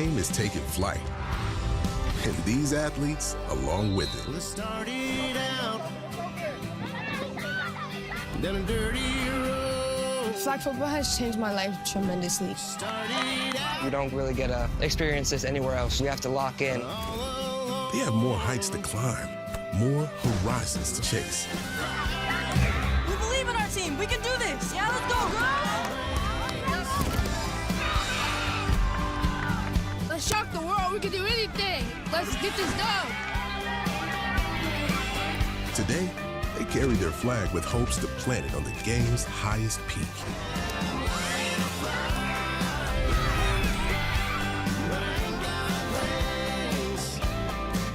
game is taking flight. And these athletes along with it. Let's start it out down a dirty road. Flag football has changed my life tremendously. You don't really get to experience this anywhere else. You have to lock in. They have more heights to climb, more horizons to chase. We believe in our team. We can do this. Yeah, let's go, girls. Let's shock the world. We can do anything. Let's get this done. Today, they carry their flag with hopes to plant it on the game's highest peak.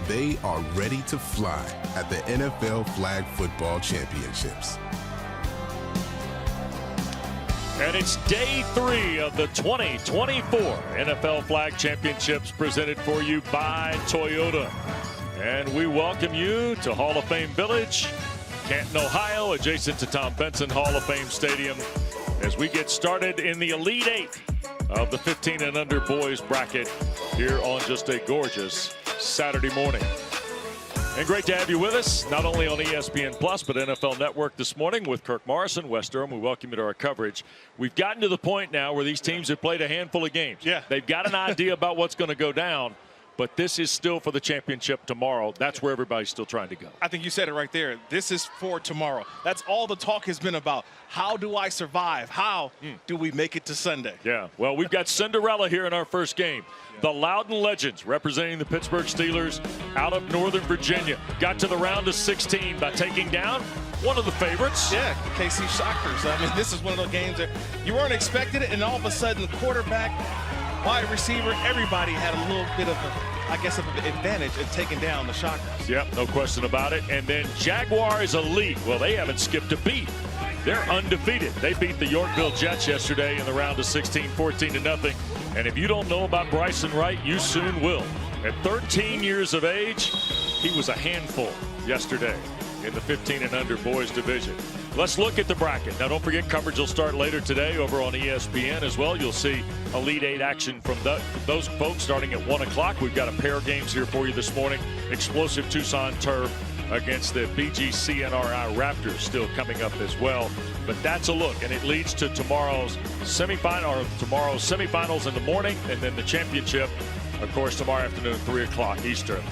They are ready to fly at the NFL Flag Football Championships. And it's day 3 of the 2024 NFL Flag Championships presented for you by Toyota. And we welcome you to Hall of Fame Village, Canton, Ohio, adjacent to Tom Benson Hall of Fame Stadium, as we get started in the Elite 8 of the 15 and under boys bracket here on just a gorgeous Saturday morning. And great to have you with us, not only on ESPN Plus, but NFL Network this morning with Kirk Morrison, Wes Durham. We welcome you to our coverage. We've gotten to the point now where these teams have played a handful of games. Yeah. They've got an idea about what's going to go down, but this is still for the championship tomorrow. That's where everybody's still trying to go. I think you said it right there. This is for tomorrow. That's all the talk has been about. How do I survive? How do we make it to Sunday? Yeah, well, we've got Cinderella here in our first game. The Loudon Legends, representing the Pittsburgh Steelers out of Northern Virginia, got to the round of 16 by taking down one of the favorites. Yeah, KC Shockers. I mean, this is one of those games that you weren't expecting it, and all of a sudden, quarterback, wide receiver, everybody had a little bit of an advantage in taking down the Shockers. Yep, no question about it. And then Jaguars elite. Well, they haven't skipped a beat. They're undefeated. They beat the Yorkville Jets yesterday in the round of 16, 14-0. And if you don't know about Bryson Wright, you soon will. At 13 years of age, he was a handful yesterday in the 15 and under boys division. Let's look at the bracket. Now, don't forget, coverage will start later today over on ESPN as well. You'll see Elite 8 action from those folks starting at 1 o'clock. We've got a pair of games here for you this morning. Explosive Tucson Turf against the BGCNRI Raptors still coming up as well. But that's a look, and it leads to tomorrow's semifinals in the morning, and then the championship, of course, tomorrow afternoon, 3 o'clock Eastern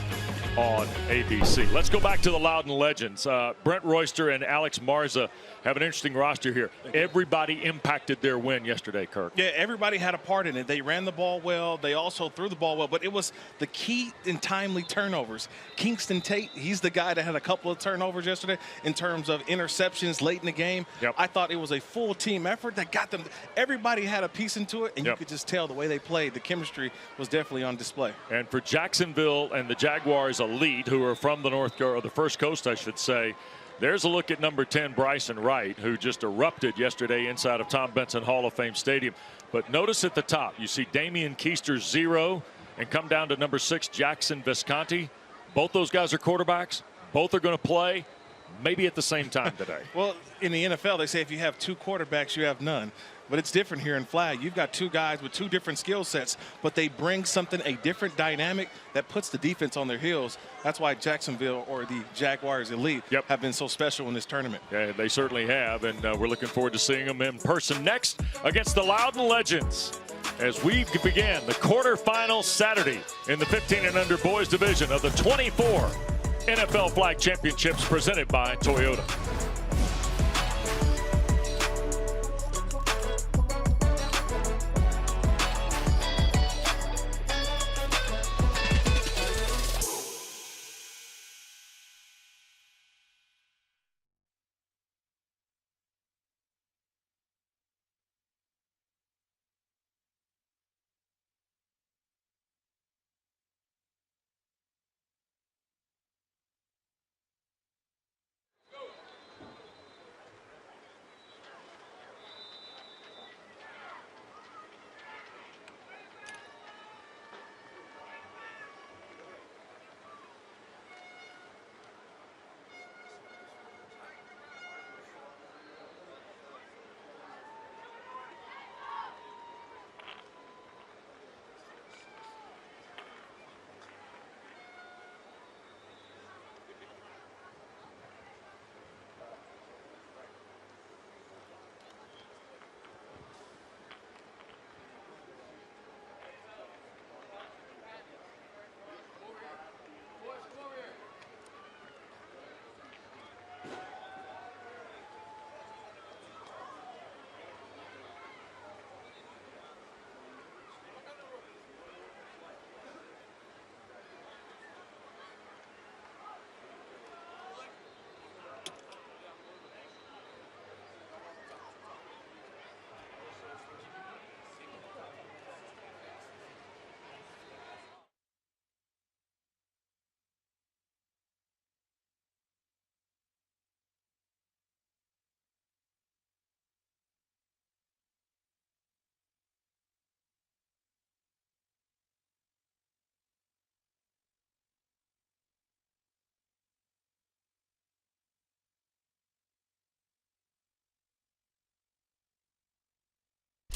on ABC. Let's go back to the Loudon Legends. Brent Royster and Alex Marza have an interesting roster here. Everybody impacted their win yesterday, Kirk. Yeah, everybody had a part in it. They ran the ball well. They also threw the ball well. But it was the key in timely turnovers. Kingston Tate, he's the guy that had a couple of turnovers yesterday in terms of interceptions late in the game. Yep. I thought it was a full team effort that got them. Everybody had a piece into it, and you could just tell the way they played. The chemistry was definitely on display. And for Jacksonville and the Jaguars elite, who are from the the First Coast, I should say, there's a look at number 10, Bryson Wright, who just erupted yesterday inside of Tom Benson Hall of Fame Stadium. But notice at the top, you see Damian Keister 0, and come down to number 6, Jackson Visconti. Both those guys are quarterbacks. Both are going to play maybe at the same time today. Well, in the NFL, they say if you have 2 quarterbacks, you have none. But it's different here in flag. You've got 2 guys with 2 different skill sets, but they bring something, a different dynamic that puts the defense on their heels. That's why Jacksonville, or the Jaguars elite, have been so special in this tournament. Yeah, they certainly have, and we're looking forward to seeing them in person next against the Loudon Legends as we begin the quarterfinal Saturday in the 15 and under boys division of the 24 NFL Flag Championships presented by Toyota.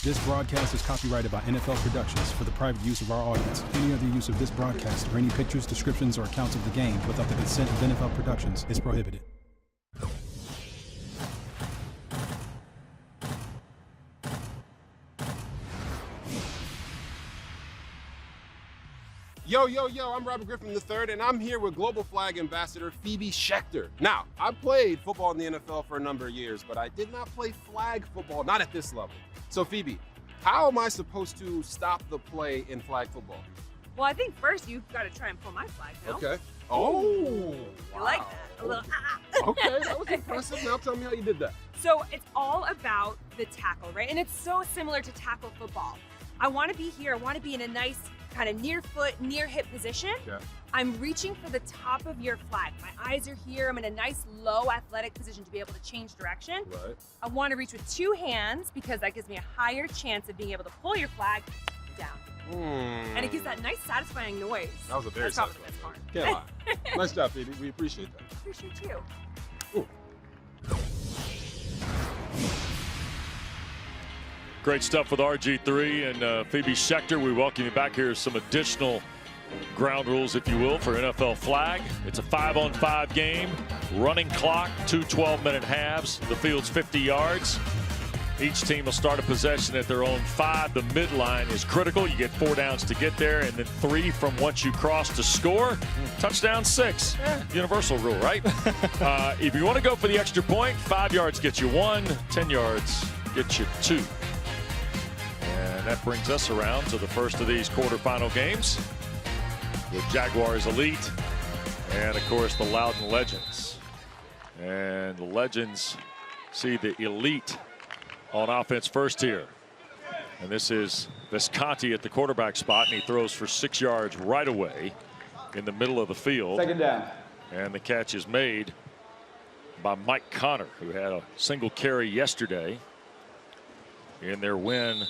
This broadcast is copyrighted by NFL Productions for the private use of our audience. Any other use of this broadcast or any pictures, descriptions, or accounts of the game without the consent of NFL Productions is prohibited. Yo, I'm Robert Griffin III, and I'm here with Global Flag Ambassador Phoebe Schechter. Now, I played football in the NFL for a number of years, but I did not play flag football, not at this level. So, Phoebe, how am I supposed to stop the play in flag football? Well, I think first you've got to try and pull my flag, no? Okay. Oh, You like that? A little Okay, that was impressive. Now tell me how you did that. So it's all about the tackle, right? And it's so similar to tackle football. I want to be here. I want to be in a nice kind of near foot, near hip position. Yeah. I'm reaching for the top of your flag. My eyes are here. I'm in a nice low athletic position to be able to change direction. Right. I want to reach with two hands because that gives me a higher chance of being able to pull your flag down. And it gives that nice satisfying noise. That was a very That's probably satisfying the best part. Can't lie. Nice job, Phoebe. We appreciate that. Appreciate you. Ooh. Great stuff with RG3 and Phoebe Schechter. We welcome you back. Here's some additional ground rules, if you will, for NFL flag. It's a 5-on-5 game. Running clock, 2 12-minute halves. The field's 50 yards. Each team will start a possession at their own 5. The midline is critical. You get 4 downs to get there, and then 3 from once you cross to score. Touchdown 6. Universal rule, right? If you want to go for the extra point, 5 yards gets you 1. 10 yards gets you 2. And that brings us around to the first of these quarterfinal games. The Jaguars Elite and, of course, the Loudon Legends. And the Legends see the Elite on offense first here. And this is Visconti at the quarterback spot, and he throws for 6 yards right away in the middle of the field. Second down. And the catch is made by Mike Connor, who had a single carry yesterday in their win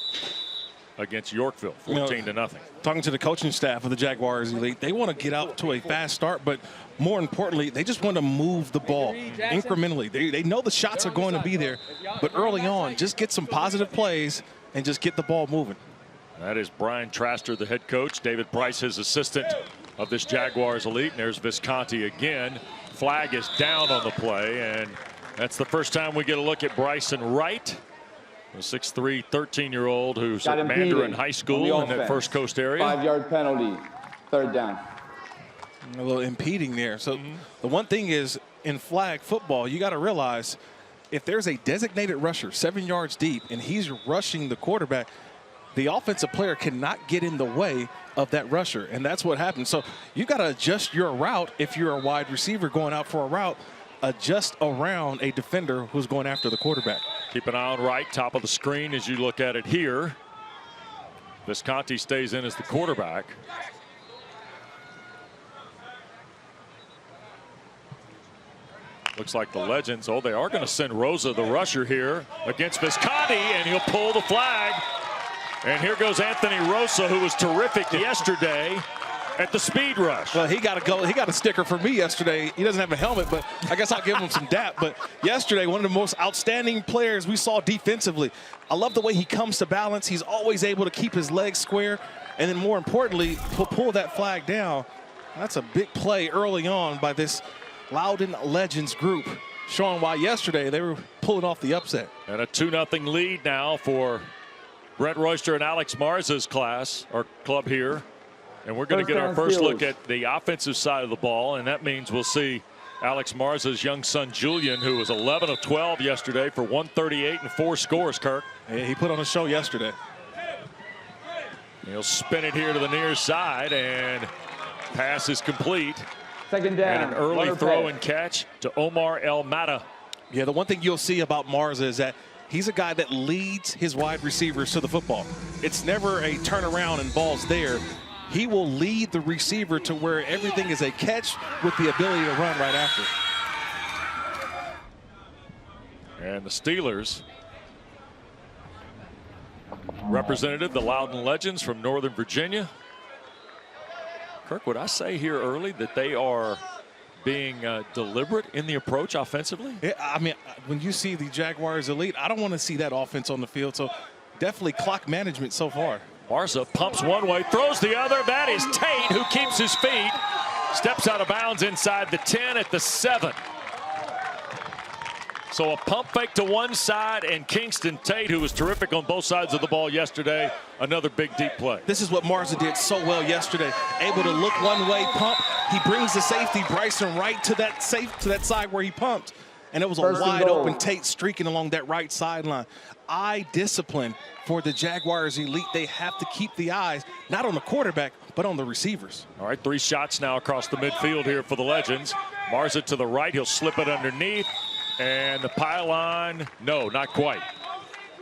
against Yorkville, 14-0. Talking to the coaching staff of the Jaguars Elite, they want to get out to a fast start, but more importantly, they just want to move the ball incrementally. They know the shots are going to be there, but early on, just get some positive plays and just get the ball moving. That is Brian Traster, the head coach. David Price, his assistant of this Jaguars Elite. And there's Visconti again. Flag is down on the play, and that's the first time we get a look at Bryson Wright, a 6'3", 13-year-old who's at Mandarin High School in that First Coast area. 5-yard penalty, third down. A little impeding there. So the one thing is, in flag football, you got to realize if there's a designated rusher 7 yards deep and he's rushing the quarterback, the offensive player cannot get in the way of that rusher, and that's what happens. So you got to adjust your route. If you're a wide receiver going out for a route, adjust around a defender who's going after the quarterback. Keep an eye on right, top of the screen as you look at it here. Visconti stays in as the quarterback. Looks like the Legends, they are going to send Rosa, the rusher, here against Visconti, and he'll pull the flag. And here goes Anthony Rosa, who was terrific yesterday at the speed rush. Well, he got to go. He got a sticker for me yesterday. He doesn't have a helmet, but I guess I'll give him some dap. But yesterday, one of the most outstanding players we saw defensively. I love the way he comes to balance. He's always able to keep his legs square, and then more importantly, pull that flag down. That's a big play early on by this Loudon Legends group, showing why yesterday they were pulling off the upset. And a 2-0 lead now for Brent Royster and Alex Marza's club here. And we're going to get our first look at the offensive side of the ball, and that means we'll see Alex Marza's young son Julian, who was 11 of 12 yesterday for 138 and 4 scores, Kirk. Yeah, he put on a show yesterday. He'll spin it here to the near side, and pass is complete. Second down. And an early throw and catch to Omar El Mata. Yeah, the one thing you'll see about Marza is that he's a guy that leads his wide receivers to the football. It's never a turnaround and ball's there. He will lead the receiver to where everything is a catch with the ability to run right after. And the Steelers represented the Loudon Legends from Northern Virginia. Kirk, would I say here early that they are being deliberate in the approach offensively? Yeah, I mean, when you see the Jaguars Elite, I don't want to see that offense on the field. So definitely clock management so far. Marza pumps one way, throws the other. That is Tate, who keeps his feet. Steps out of bounds inside the 10 at the 7. So a pump fake to one side, and Kingston Tate, who was terrific on both sides of the ball yesterday, another big deep play. This is what Marza did so well yesterday. Able to look one way, pump. He brings the safety, Bryson, right to that side where he pumped. And it was a wide open Tate streaking along that right sideline. Eye discipline for the Jaguars elite. They have to keep the eyes, not on the quarterback, but on the receivers. All right, 3 shots now across the midfield here for the Legends. Marza to the right, he'll slip it underneath. And the pylon, no, not quite.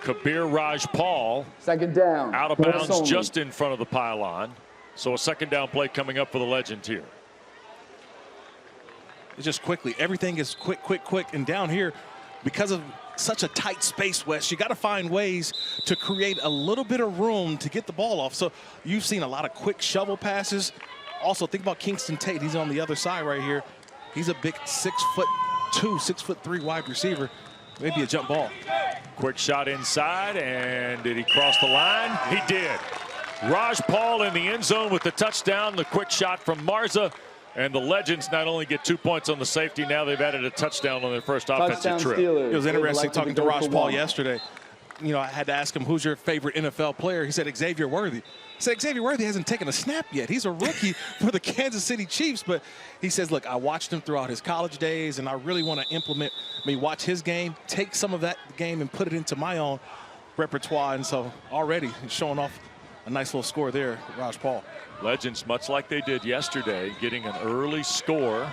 Kabir Rajpal. Second down. Out of bounds just in front of the pylon. So a second down play coming up for the Legends here. It's just quickly. Everything is quick, quick, quick. And down here, because of such a tight space, Wes, you got to find ways to create a little bit of room to get the ball off. So you've seen a lot of quick shovel passes. Also, think about Kingston Tate. He's on the other side right here. He's a big 6'2", 6'3" wide receiver. Maybe a jump ball. Quick shot inside, and did he cross the line? He did. Rajpal in the end zone with the touchdown. The quick shot from Marza. And the Legends not only get 2 points on the safety, now they've added a touchdown on their first offensive trip. It was interesting talking to Rajpal yesterday. You know, I had to ask him, who's your favorite NFL player? He said Xavier Worthy. I said, Xavier Worthy hasn't taken a snap yet. He's a rookie for the Kansas City Chiefs. But he says, look, I watched him throughout his college days, and I really want to watch his game, take some of that game and put it into my own repertoire. And so already he's showing off a nice little score there, Rajpal. Legends, much like they did yesterday, getting an early score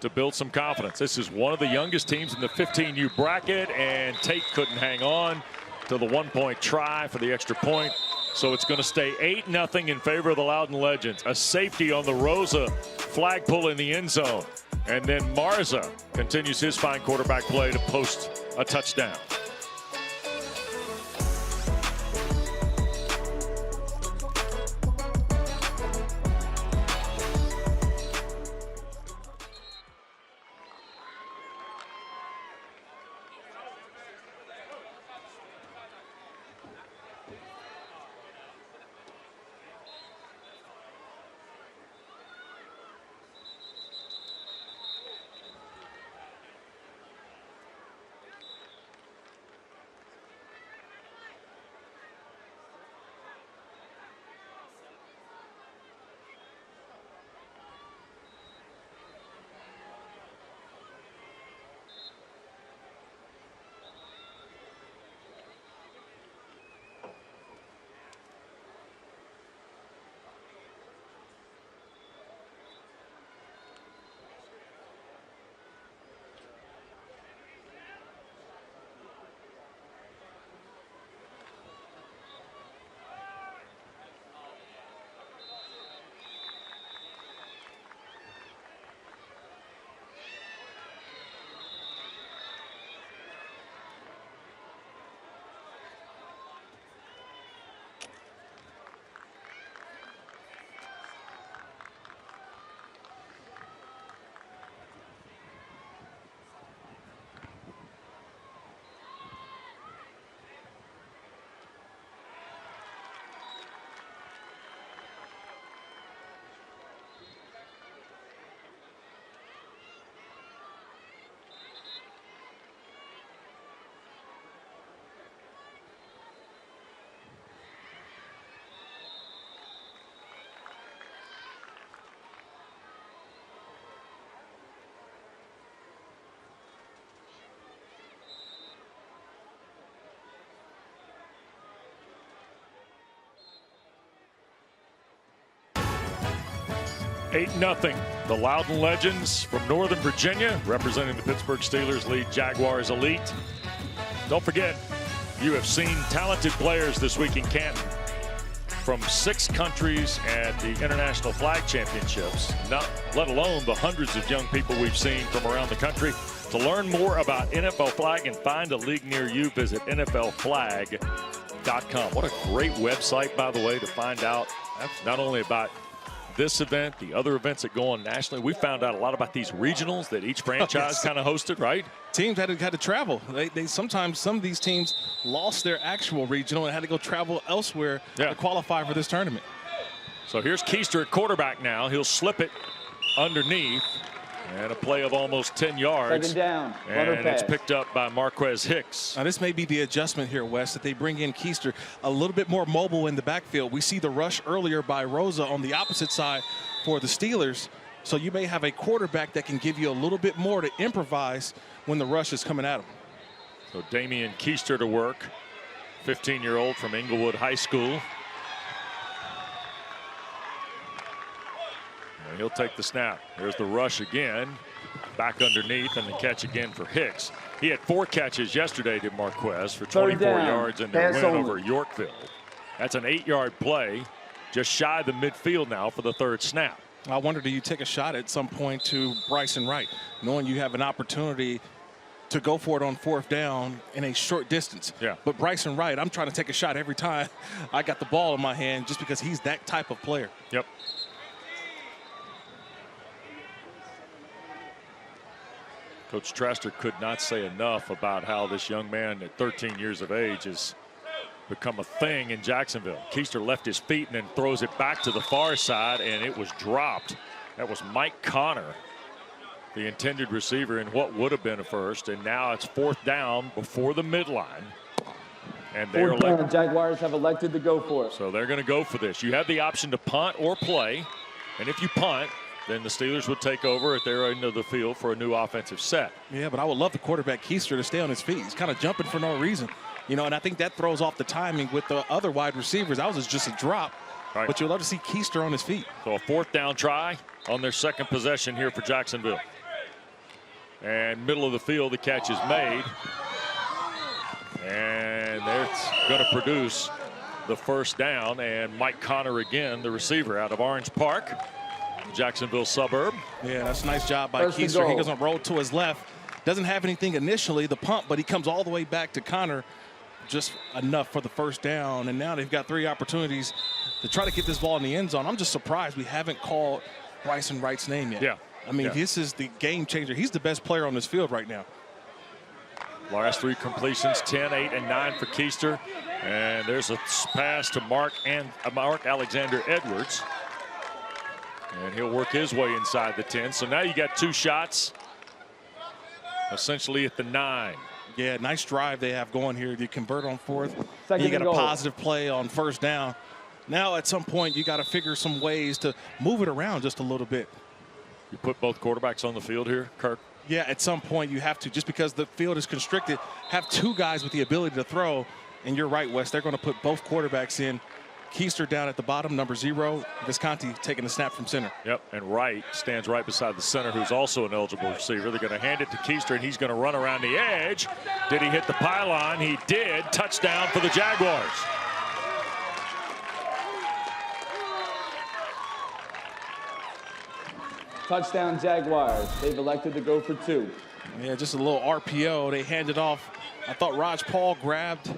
to build some confidence. This is one of the youngest teams in the 15U bracket, and Tate couldn't hang on to the 1-point try for the extra point. So it's going to stay 8-0 in favor of the Loudoun Legends. A safety on the Rosa flag pull in the end zone. And then Marza continues his fine quarterback play to post a touchdown. Eight 0. The Loudoun Legends from Northern Virginia, representing the Pittsburgh Steelers, lead Jaguars elite. Don't forget, you have seen talented players this week in Canton from 6 countries at the International Flag Championships, not let alone the hundreds of young people we've seen from around the country. To learn more about NFL Flag and find a league near you, visit NFLflag.com. What a great website, by the way, to find out not only about this event, the other events that go on nationally. We found out a lot about these regionals that each franchise kind of hosted, right? Teams had to travel. They sometimes, some of these teams lost their actual regional and had to go travel elsewhere to qualify for this tournament. So here's Keister at quarterback now. He'll slip it underneath. And a play of almost 10 yards. Second down. And it's picked up by Marquez Hicks. Now this may be the adjustment here, Wes, that they bring in Keister a little bit more mobile in the backfield. We see the rush earlier by Rosa on the opposite side for the Steelers. So you may have a quarterback that can give you a little bit more to improvise when the rush is coming at him. So Damian Keister to work, 15-year-old from Inglewood High School. And he'll take the snap. There's the rush again. Back underneath, and the catch again for Hicks. He had 4 catches yesterday to Marquez for 24 yards in their win over Yorkville. That's an 8-yard play, just shy of the midfield now for the 3rd snap. I wonder, do you take a shot at some point to Bryson Wright, knowing you have an opportunity to go for it on 4th down in a short distance? Yeah. But Bryson Wright, I'm trying to take a shot every time I got the ball in my hand just because he's that type of player. Yep. Coach Traster could not say enough about how this young man at 13 years of age has become a thing in Jacksonville. Keister left his feet and then throws it back to the far side, and it was dropped. That was Mike Connor, the intended receiver in what would have been a first, and now it's 4th down before the midline. And they're the Jaguars have elected to go for it. So they're going to go for this. You have the option to punt or play, and if you punt, then the Steelers would take over at their end of the field for a new offensive set. Yeah, but I would love the quarterback Keister to stay on his feet. He's kind of jumping for no reason. You know, and I think that throws off the timing with the other wide receivers. That was just a drop. Right. But you'll love to see Keister on his feet. So a 4th down try on their 2nd possession here for Jacksonville. And middle of the field, the catch is made. And that's going to produce the 1st down. And Mike Connor again, the receiver out of Orange Park, Jacksonville suburb. Yeah, that's a nice job by Keister. He doesn't roll to his left. Doesn't have anything initially, the pump, but he comes all the way back to Connor. Just enough for the 1st down. And now they've got 3 opportunities to try to get this ball in the end zone. I'm just surprised we haven't called Bryson Wright's name yet. Yeah. I mean, this is the game changer. He's the best player on this field right now. Last 3 completions, 10, 8, and 9 for Keister. And there's a pass to Mark Alexander Edwards. And he'll work his way inside the 10. So now you got 2 shots essentially at the 9. Yeah, nice drive they have going here. You convert on 4th. You get a positive play on 1st down. Now at some point you got to figure some ways to move it around just a little bit. You put both quarterbacks on the field here, Kirk? Yeah, at some point you have to, just because the field is constricted, have 2 guys with the ability to throw. And you're right, Wes, they're going to put both quarterbacks in. Keister down at the bottom, number 0. Visconti taking the snap from center. Yep, and Wright stands right beside the center, who's also an eligible receiver. They're going to hand it to Keister, and he's going to run around the edge. Did he hit the pylon? He did. Touchdown for the Jaguars. Touchdown Jaguars. They've elected to go for 2. Yeah, just a little RPO. They handed off. I thought Raj Paul grabbed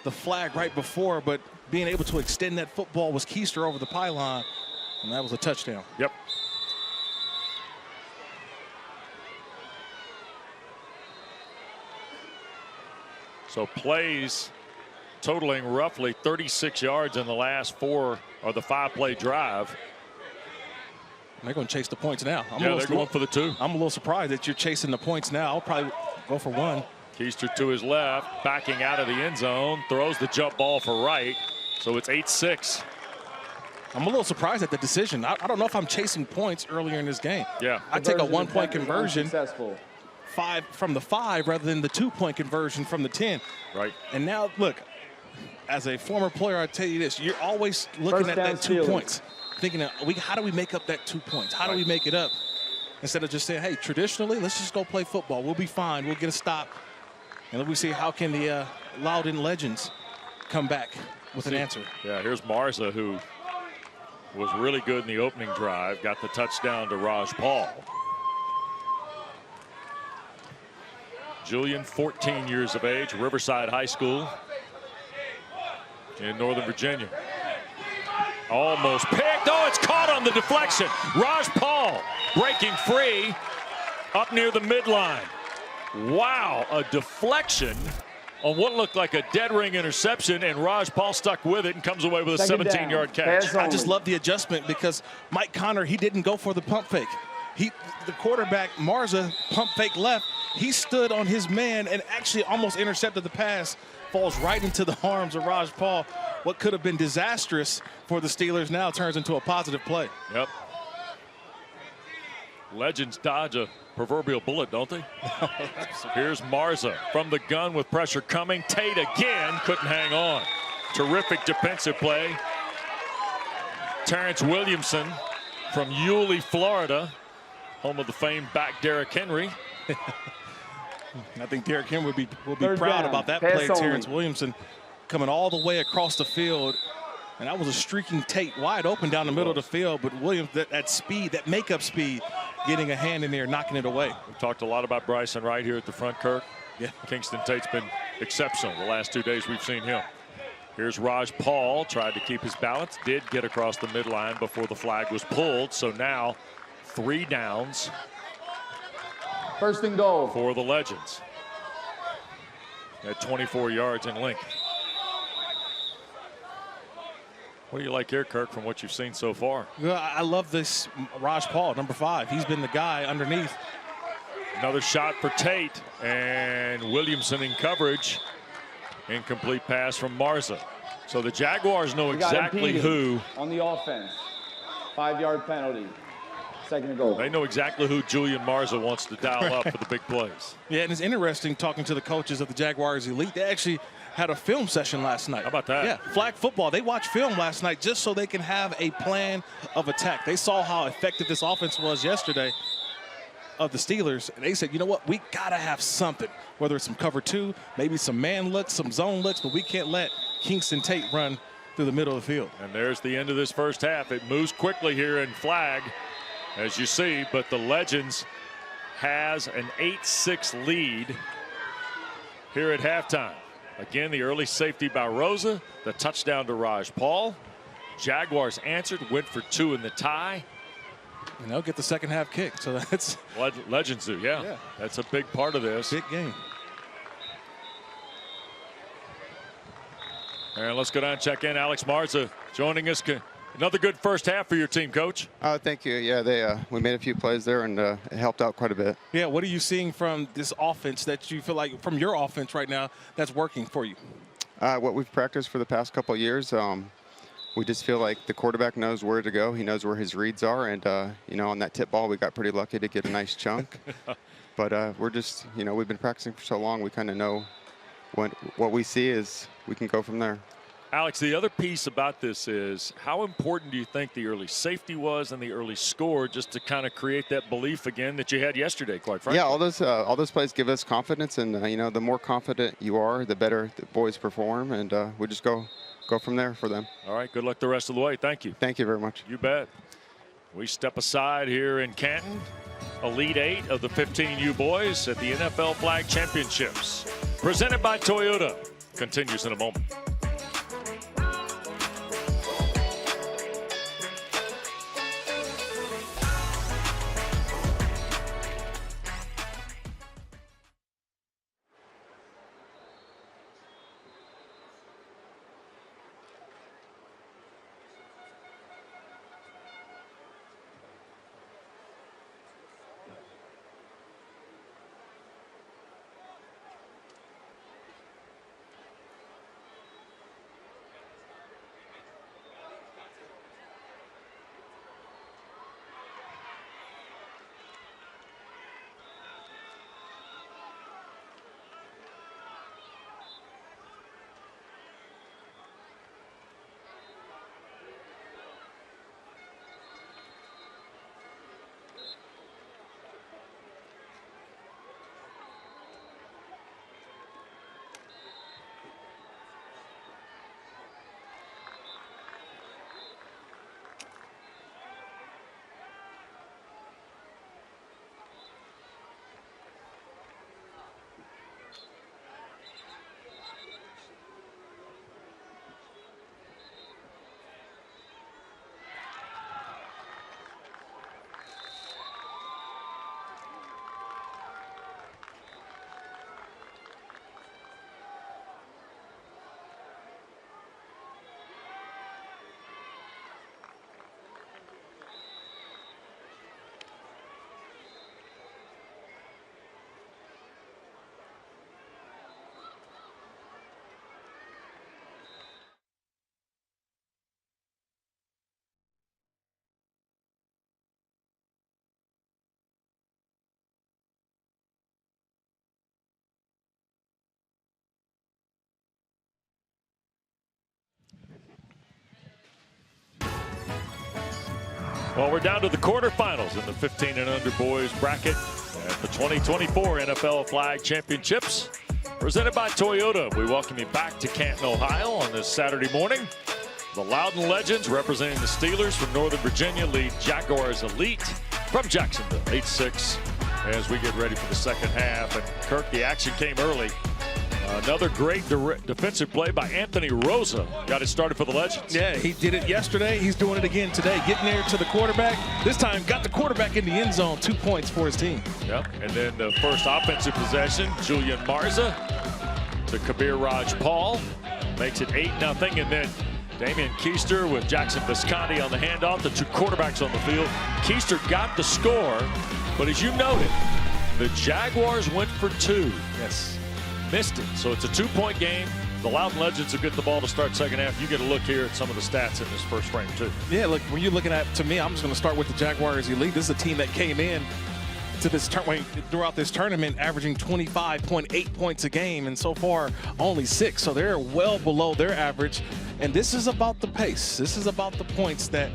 the flag right before, but being able to extend that football was Keister over the pylon, and that was a touchdown. Yep. So plays totaling roughly 36 yards in the last 4 or the 5-play drive. They're going to chase the points now. They're going for the 2. I'm a little surprised that you're chasing the points now. I'll probably go for 1. Keister to his left, backing out of the end zone, throws the jump ball for Wright. So it's 8-6. I'm a little surprised at the decision. I don't know if I'm chasing points earlier in this game. Yeah. I take a 1-point conversion. Successful. 5 from the 5 rather than the 2-point conversion from the 10. Right. And now, look, as a former player, I tell you this, you're always looking at that 2 points, thinking, how do we make up that 2 points? How do we make it up? Instead of just saying, hey, traditionally, let's just go play football. We'll be fine. We'll get a stop. And then we see how can the Loudon Legends come back with an answer. Yeah, here's Marza, who was really good in the opening drive, got the touchdown to Raj Paul. Julian, 14 years of age, Riverside High School in Northern Virginia. Almost picked. Oh, it's caught on the deflection. Raj Paul breaking free up near the midline. Wow, a deflection on what looked like a dead ring interception, and Raj Paul stuck with it and comes away with a 17-yard catch. I just love the adjustment because Mike Connor, he didn't go for the pump fake. The quarterback, Marza, pump fake left. He stood on his man and actually almost intercepted the pass. Falls right into the arms of Raj Paul. What could have been disastrous for the Steelers now turns into a positive play. Yep. Legends dodge a proverbial bullet, don't they? Here's Marza from the gun with pressure coming. Tate again couldn't hang on. Terrific defensive play. Terrence Williamson from Yulee, Florida, home of the famed back Derrick Henry. I think Derrick Henry will be proud about that play. Terrence Williamson coming all the way across the field. And that was a streaking Tate wide open down the middle of the field. But Williams, that speed, that makeup speed, getting a hand in there, knocking it away. We've talked a lot about Bryson Wright here at the front, Kirk. Yeah. Kingston Tate's been exceptional the last 2 days we've seen him. Here's Raj Paul, tried to keep his balance, did get across the midline before the flag was pulled. So now 3 downs. First and goal for the Legends at 24 yards in length. What do you like here, Kirk, from what you've seen so far? Well, I love this Raj Paul, number 5. He's been the guy underneath. Another shot for Tate, and Williamson in coverage. Incomplete pass from Marza. So the Jaguars know exactly who. On the offense, 5-yard penalty. Second and goal. They know exactly who Julian Marza wants to dial up for the big plays. Yeah, and it's interesting talking to the coaches of the Jaguars Elite. They actually had a film session last night. How about that? Yeah, flag football. They watched film last night just so they can have a plan of attack. They saw how effective this offense was yesterday of the Steelers, and they said, you know what, we gotta have something, whether it's some cover 2, maybe some man looks, some zone looks, but we can't let Kingston Tate run through the middle of the field. And there's the end of this first half. It moves quickly here in flag, as you see, but the Legends has an 8-6 lead here at halftime. Again, the early safety by Rosa, the touchdown to Raj Paul. Jaguars answered, went for 2 in the tie. And they'll get the second half kick. So that's Legends do, yeah. That's a big part of this. Big game. And let's go down and check in. Alex Marza joining us. Another good first half for your team, Coach. Thank you. Yeah, we made a few plays there, and it helped out quite a bit. Yeah, what are you seeing from this offense that you feel like, from your offense right now, that's working for you? What we've practiced for the past couple of years, we just feel like the quarterback knows where to go. He knows where his reads are, and on that tip ball, we got pretty lucky to get a nice chunk. But we're just, we've been practicing for so long, we kind of know what we see is we can go from there. Alex, the other piece about this is how important do you think the early safety was and the early score just to kind of create that belief again that you had yesterday, quite frankly? Yeah, all those plays give us confidence, and the more confident you are, the better the boys perform, and we just go from there for them. All right, good luck the rest of the way. Thank you. Thank you very much. You bet. We step aside here in Canton, Elite 8 of the 15U boys at the NFL Flag Championships. Presented by Toyota. Continues in a moment. Well, we're down to the quarterfinals in the 15 and under boys bracket at the 2024 NFL Flag Championships. Presented by Toyota. We welcome you back to Canton, Ohio on this Saturday morning. The Loudon Legends representing the Steelers from Northern Virginia lead Jaguars Elite from Jacksonville 8-6 as we get ready for the second half. And Kirk, the action came early. Another great defensive play by Anthony Rosa. Got it started for the Legends. Yeah, he did it yesterday. He's doing it again today. Getting there to the quarterback. This time got the quarterback in the end zone. 2 points for his team. Yep. And then the first offensive possession, Julian Marza to Kabir Raj Paul. Makes it 8-0. And then Damian Keister with Jackson Visconti on the handoff. The two quarterbacks on the field. Keister got the score. But as you noted, the Jaguars went for 2. Yes. Missed it. So it's a 2-point game. The Loudon Legends will get the ball to start second half. You get a look here at some of the stats in this first frame, too. Yeah, look, when you're looking at, to me, I'm just going to start with the Jaguars Elite. This is a team that came in to this throughout this tournament averaging 25.8 points a game, and so far only 6. So they're well below their average. And this is about the pace. This is about the points that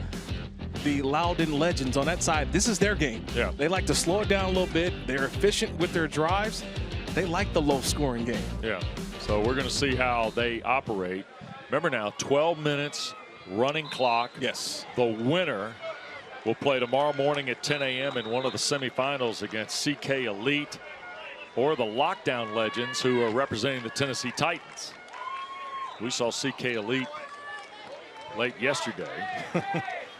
the Loudon Legends on that side, this is their game. Yeah. They like to slow it down a little bit. They're efficient with their drives. They like the low-scoring game. Yeah. So we're going to see how they operate. Remember now, 12 minutes, running clock. Yes. The winner will play tomorrow morning at 10 a.m. in one of the semifinals against CK Elite or the Lockdown Legends, who are representing the Tennessee Titans. We saw CK Elite late yesterday.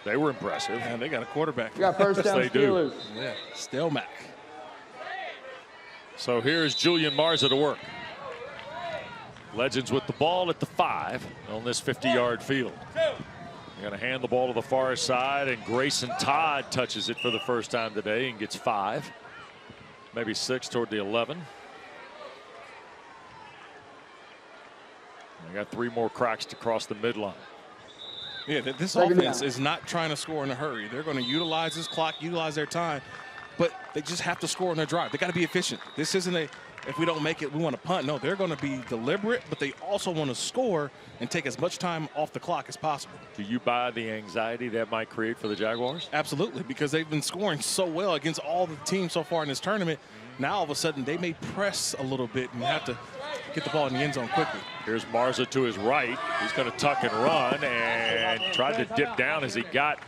They were impressive. And they got a quarterback. We got first down Steelers. Yeah, Stelmack. So here's Julian Marza to work. Legends with the ball at the 5 on this 50-yard field. They're going to hand the ball to the far side, and Grayson Todd touches it for the first time today and gets 5, maybe 6 toward the 11. They got 3 more cracks to cross the midline. Yeah, this offense is not trying to score in a hurry. They're going to utilize this clock, utilize their time, but they just have to score on their drive. They got to be efficient. This isn't a, if we don't make it, we want to punt. No, they're going to be deliberate, but they also want to score and take as much time off the clock as possible. Do you buy the anxiety that might create for the Jaguars? Absolutely, because they've been scoring so well against all the teams so far in this tournament. Now, all of a sudden, they may press a little bit and have to get the ball in the end zone quickly. Here's Marza to his right. He's going to tuck and run and tried to dip down as he got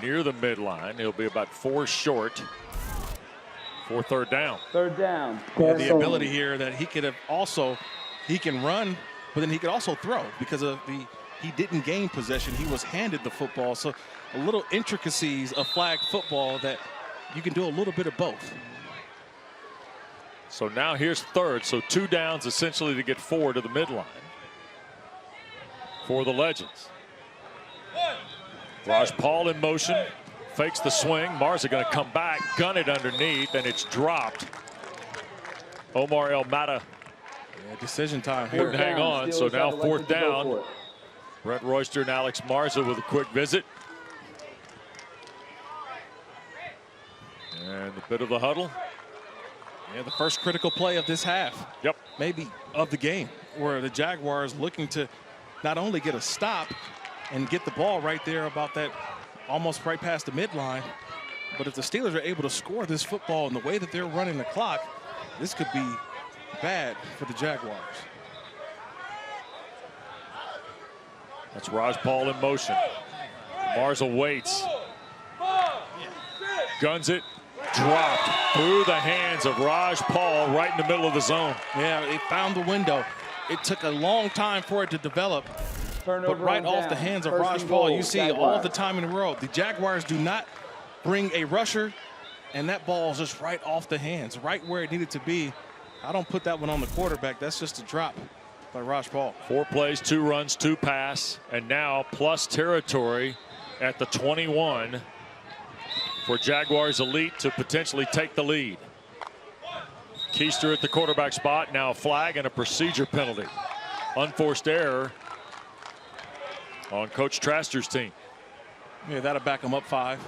near the midline. He'll be about 4 short for third down. Third down. Yeah, the ability here that he could have also, he can run, but then he could also throw because of he didn't gain possession. He was handed the football. So a little intricacies of flag football that you can do a little bit of both. So now here's third. So 2 downs essentially to get 4 to the midline for the Legends. Raj Paul in motion, fakes the swing. Marza going to come back, gun it underneath, and it's dropped. Omar El Mata. Yeah, decision time here. Wouldn't hang on, so now 4th down. Brent Royster and Alex Marza with a quick visit. And a bit of the huddle. Yeah, the first critical play of this half. Yep. Maybe of the game, where the Jaguars looking to not only get a stop and get the ball right there about that, almost right past the midline, but if the Steelers are able to score this football in the way that they're running the clock, this could be bad for the Jaguars. That's Raj Paul in motion. Marza waits. Guns it. Dropped through the hands of Raj Paul right in the middle of the zone. Yeah, it found the window. It took a long time for it to develop. But right off the hands of Raj Paul, you see all the time in the world. The Jaguars do not bring a rusher, and that ball is just right off the hands, right where it needed to be. I don't put that one on the quarterback. That's just a drop by Raj Paul. 4 plays, 2 runs, 2 pass, and now plus territory at the 21 for Jaguars Elite to potentially take the lead. Keister at the quarterback spot, now a flag and a procedure penalty. Unforced error on Coach Traster's team. Yeah, that'll back them up 5.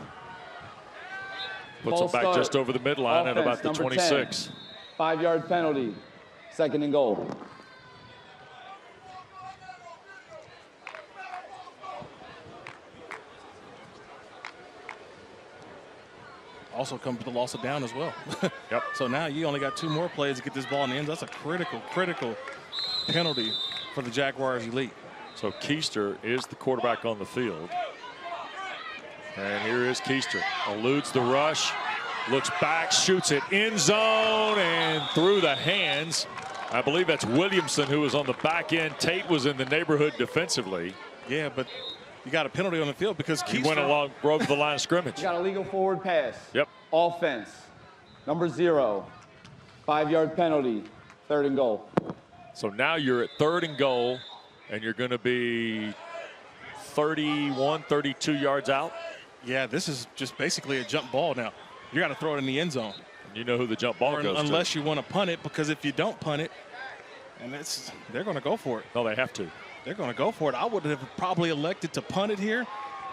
Puts them back just over the midline at about the 26. 10. 5-yard penalty. 2nd and goal. Also comes with the loss of down as well. Yep. So now you only got 2 more plays to get this ball in the end. That's a critical penalty for the Jaguars elite. So Keister is the quarterback on the field. And here is Keister. Eludes the rush. Looks back, shoots it end zone and through the hands. I believe that's Williamson who was on the back end. Tate was in the neighborhood defensively. Yeah, but you got a penalty on the field because Keister went along, broke the line of scrimmage. You got a legal forward pass. Yep. Offense. Number 0. 5-yard penalty. 3rd and goal. So now you're at 3rd and goal, and you're going to be 31, 32 yards out. Yeah, this is just basically a jump ball now. You got to throw it in the end zone. You know who the jump ball goes to. Unless you want to punt it, because if you don't punt it, and they're going to go for it. No, they have to. They're going to go for it. I would have probably elected to punt it here,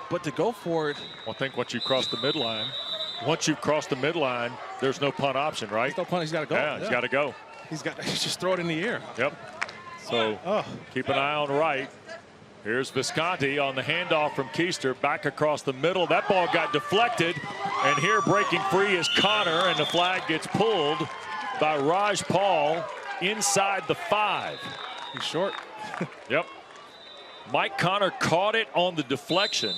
but to go for it. Well, I think once you cross the midline, there's no punt option, right? There's no punt. He's got to go. Yeah, he's got to go. He's got to just throw it in the air. Yep. So keep an eye on right. Here's Visconti on the handoff from Keister, back across the middle. That ball got deflected, and here breaking free is Connor, and the flag gets pulled by Raj Paul inside the 5. He's short. Yep. Mike Connor caught it on the deflection.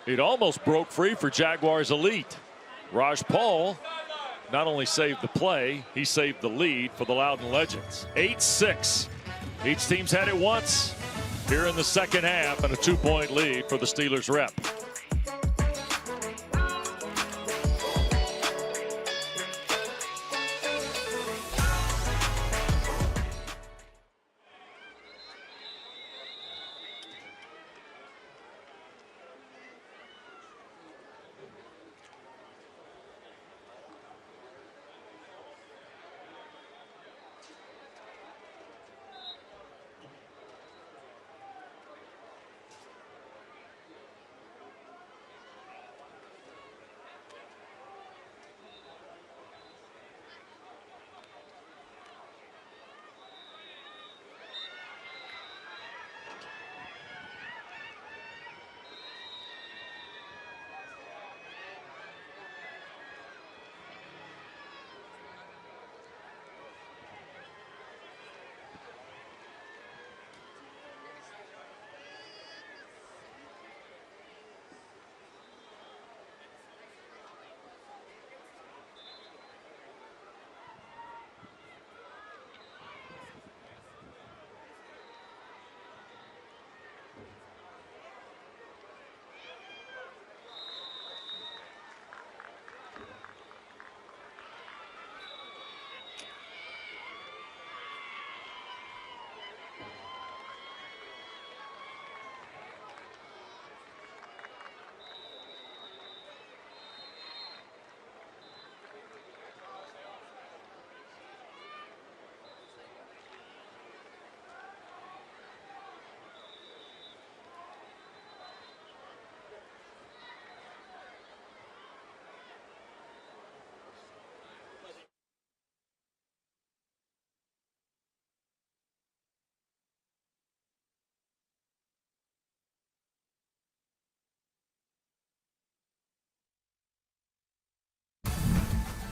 It almost broke free for Jaguars elite. Raj Paul not only saved the play, he saved the lead for the Loudon Legends. 8-6. Each team's had it once. Here in the second half, and a 2-point lead for the Steelers rep.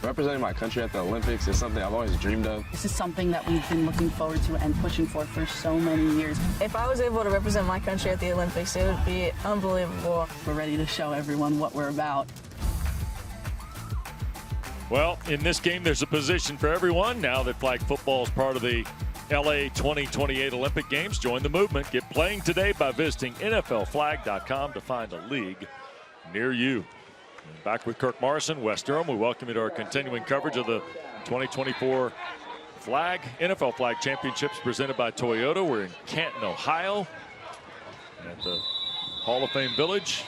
Representing my country at the Olympics is something I've always dreamed of. This is something that we've been looking forward to and pushing for so many years. If I was able to represent my country at the Olympics, it would be unbelievable. We're ready to show everyone what we're about. Well, in this game, there's a position for everyone. Now that flag football is part of the LA 2028 Olympic Games, join the movement. Get playing today by visiting NFLflag.com to find a league near you. And back with Kirk Morrison, West Durham. We welcome you to our continuing coverage of the 2024 NFL Flag Championships presented by Toyota. We're in Canton, Ohio at the Hall of Fame Village.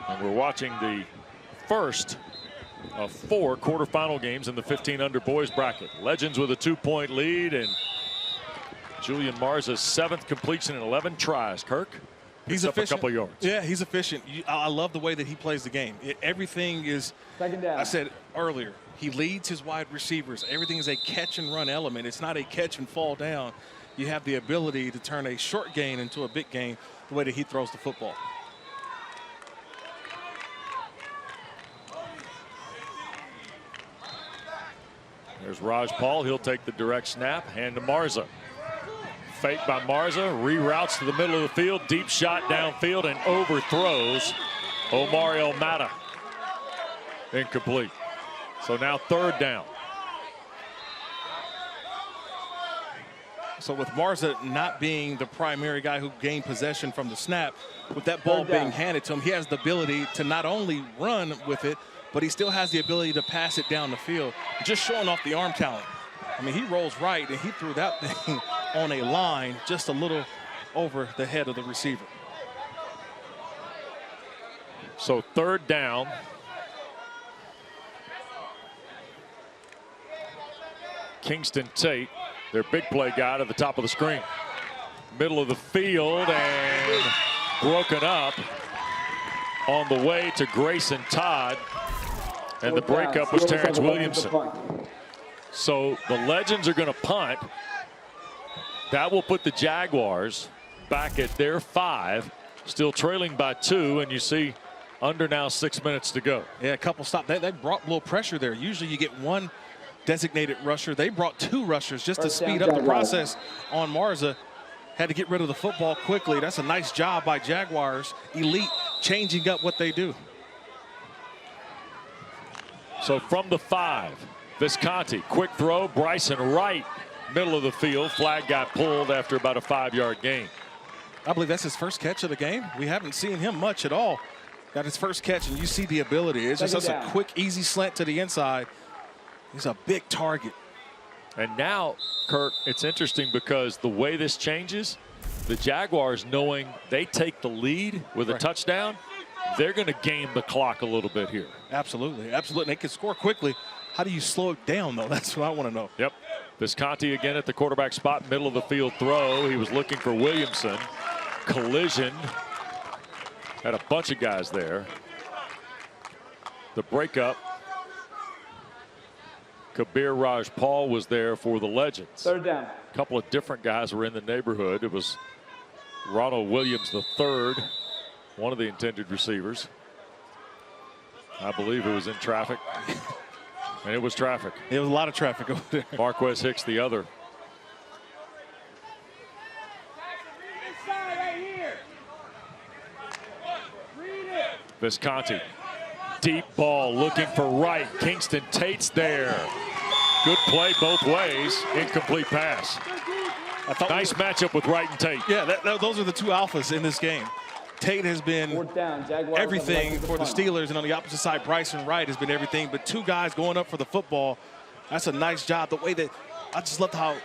And we're watching the first of 4 quarterfinal games in the 15 under boys bracket. Legends with a 2-point lead, and Julian Marza's 7th completion in 11 tries. Kirk? He's efficient. A couple yards. Yeah, he's efficient. I love the way that he plays the game. Everything is, second down. I said earlier, he leads his wide receivers. Everything is a catch and run element. It's not a catch and fall down. You have the ability to turn a short gain into a big gain the way that he throws the football. There's Raj Paul. He'll take the direct snap. Hand to Marza. Fake by Marza. Reroutes to the middle of the field. Deep shot downfield and overthrows Omario Mata. Incomplete. So now 3rd down. So with Marza not being the primary guy who gained possession from the snap, with that ball being handed to him, he has the ability to not only run with it, but he still has the ability to pass it down the field, just showing off the arm talent. I mean, he rolls right, and he threw that thing on a line just a little over the head of the receiver. So 3rd down. Kingston Tate, their big play guy, to the top of the screen. Middle of the field and broken up on the way to Grayson Todd. And the breakup was Terrence Williamson. So the Legends are going to punt. That will put the Jaguars back at their 5, still trailing by 2, and you see under now 6 minutes to go. Yeah, a couple stops. They brought a little pressure there. Usually you get one designated rusher. They brought 2 rushers just to speed up the process on Marza. Had to get rid of the football quickly. That's a nice job by Jaguars. Elite, changing up what they do. So from the 5, Visconti, quick throw, Bryson Wright, middle of the field. Flag got pulled after about a 5-yard gain. I believe that's his first catch of the game. We haven't seen him much at all. Got his first catch, and you see the ability. It's just a quick, easy slant to the inside. He's a big target. And now, Kurt, it's interesting because the way this changes, the Jaguars, knowing they take the lead with a touchdown, they're going to game the clock a little bit here. Absolutely, absolutely. They can score quickly. How do you slow it down, though? That's what I want to know. Yep. Visconti again at the quarterback spot, middle of the field throw. He was looking for Williamson. Collision. Had a bunch of guys there. The breakup. Kabir Raj Paul was there for the Legends. 3rd down. A couple of different guys were in the neighborhood. It was Ronald Williams III, one of the intended receivers. I believe it was in traffic. And it was traffic. It was a lot of traffic over there. Marquez Hicks the other. Visconti. Deep ball looking for Wright. Kingston Tate's there. Good play both ways. Incomplete pass. Nice matchup with Wright and Tate. Yeah, those are the 2 alphas in this game. Tate has been everything for the Steelers, and on the opposite side, Bryson Wright has been everything. But 2 guys going up for the football, that's a nice job. The way that I just loved how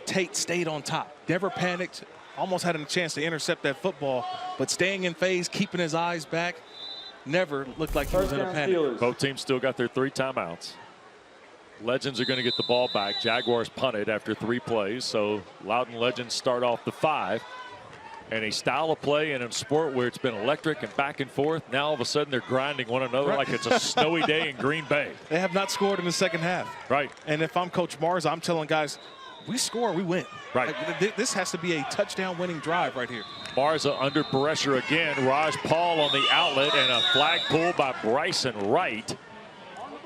Tate stayed on top. Never panicked, almost had a chance to intercept that football, but staying in phase, keeping his eyes back, never looked like he was in a panic. Both teams still got their 3 timeouts. Legends are going to get the ball back. Jaguars punted after 3 plays, so Loudon Legends start off the 5. And a style of play in a sport where it's been electric and back and forth, now all of a sudden they're grinding one another like it's a snowy day in Green Bay. They have not scored in the second half. Right. And if I'm Coach Marza, I'm telling guys, we score, we win. Right. Like, this has to be a touchdown winning drive right here. Marza under pressure again. Raj Paul on the outlet, and a flag pull by Bryson Wright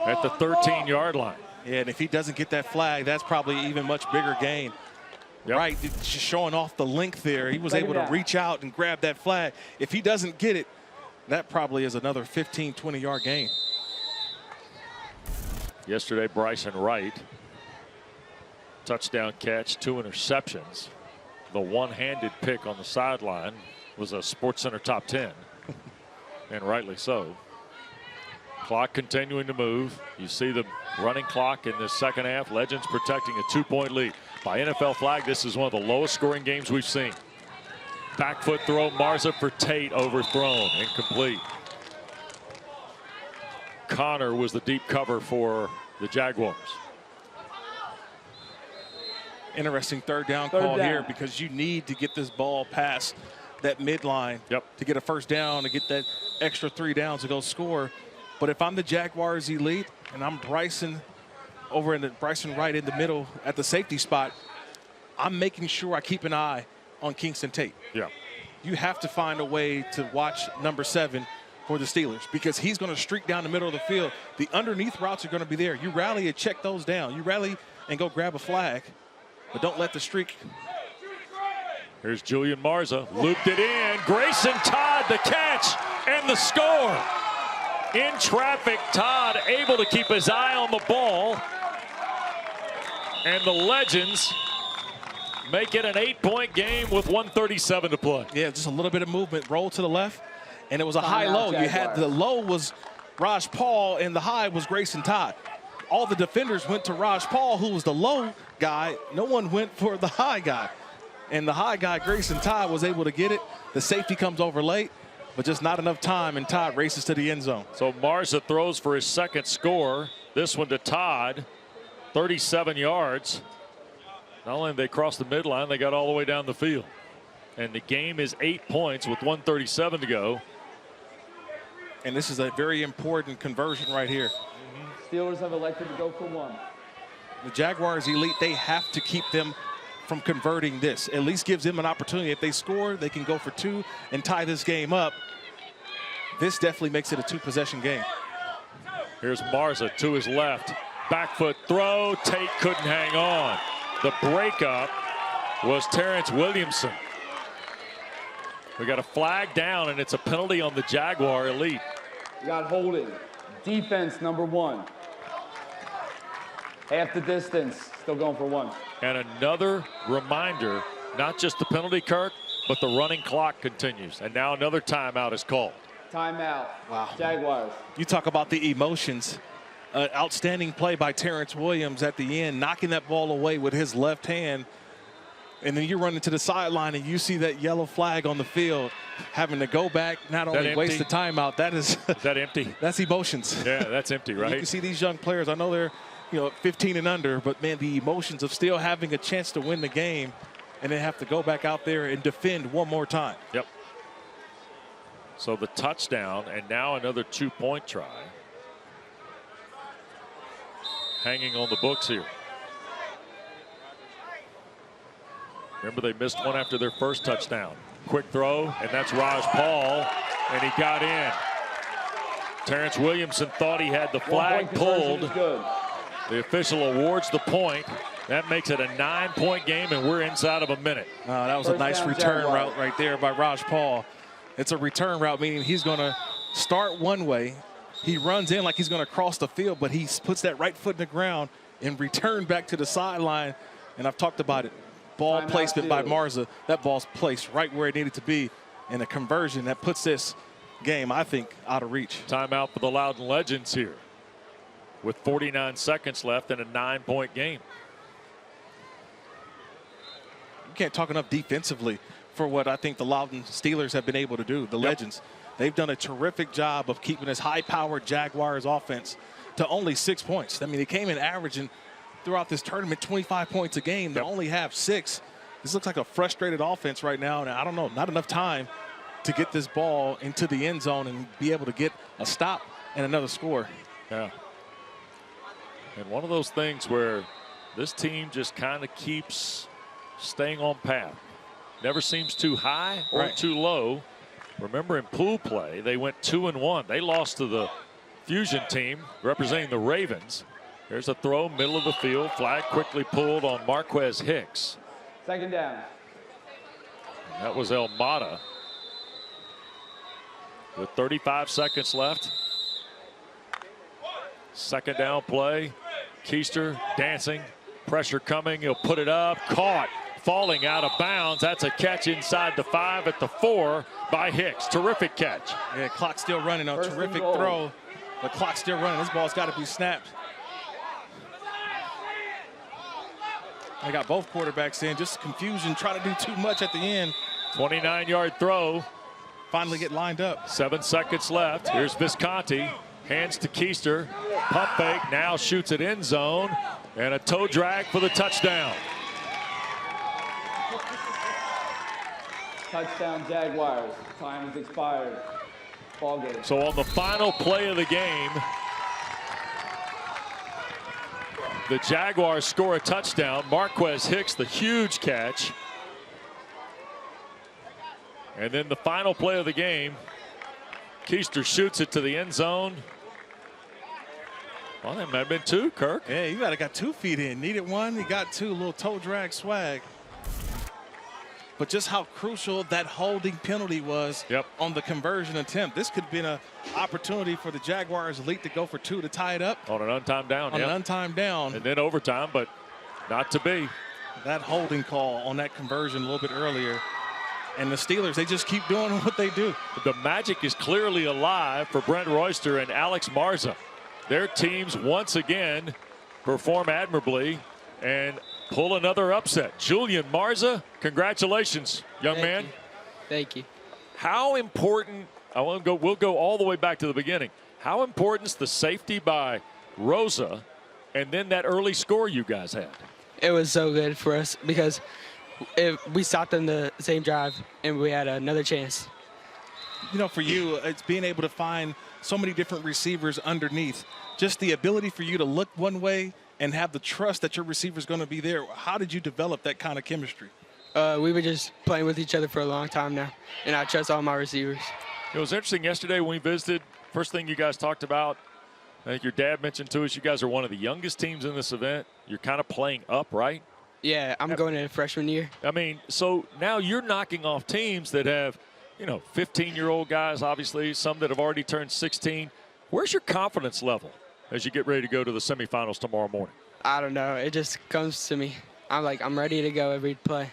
at the 13-yard line. Yeah, and if he doesn't get that flag, that's probably even much bigger gain. Yep. Right, just showing off the length there. He was able to reach out and grab that flag. If he doesn't get it, that probably is another 15, 20-yard gain. Yesterday, Bryson Wright, touchdown catch, 2 interceptions. The one-handed pick on the sideline was a SportsCenter top 10, and rightly so. Clock continuing to move. You see the running clock in the second half. Legends protecting a 2-point lead. By NFL flag, this is one of the lowest scoring games we've seen. Back foot throw, Marza for Tate, overthrown, incomplete. Connor was the deep cover for the Jaguars. Interesting third down call here, because you need to get this ball past that midline to get a first down, to get that extra 3 downs to go score. But if I'm the Jaguars elite and I'm Bryson Wright in the middle at the safety spot, I'm making sure I keep an eye on Kingston Tate. Yeah. You have to find a way to watch number 7 for the Steelers because he's going to streak down the middle of the field. The underneath routes are going to be there. You rally and check those down. You rally and go grab a flag, but don't let the streak. Here's Julian Marza, looped it in. Grayson Todd the catch and the score. In traffic, Todd able to keep his eye on the ball. And the Legends make it an 8-point game with 1:37 to play. Yeah, just a little bit of movement. Roll to the left, and it was a high-low. You had the low was Raj Paul, and the high was Grayson Todd. All the defenders went to Raj Paul, who was the low guy. No one went for the high guy. And the high guy, Grayson Todd, was able to get it. The safety comes over late, but just not enough time, and Todd races to the end zone. So Marza throws for his second score. This one to Todd, 37 yards. Not only did they cross the midline, they got all the way down the field. And the game is 8 points with 1:37 to go. And this is a very important conversion right here. Steelers have elected to go for 1. The Jaguars elite, they have to keep them from converting this. At least gives them an opportunity. If they score, they can go for 2 and tie this game up. This definitely makes it a 2-possession game. Here's Marza to his left. Back foot throw. Tate couldn't hang on. The breakup was Terrence Williamson. We got a flag down, and it's a penalty on the Jaguar elite. You got holding. Defense number 1. Half the distance, still going for 1. And another reminder, not just the penalty, Kirk, but the running clock continues. And now another timeout is called. Timeout. Wow. Jaguars. You talk about the emotions. Outstanding play by Terrence Williams at the end, knocking that ball away with his left hand. And then you run into the sideline and you see that yellow flag on the field, having to go back, not only waste the timeout. That is that empty? That's emotions. Yeah, that's empty, right? You can see these young players. I know they're 15 and under, but man, the emotions of still having a chance to win the game and then have to go back out there and defend one more time. Yep. So the touchdown and now another 2-point try. Hanging on the books here. Remember, they missed one after their first touchdown. Quick throw, and that's Raj Paul, and he got in. Terrence Williamson thought he had the flag pulled. The official awards the point. That makes it a 9-point game, and we're inside of a minute. That was a nice return route right there by Raj Paul. It's a return route, meaning he's going to start one way. He runs in like he's going to cross the field, but he puts that right foot in the ground and return back to the sideline. And I've talked about it. Ball placement by Marza. That ball's placed right where it needed to be. And a conversion that puts this game, I think, out of reach. Timeout for the Loudon Legends here with 49 seconds left in a 9-point game. You can't talk enough defensively for what I think the Loudon Steelers have been able to do. The Legends. They've done a terrific job of keeping this high-powered Jaguars offense to only 6 points. I mean, they came in averaging throughout this tournament 25 points a game. They only have 6. This looks like a frustrated offense right now, and I don't know, not enough time to get this ball into the end zone and be able to get a stop and another score. Yeah. And one of those things where this team just kind of keeps staying on path. Never seems too high or too low. Remember, in pool play, they went 2-1. They lost to the Fusion team representing the Ravens. There's a throw, middle of the field. Flag quickly pulled on Marquez Hicks. Second down. And that was El Mata. With 35 seconds left. Second down play. Keister dancing. Pressure coming. He'll put it up. Caught. Falling out of bounds. That's a catch inside the 5 at the 4 by Hicks. Terrific catch. Yeah, clock still running. A terrific throw. The clock's still running. This ball's got to be snapped. They got both quarterbacks in. Just confusion, trying to do too much at the end. 29-yard throw. Finally get lined up. 7 seconds left. Here's Visconti. Hands to Keister. Pump fake. Now shoots it end zone. And a toe drag for the touchdown. Touchdown Jaguars. Time has expired. Ball game. So on the final play of the game, the Jaguars score a touchdown. Marquez Hicks, the huge catch. And then the final play of the game, Keister shoots it to the end zone. Well, that might have been 2, Kirk. Yeah, you might have got 2 feet in. Needed 1, he got 2. A little toe drag swag. But just how crucial that holding penalty was on the conversion attempt. This could have been an opportunity for the Jaguars elite to go for 2 to tie it up. On an untimed down. On an untimed down. And then overtime, but not to be. That holding call on that conversion a little bit earlier. And the Steelers, they just keep doing what they do. The magic is clearly alive for Brent Royster and Alex Marza. Their teams once again perform admirably and pull another upset. Julian Marza, congratulations, young man. Thank you. How important, we'll go all the way back to the beginning. How important is the safety by Rosa and then that early score you guys had? It was so good for us because we stopped them the same drive and we had another chance. You know, for you, it's being able to find so many different receivers underneath. Just the ability for you to look one way and have the trust that your receiver is going to be there. How did you develop that kind of chemistry? We were just playing with each other for a long time now, and I trust all my receivers. It was interesting yesterday when we visited. First thing you guys talked about, I think your dad mentioned to us, you guys are one of the youngest teams in this event. You're kind of playing up, right? Yeah, I'm going into freshman year. I mean, so now you're knocking off teams that have, 15-year-old guys, obviously, some that have already turned 16. Where's your confidence level as you get ready to go to the semifinals tomorrow morning? I don't know. It just comes to me. I'm ready to go every play.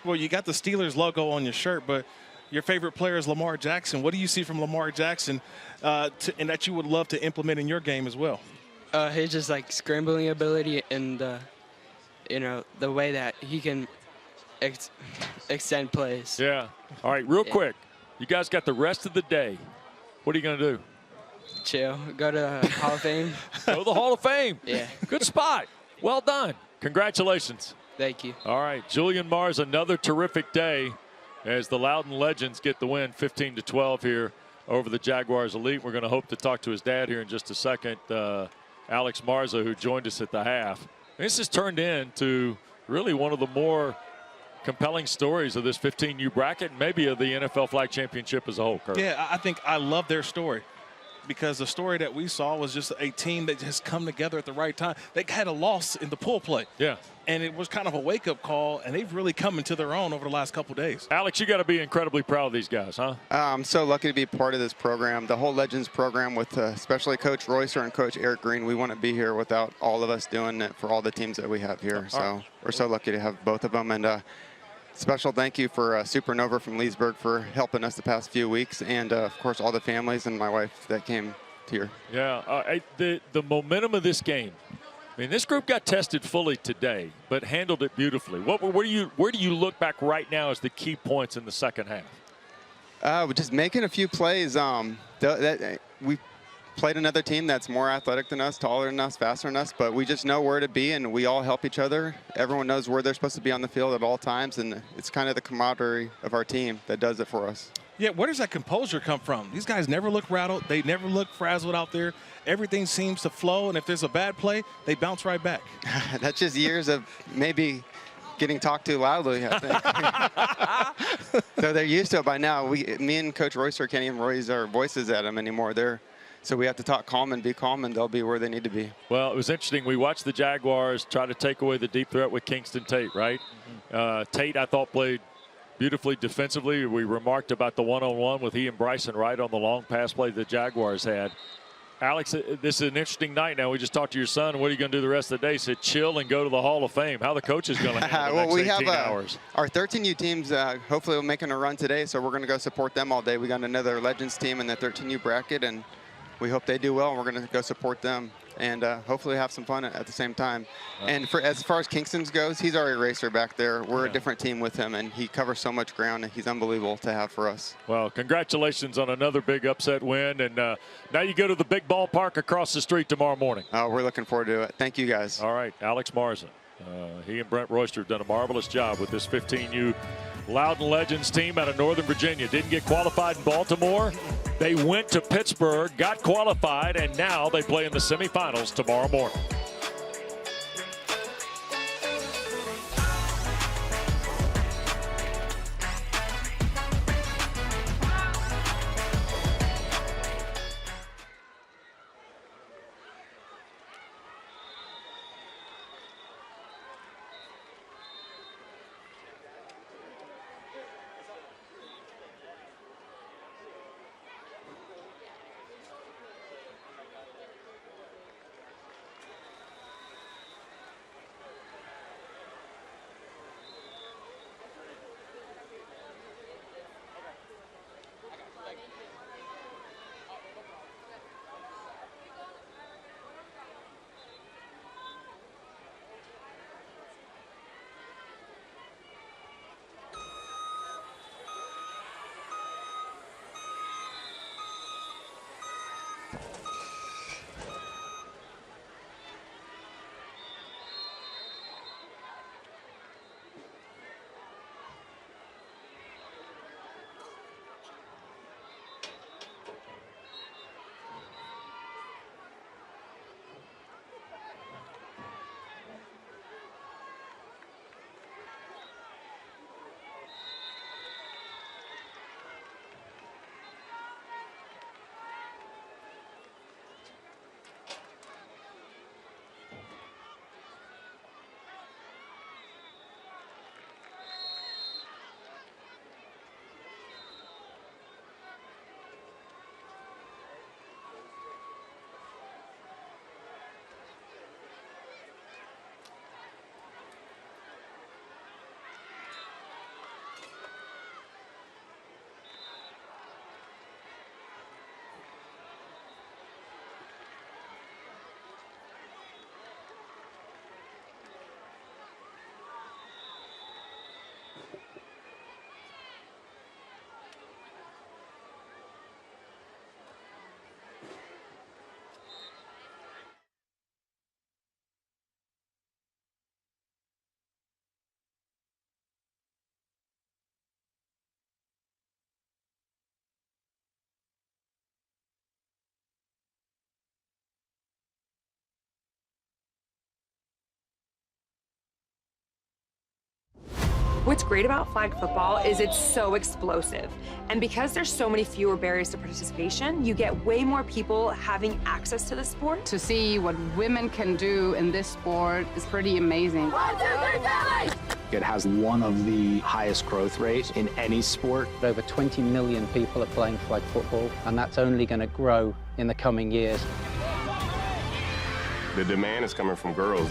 Well, you got the Steelers logo on your shirt, but your favorite player is Lamar Jackson. What do you see from Lamar Jackson and that you would love to implement in your game as well? His just scrambling ability and the way that he can extend plays. Yeah. All right, real quick. You guys got the rest of the day. What are you going to do? Chill. Go to the Hall of Fame. Go to the Hall of Fame. Yeah. Good spot. Well done. Congratulations. Thank you. All right, Julian Mars, another terrific day as the Loudon Legends get the win 15-12 here over the Jaguars Elite. We're going to hope to talk to his dad here in just a second, Alex Marza, who joined us at the half. This has turned into really one of the more compelling stories of this 15U bracket and maybe of the NFL Flag Championship as a whole, Kurt. Yeah, I think I love their story because the story that we saw was just a team that has come together at the right time. They had a loss in the pool play. Yeah. And it was kind of a wake-up call, and they've really come into their own over the last couple days. Alex, you got to be incredibly proud of these guys, huh? I'm so lucky to be part of this program, the whole Legends program with especially Coach Royster and Coach Eric Green. We wouldn't be here without all of us doing it for all the teams that we have here. So we're so lucky to have both of them. And special thank you for Supernova from Leesburg for helping us the past few weeks. And, of course, all the families and my wife that came here. Yeah, the momentum of this game. I mean, this group got tested fully today, but handled it beautifully. Where do you look back right now as the key points in the second half? We're just making a few plays. We played another team that's more athletic than us, taller than us, faster than us, but we just know where to be, and we all help each other. Everyone knows where they're supposed to be on the field at all times, and it's kind of the camaraderie of our team that does it for us. Yeah, where does that composure come from? These guys never look rattled. They never look frazzled out there. Everything seems to flow, and if there's a bad play, they bounce right back. That's just years of maybe getting talked to loudly, I think. So they're used to it by now. Me and Coach Royster can't even raise our voices at them anymore. So we have to talk calm and be calm, and they'll be where they need to be. Well, it was interesting. We watched the Jaguars try to take away the deep threat with Kingston Tate, right? Tate, I thought, played beautifully defensively. We remarked about the one-on-one with he and Bryson Wright on the long pass play the Jaguars had. Alex, this is an interesting night now. We just talked to your son. What are you going to do the rest of the day? He said chill and go to the Hall of Fame. How the coach is going to handle the next 18 hours? Our 13U teams, hopefully, we're making a run today, so we're going to go support them all day. We got another Legends team in the 13U bracket, and we hope they do well, and we're going to go support them and hopefully have some fun at the same time. And as far as Kingston's goes, he's our eraser back there. We're a different team with him, and he covers so much ground, and he's unbelievable to have for us. Well, congratulations on another big upset win, and now you go to the big ballpark across the street tomorrow morning. We're looking forward to it. Thank you, guys. All right, Alex Marza. He and Brent Royster have done a marvelous job with this 15U Loudon Legends team out of Northern Virginia. Didn't get qualified in Baltimore. They went to Pittsburgh, got qualified, and now they play in the semifinals tomorrow morning. What's great about flag football is it's so explosive. And because there's so many fewer barriers to participation, you get way more people having access to the sport. To see what women can do in this sport is pretty amazing. 1, 2, 3, 7! It has one of the highest growth rates in any sport. Over 20 million people are playing flag football, and that's only going to grow in the coming years. The demand is coming from girls.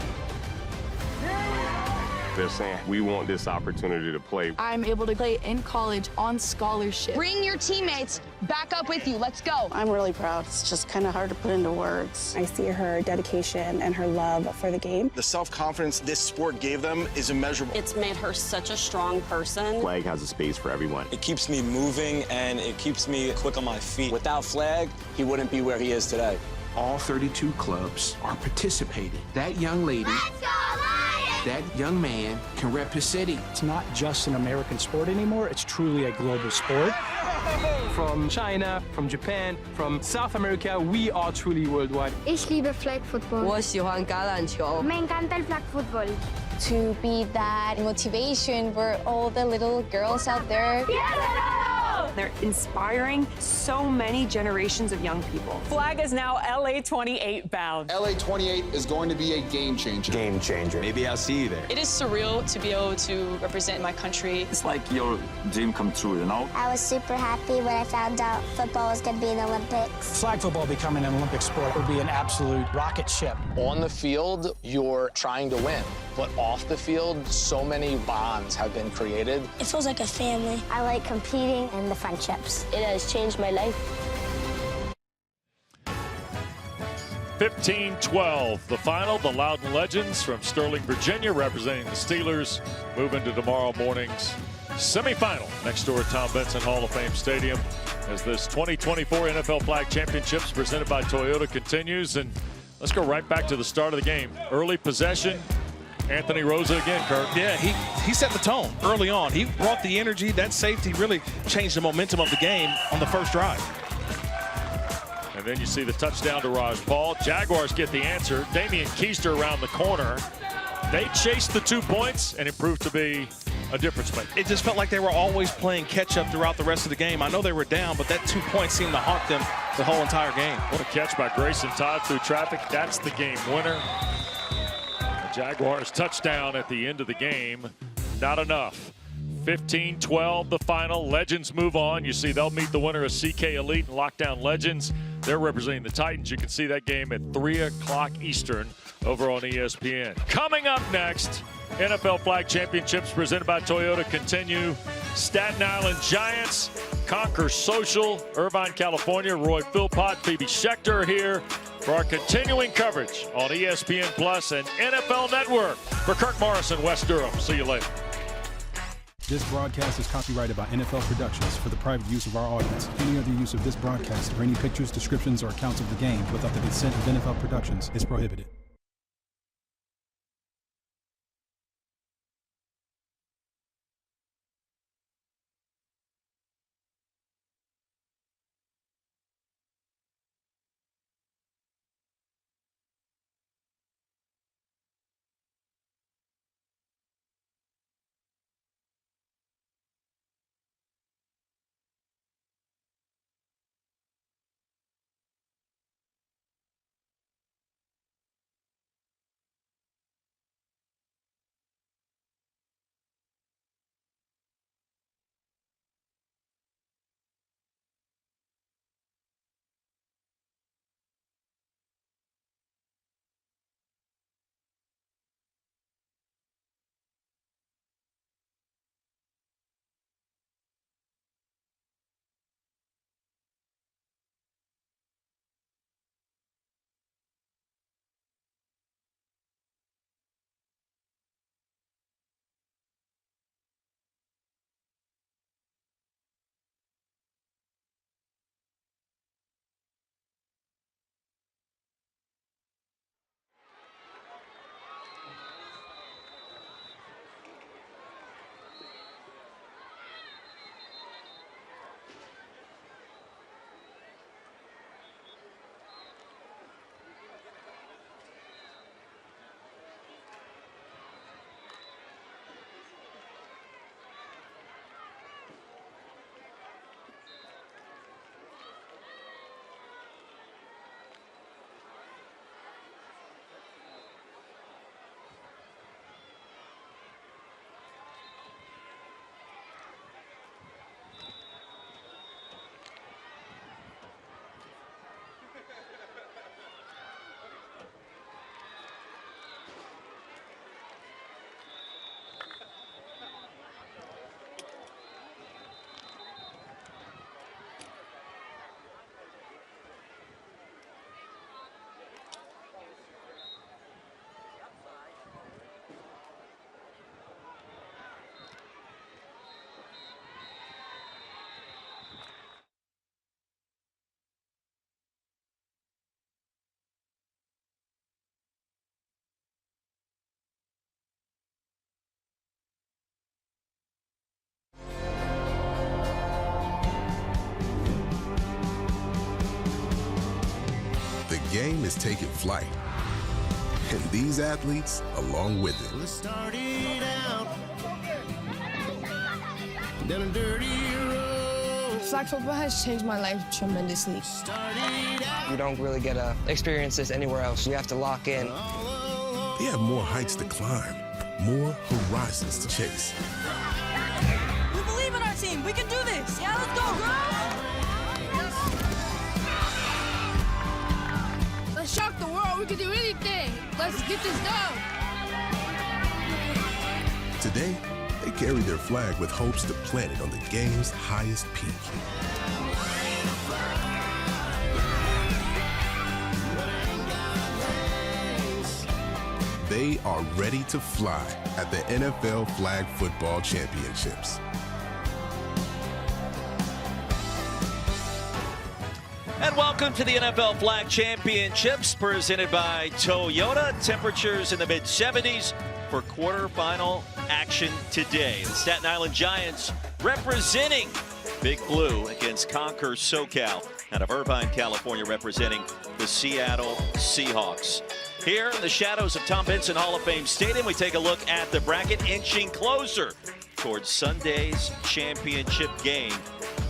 They're saying, we want this opportunity to play. I'm able to play in college on scholarship. Bring your teammates back up with you. Let's go. I'm really proud. It's just kind of hard to put into words. I see her dedication and her love for the game. The self-confidence this sport gave them is immeasurable. It's made her such a strong person. Flag has a space for everyone. It keeps me moving and it keeps me quick on my feet. Without Flag, he wouldn't be where he is today. All 32 clubs are participating. That young lady, that young man can rep his city. It's not just an American sport anymore, it's truly a global sport. From China, from Japan, from South America, we are truly worldwide. Ich liebe Flag Football. 我喜欢橄榄球。 Me encanta el Flag Football. To be that motivation for all the little girls out there. They're inspiring so many generations of young people. Flag is now LA 28 bound. LA 28 is going to be a game changer. Game changer. Maybe I'll see you there. It is surreal to be able to represent my country. It's like your dream come true, you know? I was super happy when I found out football was going to be in the Olympics. Flag football becoming an Olympic sport would be an absolute rocket ship. On the field, you're trying to win. But off the field, so many bonds have been created. It feels like a family. I like competing and the friendships. It has changed my life. 15-12, the final. The Loudon Legends from Sterling, Virginia, representing the Steelers, move into tomorrow morning's semifinal next door at Tom Benson Hall of Fame Stadium as this 2024 NFL Flag Championships presented by Toyota continues. And let's go right back to the start of the game. Early possession. Anthony Rosa again, Kirk. Yeah, he set the tone early on. He brought the energy. That safety really changed the momentum of the game on the first drive. And then you see the touchdown to Raj Paul. Jaguars get the answer. Damian Keister around the corner. They chased the 2 points, and it proved to be a difference maker. It just felt like they were always playing catch-up throughout the rest of the game. I know they were down, but that 2 points seemed to haunt them the whole entire game. What a catch by Grayson Todd through traffic. That's the game winner. Jaguars touchdown at the end of the game. Not enough. 15-12 the final. Legends move on. You see they'll meet the winner of CK Elite and Lockdown Legends. They're representing the Titans. You can see that game at 3 o'clock Eastern over on ESPN. Coming up next, NFL Flag Championships presented by Toyota continue. Staten Island Giants conquer Social, Irvine, California. Roy Philpott, Phoebe Schechter here for our continuing coverage on ESPN Plus and NFL Network. For Kirk Morrison, West Durham. See you later. This broadcast is copyrighted by NFL Productions for the private use of our audience. Any other use of this broadcast or any pictures, descriptions, or accounts of the game without the consent of NFL Productions is prohibited. is taking flight. And these athletes along with it. Let's start it out down a dirty road. Flag football has changed my life tremendously. You don't really get to experience this anywhere else. You have to lock in. They have more heights to climb, more horizons to chase. We believe in our team. We can do this. Yeah, let's go, girls. Let's shock the world. We can do anything. Let's get this done. Today, they carry their flag with hopes to plant it on the game's highest peak. They are ready to fly at the NFL Flag Football Championships. And welcome to the NFL Flag Championships presented by Toyota. Temperatures in the mid-70s for quarterfinal action today. The Staten Island Giants representing Big Blue against Conquer SoCal out of Irvine, California, representing the Seattle Seahawks. Here in the shadows of Tom Benson Hall of Fame Stadium, we take a look at the bracket inching closer towards Sunday's championship game.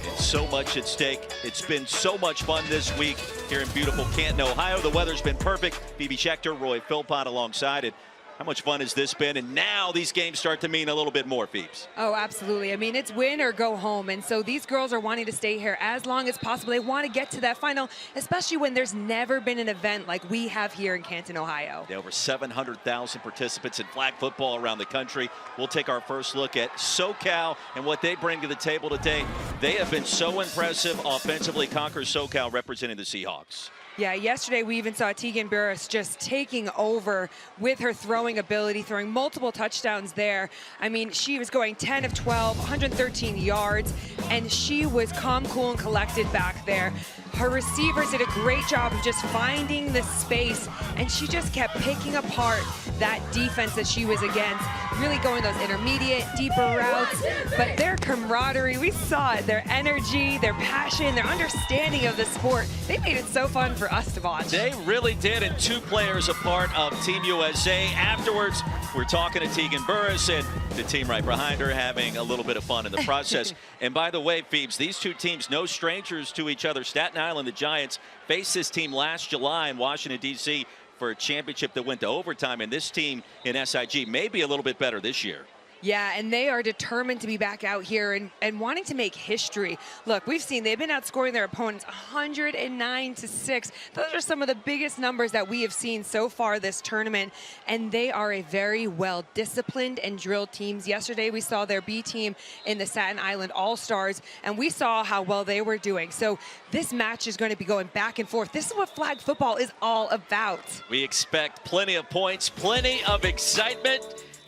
And so much at stake. It's been so much fun this week here in beautiful Canton, Ohio. The weather's been perfect. Phoebe Schechter, Roy Philpott alongside it. How much fun has this been? And now these games start to mean a little bit more, Phoebes. Oh, absolutely. I mean, it's win or go home. And so these girls are wanting to stay here as long as possible. They want to get to that final, especially when there's never been an event like we have here in Canton, Ohio. There were 700,000 participants in flag football around the country. We'll take our first look at SoCal and what they bring to the table today. They have been so impressive offensively. Conquer SoCal representing the Seahawks. Yeah, yesterday we even saw Tegan Burris just taking over with her throwing ability, throwing multiple touchdowns there. I mean, she was going 10 of 12, 113 yards, and she was calm, cool, and collected back there. Her receivers did a great job of just finding the space, and she just kept picking apart that defense that she was against, really going those intermediate, deeper routes. But their camaraderie, we saw it, their energy, their passion, their understanding of the sport, they made it so fun for us to watch. They really did, and two players a part of Team USA. Afterwards, we're talking to Tegan Burris and the team right behind her having a little bit of fun in the process. And by the way, Phoebes, these two teams, no strangers to each other. Staten Island, the Giants, faced this team last July in Washington, D.C. for a championship that went to overtime. And this team in SIG may be a little bit better this year. Yeah, and they are determined to be back out here and wanting to make history. Look, we've seen they've been outscoring their opponents 109-6. Those are some of the biggest numbers that we have seen so far this tournament, and they are a very well-disciplined and drilled teams. Yesterday, we saw their B team in the Staten Island All-Stars, and we saw how well they were doing. So this match is going to be going back and forth. This is what flag football is all about. We expect plenty of points, plenty of excitement.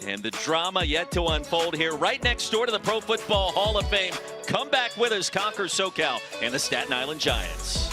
And the drama yet to unfold here right next door to the Pro Football Hall of Fame. Come back with us, Conquer SoCal and the Staten Island Giants.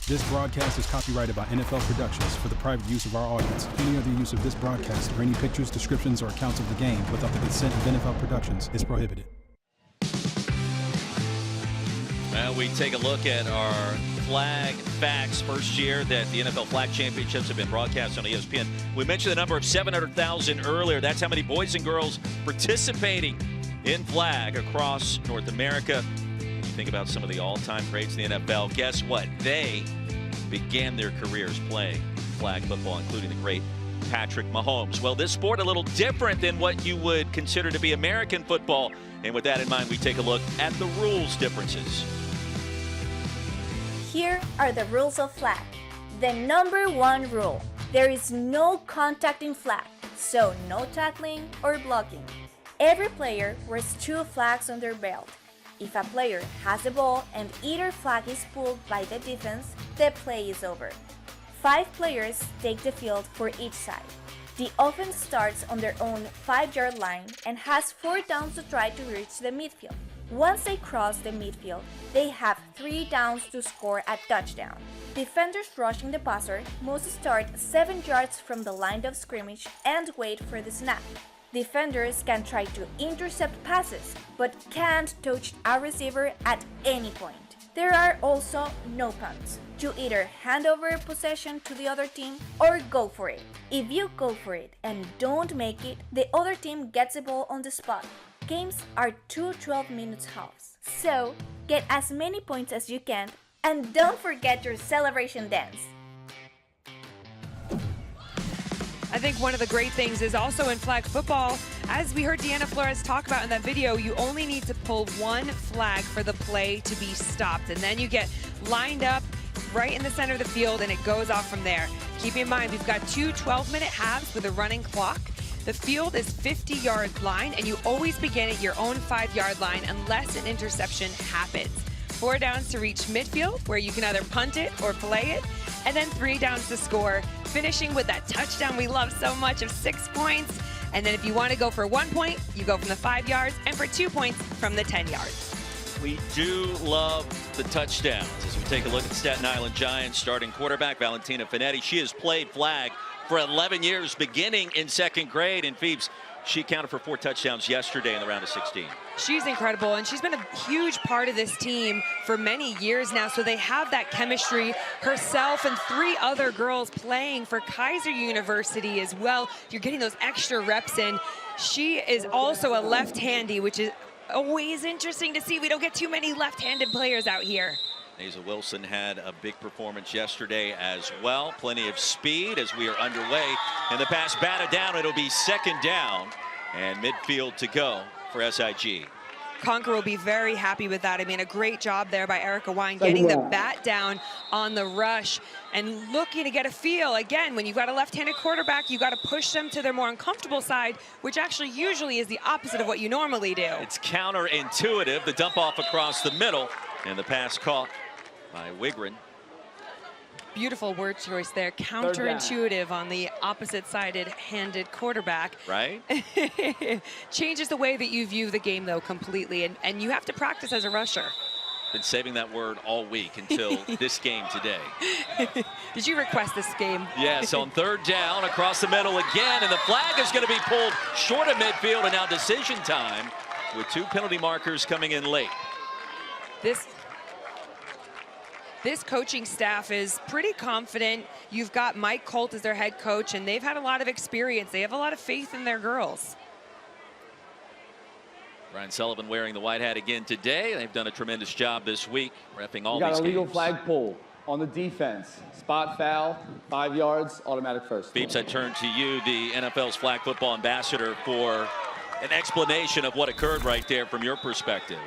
This broadcast is copyrighted by NFL Productions for the private use of our audience. Any other use of this broadcast or any pictures, descriptions, or accounts of the game without the consent of NFL Productions is prohibited. Well, we take a look at our flag facts. First year that the NFL Flag Championships have been broadcast on ESPN. We mentioned the number of 700,000 earlier. That's how many boys and girls participating in flag across North America. Think about some of the all-time greats in the NFL. Guess what? They began their careers playing flag football, including the great Patrick Mahomes. Well, this sport a little different than what you would consider to be American football. And with that in mind, we take a look at the rules differences. Here are the rules of flag. The number 1 rule: there is no contact in flag, so no tackling or blocking. Every player wears 2 flags on their belt. If a player has the ball and either flag is pulled by the defense, the play is over. 5 players take the field for each side. The offense starts on their own 5-yard line and has 4 downs to try to reach the midfield. Once they cross the midfield, they have 3 downs to score a touchdown. Defenders rushing the passer must start 7 yards from the line of scrimmage and wait for the snap. Defenders can try to intercept passes, but can't touch a receiver at any point. There are also no punts. You either hand over possession to the other team or go for it. If you go for it and don't make it, the other team gets the ball on the spot. Games are 2 12-minute halves, so get as many points as you can and don't forget your celebration dance. I think one of the great things is also in flag football, as we heard Deanna Flores talk about in that video, you only need to pull 1 flag for the play to be stopped. And then you get lined up right in the center of the field and it goes off from there. Keep in mind, we've got 2 12-minute halves with a running clock. The field is 50-yard line and you always begin at your own 5-yard line unless an interception happens. 4 downs to reach midfield, where you can either punt it or play it, and then 3 downs to score, finishing with that touchdown we love so much of 6 points. And then if you want to go for 1 point, you go from the 5 yards, and for 2 points from the 10 yards. We do love the touchdowns. As we take a look at the Staten Island Giants starting quarterback, Valentina Finetti. She has played flag for 11 years, beginning in 2nd grade. And Phoebes, she counted for 4 touchdowns yesterday in the round of 16. She's incredible, and she's been a huge part of this team for many years now, so they have that chemistry. Herself and 3 other girls playing for Kaiser University as well. You're getting those extra reps in. She is also a left-handy, which is always interesting to see. We don't get too many left-handed players out here. Asa Wilson had a big performance yesterday as well. Plenty of speed as we are underway. And the pass batted down. It'll be 2nd down and midfield to go for SIG. Conquer will be very happy with that. I mean, a great job there by Erica Wine getting the bat down on the rush and looking to get a feel. Again, when you've got a left-handed quarterback, you got to push them to their more uncomfortable side, which actually usually is the opposite of what you normally do. It's counterintuitive. The dump off across the middle and the pass caught by Wigren. Beautiful word choice there. Counterintuitive on the opposite-sided handed quarterback. Right. Changes the way that you view the game, though, completely. And you have to practice as a rusher. Been saving that word all week until this game today. Did you request this game? Yes, on 3rd down, across the middle again. And the flag is going to be pulled short of midfield. And now decision time with 2 penalty markers coming in late. This coaching staff is pretty confident. You've got Mike Colt as their head coach, and they've had a lot of experience. They have a lot of faith in their girls. Brian Sullivan wearing the white hat again today. They've done a tremendous job this week, reffing all these games. Got a legal flag pull on the defense. Spot foul, 5 yards, automatic first. Phoebes, I turn to you, the NFL's flag football ambassador, for an explanation of what occurred right there from your perspective.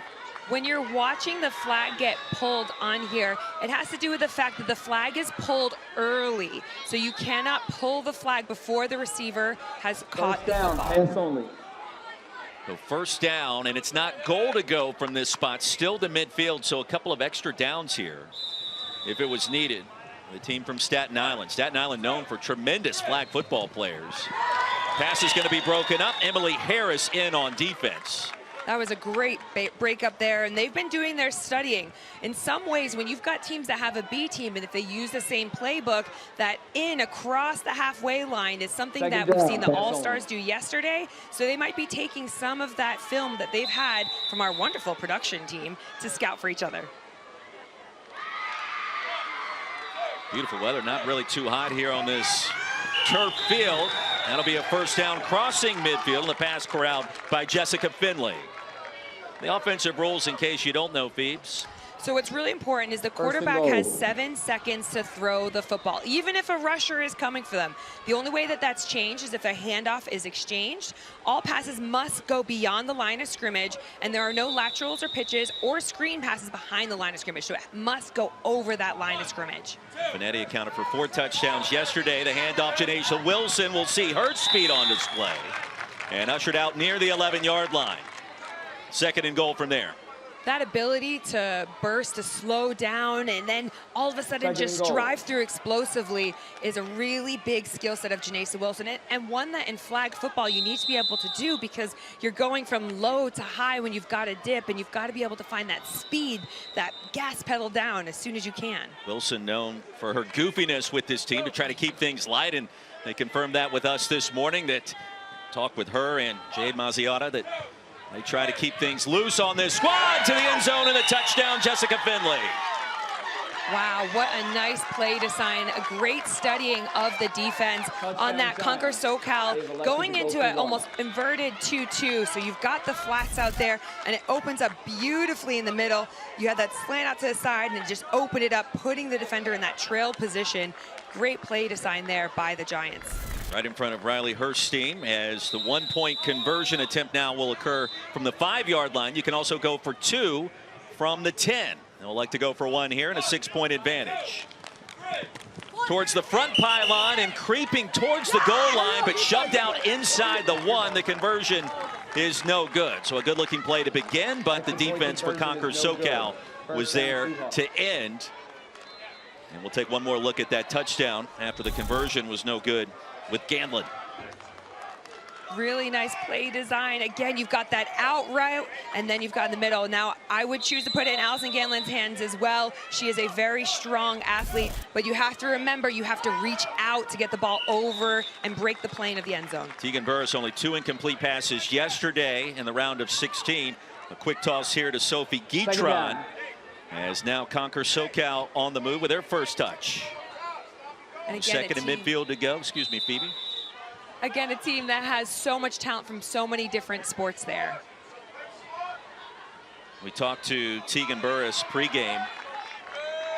When you're watching the flag get pulled on here, it has to do with the fact that the flag is pulled early. So you cannot pull the flag before the receiver has caught the football. Hands only. So 1st down, and it's not goal to go from this spot, still to midfield, so a couple of extra downs here if it was needed. The team from Staten Island. Staten Island known for tremendous flag football players. Pass is going to be broken up. Emily Harris in on defense. That was a great break up there, and they've been doing their studying. In some ways, when you've got teams that have a B team, and if they use the same playbook, that in across the halfway line is something that we've seen the All-Stars do yesterday. So they might be taking some of that film that they've had from our wonderful production team to scout for each other. Beautiful weather, not really too hot here on this turf field. That'll be a first down crossing midfield, and the pass corralled by Jessica Finley. The offensive rules, in case you don't know, Phoebes. So what's really important is the quarterback has 7 seconds to throw the football, even if a rusher is coming for them. The only way that that's changed is if a handoff is exchanged. All passes must go beyond the line of scrimmage, and there are no laterals or pitches or screen passes behind the line of scrimmage. So it must go over that line of scrimmage. Finetti accounted for 4 touchdowns yesterday. The handoff to Janaisha Wilson will see her speed on display and ushered out near the 11-yard line. 2nd and goal from there. That ability to burst, to slow down, and then all of a sudden just drive through explosively is a really big skill set of Janaisa Wilson, and one that in flag football you need to be able to do, because you're going from low to high when you've got a dip, and you've got to be able to find that speed, that gas pedal down as soon as you can. Wilson known for her goofiness with this team to try to keep things light, and they confirmed that with us this morning. That talked with her and Jade Maziotta that they try to keep things loose on this squad. To the end zone and the touchdown, Jessica Finley. Wow, what a nice play design. A great studying of the defense on that Conquer SoCal, going into an almost inverted 2-2. So you've got the flats out there, and it opens up beautifully in the middle. You had that slant out to the side, and it just opened it up, putting the defender in that trail position. Great play design there by the Giants. Right in front of Riley Hurstein, as the 1-point conversion attempt now will occur from the 5-yard line. You can also go for 2 from the 10. They'll like to go for 1 here, and a 6-point advantage. Towards the front pylon and creeping towards the goal line, but shoved out inside the 1. The conversion is no good. So a good-looking play to begin, but the defense for Conquer SoCal was there to end. And we'll take one more look at that touchdown after the conversion was no good with Ganlin. Really nice play design. Again, you've got that out route, and then you've got in the middle. Now, I would choose to put it in Allison Ganlin's hands as well. She is a very strong athlete, but you have to remember you have to reach out to get the ball over and break the plane of the end zone. Tegan Burris only 2 incomplete passes yesterday in the round of 16. A quick toss here to Sophie Guitron, as now Conquer SoCal on the move with their first touch. And again, 2nd and midfield to go. Excuse me, Phoebe. Again, a team that has so much talent from so many different sports there. We talked to Tegan Burris pregame.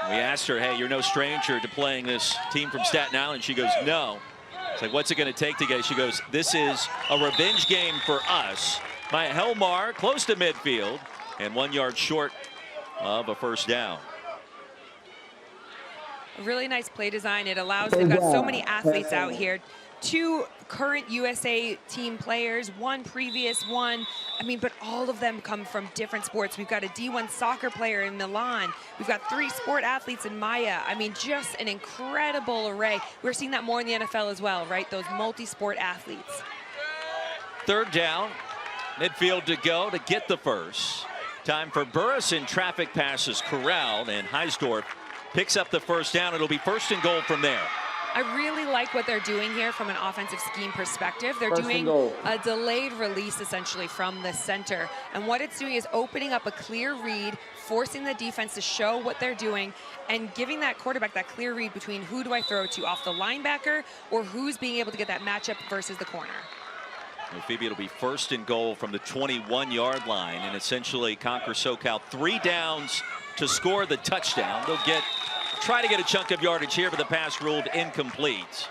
We asked her, hey, you're no stranger to playing this team from Staten Island. She goes, no. It's like, what's it going to take to get? She goes, this is a revenge game for us. Maya Helmar close to midfield and 1 yard short of a first down. A really nice play design. It allows, they've got so many athletes out here. 2 current USA team players, 1 previous one. I mean, but all of them come from different sports. We've got a D1 soccer player in Milan. We've got 3 sport athletes in Maya. I mean, just an incredible array. We're seeing that more in the NFL as well, right? Those multi-sport athletes. 3rd down, midfield to go to get the first. Time for Burris, in traffic passes corralled, and Heisdorf picks up the first down. It'll be 1st and goal from there. I really like what they're doing here from an offensive scheme perspective. They're doing a delayed release essentially from the center. And what it's doing is opening up a clear read, forcing the defense to show what they're doing, and giving that quarterback that clear read between who do I throw to, off the linebacker, or who's being able to get that matchup versus the corner. Well, Phoebe, it'll be 1st and goal from the 21-yard line, and essentially Conquer SoCal 3 downs to score the touchdown. They'll try to get a chunk of yardage here, but the pass ruled incomplete.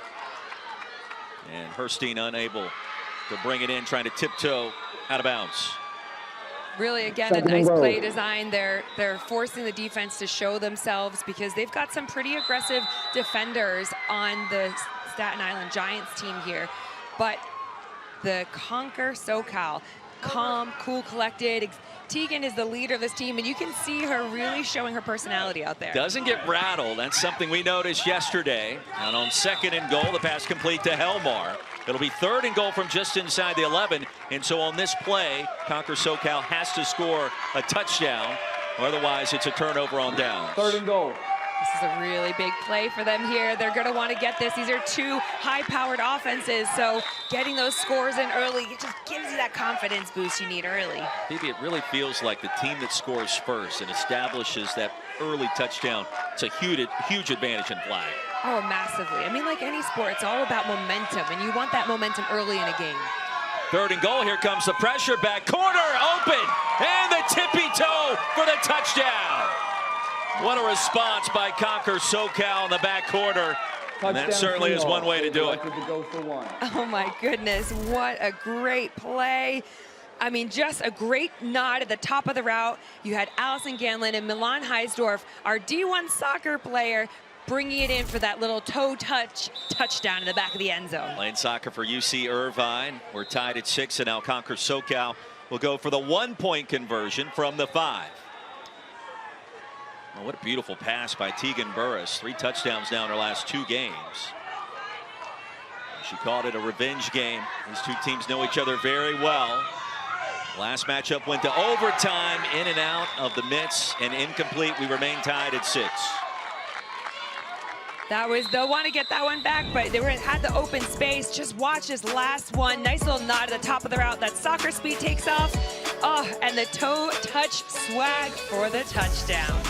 And Hurstein unable to bring it in, trying to tiptoe out of bounds. Really, again, a nice play design. They're forcing the defense to show themselves, because they've got some pretty aggressive defenders on the Staten Island Giants team here. But the Conquer SoCal, calm, cool, collected, Tegan is the leader of this team, and you can see her really showing her personality out there. Doesn't get rattled. That's something we noticed yesterday. And on 2nd and goal, the pass complete to Helmar. It'll be 3rd and goal from just inside the 11. And so on this play, Conquer SoCal has to score a touchdown. Otherwise, it's a turnover on downs. 3rd and goal. This is a really big play for them here. They're going to want to get this. These are two high-powered offenses, so getting those scores in early, it just gives you that confidence boost you need early. Maybe it really feels like the team that scores first and establishes that early touchdown. It's a huge advantage in flag. Oh, massively. I mean, like any sport, it's all about momentum, and you want that momentum early in a game. 3rd and goal. Here comes the pressure. Back corner open, and the tippy toe for the touchdown. What a response by Conquer SoCal in the back corner. And that certainly is one way to do it. Oh my goodness, what a great play. I mean, just a great nod at the top of the route. You had Allison Ganlin and Milan Heisdorf, our D1 soccer player, bringing it in for that little toe touchdown in the back of the end zone. Playing soccer for UC Irvine. We're tied at 6, and now Conquer SoCal will go for the 1-point conversion from the 5. Oh, what a beautiful pass by Tegan Burris. 3 touchdowns now in her last 2 games. She called it a revenge game. These two teams know each other very well. Last matchup went to overtime, in and out of the mitts and incomplete. We remain tied at 6. They'll want to get that one back, but they had the open space. Just watch this last one. Nice little nod at the top of the route. That soccer speed takes off. Oh, and the toe touch swag for the touchdown.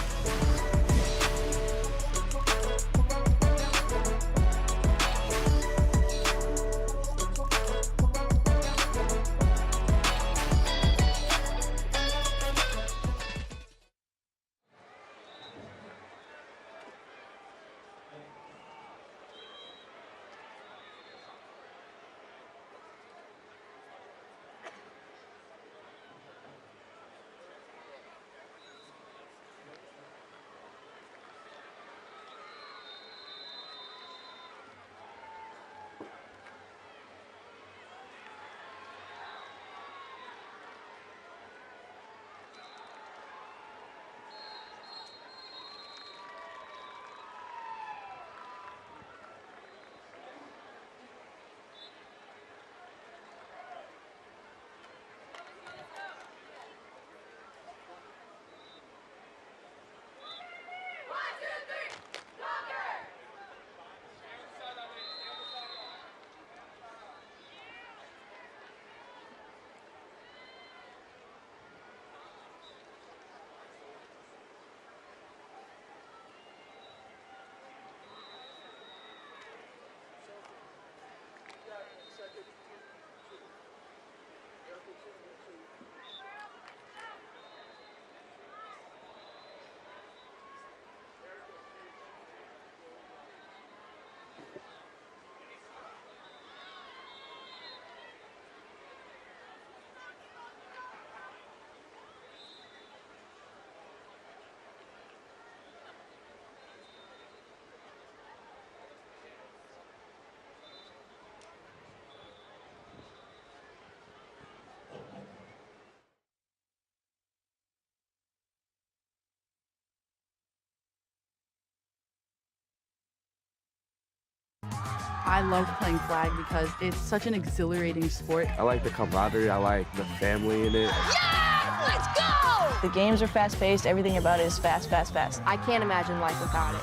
I love playing flag because it's such an exhilarating sport. I like the camaraderie. I like the family in it. Yeah! Let's go! The games are fast-paced. Everything about it is fast, fast, fast. I can't imagine life without it.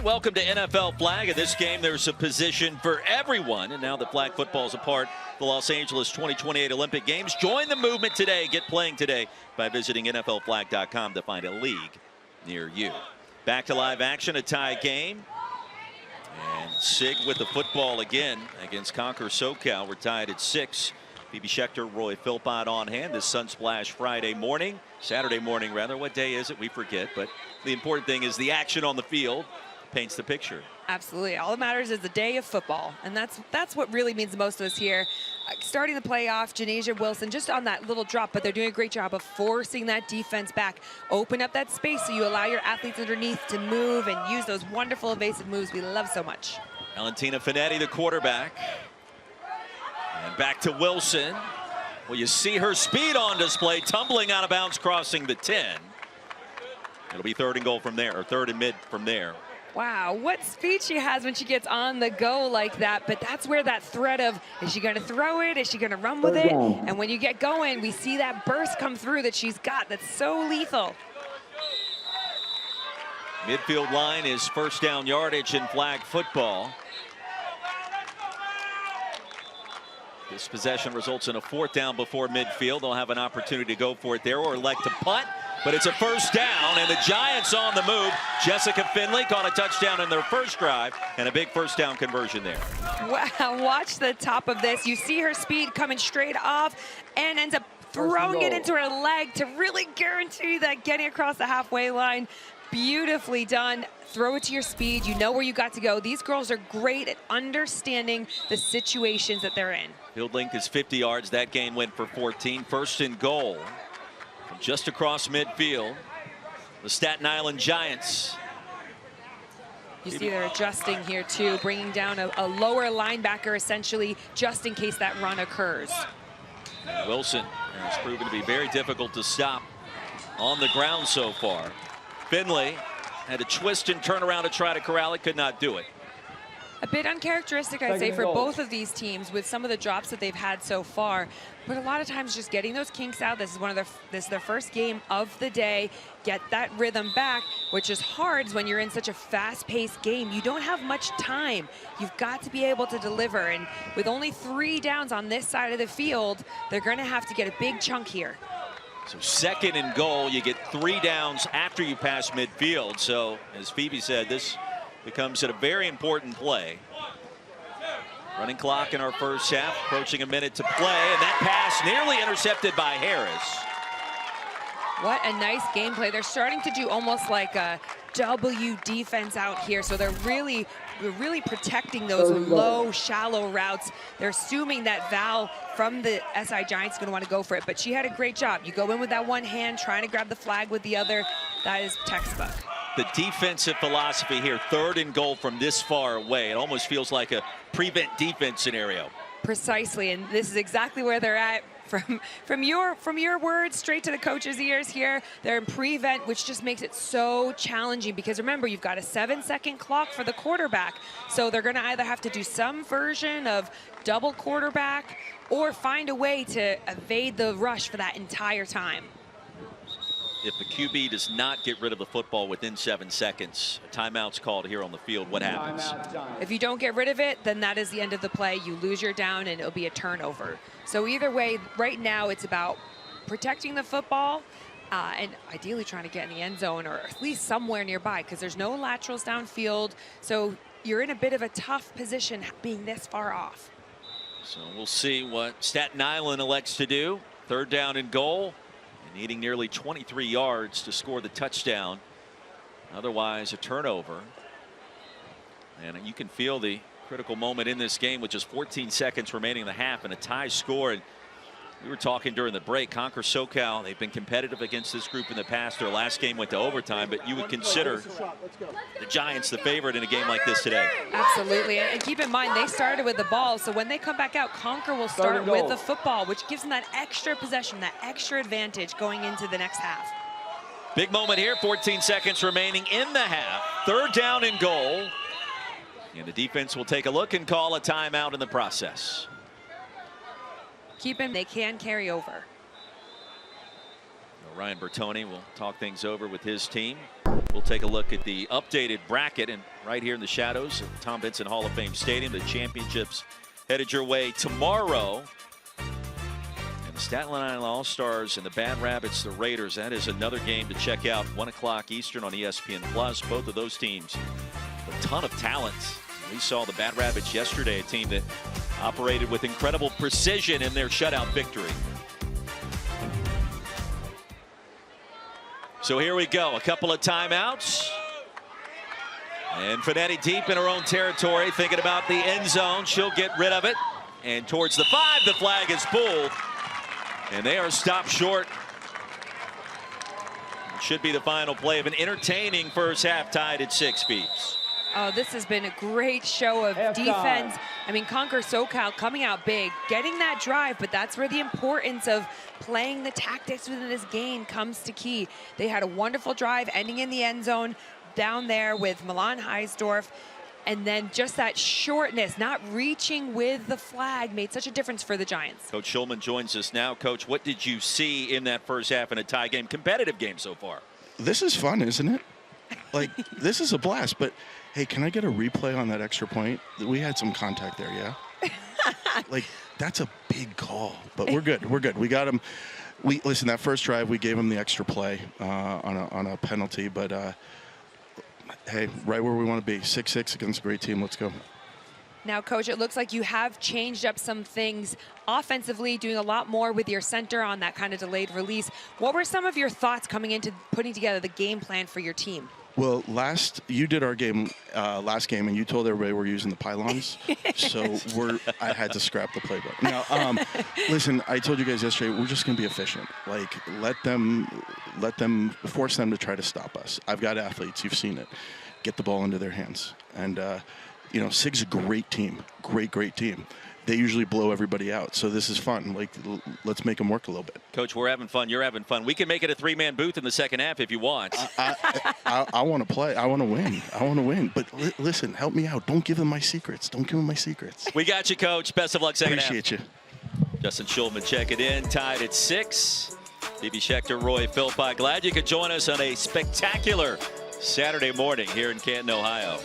Welcome to NFL Flag. In this game, there's a position for everyone. And now that flag football is a part of the Los Angeles 2028 Olympic Games, join the movement today. Get playing today by visiting NFLflag.com to find a league near you. Back to live action, a tie game. And Sig with the football again against Conquer SoCal. We're tied at 6. Phoebe Schechter, Roy Philpott on hand this Sunsplash Friday morning. Saturday morning, rather. What day is it? We forget. But the important thing is the action on the field paints the picture. Absolutely. All that matters is the day of football. And that's what really means most to us here. Starting the playoff, Janasia Wilson just on that little drop, but they're doing a great job of forcing that defense back. Open up that space so you allow your athletes underneath to move and use those wonderful evasive moves we love so much. Valentina Finetti, the quarterback. And back to Wilson. Well, you see her speed on display, tumbling out of bounds, crossing the 10. It'll be 3rd and goal from there, or 3rd and mid from there. Wow, what speed she has when she gets on the go like that. But that's where that threat of, is she going to throw it? Is she going to run with it? And when you get going, we see that burst come through that she's got that's so lethal. Midfield line is first down yardage in flag football. This possession results in a 4th down before midfield. They'll have an opportunity to go for it there or elect to punt. But it's a first down, and the Giants on the move. Jessica Finley caught a touchdown in their first drive, and a big first down conversion there. Wow, watch the top of this. You see her speed coming straight off and ends up throwing it into her leg to really guarantee that getting across the halfway line. Beautifully done. Throw it to your speed. You know where you got to go. These girls are great at understanding the situations that they're in. Field length is 50 yards. That gain went for 14. 1st and goal. Just across midfield, the Staten Island Giants. You see they're adjusting here too, bringing down a lower linebacker essentially just in case that run occurs. Wilson has proven to be very difficult to stop on the ground so far. Finley had to twist and turn around to try to corral it, could not do it. A bit uncharacteristic, I'd say, for both of these teams with some of the drops that they've had so far. But a lot of times just getting those kinks out. This is their first game of the day. Get that rhythm back, which is hard when you're in such a fast-paced game. You don't have much time. You've got to be able to deliver. And with only 3 downs on this side of the field, they're going to have to get a big chunk here. So 2nd and goal, you get 3 downs after you pass midfield. So as Phoebe said, this becomes a very important play. Running clock in our first half, approaching a minute to play, and that pass nearly intercepted by Harris. What a nice gameplay. They're starting to do almost like a W defense out here, so they're really protecting those low, shallow routes. They're assuming that Val from the SI Giants is going to want to go for it, but she had a great job. You go in with that one hand, trying to grab the flag with the other. That is textbook. The defensive philosophy here, 3rd and goal from this far away. It almost feels like a prevent defense scenario. Precisely, and this is exactly where they're at. From your words straight to the coach's ears here, they're in prevent, which just makes it so challenging because remember, you've got a 7-second clock for the quarterback, so they're going to either have to do some version of double quarterback or find a way to evade the rush for that entire time. If the QB does not get rid of the football within 7 seconds, a timeout's called here on the field. What happens? If you don't get rid of it, then that is the end of the play. You lose your down and it'll be a turnover. So either way, right now it's about protecting the football and ideally trying to get in the end zone or at least somewhere nearby because there's no laterals downfield. So you're in a bit of a tough position being this far off. So we'll see what Staten Island elects to do. 3rd down and goal. Needing nearly 23 yards to score the touchdown. Otherwise, a turnover. And you can feel the critical moment in this game with just 14 seconds remaining in the half and a tie score. And we were talking during the break, Conquer SoCal, they've been competitive against this group in the past. Their last game went to overtime, but you would consider the Giants the favorite in a game like this today. Absolutely, and keep in mind, they started with the ball, so when they come back out, Conquer will start with the football, which gives them that extra possession, that extra advantage going into the next half. Big moment here, 14 seconds remaining in the half. 3rd down and goal. And the defense will take a look and call a timeout in the process. Keep in, they can carry over. Ryan Bertoni will talk things over with his team. We'll take a look at the updated bracket, and right here in the shadows of Tom Benson Hall of Fame Stadium, the championships headed your way tomorrow. And the Staten Island All-Stars and the Bad Rabbits, the Raiders, that is another game to check out. 1 o'clock Eastern on ESPN+. Both of those teams, a ton of talent. We saw the Bad Rabbits yesterday, a team that operated with incredible precision in their shutout victory. So here we go, a couple of timeouts. And Finetti deep in her own territory, thinking about the end zone. She'll get rid of it. And towards the 5, the flag is pulled. And they are stopped short. It should be the final play of an entertaining first half, tied at 6 feet. Oh, this has been a great show of defense. I mean, Conquer SoCal coming out big, getting that drive, but that's where the importance of playing the tactics within this game comes to key. They had a wonderful drive ending in the end zone down there with Milan Heisdorf. And then just that shortness, not reaching with the flag, made such a difference for the Giants. Coach Schulman joins us now. Coach, what did you see in that first half in a tie game, competitive game so far? This is fun, isn't it? Like, this is a blast. But, hey, can I get a replay on that extra point? We had some contact there, yeah? Like, that's a big call. But we're good. We're good. We got him. Listen, that first drive, we gave him the extra play on a penalty. But, hey, right where we want to be. 6-6 against a great team. Let's go. Now, Coach, it looks like you have changed up some things offensively, doing a lot more with your center on that kind of delayed release. What were some of your thoughts coming into putting together the game plan for your team? Well, you did our game last game, and you told everybody we're using the pylons. So I had to scrap the playbook. Now, listen, I told you guys yesterday, we're just going to be efficient. Like, let them force them to try to stop us. I've got athletes. You've seen it. Get the ball into their hands. And, SIG's a great team, great team. They usually blow everybody out. So this is fun. Like, let's make them work a little bit. Coach, we're having fun. You're having fun. We can make it a three-man booth in the second half if you want. I want to play. I want to win. I want to win. But listen, help me out. Don't give them my secrets. Don't give them my secrets. We got you, Coach. Best of luck second half. Appreciate you. Justin Schulman checking in, tied at 6. Phoebe Schechter, Roy Philpott. Glad you could join us on a spectacular Saturday morning here in Canton, Ohio.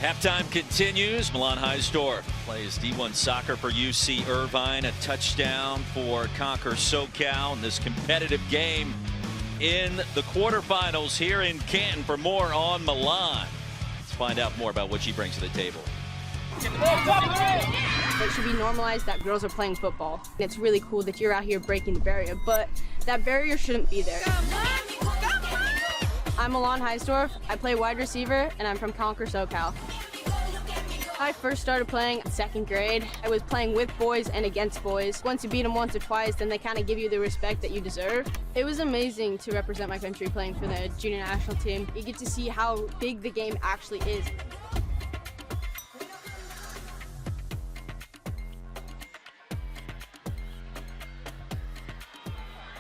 Halftime continues. Milan Heisdorf plays D1 soccer for UC Irvine. A touchdown for Conquer SoCal in this competitive game in the quarterfinals here in Canton. For more on Milan, let's find out more about what she brings to the table. It should be normalized that girls are playing football. It's really cool that you're out here breaking the barrier, but that barrier shouldn't be there. I'm Milan Heisdorf. I play wide receiver, and I'm from Conquer SoCal. I first started playing in second grade. I was playing with boys and against boys. Once you beat them once or twice, then they kind of give you the respect that you deserve. It was amazing to represent my country playing for the junior national team. You get to see how big the game actually is.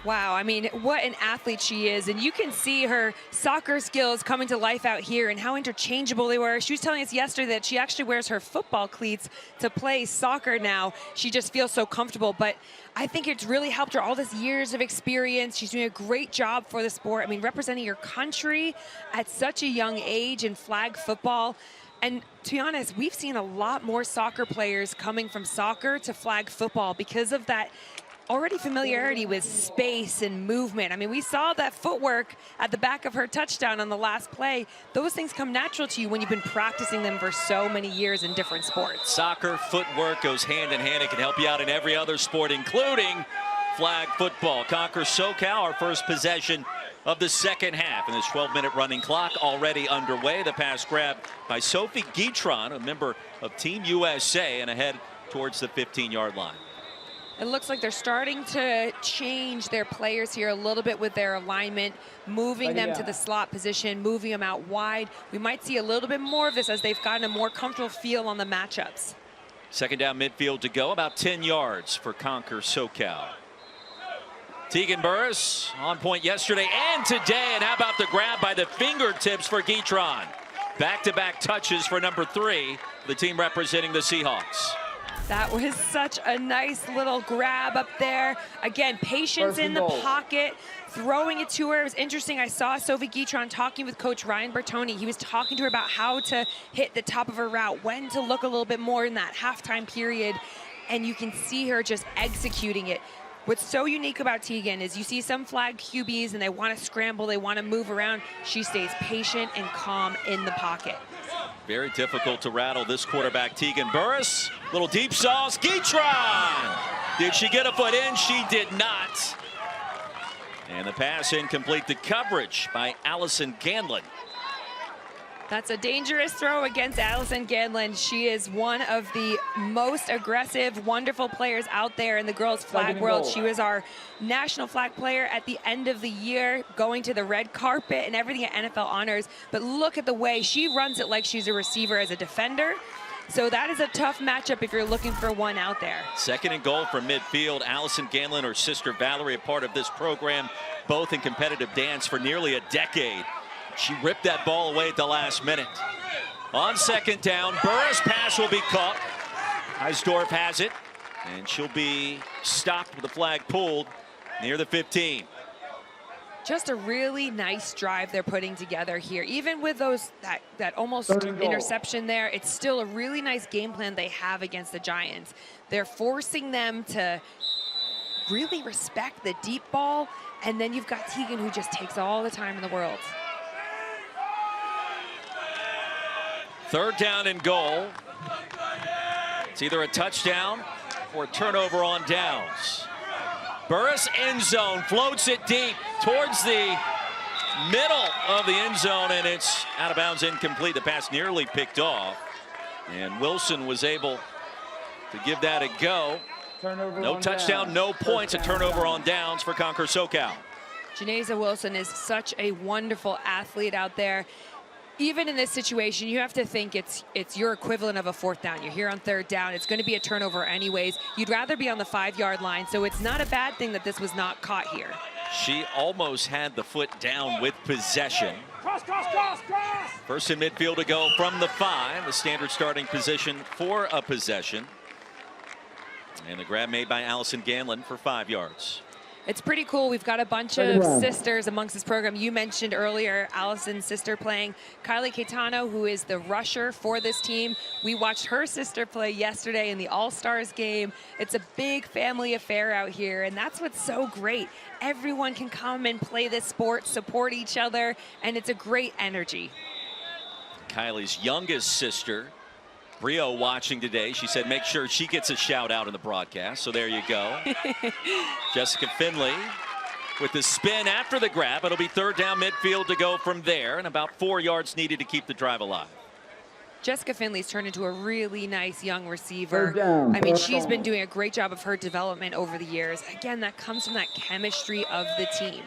Wow, I mean, what an athlete she is. And you can see her soccer skills coming to life out here and how interchangeable they were. She was telling us yesterday that she actually wears her football cleats to play soccer now. She just feels so comfortable. But I think it's really helped her all this years of experience. She's doing a great job for the sport. I mean, representing your country at such a young age in flag football. And to be honest, we've seen a lot more soccer players coming from soccer to flag football because of that already familiarity with space and movement. I mean, we saw that footwork at the back of her touchdown on the last play. Those things come natural to you when you've been practicing them for so many years in different sports. Soccer, footwork goes hand in hand. It can help you out in every other sport, including flag football. Conquer SoCal, our first possession of the second half. And this 12-minute running clock already underway. The pass grab by Sophie Guitron, a member of Team USA, and ahead towards the 15-yard line. It looks like they're starting to change their players here a little bit with their alignment, moving them to the slot position, moving them out wide. We might see a little bit more of this as they've gotten a more comfortable feel on the matchups. Second down midfield to go, about 10 yards for Conquer SoCal. Tegan Burris on point yesterday and today. And how about the grab by the fingertips for Guitron? Back-to-back touches for number 3, the team representing the Seahawks. That was such a nice little grab up there. Again, patience in the pocket, throwing it to her. It was interesting. I saw Sophie Guitron talking with Coach Ryan Bertoni. He was talking to her about how to hit the top of her route, when to look a little bit more in that halftime period. And you can see her just executing it. What's so unique about Tegan is you see some flag QBs and they want to scramble, they want to move around. She stays patient and calm in the pocket. Very difficult to rattle this quarterback, Tegan Burris. Little deep sauce, Guitron! Did she get a foot in? She did not. And the pass incomplete. The coverage by Allison Ganlon. That's a dangerous throw against Allison Ganlon. She is one of the most aggressive, wonderful players out there in the girls' flag world. She was our national flag player at the end of the year, going to the red carpet and everything at NFL Honors. But look at the way she runs it like she's a receiver as a defender. So that is a tough matchup if you're looking for one out there. Second and goal from midfield. Allison Ganlon, her sister Valerie, a part of this program, both in competitive dance for nearly a decade. She ripped that ball away at the last minute. On second down, Burris' pass will be caught. Eisdorf has it, and she'll be stopped with the flag pulled near the 15. Just a really nice drive they're putting together here. Even with those that almost interception there, it's still a really nice game plan they have against the Giants. They're forcing them to really respect the deep ball, and then you've got Tegan, who just takes all the time in the world. Third down and goal. It's either a touchdown or a turnover on downs. Burris, end zone, floats it deep towards the middle of the end zone, and it's out of bounds, incomplete. The pass nearly picked off, and Wilson was able to give that a go. No touchdown, no points. A turnover on downs for Conquer SoCal. Janeza Wilson is such a wonderful athlete out there. Even in this situation, you have to think it's your equivalent of a fourth down. You're here on third down. It's going to be a turnover anyways. You'd rather be on the 5-yard line, so it's not a bad thing that this was not caught here. She almost had the foot down with possession. Cross, cross, cross, cross! First in midfield to go from the 5, the standard starting position for a possession. And the grab made by Allison Ganlon for 5 yards. It's pretty cool. We've got a bunch of sisters amongst this program. You mentioned earlier Allison's sister playing, Kylie Caetano, who is the rusher for this team. We watched her sister play yesterday in the All-Stars game. It's a big family affair out here, and that's what's so great. Everyone can come and play this sport, support each other, and it's a great energy. Kylie's youngest sister, Brio, watching today. She said make sure she gets a shout out in the broadcast. So there you go. Jessica Finley with the spin after the grab. It'll be third down midfield to go from there, and about 4 yards needed to keep the drive alive. Jessica Finley's turned into a really nice young receiver. I mean, she's been doing a great job of her development over the years. Again, that comes from that chemistry of the team.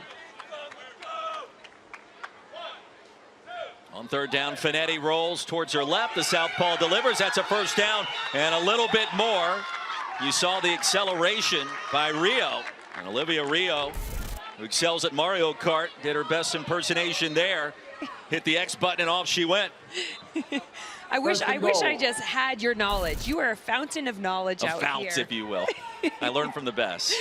On third down, Finetti rolls towards her left. The southpaw delivers. That's a first down and a little bit more. You saw the acceleration by Rio. And Olivia Rio who excels at Mario Kart, did her best impersonation there. Hit the X button and off she went. I wish I just had your knowledge. You are a fountain of knowledge out here. A fount, if you will. I learned from the best.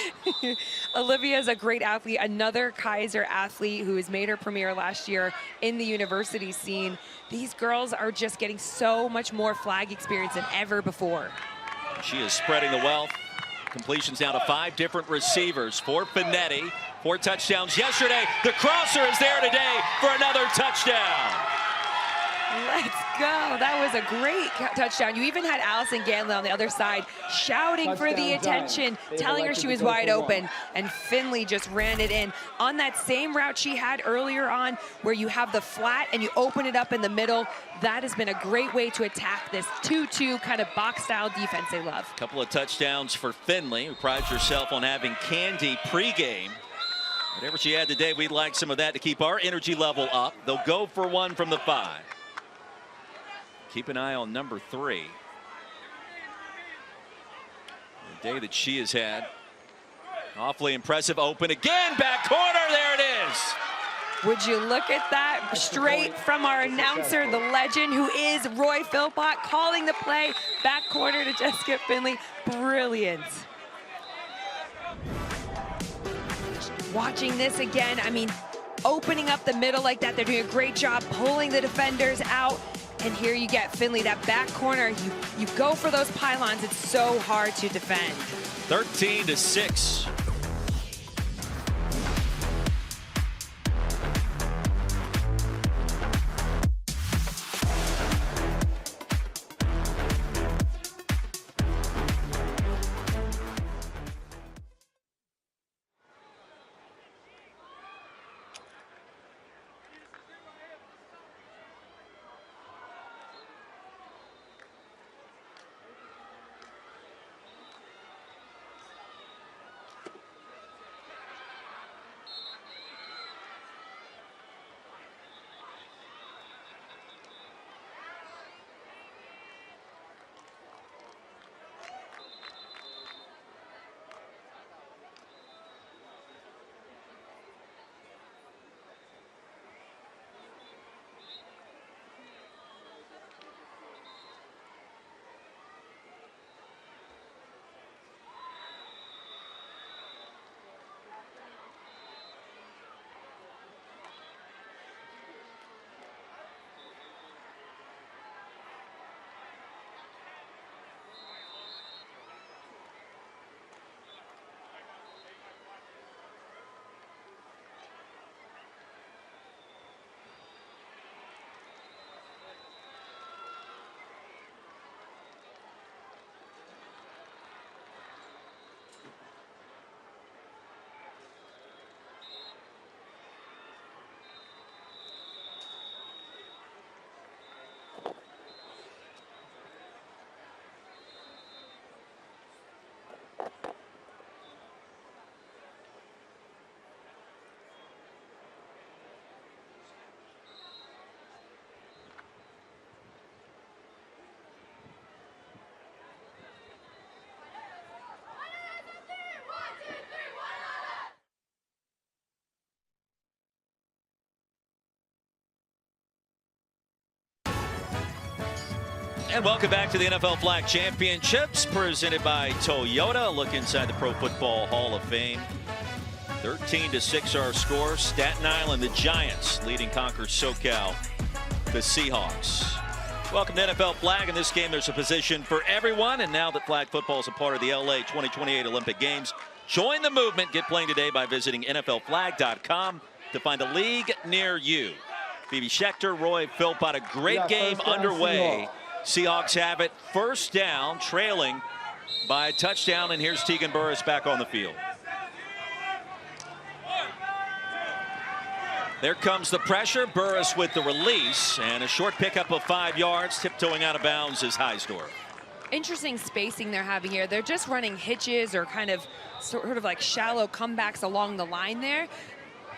Olivia is a great athlete, another Kaiser athlete who has made her premiere last year in the university scene. These girls are just getting so much more flag experience than ever before. She is spreading the wealth. Completions now to 5 different receivers for Finetti. 4 touchdowns yesterday. The crosser is there today for another touchdown. Let's go. That was a great touchdown. You even had Allison Ganley on the other side shouting for the attention, telling her she was wide open, and Finley just ran it in. On that same route she had earlier on, where you have the flat and you open it up in the middle, that has been a great way to attack this 2-2 kind of box-style defense they love. A couple of touchdowns for Finley, who prides herself on having candy pregame. Whatever she had today, we'd like some of that to keep our energy level up. They'll go for 1 from the 5. Keep an eye on number 3. The day that she has had. Awfully impressive. Open again. Back corner. There it is. Would you look at that? Straight from our announcer, the legend, who is Roy Philpott, calling the play. Back corner to Jessica Finley. Brilliant. Watching this again, I mean, opening up the middle like that. They're doing a great job pulling the defenders out. And here you get Finley, that back corner. You go for those pylons. It's so hard to defend. 13-6. And welcome back to the NFL Flag Championships, presented by Toyota. Look inside the Pro Football Hall of Fame. 13-6 our score. Staten Island, the Giants, leading Conquer SoCal, the Seahawks. Welcome to NFL Flag. In this game, there's a position for everyone. And now that flag football is a part of the LA 2028 Olympic Games, join the movement. Get playing today by visiting NFLflag.com to find a league near you. Phoebe Schechter, Roy Philpott, a great game underway. Seahawks have it, first down, trailing by a touchdown, and here's Tegan Burris back on the field. There comes the pressure. Burris with the release, and a short pickup of 5 yards. Tiptoeing out of bounds is Heisdorf. Interesting spacing they're having here. They're just running hitches or kind of sort of like shallow comebacks along the line there.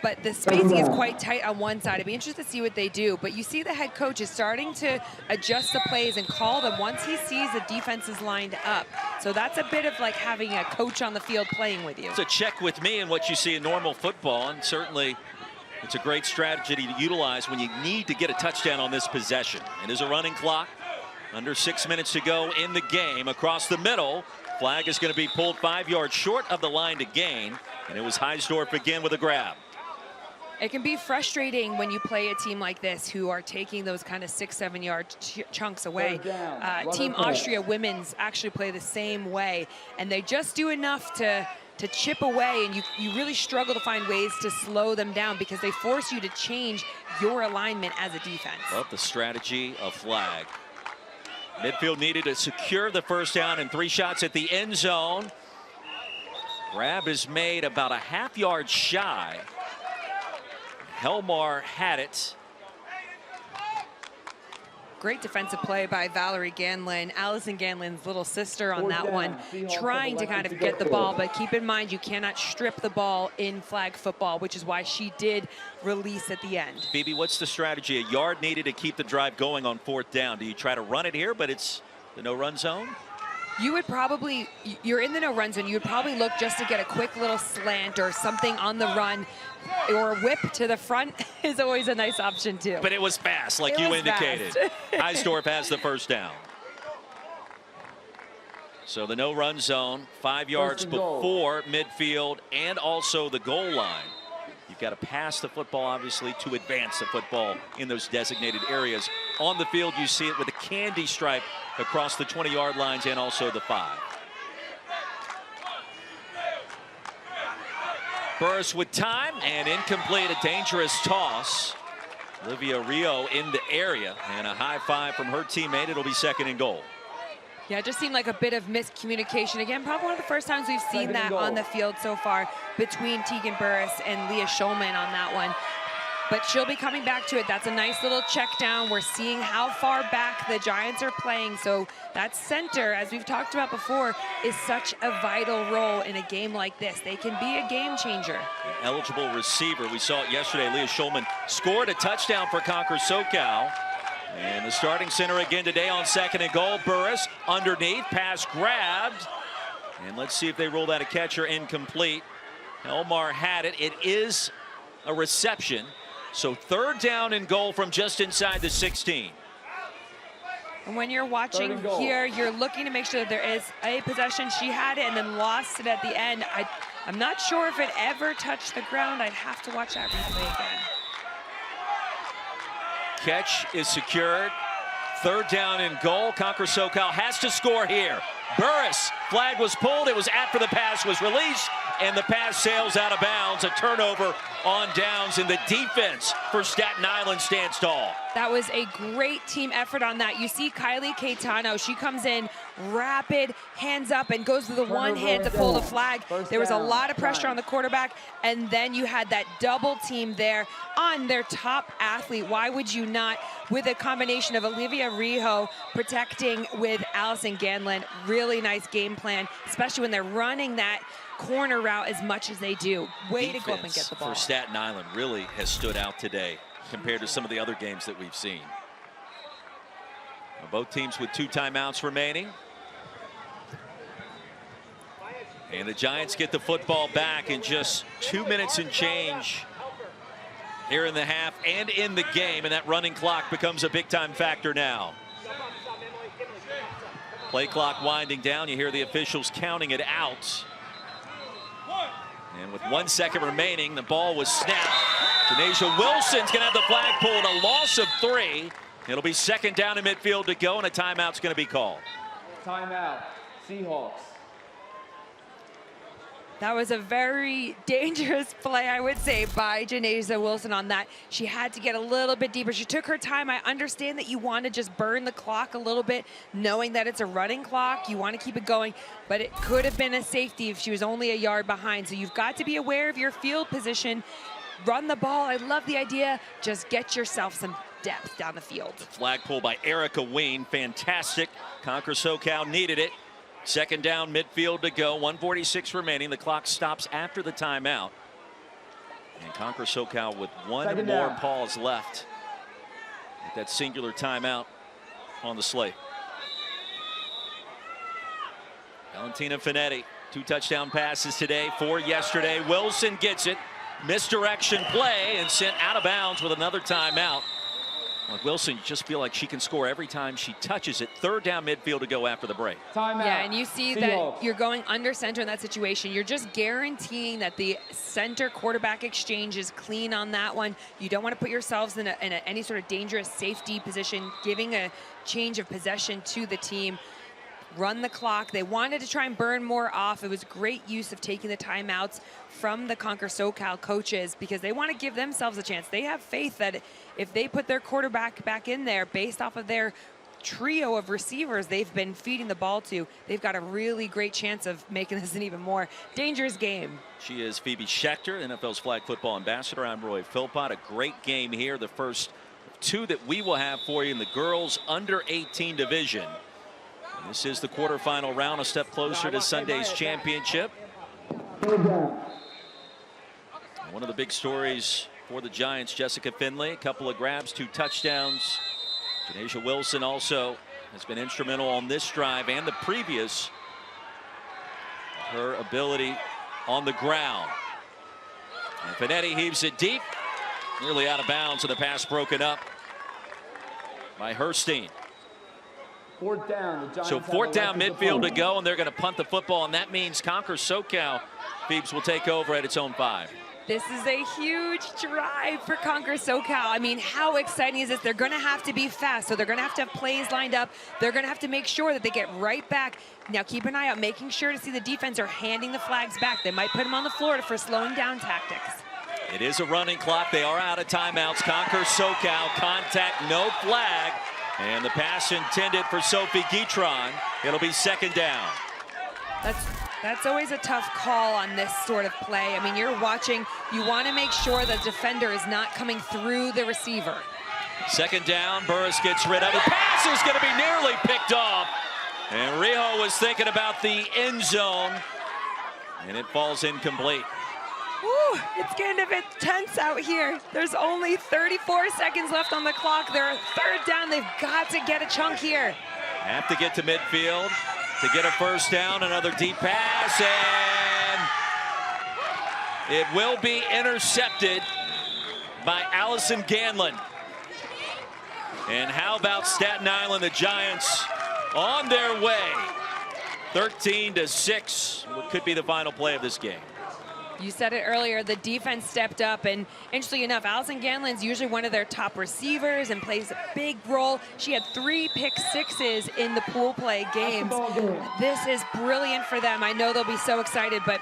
but the spacing is quite tight on one side. I'd be interested to see what they do, but you see the head coach is starting to adjust the plays and call them once he sees the defense is lined up. So that's a bit of like having a coach on the field playing with you. It's a check with me in what you see in normal football, and certainly it's a great strategy to utilize when you need to get a touchdown on this possession. It is a running clock. Under 6 minutes to go in the game. Across the middle, flag is going to be pulled 5 yards short of the line to gain, and it was Heisdorf again with a grab. It can be frustrating when you play a team like this who are taking those kind of 6-7 yard chunks away. Team Austria women's actually play the same way, and they just do enough to chip away, and you really struggle to find ways to slow them down because they force you to change your alignment as a defense. Love the strategy of flag. Midfield needed to secure the first down and 3 shots at the end zone. Grab is made about a half yard shy. Helmar had it. Great defensive play by Valerie Ganlin, Allison Ganlin's little sister on that one, trying to kind of get the ball, but keep in mind you cannot strip the ball in flag football, which is why she did release at the end. Phoebe, what's the strategy? A yard needed to keep the drive going on 4th down. Do you try to run it here, but it's the no-run zone? You would probably, you're in the no-run zone, you would probably look just to get a quick little slant or something on the run, or a whip to the front is always a nice option too. But it was fast, like you indicated. Heisdorf has the first down. So the no-run zone, 5 yards before midfield and also the goal line. You've got to pass the football, obviously, to advance the football in those designated areas. On the field, you see it with a candy stripe across the 20-yard lines and also the 5. Burris with time and incomplete, a dangerous toss. Olivia Rio in the area and a high five from her teammate. It'll be 2nd and goal. Yeah, it just seemed like a bit of miscommunication. Again, probably one of the first times we've seen that on the field so far between Tegan Burris and Leah Schulman on that one. But she'll be coming back to it. That's a nice little check down. We're seeing how far back the Giants are playing. So that center, as we've talked about before, is such a vital role in a game like this. They can be a game changer. An eligible receiver. We saw it yesterday. Leah Schulman scored a touchdown for Conquer SoCal. And the starting center again today on 2nd and goal. Burris underneath, pass grabbed. And let's see if they roll that a catcher incomplete. Elmar had it. It is a reception. So 3rd down and goal from just inside the 16. And when you're watching here, you're looking to make sure that there is a possession. She had it and then lost it at the end. I'm not sure if it ever touched the ground. I'd have to watch that replay again. Catch is secured. 3rd down and goal. Conquer SoCal has to score here. Burris, flag was pulled. It was after the pass was released, and the pass sails out of bounds. A turnover on downs, and the defense for Staten Island stands tall. That was a great team effort on that. You see Kylie Caetano, she comes in rapid, hands up, and goes with the one hand to pull the flag. There was a lot of pressure on the quarterback, and then you had that double team there on their top athlete. Why would you not, with a combination of Olivia Rijo protecting with Allison Ganlin? Really nice game plan, especially when they're running that corner route as much as they do. Way to go up and get the ball. For Staten Island really has stood out today compared to some of the other games that we've seen. Now, both teams with 2 timeouts remaining. And the Giants get the football back in just 2 minutes and change here in the half and in the game, and that running clock becomes a big-time factor now. Play clock winding down. You hear the officials counting it out. And with 1 second remaining, the ball was snapped. Janasia Wilson's going to have the flag pulled, a loss of 3. It'll be 2nd down in midfield to go, and a timeout's going to be called. Timeout, Seahawks. That was a very dangerous play, I would say, by Janasia Wilson on that. She had to get a little bit deeper. She took her time. I understand that you want to just burn the clock a little bit, knowing that it's a running clock. You want to keep it going, but it could have been a safety if she was only a yard behind. So you've got to be aware of your field position. Run the ball. I love the idea. Just get yourself some depth down the field. The flag pull by Erica Ween. Fantastic. Conquer SoCal needed it. 2nd down, midfield to go. 1:46 remaining. The clock stops after the timeout. And Conquer SoCal with one more pause left. With that singular timeout on the slate. Valentina Finetti, 2 touchdown passes today, 4 yesterday. Wilson gets it. Misdirection play and sent out of bounds with another timeout. Like Wilson, you just feel like she can score every time she touches it. 3rd down midfield to go after the break. Yeah, and you see that you're going under center in that situation. You're just guaranteeing that the center quarterback exchange is clean on that one. You don't want to put yourselves in any sort of dangerous safety position, giving a change of possession to the team. Run the clock. They wanted to try and burn more off. It was great use of taking the timeouts from the Conquer SoCal coaches because they want to give themselves a chance. They have faith that if they put their quarterback back in there based off of their trio of receivers they've been feeding the ball to, they've got a really great chance of making this an even more dangerous game. She is Phoebe Schechter, NFL's flag football ambassador. I'm Roy Philpott. A great game here. The first 2 that we will have for you in the girls under 18 division. This is the quarterfinal round, a step closer to Sunday's championship. One of the big stories for the Giants, Jessica Finley, a couple of grabs, 2 touchdowns. Janasia Wilson also has been instrumental on this drive and the previous. Her ability on the ground. And Finetti heaves it deep, nearly out of bounds, and the pass broken up by Herstein. 4th down. So 4th down midfield to go, and they're going to punt the football, and that means Conquer SoCal, Phoebes, will take over at its own 5. This is a huge drive for Conquer SoCal. I mean, how exciting is this? They're going to have to be fast, so they're going to have plays lined up. They're going to have to make sure that they get right back. Now, keep an eye out, making sure to see the defense are handing the flags back. They might put them on the floor for slowing down tactics. It is a running clock. They are out of timeouts. Conquer SoCal, contact, no flag. And the pass intended for Sophie Guitron. It'll be 2nd down. That's always a tough call on this sort of play. I mean, you're watching. You want to make sure the defender is not coming through the receiver. 2nd down. Burris gets rid of it. Pass is going to be nearly picked off. And Rijo was thinking about the end zone. And it falls incomplete. Woo, it's getting a bit tense out here. There's only 34 seconds left on the clock. They're 3rd down. They've got to get a chunk here. Have to get to midfield to get a 1st down. Another deep pass, and it will be intercepted by Allison Ganlon. And how about Staten Island? The Giants on their way. 13-6. What could be the final play of this game. You said it earlier, the defense stepped up, and interestingly enough, Allison Ganlon's usually one of their top receivers and plays a big role. She had 3 pick-6s in the pool play games. This is brilliant for them. I know they'll be so excited, but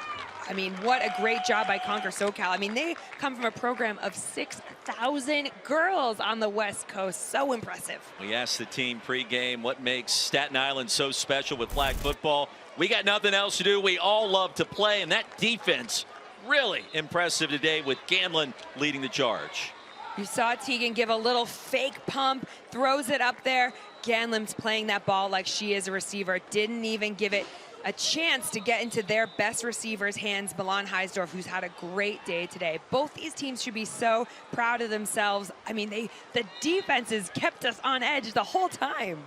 I mean, what a great job by Conquer SoCal. I mean, they come from a program of 6,000 girls on the West Coast. So impressive. We asked the team pregame what makes Staten Island so special with flag football. We got nothing else to do. We all love to play, and that defense really impressive today with Ganlon leading the charge. You saw Tegan give a little fake pump, throws it up there. Ganlon's playing that ball like she is a receiver. Didn't even give it a chance to get into their best receiver's hands, Milan Heisdorf, who's had a great day today. Both these teams should be so proud of themselves. I mean, the defenses kept us on edge the whole time.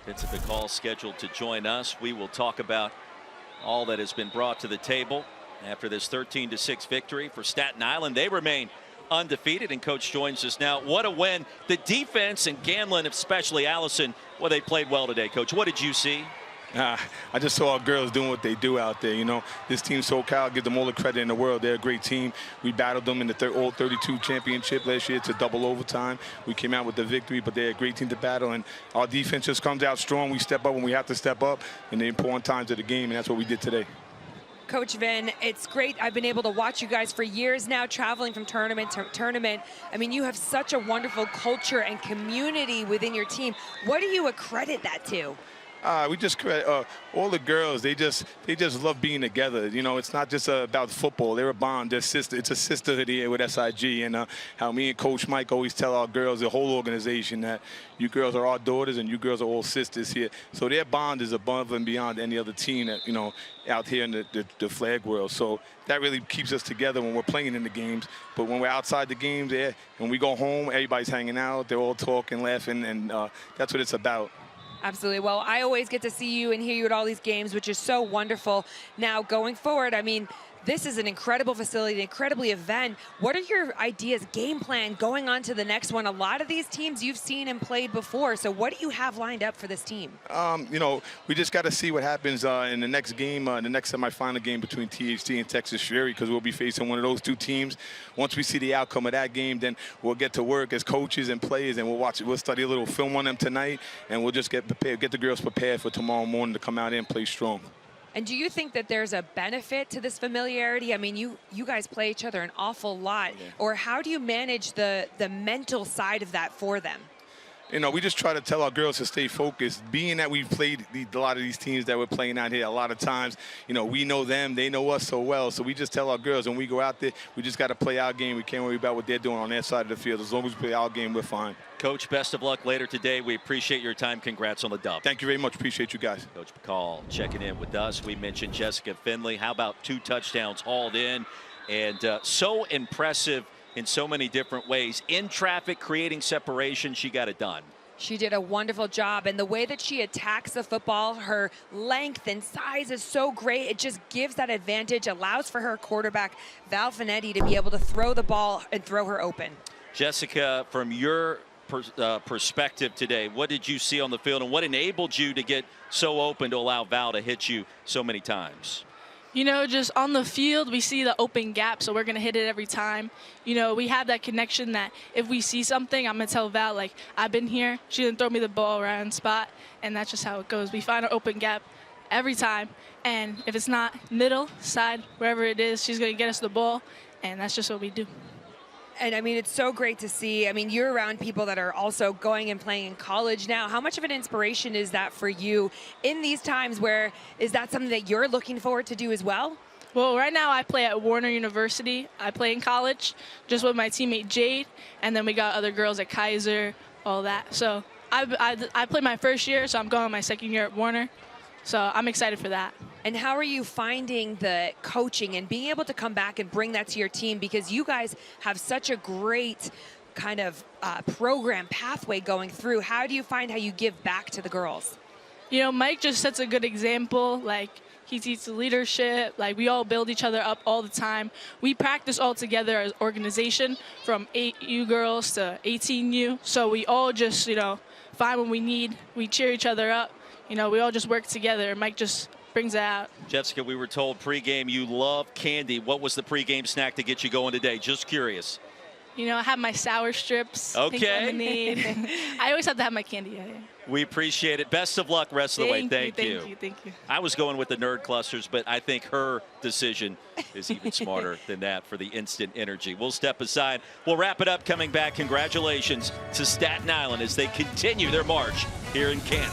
Vincent McCall scheduled to join us. We will talk about all that has been brought to the table after this 13-6 victory for Staten Island. They remain undefeated, and coach joins us now. What a win. The defense and Ganlon, especially Allison, well, they played well today. Coach, what did you see? I just saw our girls doing what they do out there. You know, this team SoCal, give them all the credit in the world. They're a great team. We battled them in the all 32 championship last year to double overtime. We came out with the victory, but they're a great team to battle, and our defense just comes out strong. We step up when we have to step up in the important times of the game, and that's what we did today. Coach Vin, it's great. I've been able to watch you guys for years now, traveling from tournament to tournament. I mean, you have such a wonderful culture and community within your team. What do you accredit that to? We just all the girls. They just love being together. You know, it's not just about football. They're a bond. They're sister. It's a sisterhood here with SIG, and how me and Coach Mike always tell our girls, the whole organization, that you girls are our daughters and you girls are all sisters here. So their bond is above and beyond any other team that out here in the flag world. So that really keeps us together when we're playing in the games. But when we're outside the games, when we go home, everybody's hanging out. They're all talking, laughing, and that's what it's about. Absolutely. Well, I always get to see you and hear you at all these games, which is so wonderful. Now, going forward, I mean, this is an incredible facility, an incredibly event. What are your ideas, game plan, going on to the next one? A lot of these teams you've seen and played before, so what do you have lined up for this team? We just got to see what happens in the next game, the next semifinal game between THT and Texas Fury, because we'll be facing one of those two teams. Once we see the outcome of that game, then we'll get to work as coaches and players, and we'll study a little film on them tonight, and we'll just get prepared, get the girls prepared for tomorrow morning to come out and play strong. And do you think that there's a benefit to this familiarity? I mean, you guys play each other an awful lot. Yeah. Or how do you manage the mental side of that for them? We just try to tell our girls to stay focused. Being that we've played a lot of these teams that we're playing out here, a lot of times, we know them, they know us so well. So we just tell our girls when we go out there, we just got to play our game. We can't worry about what they're doing on their side of the field. As long as we play our game, we're fine. Coach, best of luck later today. We appreciate your time. Congrats on the dub. Thank you very much. Appreciate you guys. Coach McCall checking in with us. We mentioned Jessica Finley. How about 2 touchdowns hauled in? And so impressive in so many different ways. In traffic, creating separation, she got it done. She did a wonderful job, and the way that she attacks the football, her length and size is so great. It just gives that advantage, allows for her quarterback, Val Finetti, to be able to throw the ball and throw her open. Jessica, from your perspective today, what did you see on the field, and what enabled you to get so open to allow Val to hit you so many times? Just on the field, we see the open gap, so we're going to hit it every time. We have that connection that if we see something, I'm going to tell Val, like, I've been here. She didn't throw me the ball around spot, and that's just how it goes. We find an open gap every time, and if it's not middle, side, wherever it is, she's going to get us the ball, and that's just what we do. And I mean, it's so great to see. I mean, you're around people that are also going and playing in college now. How much of an inspiration is that for you in these times? Where is that something that you're looking forward to do as well? Well, right now I play at Warner University. I play in college just with my teammate Jade, and then we got other girls at Kaiser, all that. So I played my first year, so I'm going my second year at Warner. So I'm excited for that. And how are you finding the coaching and being able to come back and bring that to your team? Because you guys have such a great kind of program pathway going through. How do you find how you give back to the girls? Mike just sets a good example. Like, he teaches leadership. Like, we all build each other up all the time. We practice all together as organization, from 8U girls to 18U. So we all just, find what we need. We cheer each other up. We all just work together. Mike just brings it out. Jessica, we were told pregame you love candy. What was the pregame snack to get you going today? Just curious. I have my sour strips. Okay. Pink lemonade. I always have to have my candy. Yeah. We appreciate it. Best of luck rest of the way. Thank you. I was going with the nerd clusters, but I think her decision is even smarter than that for the instant energy. We'll step aside. We'll wrap it up coming back. Congratulations to Staten Island as they continue their march here in Canton.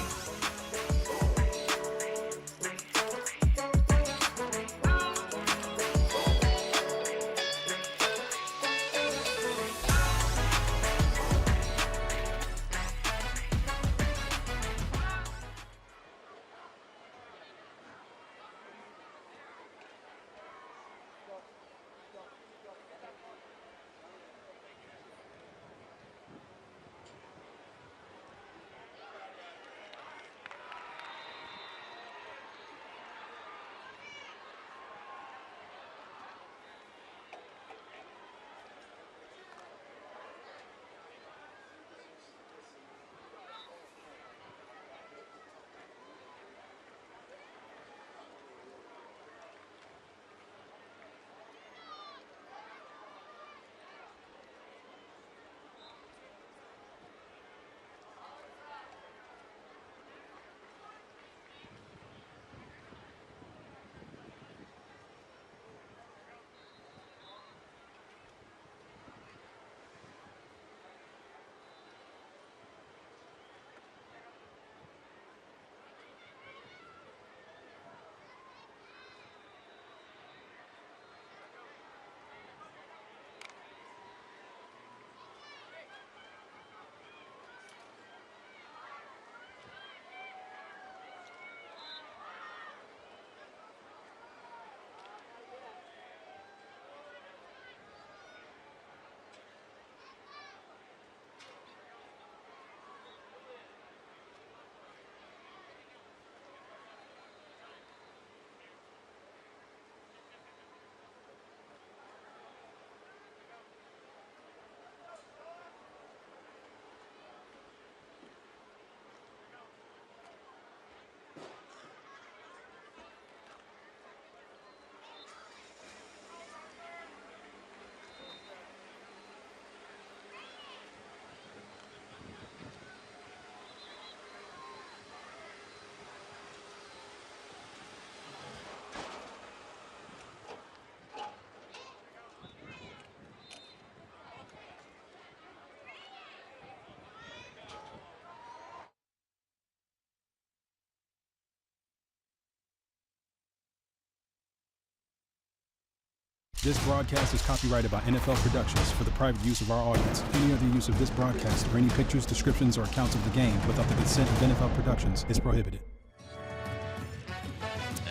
This broadcast is copyrighted by NFL Productions for the private use of our audience. Any other use of this broadcast or any pictures, descriptions, or accounts of the game without the consent of NFL Productions is prohibited.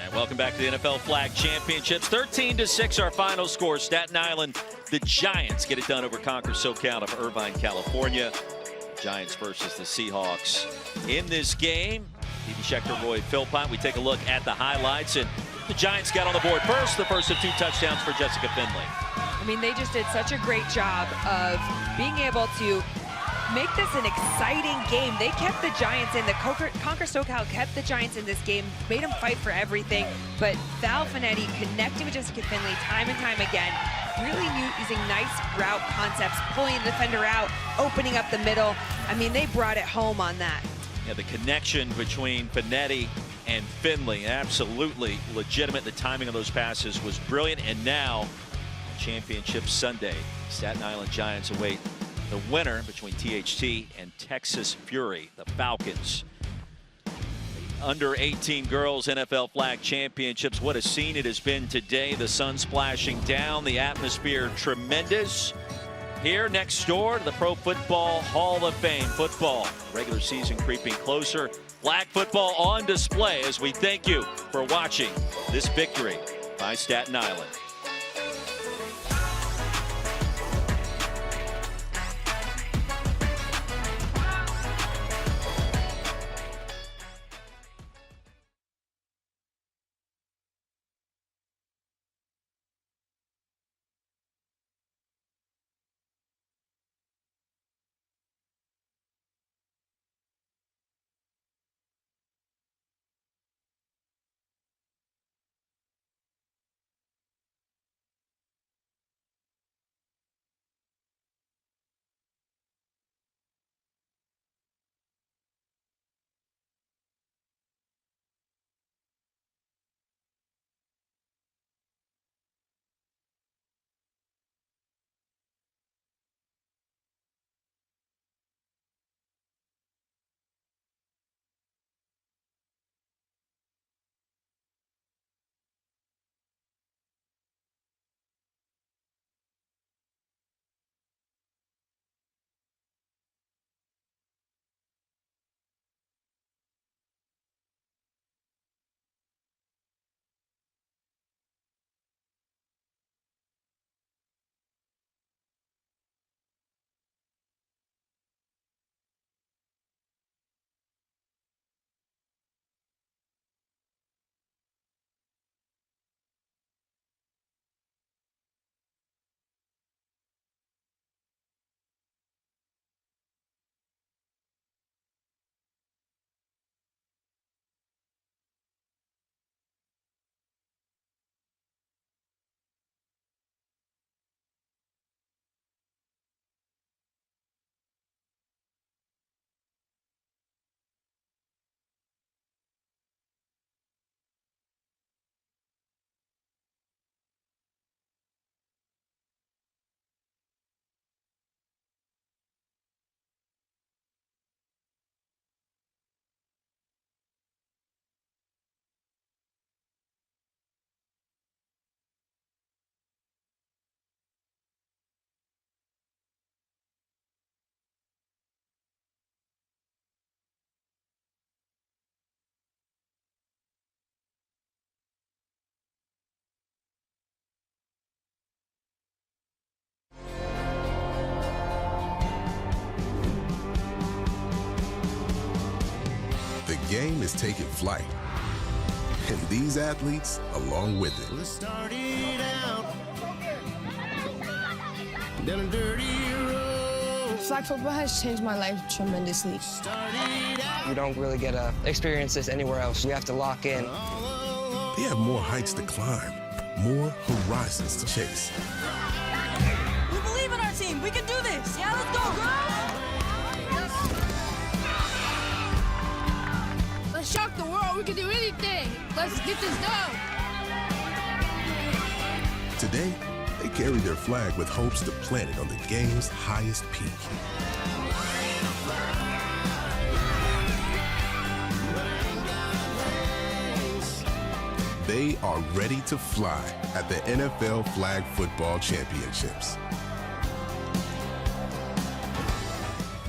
And welcome back to the NFL Flag Championships. 13-6 our final score. Staten Island, the Giants get it done over Conquer SoCal of Irvine, California. Giants versus the Seahawks in this game. Stevie Schechter, Roy Philpott. We take a look at the highlights, and the Giants got on the board first, the first of 2 touchdowns for Jessica Finley. I mean, they just did such a great job of being able to make this an exciting game. They kept the Giants in. The Conquer SoCal kept the Giants in this game, made them fight for everything. But Val Finetti connecting with Jessica Finley time and time again, really using nice route concepts, pulling the defender out, opening up the middle. I mean, they brought it home on that. Yeah, the connection between Finetti and Finley, absolutely legitimate. The timing of those passes was brilliant. And now, Championship Sunday, Staten Island Giants await the winner between THT and Texas Fury, the Falcons. Under 18 girls NFL Flag Championships. What a scene it has been today. The sun splashing down, the atmosphere tremendous. Here next door to the Pro Football Hall of Fame. Football, regular season creeping closer. Flag football on display as we thank you for watching this victory by Staten Island. The game is taking flight, and these athletes along with it. Let's start it out down a dirty road. Flag football has changed my life tremendously. You don't really get to experience this anywhere else. You have to lock in. They have more heights to climb, more horizons to chase. We believe in our team. We can do this. Yeah, let's go, girls. Let's shock the world. We can do anything. Let's get this done. Today, they carry their flag with hopes to plant it on the game's highest peak. they are ready to fly at the NFL Flag Football Championships.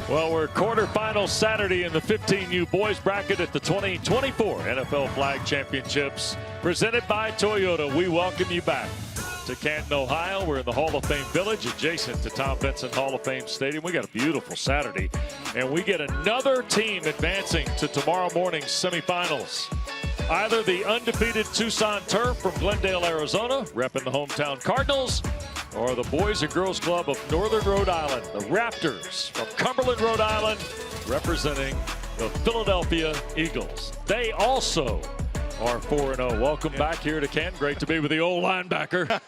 Well, we're quarterfinal Saturday in the 15U boys bracket at the 2024 NFL Flag Championships presented by Toyota. We welcome you back to Canton, Ohio. We're in the Hall of Fame Village adjacent to Tom Benson Hall of Fame Stadium. We got a beautiful Saturday, and we get another team advancing to tomorrow morning's semifinals. Either the undefeated Tucson Turf from Glendale, Arizona, repping the hometown Cardinals, or the Boys and Girls Club of Northern Rhode Island, the Raptors from Cumberland, Rhode Island, representing the Philadelphia Eagles. They also are 4-0. Welcome back here to Canton. Great to be with the old linebacker,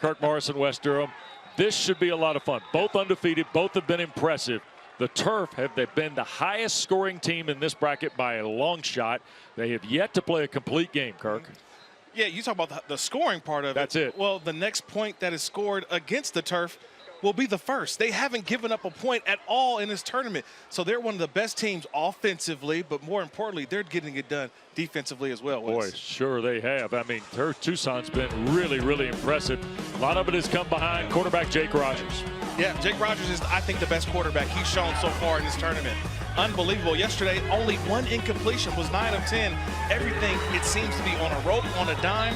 Kirk Morrison, West Durham. This should be a lot of fun. Both undefeated, both have been impressive. The Turf have been the highest scoring team in this bracket by a long shot. They have yet to play a complete game, Kirk. Yeah, you talk about the scoring part of it. That's it. Well, the next point that is scored against the Turf will be the first. They haven't given up a point at all in this tournament. So they're one of the best teams offensively, but more importantly, they're getting it done defensively as well. Boy, sure they have. I mean, Tucson's been really, really impressive. A lot of it has come behind quarterback Jake Rogers. Yeah, Jake Rogers is, I think, the best quarterback he's shown so far in this tournament. Unbelievable. Yesterday, only one incompletion, was 9 of 10. Everything, it seems to be on a rope, on a dime,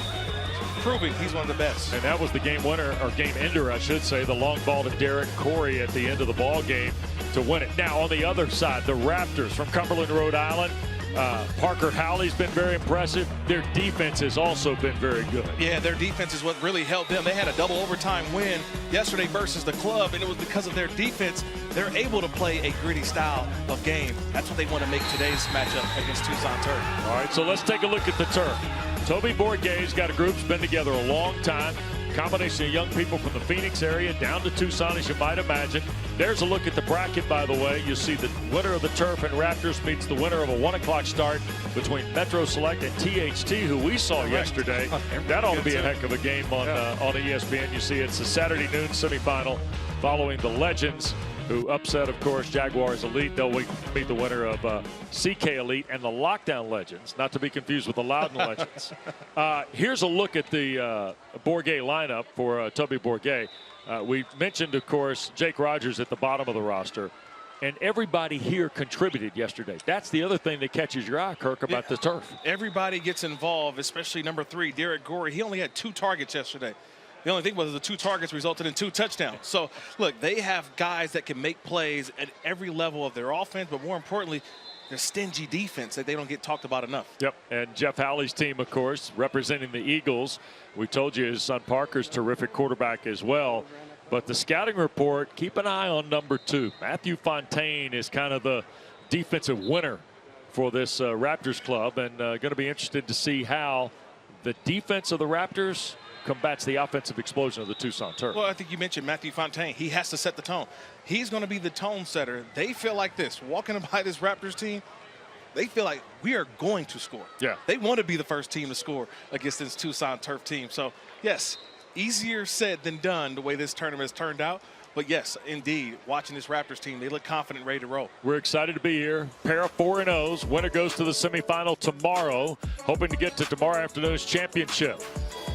proving he's one of the best. And that was the game winner, or game ender, I should say, the long ball to Derek Corey at the end of the ball game to win it. Now, on the other side, the Raptors from Cumberland, Rhode Island. Parker Howley's been very impressive. Their defense has also been very good. Yeah, their defense is what really helped them. They had a double overtime win yesterday versus the club, and it was because of their defense. They're able to play a gritty style of game. That's what they want to make today's matchup against Tucson Turf. All right, so let's take a look at the Turf. Toby Bourguet's got a group that's been together a long time. Combination of young people from the Phoenix area down to Tucson, as you might imagine. There's a look at the bracket, by the way. You see the winner of the Turf and Raptors meets the winner of a 1 o'clock start between Metro Select and THT, who we saw yesterday. That ought to be a heck of a game on ESPN. You see it's a Saturday noon semifinal following the Legends, who upset, of course, Jaguars Elite. They'll meet the winner of CK Elite and the Lockdown Legends, not to be confused with the Loudon Legends. Here's a look at the Bourguet lineup for Toby Bourguet. We mentioned, of course, Jake Rogers at the bottom of the roster, and everybody here contributed yesterday. That's the other thing that catches your eye, Kirk, about the Turf. Everybody gets involved, especially number 3, Derek Gorey. He only had 2 targets yesterday. The only thing was the 2 targets resulted in 2 touchdowns. So, look, they have guys that can make plays at every level of their offense, but more importantly, their stingy defense that they don't get talked about enough. Yep, and Jeff Howley's team, of course, representing the Eagles. We told you his son Parker's terrific quarterback as well. But the scouting report, keep an eye on number 2. Matthew Fontaine is kind of the defensive winner for this Raptors club, and going to be interested to see how the defense of the Raptors combats the offensive explosion of the Tucson Turf. Well, I think you mentioned Matthew Fontaine. He has to set the tone. He's going to be the tone setter. They feel like this. Walking by this Raptors team, they feel like we are going to score. Yeah. They want to be the first team to score against this Tucson Turf team. So, yes, easier said than done the way this tournament has turned out. But, yes, indeed, watching this Raptors team, they look confident, ready to roll. We're excited to be here. Pair of 4-0s. Winner goes to the semifinal tomorrow, hoping to get to tomorrow afternoon's championship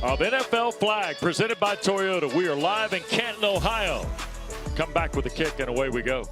of NFL Flag presented by Toyota. We are live in Canton, Ohio. Come back with a kick, and away we go.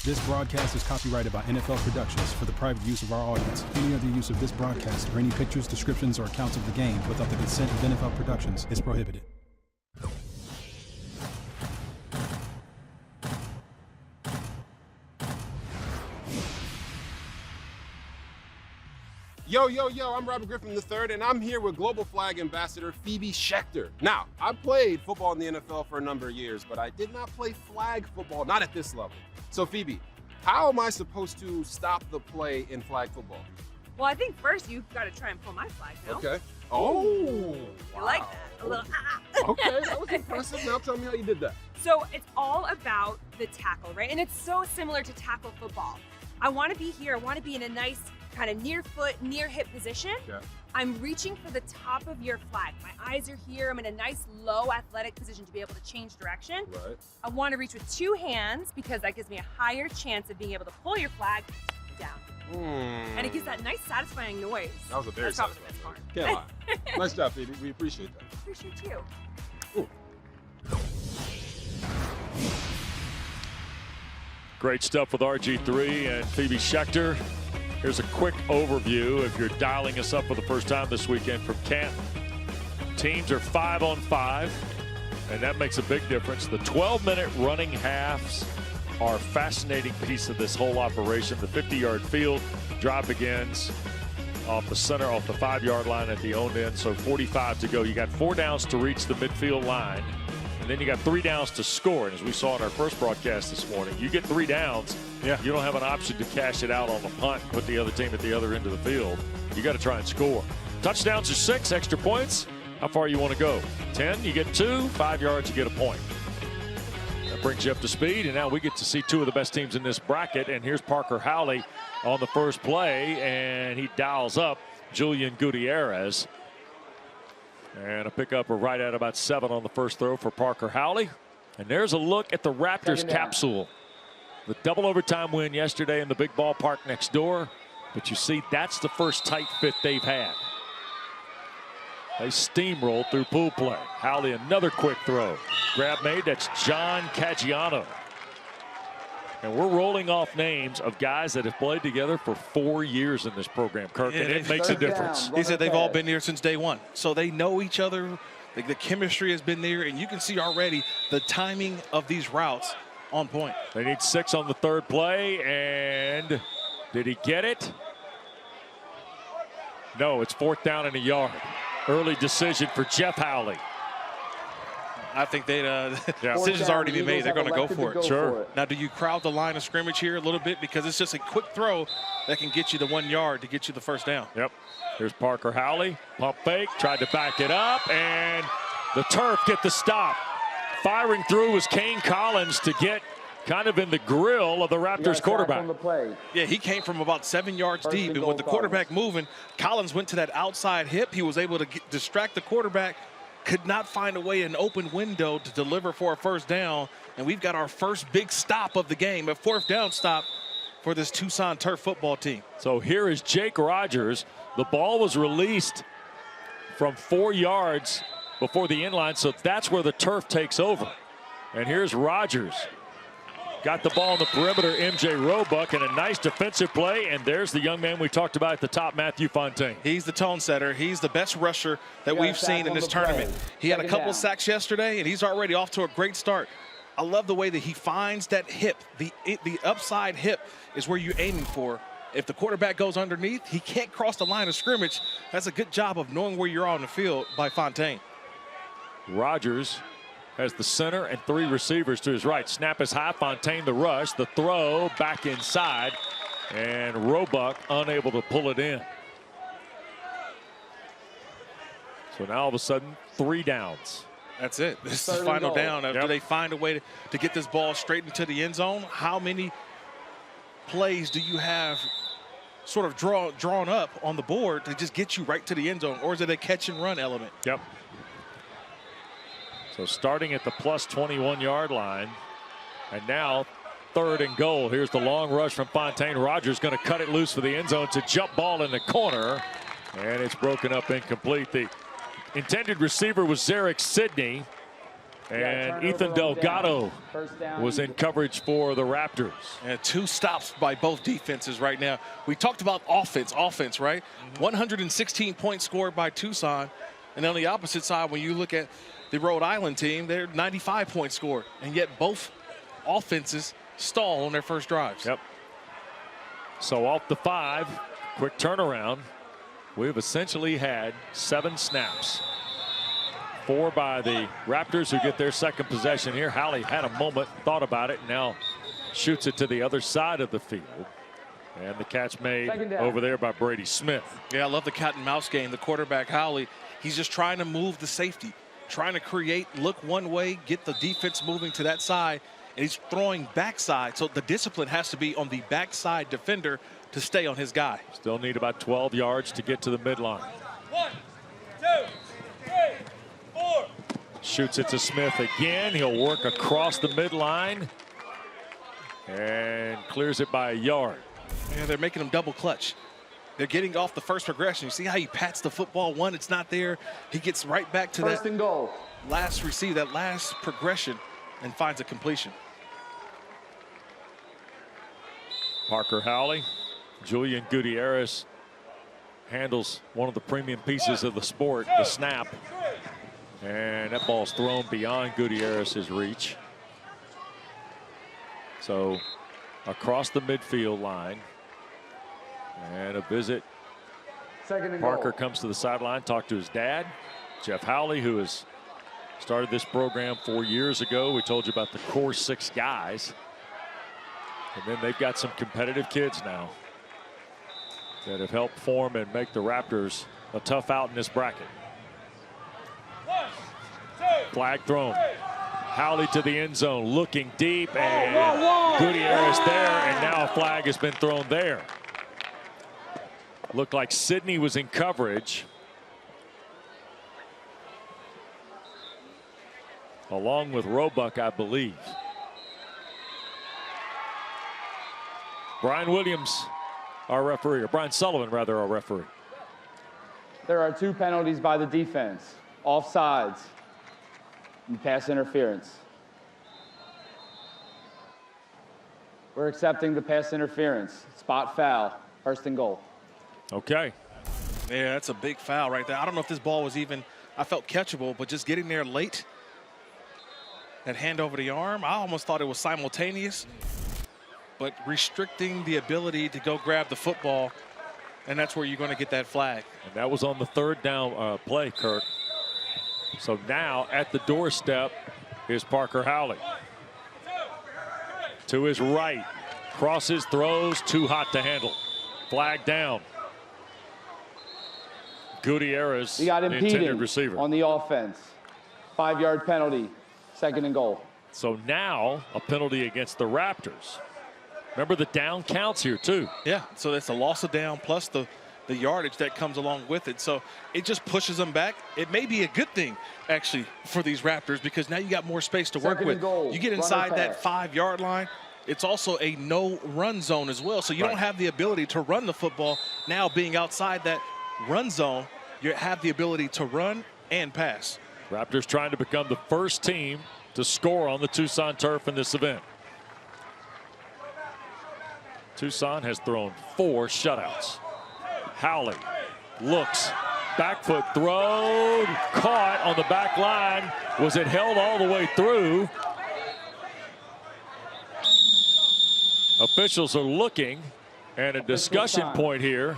This broadcast is copyrighted by NFL Productions for the private use of our audience. Any other use of this broadcast or any pictures, descriptions, or accounts of the game without the consent of NFL Productions is prohibited. Yo, I'm Robert Griffin III, and I'm here with Global Flag Ambassador Phoebe Schechter. Now, I played football in the NFL for a number of years, but I did not play flag football, not at this level. So Phoebe, how am I supposed to stop the play in flag football? Well, I think first you've got to try and pull my flag, no? Okay. Oh, I like that. A little Okay, that was impressive. Now tell me how you did that. So it's all about the tackle, right? And it's so similar to tackle football. I want to be here. I want to be in a nice kind of near foot, near hip position. Yeah. I'm reaching for the top of your flag. My eyes are here. I'm in a nice low athletic position to be able to change direction. Right. I want to reach with two hands because that gives me a higher chance of being able to pull your flag down. And it gives that nice satisfying noise. That was a very That's probably satisfying the best part. Can't lie. Nice job, Phoebe. We appreciate that. Appreciate you. Great stuff with RG3 and Phoebe Schechter. Here's a quick overview if you're dialing us up for the first time this weekend from Canton. Teams are 5-on-5, and that makes a big difference. The 12-minute running halves are a fascinating piece of this whole operation. The 50-yard field drive begins off the center, off the 5-yard line at the own end, so 45 to go. You got 4 downs to reach the midfield line, and then you got 3 downs to score. And as we saw in our first broadcast this morning, you get 3 downs, you don't have an option to cash it out on the punt and put the other team at the other end of the field. You got to try and score. Touchdowns are 6, extra points. How far you want to go? 10, you get 2, 5 yards, you get a point. That brings you up to speed, and now we get to see 2 of the best teams in this bracket. And here's Parker Howley on the first play, and he dials up Julian Gutierrez. And a pickup right at about 7 on the first throw for Parker Howley. And there's a look at the Raptors capsule. The double overtime win yesterday in the big ballpark next door. But you see, that's the first tight fit they've had. They steamrolled through pool play. Howley, another quick throw. Grab made, that's John Caggiano. And we're rolling off names of guys that have played together for 4 years in this program, Kirk, and it makes a difference. He said they've all been here since day one. So they know each other. The chemistry has been there, and you can see already the timing of these routes on point. They need 6 on the third play, and did he get it? No, it's 4th down and a yard. Early decision for Jeff Howley. I think decision's already been made. They're going to go for it. Sure. Now, do you crowd the line of scrimmage here a little bit? Because it's just a quick throw that can get you the 1 yard to get you the first down. Yep. Here's Parker Howley. Pump fake. Tried to back it up. And the Turf get the stop. Firing through was Kane Collins to get kind of in the grill of the Raptors quarterback. Yeah, he came from about 7 yards deep. And with the quarterback moving, Collins went to that outside hip. He was able to distract the quarterback. Could not find a way, an open window to deliver for a first down. And we've got our first big stop of the game, a 4th down stop for this Tucson Turf football team. So here is Jake Rogers. The ball was released from 4 yards before the inline, so that's where the Turf takes over. And here's Rogers. Got the ball on the perimeter, MJ Roebuck, and a nice defensive play. And there's the young man we talked about at the top, Matthew Fontaine. He's the tone setter. He's the best rusher that we've seen in this tournament. He had a couple sacks yesterday, and he's already off to a great start. I love the way that he finds that hip. The upside hip is where you're aiming for. If the quarterback goes underneath, he can't cross the line of scrimmage. That's a good job of knowing where you're on the field by Fontaine. Rogers has the center and 3 receivers to his right. Snap is high. Fontaine the rush. The throw back inside. And Roebuck unable to pull it in. So now all of a sudden 3 downs. That's it. This is final down. Do they find a way to get this ball straight into the end zone? How many plays do you have sort of drawn up on the board to just get you right to the end zone? Or is it a catch and run element? Yep. So starting at the plus 21-yard line, and now 3rd and goal. Here's the long rush from Fontaine. Rogers going to cut it loose for the end zone. It's a jump ball in the corner, and it's broken up incomplete. The intended receiver was Zarek Sidney. And Ethan Delgado was in coverage for the Raptors. And 2 stops by both defenses right now. We talked about offense, right? 116 points scored by Tucson. And on the opposite side, when you look at the Rhode Island team, they're 95 points scored. And yet both offenses stall on their first drives. Yep. So off the 5, quick turnaround. We've essentially had 7 snaps. 4 by the Raptors, who get their second possession here. Howley had a moment, thought about it, now shoots it to the other side of the field. And the catch made over there by Brady Smith. Yeah, I love the cat and mouse game. The quarterback, Howley, he's just trying to move the safety, trying to create, look one way, get the defense moving to that side, and he's throwing backside. So the discipline has to be on the backside defender to stay on his guy. Still need about 12 yards to get to the midline. 1, 2, 3, 4. Shoots it to Smith again. He'll work across the midline and clears it by a yard. Yeah, they're making him double clutch. They're getting off the first progression. You see how he pats the football? One, it's not there. He gets right back to First that and goal. last receive, that last progression, and finds a completion. Parker Howley, Julian Gutierrez handles one of the premium pieces of the sport, the snap. And that ball's thrown beyond Gutierrez's reach. So across the midfield line. And a visit. Parker comes to the sideline, talked to his dad, Jeff Howley, who has started this program 4 years ago. We told you about the core 6 guys. And then they've got some competitive kids now that have helped form and make the Raptors a tough out in this bracket. Flag thrown. Howley to the end zone, looking deep, and Gutierrez there, and now a flag has been thrown there. Looked like Sidney was in coverage, along with Roebuck, I believe. Brian Williams, our referee, or Brian Sullivan, rather, our referee. There are 2 penalties by the defense. Offsides and pass interference. We're accepting the pass interference. Spot foul, first and goal. Okay. Yeah, that's a big foul right there. I don't know if this ball was even, I felt catchable, but just getting there late, that hand over the arm, I almost thought it was simultaneous, but restricting the ability to go grab the football, and that's where you're going to get that flag. And that was on the 3rd down play, Kirk. So now at the doorstep is Parker Howley. To his right, crosses, throws, too hot to handle. Flag down. Gutierrez, We got the intended impeding receiver. on the offense. 5-yard penalty, second and goal. So now a penalty against the Raptors. Remember, the down counts here too. Yeah, so that's a loss of down plus the yardage that comes along with it. So it just pushes them back. It may be a good thing, actually, for these Raptors, because now you got more space to work with. You get inside that 5-yard line. It's also a no-run zone as well. So you don't have the ability to run the football. Now being outside that run zone, you have the ability to run and pass. Raptors trying to become the first team to score on the Tucson Turf in this event. Tucson has thrown 4 shutouts. Howley looks, back foot throw, caught on the back line. Was it held all the way through? Officials are looking, and a discussion point here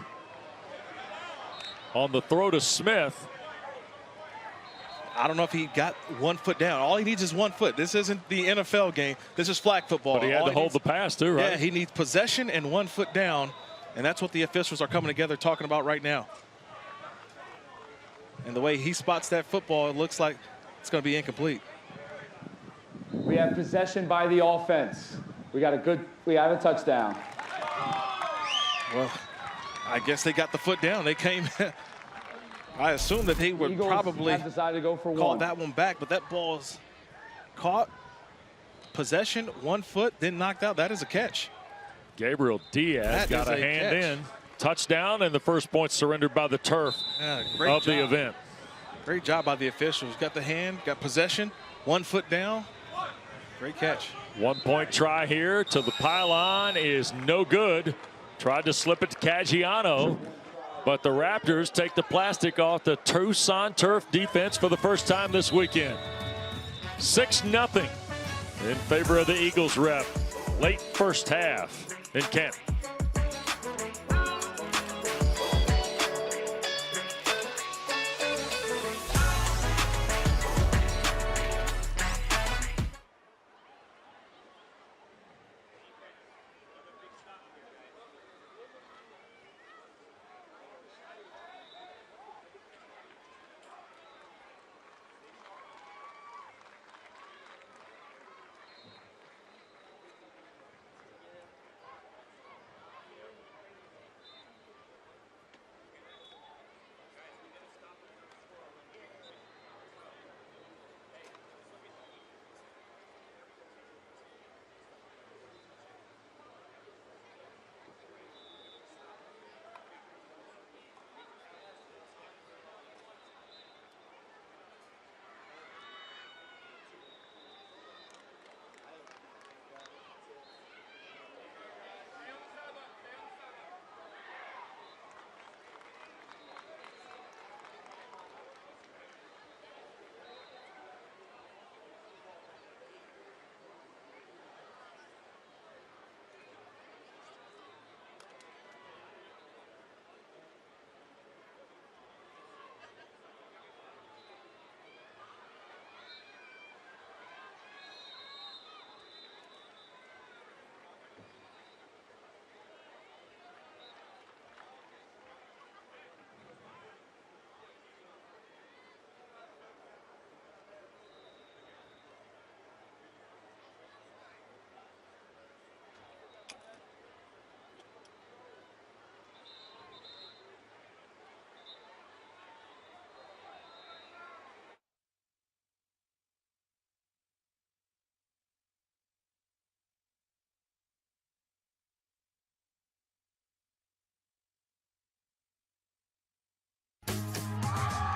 on the throw to Smith. I don't know if he got 1 foot down. All he needs is 1 foot. This isn't the NFL game. This is flag football. But he had to hold the pass too, right? Yeah, he needs possession and 1 foot down. And that's what the officials are coming together talking about right now. And the way he spots that football, it looks like it's going to be incomplete. We have possession by the offense. We have a touchdown. Well, I guess they got the foot down. They came. I assume that they would probably decided to go for call one. that one back, but that ball's caught. Possession, 1 foot, then knocked out. That is a catch. Gabriel Diaz got a hand in. Touchdown, and the first point surrendered by the Turf of the event. Great job by the officials. Got the hand, got possession, 1 foot down. Great catch. 1 point try here to the pylon is no good. Tried to slip it to Caggiano, but the Raptors take the plastic off the Tucson Turf defense for the first time this weekend. 6-0 in favor of the Eagles rep. Late first half in Canton.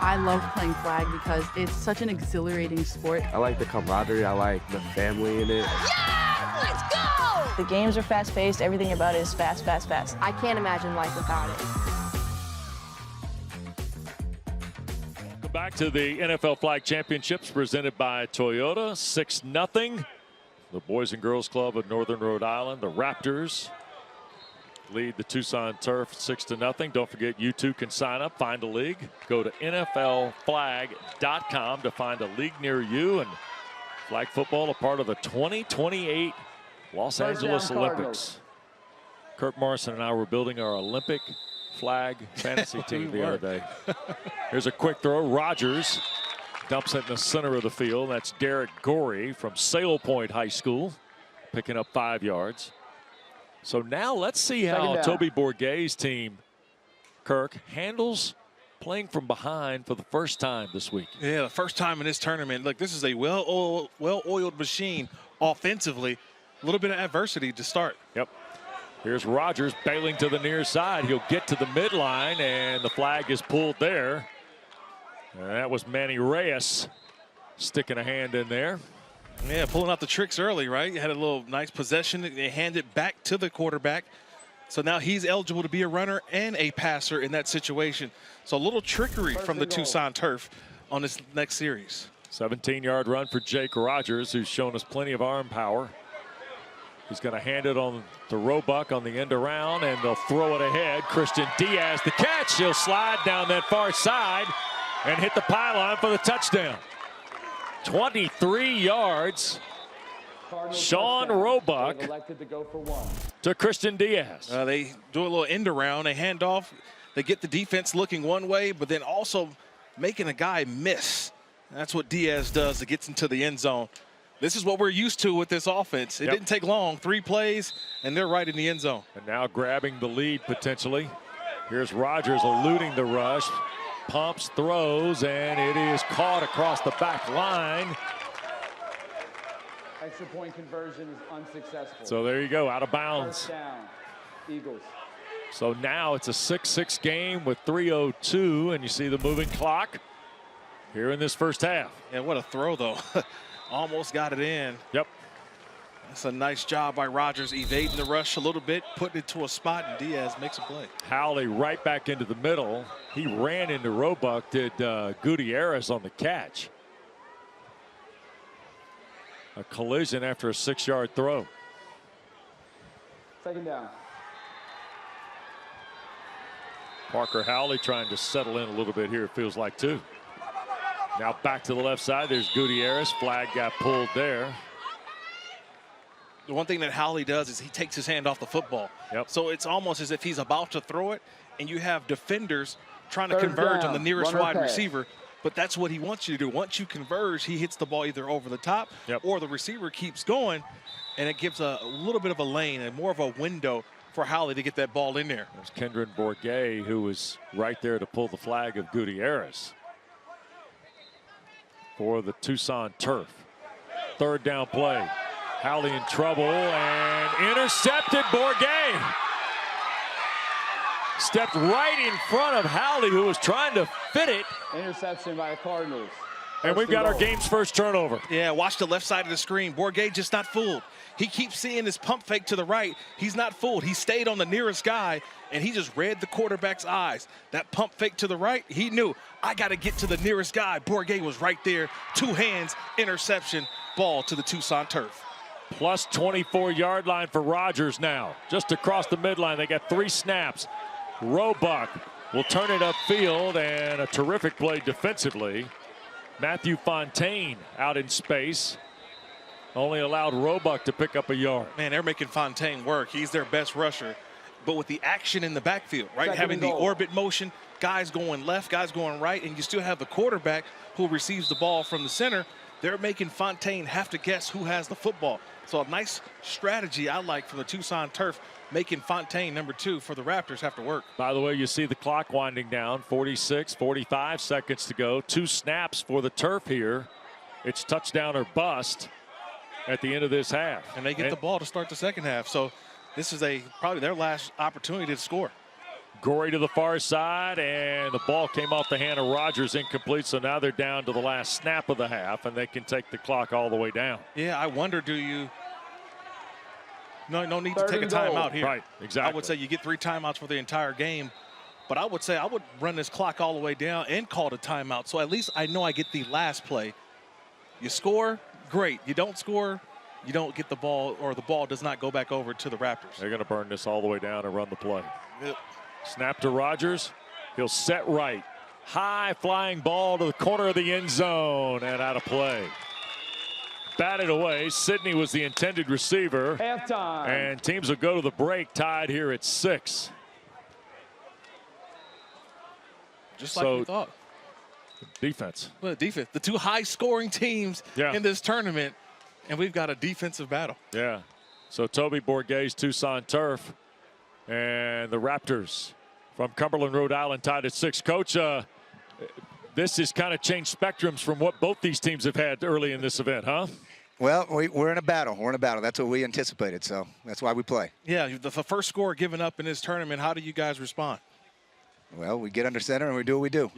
I love playing flag because it's such an exhilarating sport. I like the camaraderie. I like the family in it. Let's go! The games are fast-paced. Everything about it is fast, fast, fast. I can't imagine life without it. Welcome back to the NFL Flag Championships presented by Toyota. 6-0. The Boys and Girls Club of Northern Rhode Island, the Raptors, lead the Tucson Turf 6-0. Don't forget, you too can sign up, find a league. Go to NFLflag.com to find a league near you. And flag football, a part of the 2028 Los Angeles Olympics. Kirk Morrison and I were building our Olympic flag fantasy team the other day. Here's a quick throw. Rogers dumps it in the center of the field. That's Derek Gorey from Sail Point High School, picking up 5 yards. So now let's see how Toby Bourguet's team, Kirk, handles playing from behind for the first time this week. Yeah, the first time in this tournament. Look, this is a well-oiled machine offensively. A little bit of adversity to start. Yep. Here's Rogers bailing to the near side. He'll get to the midline, and the flag is pulled there. And that was Manny Reyes sticking a hand in there. Yeah, pulling out the tricks early, right? You had a little nice possession. They hand it back to the quarterback. So now he's eligible to be a runner and a passer in that situation. So a little trickery from the Tucson Turf on this next series. 17-yard run for Jake Rogers, who's shown us plenty of arm power. He's going to hand it on to Roebuck on the end around, and they'll throw it ahead. Christian Diaz, the catch. He'll slide down that far side and hit the pylon for the touchdown. 23 yards. Sean Roebuck to Christian Diaz. They do a little end around. They hand off. They get the defense looking one way, but then also making a guy miss. That's what Diaz does. It gets into the end zone. This is what we're used to with this offense. It didn't take long. 3 plays, and they're right in the end zone. And now grabbing the lead potentially. Here's Rogers eluding the rush. Pumps, throws, and it is caught across the back line. Extra point conversion is unsuccessful. So there you go, out of bounds. First down, Eagles. So now it's a 6-6 game with 3:02, and you see the moving clock. here in this first half. And what a throw, though. Almost got it in. Yep. That's a nice job by Rodgers, evading the rush a little bit, putting it to a spot, and Diaz makes a play. Howley right back into the middle. He ran into Roebuck, did Gutierrez on the catch. A collision after a 6-yard throw. Second down. Parker Howley trying to settle in a little bit here, it feels like, too. Now back to the left side. There's Gutierrez. Flag got pulled there. The one thing that Howley does is he takes his hand off the football. Yep. So it's almost as if he's about to throw it, and you have defenders trying to Third converge down. on the nearest Runner wide pass. receiver. But that's what he wants you to do. Once you converge, he hits the ball either over the top or the receiver keeps going, and it gives a little bit of a lane and more of a window for Howley to get that ball in there. There's Kendron Bourguet, who was right there to pull the flag of Gutierrez for the Tucson Turf. Third down play. Howley in trouble and intercepted. Bourguet stepped right in front of Howley, who was trying to fit it. Interception by the Cardinals. And we've got our game's first turnover. Yeah, watch the left side of the screen. Bourguet just not fooled. He keeps seeing his pump fake to the right. He's not fooled. He stayed on the nearest guy, and he just read the quarterback's eyes. That pump fake to the right, he knew, I got to get to the nearest guy. Bourguet was right there. 2 hands, interception, ball to the Tucson Turf. Plus 24-yard line for Rodgers now. Just across the midline, they got 3 snaps. Roebuck will turn it upfield, and a terrific play defensively. Matthew Fontaine out in space. Only allowed Roebuck to pick up a yard. Man, they're making Fontaine work. He's their best rusher. But with the action in the backfield, right? Second Having and the goal. orbit motion, guys going left, guys going right, and you still have the quarterback who receives the ball from the center. They're making Fontaine have to guess who has the football. So a nice strategy I like from the Tucson Turf, making Fontaine number 2 for the Raptors have to work. By the way, you see the clock winding down. 46, 45 seconds to go. 2 snaps for the Turf here. It's touchdown or bust at the end of this half. And they get the ball to start the second half. So this is probably their last opportunity to score. Gorey to the far side, and the ball came off the hand of Rodgers, incomplete. So now they're down to the last snap of the half, and they can take the clock all the way down. Yeah, I wonder, do you... No need Third to take a and goal. timeout here. Right, exactly. I would say you get 3 timeouts for the entire game. But I would say I would run this clock all the way down and call it a timeout. So at least I know I get the last play. You score, great. You don't score, you don't get the ball, or the ball does not go back over to the Raptors. They're going to burn this all the way down and run the play. Yep. Snap to Rodgers. He'll set right. High flying ball to the corner of the end zone and out of play. Batted away. Sidney was the intended receiver. Halftime. And teams will go to the break tied here at 6. Just like we thought. Defense. Well, defense. The 2 high-scoring teams in this tournament, and we've got a defensive battle. Yeah. So Toby Bourguet's Tucson Turf and the Raptors from Cumberland, Rhode Island, tied at 6. Coach, this has kind of changed spectrums from what both these teams have had early in this event, huh? Well, we're in a battle. We're in a battle. That's what we anticipated, so that's why we play. Yeah, the first score given up in this tournament, how do you guys respond? Well, we get under center and we do what we do.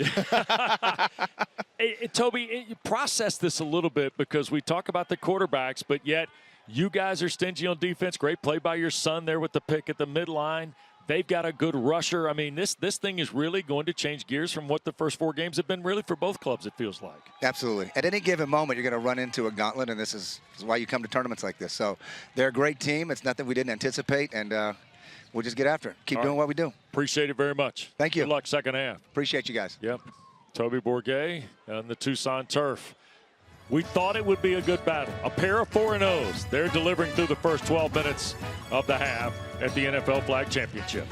Hey, Toby, process this a little bit, because we talk about the quarterbacks, but yet you guys are stingy on defense. Great play by your son there with the pick at the midline. They've got a good rusher. I mean, this thing is really going to change gears from what the first 4 games have been really for both clubs, it feels like. Absolutely. At any given moment, you're going to run into a gauntlet, and this is why you come to tournaments like this. So they're a great team. It's nothing we didn't anticipate, and we'll just get after it. Keep doing what we do. Appreciate it very much. Thank you. Good luck second half. Appreciate you guys. Yep. Toby Bourguet on the Tucson Turf. We thought it would be a good battle. A pair of 4-0s. They're delivering through the first 12 minutes of the half at the NFL Flag Championships.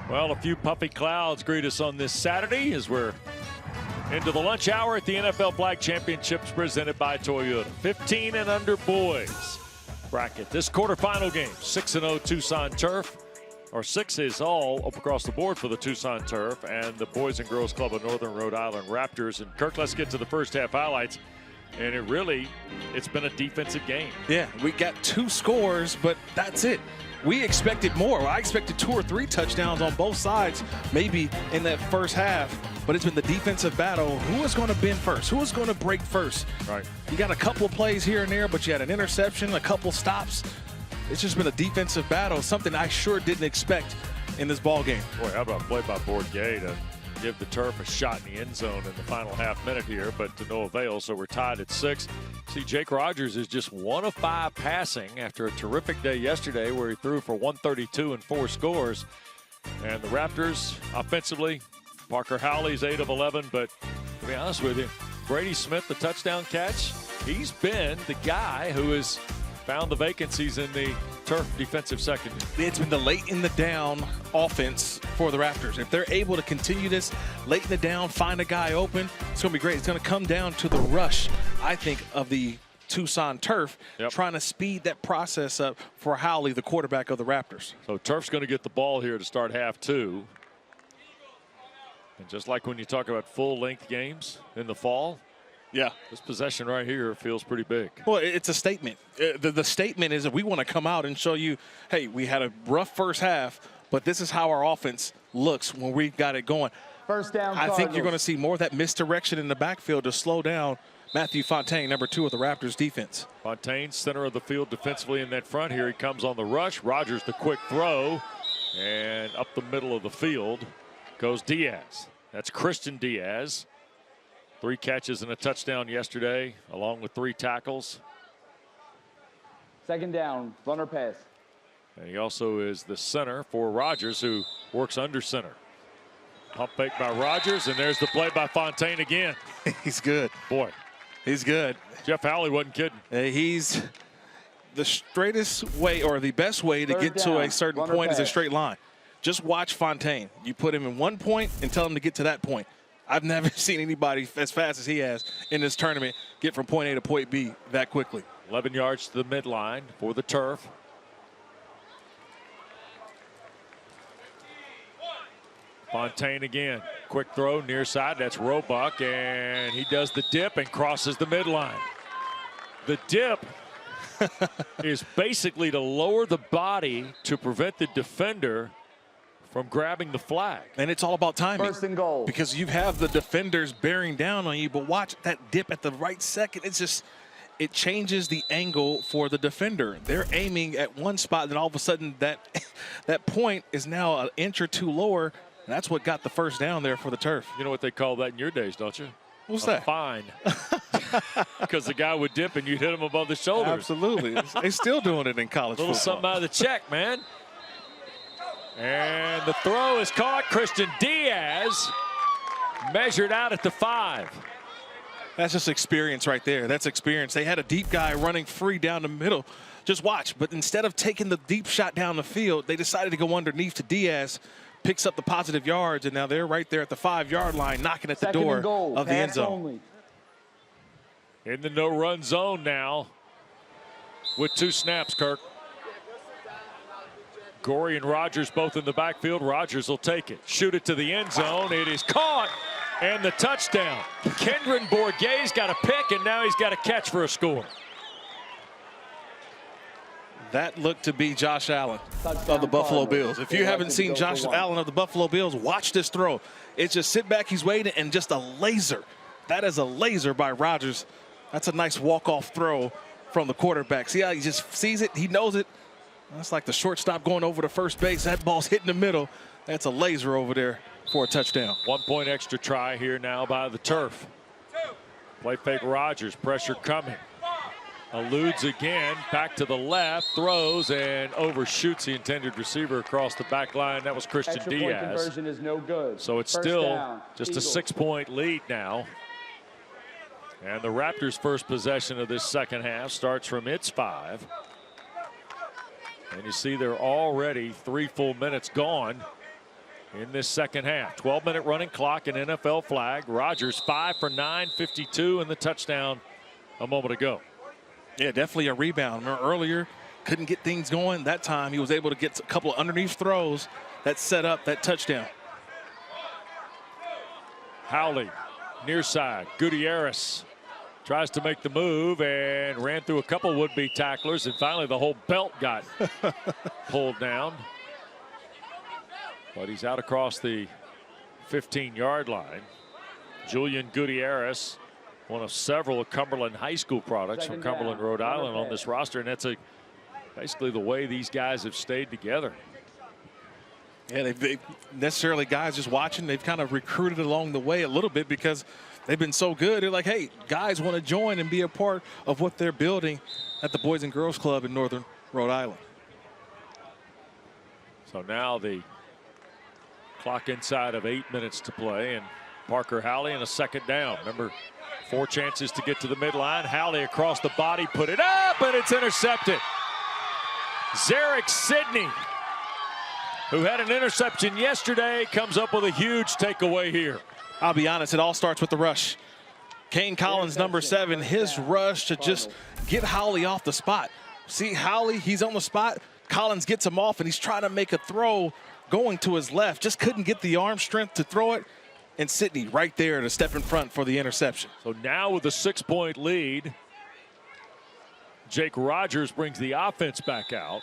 Well, a few puffy clouds greet us on this Saturday as we're into the lunch hour at the NFL Flag Championships presented by Toyota. 15 and under boys bracket. This quarterfinal game, 6-0 Tucson Turf. Or 6 is all up across the board for the Tucson Turf and the Boys and Girls Club of Northern Rhode Island Raptors. And Kirk, let's get to the first half highlights. And it's been a defensive game. Yeah, we got 2 scores, but that's it. We expected more. I expected 2 or 3 touchdowns on both sides, maybe in that first half. But it's been the defensive battle. Who is going to bend first? Who is going to break first? Right. You got a couple of plays here and there, but you had an interception, a couple stops. It's just been a defensive battle, something I sure didn't expect in this ball game. Boy, how about play by Bourget to give the Turf a shot in the end zone in the final half minute here, but to no avail, so we're tied at 6. See, Jake Rogers is just 1 of 5 passing after a terrific day yesterday where he threw for 132 and 4 scores. And the Raptors, offensively, Parker Howley's 8 of 11, but to be honest with you, Brady Smith, the touchdown catch, he's been the guy who has found the vacancies in the Turf defensive secondary. It's been the late in the down offense for the Raptors. If they're able to continue this late in the down, find a guy open, it's going to be great. It's going to come down to the rush, I think, of the Tucson Turf, trying to speed that process up for Howley, the quarterback of the Raptors. So Turf's going to get the ball here to start half 2. And just like when you talk about full-length games in the fall, yeah, this possession right here feels pretty big. Well, it's a statement. The statement is that we want to come out and show you, hey, we had a rough first half, but this is how our offense looks when we got it going. First down, I think you're going to see more of that misdirection in the backfield to slow down Matthew Fontaine, number 2 of the Raptors defense. Fontaine, center of the field defensively in that front. Here he comes on the rush. Rogers, the quick throw. And up the middle of the field goes Diaz. That's Christian Diaz. 3 catches and a touchdown yesterday, along with 3 tackles. Second down, runner pass. And he also is the center for Rogers, who works under center. Pump fake by Rogers, and there's the play by Fontaine again. He's good. Boy, he's good. Jeff Howley wasn't kidding. He's the straightest way, or the best way to get to a certain point is a straight line. Just watch Fontaine. You put him in one point and tell him to get to that point. I've never seen anybody as fast as he has in this tournament get from point A to point B that quickly. 11 yards to the midline for the Turf. Fontaine again. Quick throw near side. That's Roebuck, and he does the dip and crosses the midline. The dip is basically to lower the body to prevent the defender from grabbing the flag. And it's all about timing. First and goal. Because you have the defenders bearing down on you, but watch that dip at the right second. It's just, it changes the angle for the defender. They're aiming at one spot, and then all of a sudden that point is now an inch or 2 lower, and that's what got the first down there for the Turf. You know what they call that in your days, don't you? What's a that? Fine. Because the guy would dip and you'd hit him above the shoulders. Absolutely. They're still doing it in college football. Something out of the check, man. And the throw is caught. Christian Diaz measured out at the 5. That's just experience right there. That's experience. They had a deep guy running free down the middle. Just watch. But instead of taking the deep shot down the field, they decided to go underneath to Diaz, picks up the positive yards, and now they're right there at the 5-yard line, knocking at the door of the end zone. Only. In the no-run zone now with 2 snaps, Kirk. Gorey and Rogers both in the backfield. Rogers will take it. Shoot it to the end zone. It is caught. And the touchdown. Kendron Bourguet's got a pick, and now he's got a catch for a score. That looked to be Josh Allen of the Buffalo Bills. If you haven't seen Josh Allen of the Buffalo Bills, watch this throw. It's just sit back, he's waiting, and just a laser. That is a laser by Rogers. That's a nice walk-off throw from the quarterback. See how he just sees it? He knows it. That's like the shortstop going over to first base. That ball's hitting the middle. That's a laser over there for a touchdown. 1 point extra try here now by the Turf. Play fake Rogers. Pressure coming. Eludes again. Back to the left. Throws and overshoots the intended receiver across the back line. That was Christian Extra Diaz. Point conversion is no good. So it's First still down, just Eagles. a 6-point lead now. And the Raptors' first possession of this second half starts from its 5. And you see they're already 3 full minutes gone in this second half. 12-minute running clock and NFL flag. Rodgers 5 for 9, 52, and the touchdown a moment ago. Yeah, definitely a rebound. Remember earlier, couldn't get things going. That time he was able to get a couple of underneath throws that set up that touchdown. Howley, near side. Gutierrez tries to make the move and ran through a couple would-be tacklers, and finally the whole belt got pulled down. But he's out across the 15-yard line. Julian Gutierrez, one of several Cumberland High School products from Cumberland, Rhode Island on this roster, and that's basically the way these guys have stayed together. Yeah, they've necessarily guys just watching. They've kind of recruited along the way a little bit because they've been so good. They're like, hey, guys want to join and be a part of what they're building at the Boys and Girls Club in Northern Rhode Island. So now the clock inside of 8 minutes to play, and Parker Howley in a second down. Remember, 4 chances to get to the midline. Howley across the body, put it up, and it's intercepted. Zarek Sidney, who had an interception yesterday, comes up with a huge takeaway here. I'll be honest, it all starts with the rush. Kane Collins, number 7, his rush to just get Howley off the spot. See Howley, he's on the spot. Collins gets him off, and he's trying to make a throw going to his left. Just couldn't get the arm strength to throw it. And Sidney right there to step in front for the interception. So now with a 6-point lead, Jake Rodgers brings the offense back out.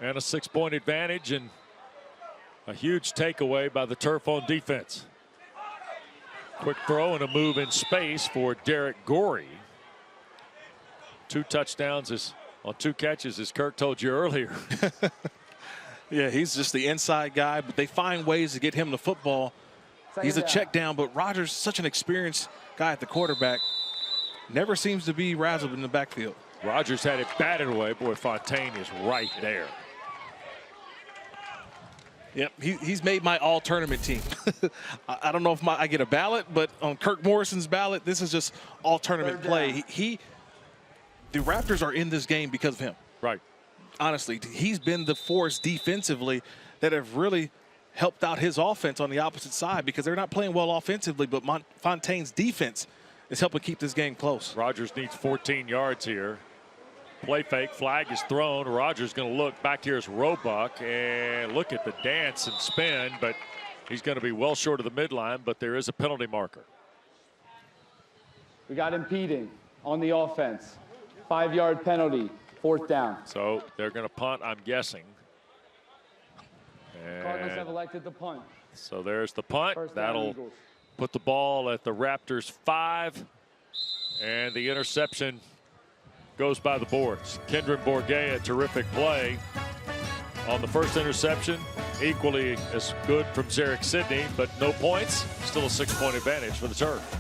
And a 6-point advantage and a huge takeaway by the Turf on defense. Quick throw and a move in space for Derek Gorey. 2 touchdowns on 2 catches, as Kirk told you earlier. Yeah, he's just the inside guy, but they find ways to get him the football. He's a check down, but Rodgers, such an experienced guy at the quarterback, never seems to be razzled in the backfield. Rodgers had it batted away. Boy, Fontaine is right there. Yep, he's made my all-tournament team. I don't know if I get a ballot, but on Kirk Morrison's ballot, this is just all-tournament play. The Raptors are in this game because of him. Right. Honestly, he's been the force defensively that have really helped out his offense on the opposite side because they're not playing well offensively, but Fontaine's defense is helping keep this game close. Rodgers needs 14 yards here. Play fake, flag is thrown. Rodgers going to look back. Here's Roebuck, and look at the dance and spin, but he's going to be well short of the midline, but there is a penalty marker. We got impeding on the offense. 5-yard penalty, 4th down. So they're going to punt, I'm guessing. Cardinals have elected the punt. So there's the punt. That'll Eagles. put the ball at the Raptors 5, and the interception goes by the boards. Kendron Bourguet, a terrific play on the first interception. Equally as good from Zarek Sidney, but no points. Still a 6-point advantage for the Turf.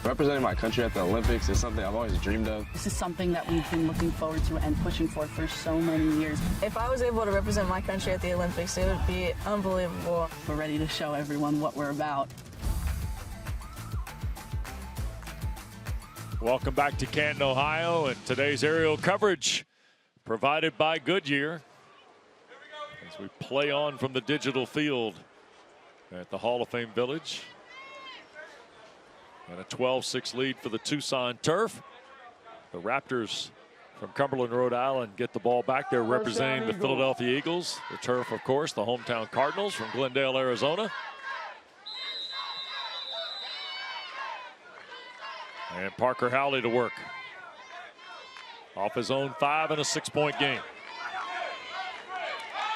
Representing my country at the Olympics is something I've always dreamed of. This is something that we've been looking forward to and pushing for so many years. If I was able to represent my country at the Olympics, it would be unbelievable. We're ready to show everyone what we're about. Welcome back to Canton, Ohio, and today's aerial coverage provided by Goodyear as we play on from the digital field at the Hall of Fame Village. And a 12-6 lead for the Tucson Turf. The Raptors from Cumberland, Rhode Island get the ball back. They're representing the Philadelphia Eagles. The Turf, of course, the hometown Cardinals from Glendale, Arizona. And Parker Howley to work. Off his own 5 in a 6-point game.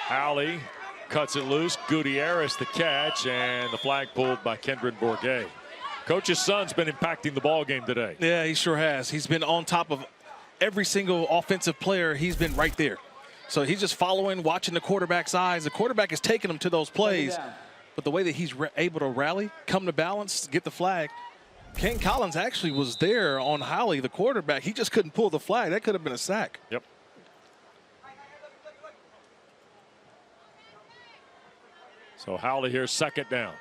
Howley cuts it loose. Gutierrez the catch, and the flag pulled by Kendron Bourguet. Coach's son's been impacting the ball game today. Yeah, he sure has. He's been on top of every single offensive player. He's been right there. So he's just following, watching the quarterback's eyes. The quarterback is taking him to those plays. But the way that he's able to rally, come to balance, get the flag. Ken Collins actually was there on Howley, the quarterback. He just couldn't pull the flag. That could have been a sack. Yep. So Howley here, second down.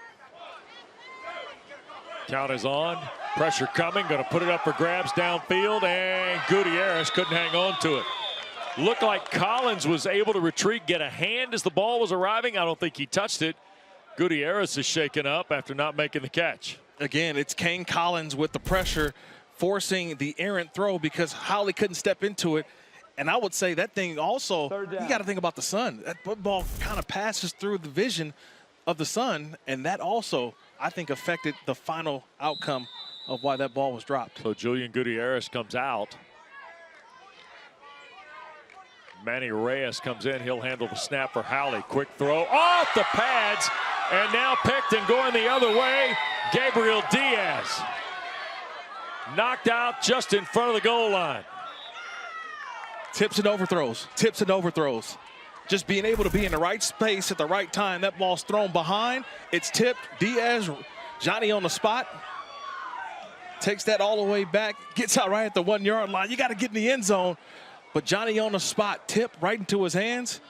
Count is on. Pressure coming. Going to put it up for grabs downfield, and Gutierrez couldn't hang on to it. Looked like Collins was able to retreat, get a hand as the ball was arriving. I don't think he touched it. Gutierrez is shaken up after not making the catch. Again, it's Kane Collins with the pressure, forcing the errant throw because Howley couldn't step into it. And I would say that thing also, you got to think about the sun. That football kind of passes through the vision of the sun, and that also, I think, affected the final outcome of why that ball was dropped. So Julian Gutierrez comes out. Manny Reyes comes in. He'll handle the snap for Howley. Quick throw off the pads, and now picked and going the other way, Gabriel Diaz. Knocked out just in front of the goal line. Tips and overthrows, tips and overthrows. Just being able to be in the right space at the right time. That ball's thrown behind. It's tipped. Diaz, Johnny on the spot. Takes that all the way back. Gets out right at the 1-yard line. You got to get in the end zone. But Johnny on the spot, tip right into his hands.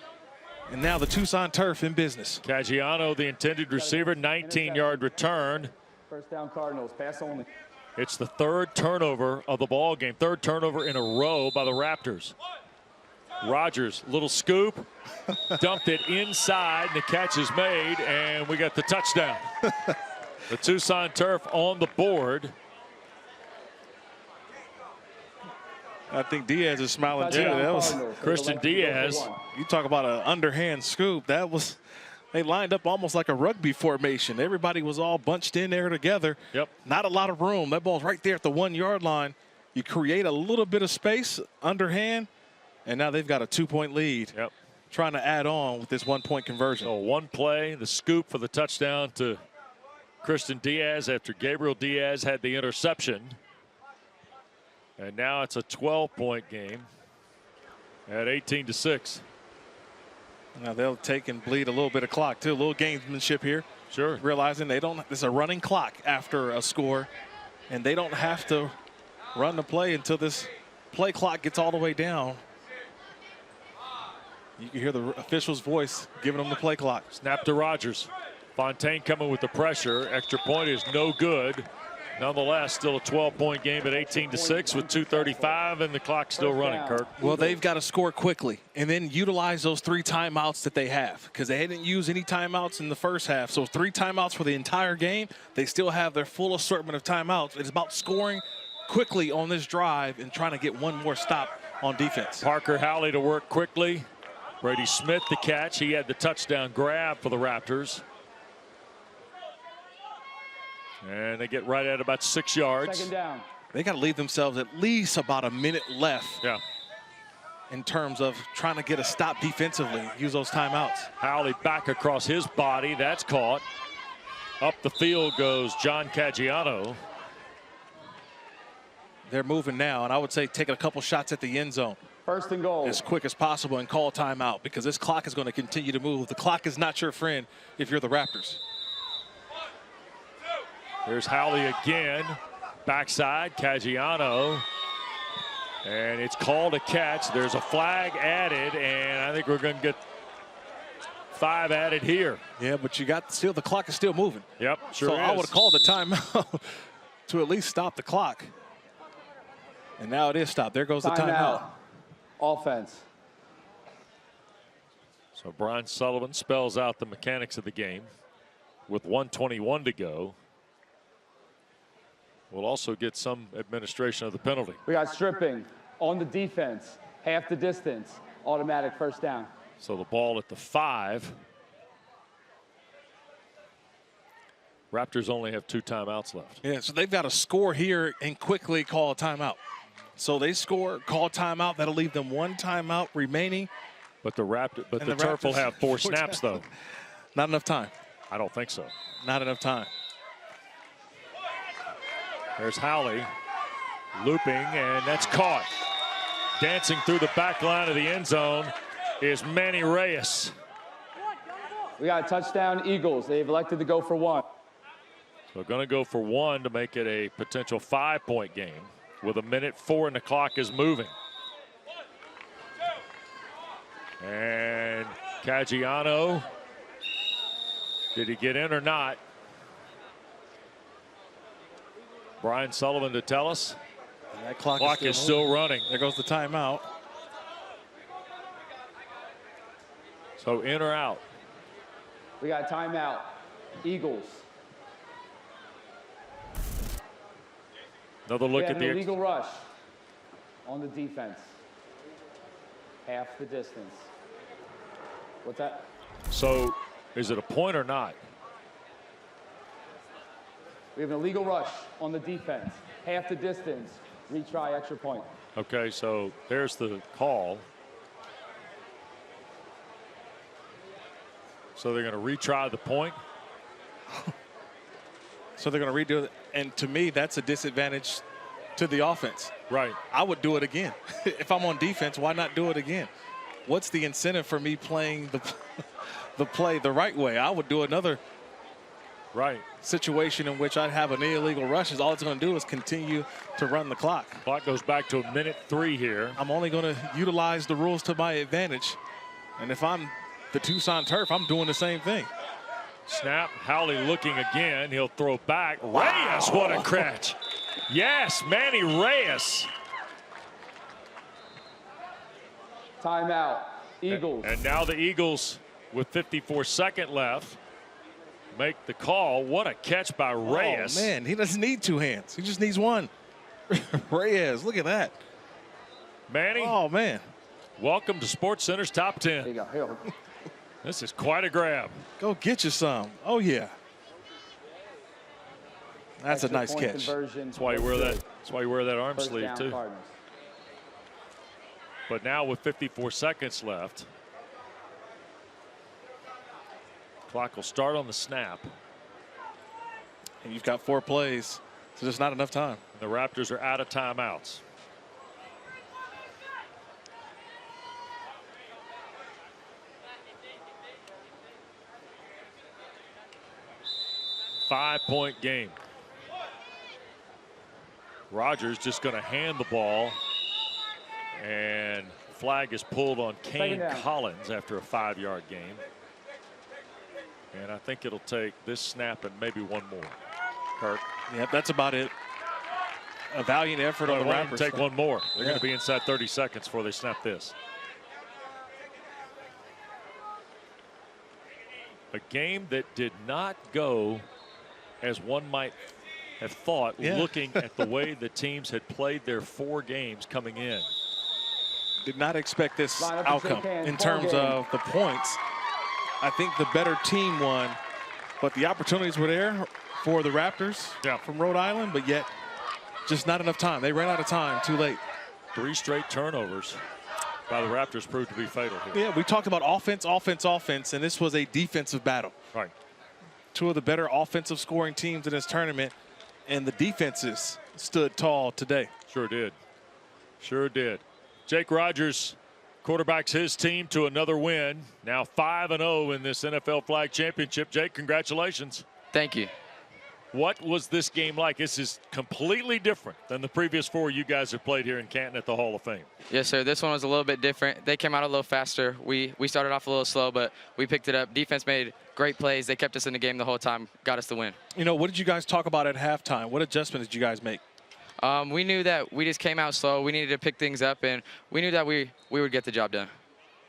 And now the Tucson Turf in business. Caggiano, the intended receiver, 19-yard return. First down Cardinals, pass only. It's the third turnover of the ball game. Third turnover in a row by the Raptors. Rodgers, little scoop, dumped it inside, and the catch is made, and we got the touchdown. The Tucson Turf on the board. I think Diaz is smiling too. That was Christian Diaz. You talk about an underhand scoop. That was, they lined up almost like a rugby formation. Everybody was all bunched in there together. Yep. Not a lot of room. That ball's right there at the 1-yard line. You create a little bit of space underhand, and now they've got a 2-point lead. Yep. Trying to add on with this 1-point conversion. So one play, the scoop for the touchdown to Christian Diaz after Gabriel Diaz had the interception. And now it's a 12-point game at 18-6. Now they'll take and bleed a little bit of clock too. A little gamesmanship here. Sure. Realizing they don't, there's a running clock after a score, and they don't have to run the play until this play clock gets all the way down. You can hear the official's voice giving them the play clock. Snap to Rodgers. Fontaine coming with the pressure. Extra point is no good. Nonetheless, still a 12-point game at 18-6 with 2:35 and the clock still running, Kirk. Well, they've got to score quickly and then utilize those 3 timeouts that they have, because they didn't use any timeouts in the first half. So 3 timeouts for the entire game. They still have their full assortment of timeouts. It's about scoring quickly on this drive and trying to get one more stop on defense. Parker Howley to work quickly. Brady Smith the catch. He had the touchdown grab for the Raptors. And they get right at about 6 yards. Second down. They got to leave themselves at least about a minute left. Yeah. In terms of trying to get a stop defensively, use those timeouts. Howley back across his body. That's caught. Up the field goes John Caggiano. They're moving now, and I would say taking a couple shots at the end zone. First and goal. As quick as possible and call timeout, because this clock is going to continue to move. The clock is not your friend if you're the Raptors. There's Howley again. Backside, Caggiano. And it's called a catch. There's a flag added, and I think we're going to get 5 added here. Yeah, but you got still, the clock is still moving. Yep, sure so is. I would have called the timeout to at least stop the clock. And now it is stopped. There goes the timeout. Offense. So Brian Sullivan spells out the mechanics of the game with 1:21 to go. We'll also get some administration of the penalty. We got stripping on the defense, half the distance, automatic first down. So the ball at the 5. Raptors only have 2 timeouts left. Yeah, so they've got to score here and quickly call a timeout. So they score, call timeout. That'll leave them 1 timeout remaining. But the Turf will have 4 snaps, though. Not enough time. I don't think so. Not enough time. There's Howley looping, and that's caught. Dancing through the back line of the end zone is Manny Reyes. We got a touchdown, Eagles. They've elected to go for 1. So going to go for 1 to make it a potential 5-point game with 1:04 and the clock is moving. And Caggiano, did he get in or not? Brian Sullivan to tell us. And that clock is still running. There goes the timeout. So in or out? We got a timeout, Eagles. Another look at an the illegal rush on the defense. Half the distance. What's that? So is it a point or not? We have an illegal rush on the defense. Half the distance. Retry, extra point. Okay, so there's the call. So they're going to retry the point. So they're going to redo it. And to me, that's a disadvantage to the offense. Right. I would do it again. If I'm on defense, why not do it again? What's the incentive for me playing the play the right way? I would do another situation in which I'd have an illegal rush. All it's going to do is continue to run the clock. Clock goes back to 1:03 here. I'm only going to utilize the rules to my advantage. And if I'm the Tucson Turf, I'm doing the same thing. Snap, Howley looking again. He'll throw back. Wow. Reyes, what a catch. Yes, Manny Reyes. Timeout, Eagles. And now the Eagles, with 54 seconds left, make the call. What a catch by Reyes. Oh, man, he doesn't need 2 hands. He just needs 1. Reyes, look at that. Manny. Oh, man. Welcome to SportsCenter's Top 10. Here you go. Here. This is quite a grab. Go get you some. Oh, yeah. That's Extra a nice catch. That's why you wear that. That's why you wear that arm First sleeve down, too. Cardinals. But now with 54 seconds left, clock will start on the snap. And you've got 4 plays, so there's not enough time. And the Raptors are out of timeouts. Five-point game. Rogers just going to hand the ball, and flag is pulled on Kane Collins after a 5-yard game. And I think it'll take this snap and maybe 1 more. Kirk. Yep, that's about it. A valiant effort on the Raptors. Take 1 more. They're going to be inside 30 seconds before they snap this. A game that did not go as one might have thought, looking at the way the teams had played their 4 games coming in. Did not expect this outcome in terms of the points. I think the better team won, but the opportunities were there for the Raptors from Rhode Island, but yet just not enough time. They ran out of time too late. 3 straight turnovers by the Raptors proved to be fatal here. Yeah, we talked about offense, and this was a defensive battle. Right. 2 of the better offensive scoring teams in this tournament, and the defenses stood tall today. Sure did. Sure did. Jake Rogers quarterbacks his team to another win. Now 5-0 in this NFL Flag Championship. Jake, congratulations. Thank you. What was this game like? This is completely different than the previous 4 you guys have played here in Canton at the Hall of Fame. Yes, sir. This one was a little bit different. They came out a little faster. We started off a little slow, but we picked it up. Defense made great plays. They kept us in the game the whole time, got us the win. You know, what did you guys talk about at halftime? What adjustments did you guys make? We knew that we just came out slow. We needed to pick things up, and we knew that we would get the job done.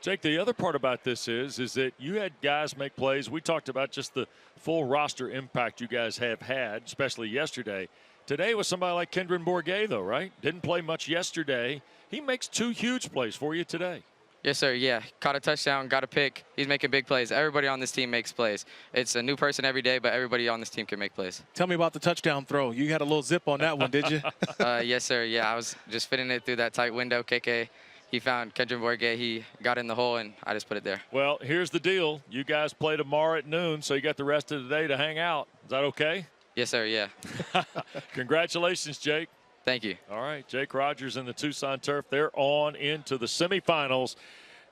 Jake, the other part about this is that you had guys make plays. We talked about just the full roster impact you guys have had, especially yesterday. Today was somebody like Kendron Bourguet, though, right? Didn't play much yesterday. He makes 2 huge plays for you today. Yes, sir. Yeah, caught a touchdown, got a pick. He's making big plays. Everybody on this team makes plays. It's a new person every day, but everybody on this team can make plays. Tell me about the touchdown throw. You had a little zip on that one, did you? Yes, sir. Yeah, I was just fitting it through that tight window. KK, he found Kendron Bourguet. He got in the hole, and I just put it there. Well, here's the deal. You guys play tomorrow at noon, so you got the rest of the day to hang out. Is that okay? Yes, sir. Yeah. Congratulations, Jake. Thank you. All right, Jake Rogers and the Tucson Turf. They're on into the semifinals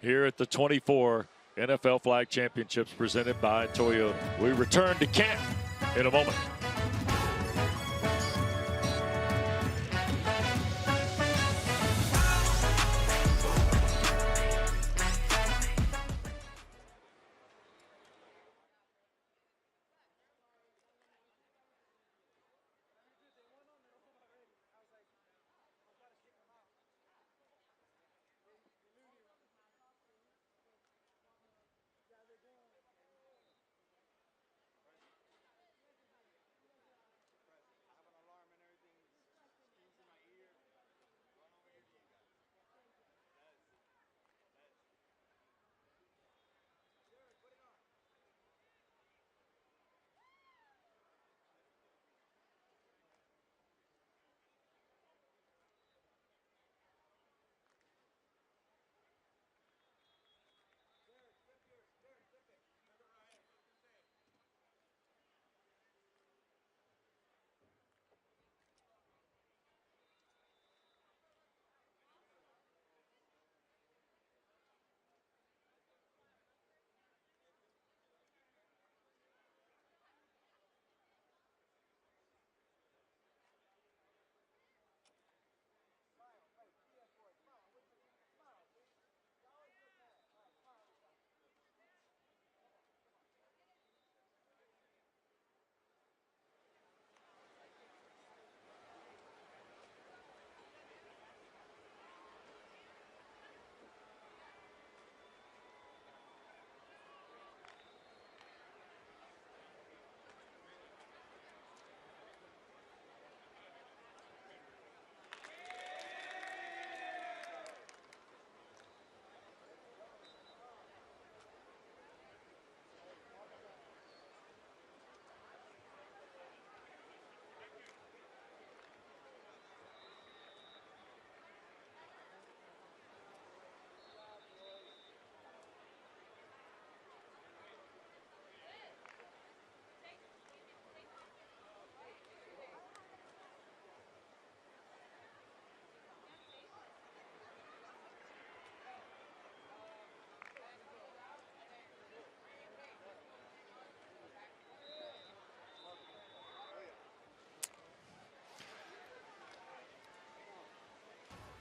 here at the 24 NFL Flag Championships presented by Toyota. We return to Canton in a moment.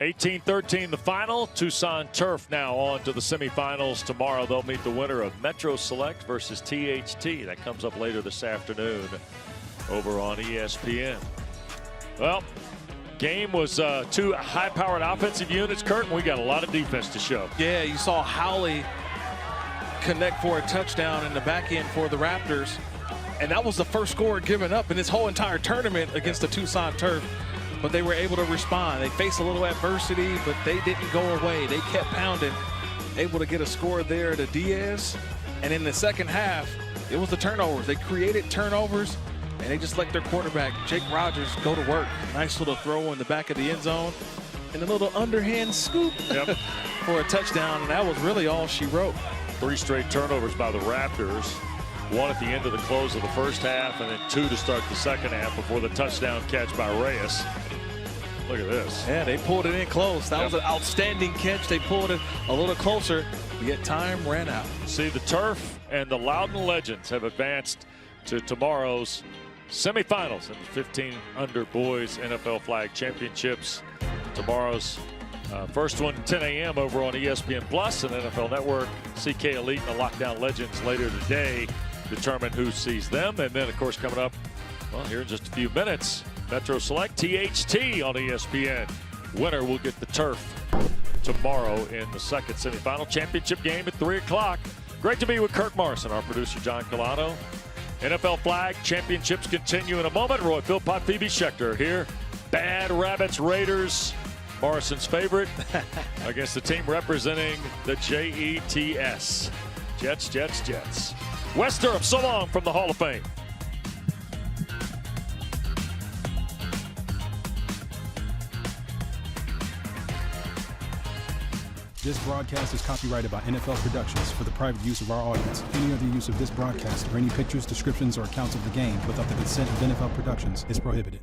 (18-13) the final. Tucson Turf now on to the semifinals. Tomorrow they'll meet the winner of Metro Select versus THT. That comes up later this afternoon over on ESPN. Well, game was 2 high-powered offensive units. Curtin, we got a lot of defense to show. Yeah, you saw Howley connect for a touchdown in the back end for the Raptors. And that was the first score given up in this whole entire tournament against the Tucson Turf. But they were able to respond. They faced a little adversity, but they didn't go away. They kept pounding, able to get a score there to Diaz. And in the second half, it was the turnovers. They created turnovers, and they just let their quarterback, Jake Rogers, go to work. Nice little throw in the back of the end zone, and a little underhand scoop for a touchdown, and that was really all she wrote. 3 straight turnovers by the Raptors. 1 at the end of the close of the first half, and then 2 to start the second half before the touchdown catch by Reyes. Look at this. Yeah, they pulled it in close. That was an outstanding catch. They pulled it a little closer, yet time ran out. See, the Turf and the Loudon Legends have advanced to tomorrow's semifinals in the 15 under boys NFL flag championships. Tomorrow's first one 10 a.m. over on ESPN Plus and NFL Network. CK Elite and the Lockdown Legends later today determine who sees them. And then, of course, coming up, well, here in just a few minutes, Metro Select THT on ESPN. Winner will get the turf tomorrow in the second semifinal championship game at 3 o'clock. Great to be with Kirk Morrison, our producer John Colano. NFL flag championships continue in a moment. Roy Philpott, Phoebe Schechter here. Bad Rabbits Raiders. Morrison's favorite against the team representing the JETS. Jets, Jets, Jets. Wes Durham, so long from the Hall of Fame. This broadcast is copyrighted by NFL Productions for the private use of our audience. Any other use of this broadcast or any pictures, descriptions, or accounts of the game without the consent of NFL Productions is prohibited.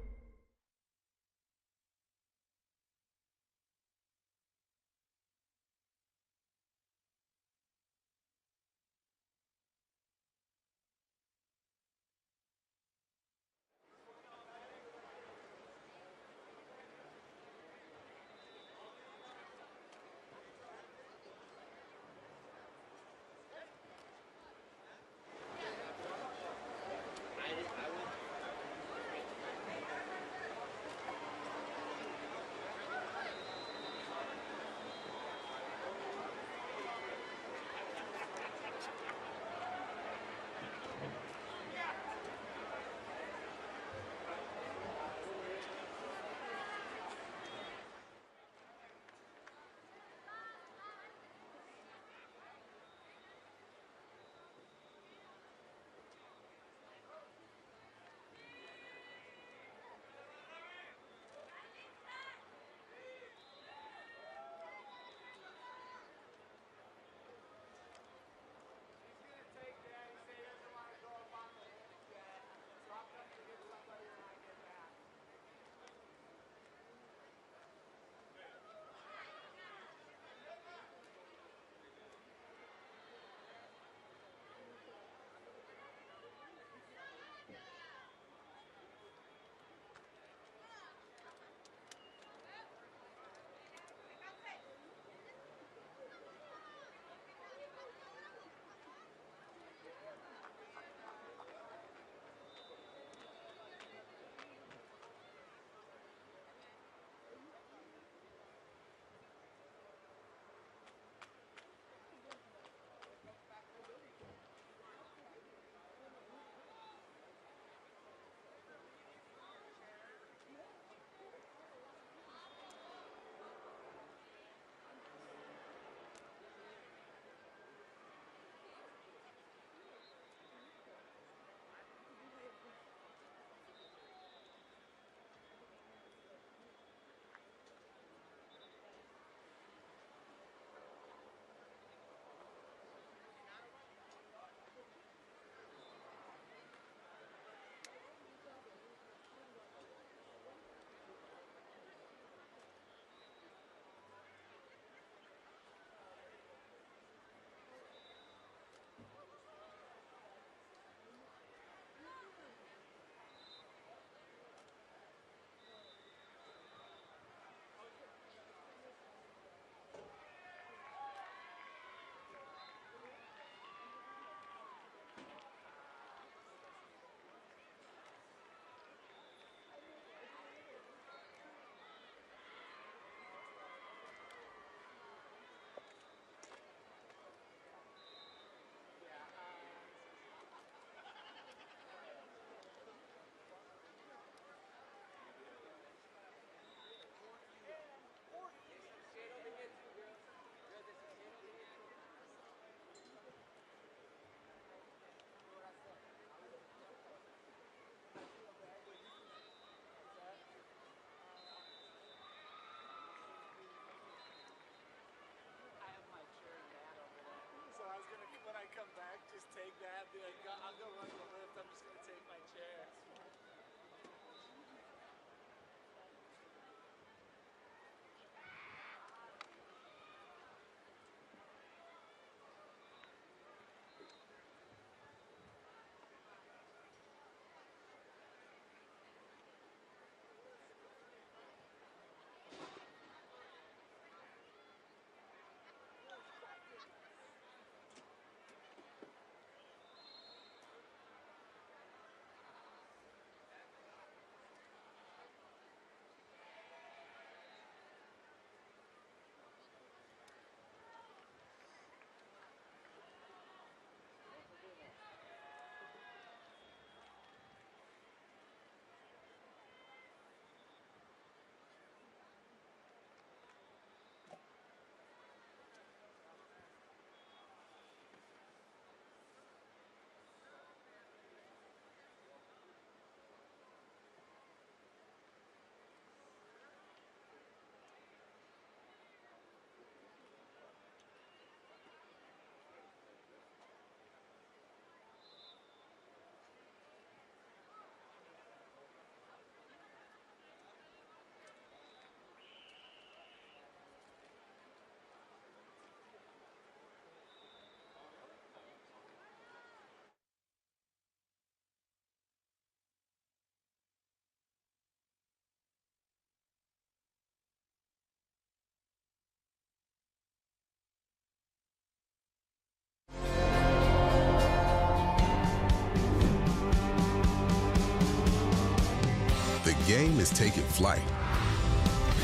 game is taking flight.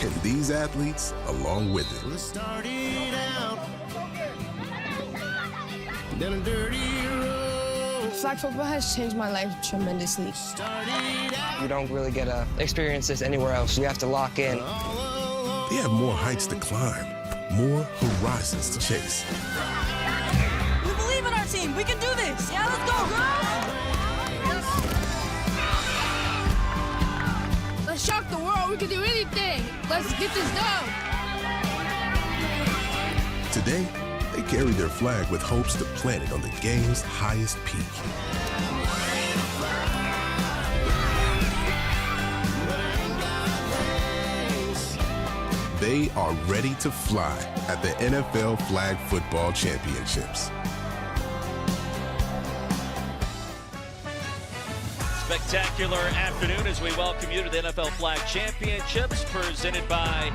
And these athletes along with it. Started out down a dirty road. Flag football has changed my life tremendously. You don't really get to experience this anywhere else. You have to lock in. They have more heights to climb, more horizons to chase. We believe in our team. We can do this. Yeah, let's go, girls! Let's shock the world. We can do anything. Let's get this done. Today, they carry their flag with hopes to plant it on the game's highest peak. They are ready to fly at the NFL Flag Football Championships. Spectacular afternoon as we welcome you to the NFL Flag Championships presented by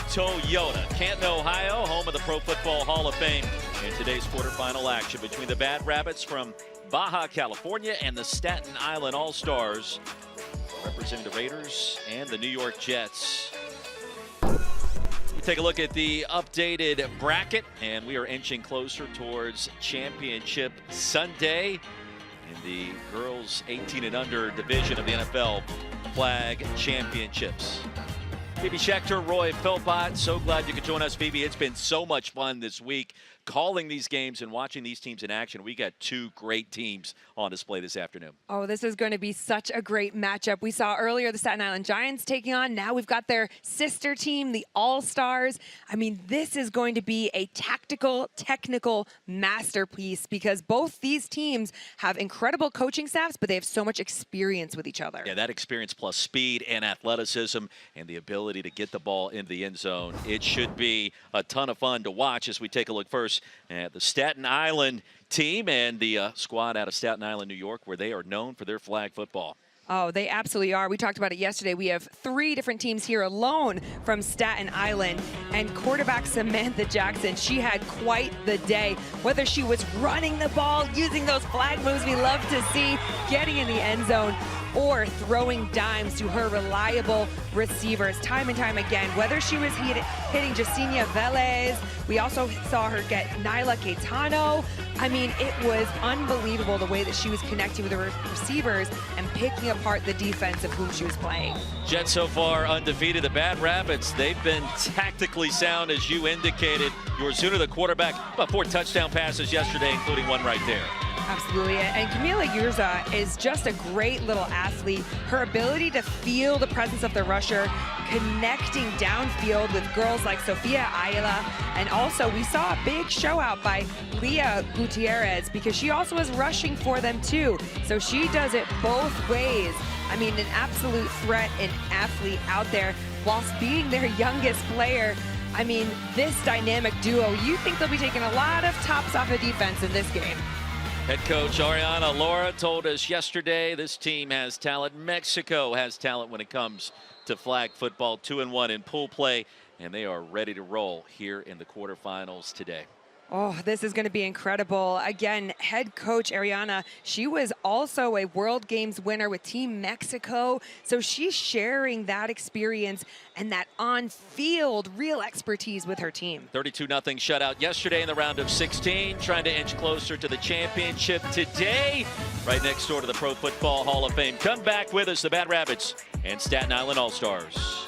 Toyota. Canton, Ohio, home of the Pro Football Hall of Fame. In today's quarterfinal action between the Bad Rabbits from Baja California and the Staten Island All-Stars, representing the Raiders and the New York Jets. We take a look at the updated bracket, and we are inching closer towards Championship Sunday in the girls 18 and under division of the NFL Flag Championships. Phoebe Schechter, Roy Philpott, so glad you could join us, Phoebe. It's been so much fun this week calling these games and watching these teams in action. We got two great teams on display this afternoon. Oh, this is going to be such a great matchup. We saw earlier the Staten Island Giants taking on. Now we've got their sister team, the All-Stars. I mean, this is going to be a tactical, technical masterpiece because both these teams have incredible coaching staffs, but they have so much experience with each other. Yeah, that experience plus speed and athleticism and the ability to get the ball into the end zone. It should be a ton of fun to watch as we take a look first at the Staten Island team and the squad out of Staten Island, New York, where they are known for their flag football. Oh, they absolutely are. We talked about it yesterday. We have 3 different teams here alone from Staten Island. And quarterback Samantha Jackson, she had quite the day. Whether she was running the ball, using those flag moves we love to see, getting in the end zone, or throwing dimes to her reliable receivers time and time again. Whether she was hitting Jacinia Velez, we also saw her get Nyla Caetano. I mean, it was unbelievable the way that she was connecting with the receivers and picking apart the defense of whom she was playing. Jets so far undefeated. The Bad Rabbits, they've been tactically sound, as you indicated. Yorzuna, the quarterback, about 4 touchdown passes yesterday, including one right there. Absolutely, and Camila Yurza is just a great little athlete. Her ability to feel the presence of the rusher, connecting downfield with girls like Sofia Ayala, and also we saw a big show out by Leah Gutierrez because she also is rushing for them too. So she does it both ways. I mean, an absolute threat and athlete out there whilst being their youngest player. I mean, this dynamic duo, you think they'll be taking a lot of tops off of defense in this game. Head coach Ariana Laura told us yesterday this team has talent. Mexico has talent when it comes to flag football, 2-1 in pool play, and they are ready to roll here in the quarterfinals today. Oh, this is going to be incredible. Again, head coach Ariana, she was also a World Games winner with Team Mexico. So she's sharing that experience and that on-field real expertise with her team. 32-0 shutout yesterday in the round of 16, trying to inch closer to the championship today, right next door to the Pro Football Hall of Fame. Come back with us, the Bad Rabbits and Staten Island All-Stars.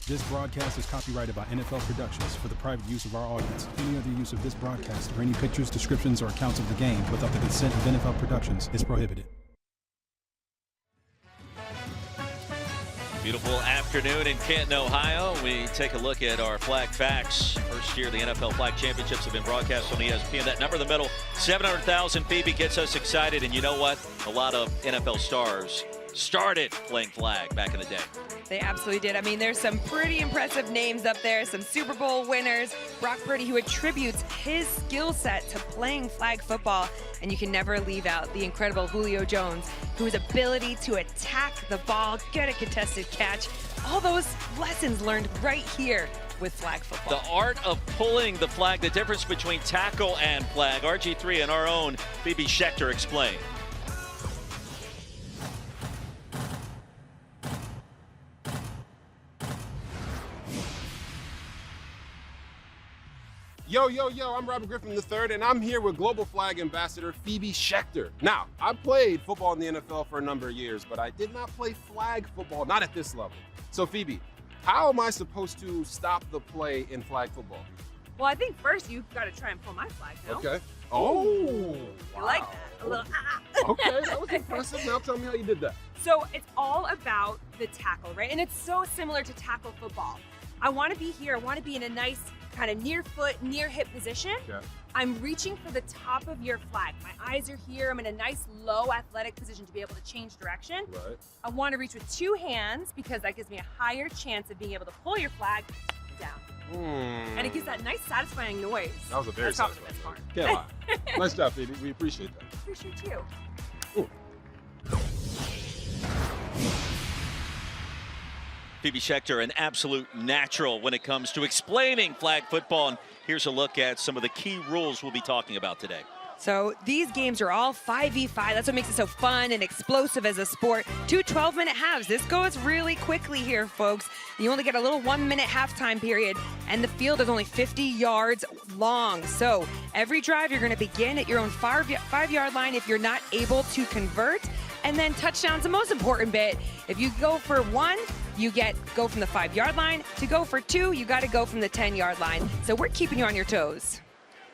This broadcast is copyrighted by NFL Productions for the private use of our audience. Any other use of this broadcast or any pictures, descriptions, or accounts of the game without the consent of NFL Productions is prohibited. Beautiful afternoon in Canton, Ohio. We take a look at our flag facts. First year the NFL Flag Championships have been broadcast on ESPN. That number in the middle, 700,000. Phoebe gets us excited. And you know what? A lot of NFL stars started playing flag back in the day. They absolutely did. I mean, there's some pretty impressive names up there, some Super Bowl winners. Brock Purdy, who attributes his skill set to playing flag football. And you can never leave out the incredible Julio Jones, whose ability to attack the ball, get a contested catch, all those lessons learned right here with flag football. The art of pulling the flag, the difference between tackle and flag. RG3 and our own Phoebe Schechter explain. Yo, yo, yo, I'm Robert Griffin III, and I'm here with Global Flag Ambassador Phoebe Schechter. Now, I played football in the NFL for a number of years, but I did not play flag football, not at this level. So, Phoebe, how am I supposed to stop the play in flag football? Well, I think first you've got to try and pull my flag, no? Okay. Oh, You wow. like that? A little Okay, that was impressive. Now tell me how you did that. So it's all about the tackle, right? And it's so similar to tackle football. I want to be here. I want to be in a nice kind of near foot, near hip position. Okay. I'm reaching for the top of your flag. My eyes are here. I'm in a nice low athletic position to be able to change direction. Right. I want to reach with two hands because that gives me a higher chance of being able to pull your flag down. And it gives that nice satisfying noise. That was a very That's probably satisfying the best part. Can't lie. Nice job, Phoebe. We appreciate that. Appreciate you. Phoebe Schechter, an absolute natural when it comes to explaining flag football. And here's a look at some of the key rules we'll be talking about today. So these games are all 5v5. That's what makes it so fun and explosive as a sport. 2 12-minute halves. This goes really quickly here, folks. You only get a little 1-minute halftime period, and the field is only 50 yards long. So every drive, you're going to begin at your own 5-yard line if you're not able to convert. And then touchdowns, the most important bit. If you go for 1, you go from the 5-yard line. To go for 2, you got to go from the 10-yard line. So we're keeping you on your toes.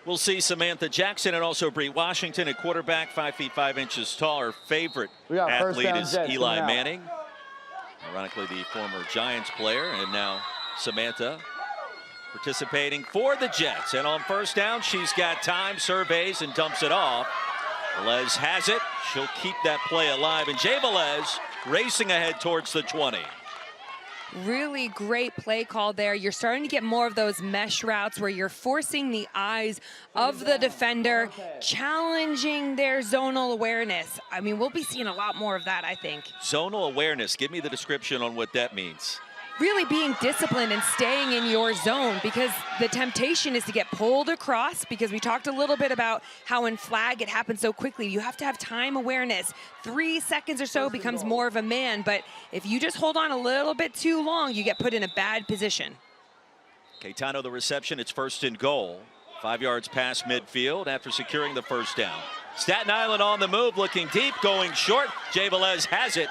We'll see Samantha Jackson and also Bree Washington at quarterback, 5 feet 5 inches tall. Her favorite athlete is Eli Manning. Ironically, the former Giants player, and now Samantha participating for the Jets. And on first down, she's got time, surveys, and dumps it off. Velez has it. She'll keep that play alive. And Jay Velez racing ahead towards the 20. Really great play call there. You're starting to get more of those mesh routes where you're forcing the eyes of the defender, challenging their zonal awareness. I mean, we'll be seeing a lot more of that, I think. Zonal awareness. Give me the description on what that means. Really being disciplined and staying in your zone, because the temptation is to get pulled across, because we talked a little bit about how in flag it happens so quickly. You have to have time awareness. 3 seconds or so becomes more of a man, but if you just hold on a little bit too long, you get put in a bad position. Caetano the reception. It's first and goal. 5 yards past midfield after securing the first down. Staten Island on the move, looking deep, going short. Jay Velez has it.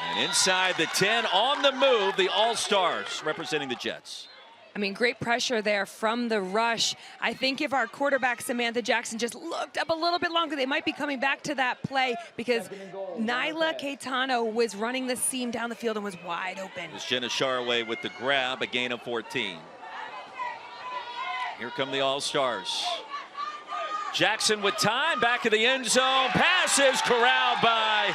And inside the 10, on the move, the All-Stars representing the Jets. I mean, great pressure there from the rush. I think if our quarterback, Samantha Jackson, just looked up a little bit longer, they might be coming back to that play, because Nyla Caetano was running the seam down the field and was wide open. It's Jenna Sharaway with the grab, a gain of 14. Here come the All-Stars. Jackson with time, back of the end zone. Pass is corralled by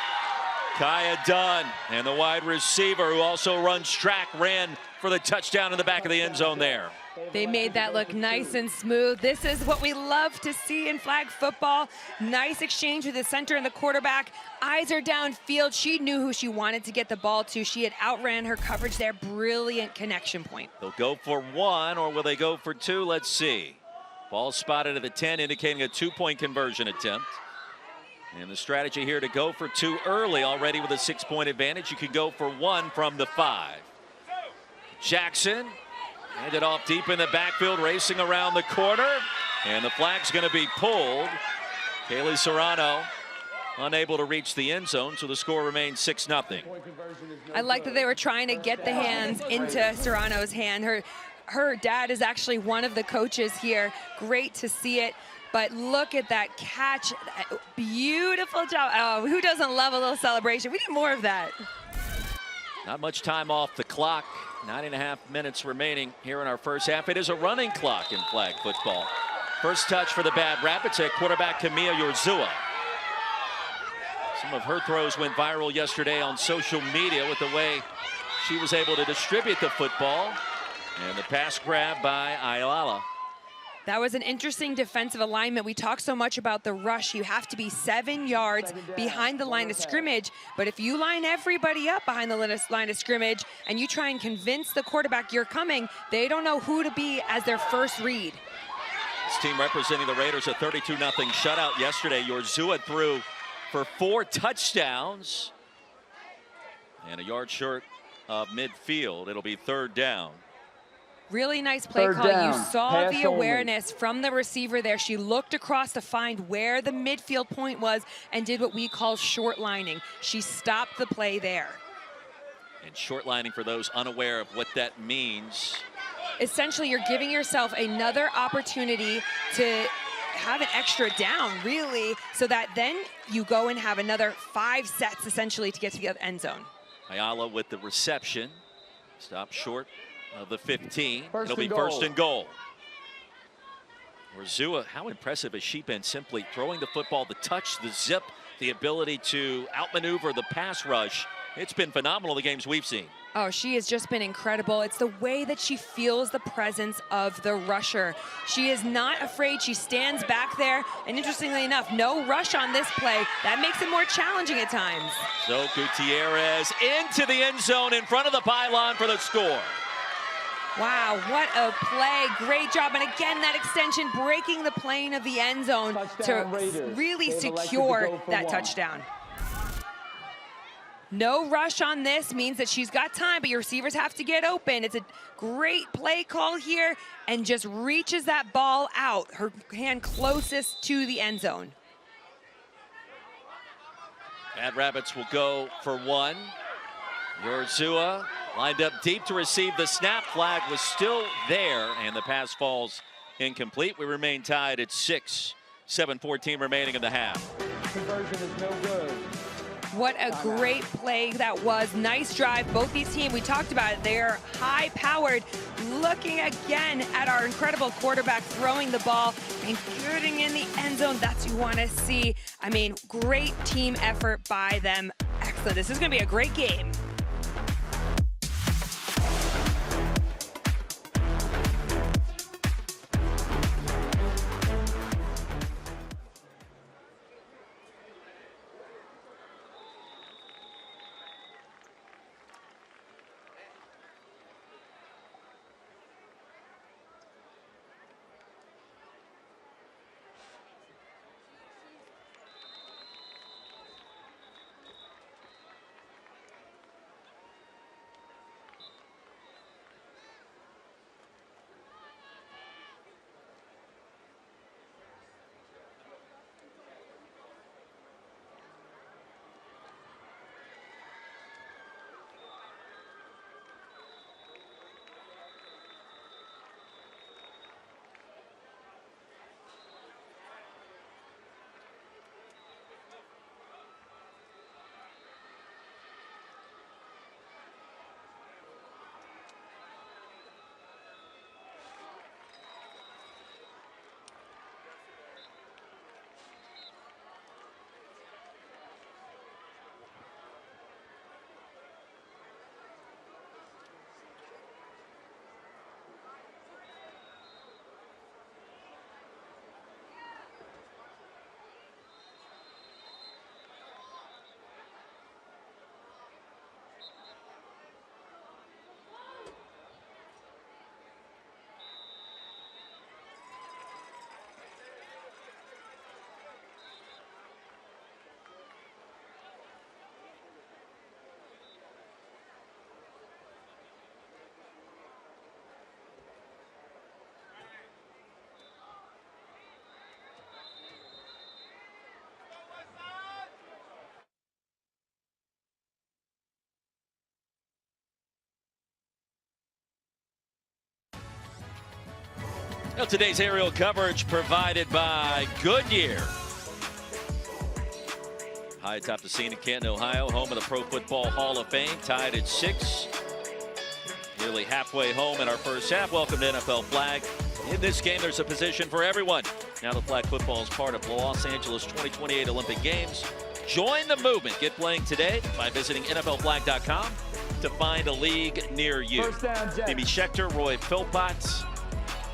Kaya Dunn, and the wide receiver, who also runs track, ran for the touchdown in the back of the end zone there. They made that look nice and smooth. This is what we love to see in flag football. Nice exchange with the center and the quarterback. Eyes are downfield. She knew who she wanted to get the ball to. She had outran her coverage there. Brilliant connection point. They'll go for 1, or will they go for 2? Let's see. Ball spotted at the 10, indicating a 2-point conversion attempt. And the strategy here to go for 2 early, already with a 6-point advantage. You can go for 1 from the 5. Jackson handed off deep in the backfield, racing around the corner, and the flag's going to be pulled. Kaylee Serrano unable to reach the end zone, so the score remains 6-0. I like that they were trying to get the hands into Serrano's hand. Her dad is actually one of the coaches here. Great to see it. But look at that catch. Beautiful job. Oh, who doesn't love a little celebration? We need more of that. Not much time off the clock. 9.5 minutes remaining here in our first half. It is a running clock in flag football. First touch for the Bad Rapids at quarterback Camille Yorzua. Some of her throws went viral yesterday on social media with the way she was able to distribute the football. And the pass grab by Ayala. That was an interesting defensive alignment. We talk so much about the rush. You have to be 7 yards behind the line of scrimmage. But if you line everybody up behind the line of scrimmage and you try and convince the quarterback you're coming, they don't know who to be as their first read. This team representing the Raiders, a 32-0 shutout yesterday. Yorzua threw for 4 touchdowns and a yard short of midfield. It'll be 3rd down. Really nice play call. You saw the awareness from the receiver there. She looked across to find where the midfield point was and did what we call short lining. She stopped the play there. And short lining, for those unaware of what that means. Essentially, you're giving yourself another opportunity to have an extra down, really, so that then you go and have another 5 sets, essentially, to get to the end zone. Ayala with the reception. Stop short of the 15. It'll be first and goal. Yorzua, how impressive has she been simply throwing the football, the touch, the zip, the ability to outmaneuver the pass rush. It's been phenomenal, the games we've seen. Oh, she has just been incredible. It's the way that she feels the presence of the rusher. She is not afraid. She stands back there. And interestingly enough, no rush on this play. That makes it more challenging at times. So Gutierrez into the end zone in front of the pylon for the score. Wow, what a play. Great job. And again, that extension breaking the plane of the end zone to really secure that touchdown. No rush on this means that she's got time, but your receivers have to get open. It's a great play call here and just reaches that ball out, her hand closest to the end zone. Bad Rabbits will go for 1. Yorzua lined up deep to receive the snap. Flag was still there, and the pass falls incomplete. We remain tied at 6. 7:14 remaining in the half. Conversion is no good. What a great play that was. Nice drive. Both these teams, we talked about it, they're high-powered. Looking again at our incredible quarterback throwing the ball and getting in the end zone. That's what you want to see. I mean, great team effort by them. Excellent. This is going to be a great game. Well, today's aerial coverage provided by Goodyear. High atop the scene in Canton, Ohio, home of the Pro Football Hall of Fame, tied at 6. Nearly halfway home in our first half. Welcome to NFL Flag. In this game, there's a position for everyone. Now the flag football is part of the Los Angeles 2028 Olympic Games. Join the movement. Get playing today by visiting NFLflag.com to find a league near you. First down, Jets. Amy Schechter, Roy Philpott.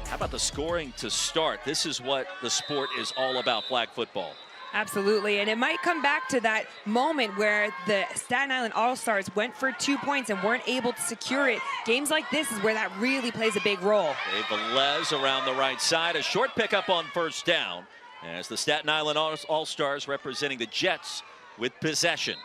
How about the scoring to start? This is what the sport is all about, flag football. Absolutely, and it might come back to that moment where the Staten Island All-Stars went for 2 points and weren't able to secure it. Games like this is where that really plays a big role. Dave Velez around the right side, a short pickup on first down as the Staten Island All-Stars representing the Jets with possession.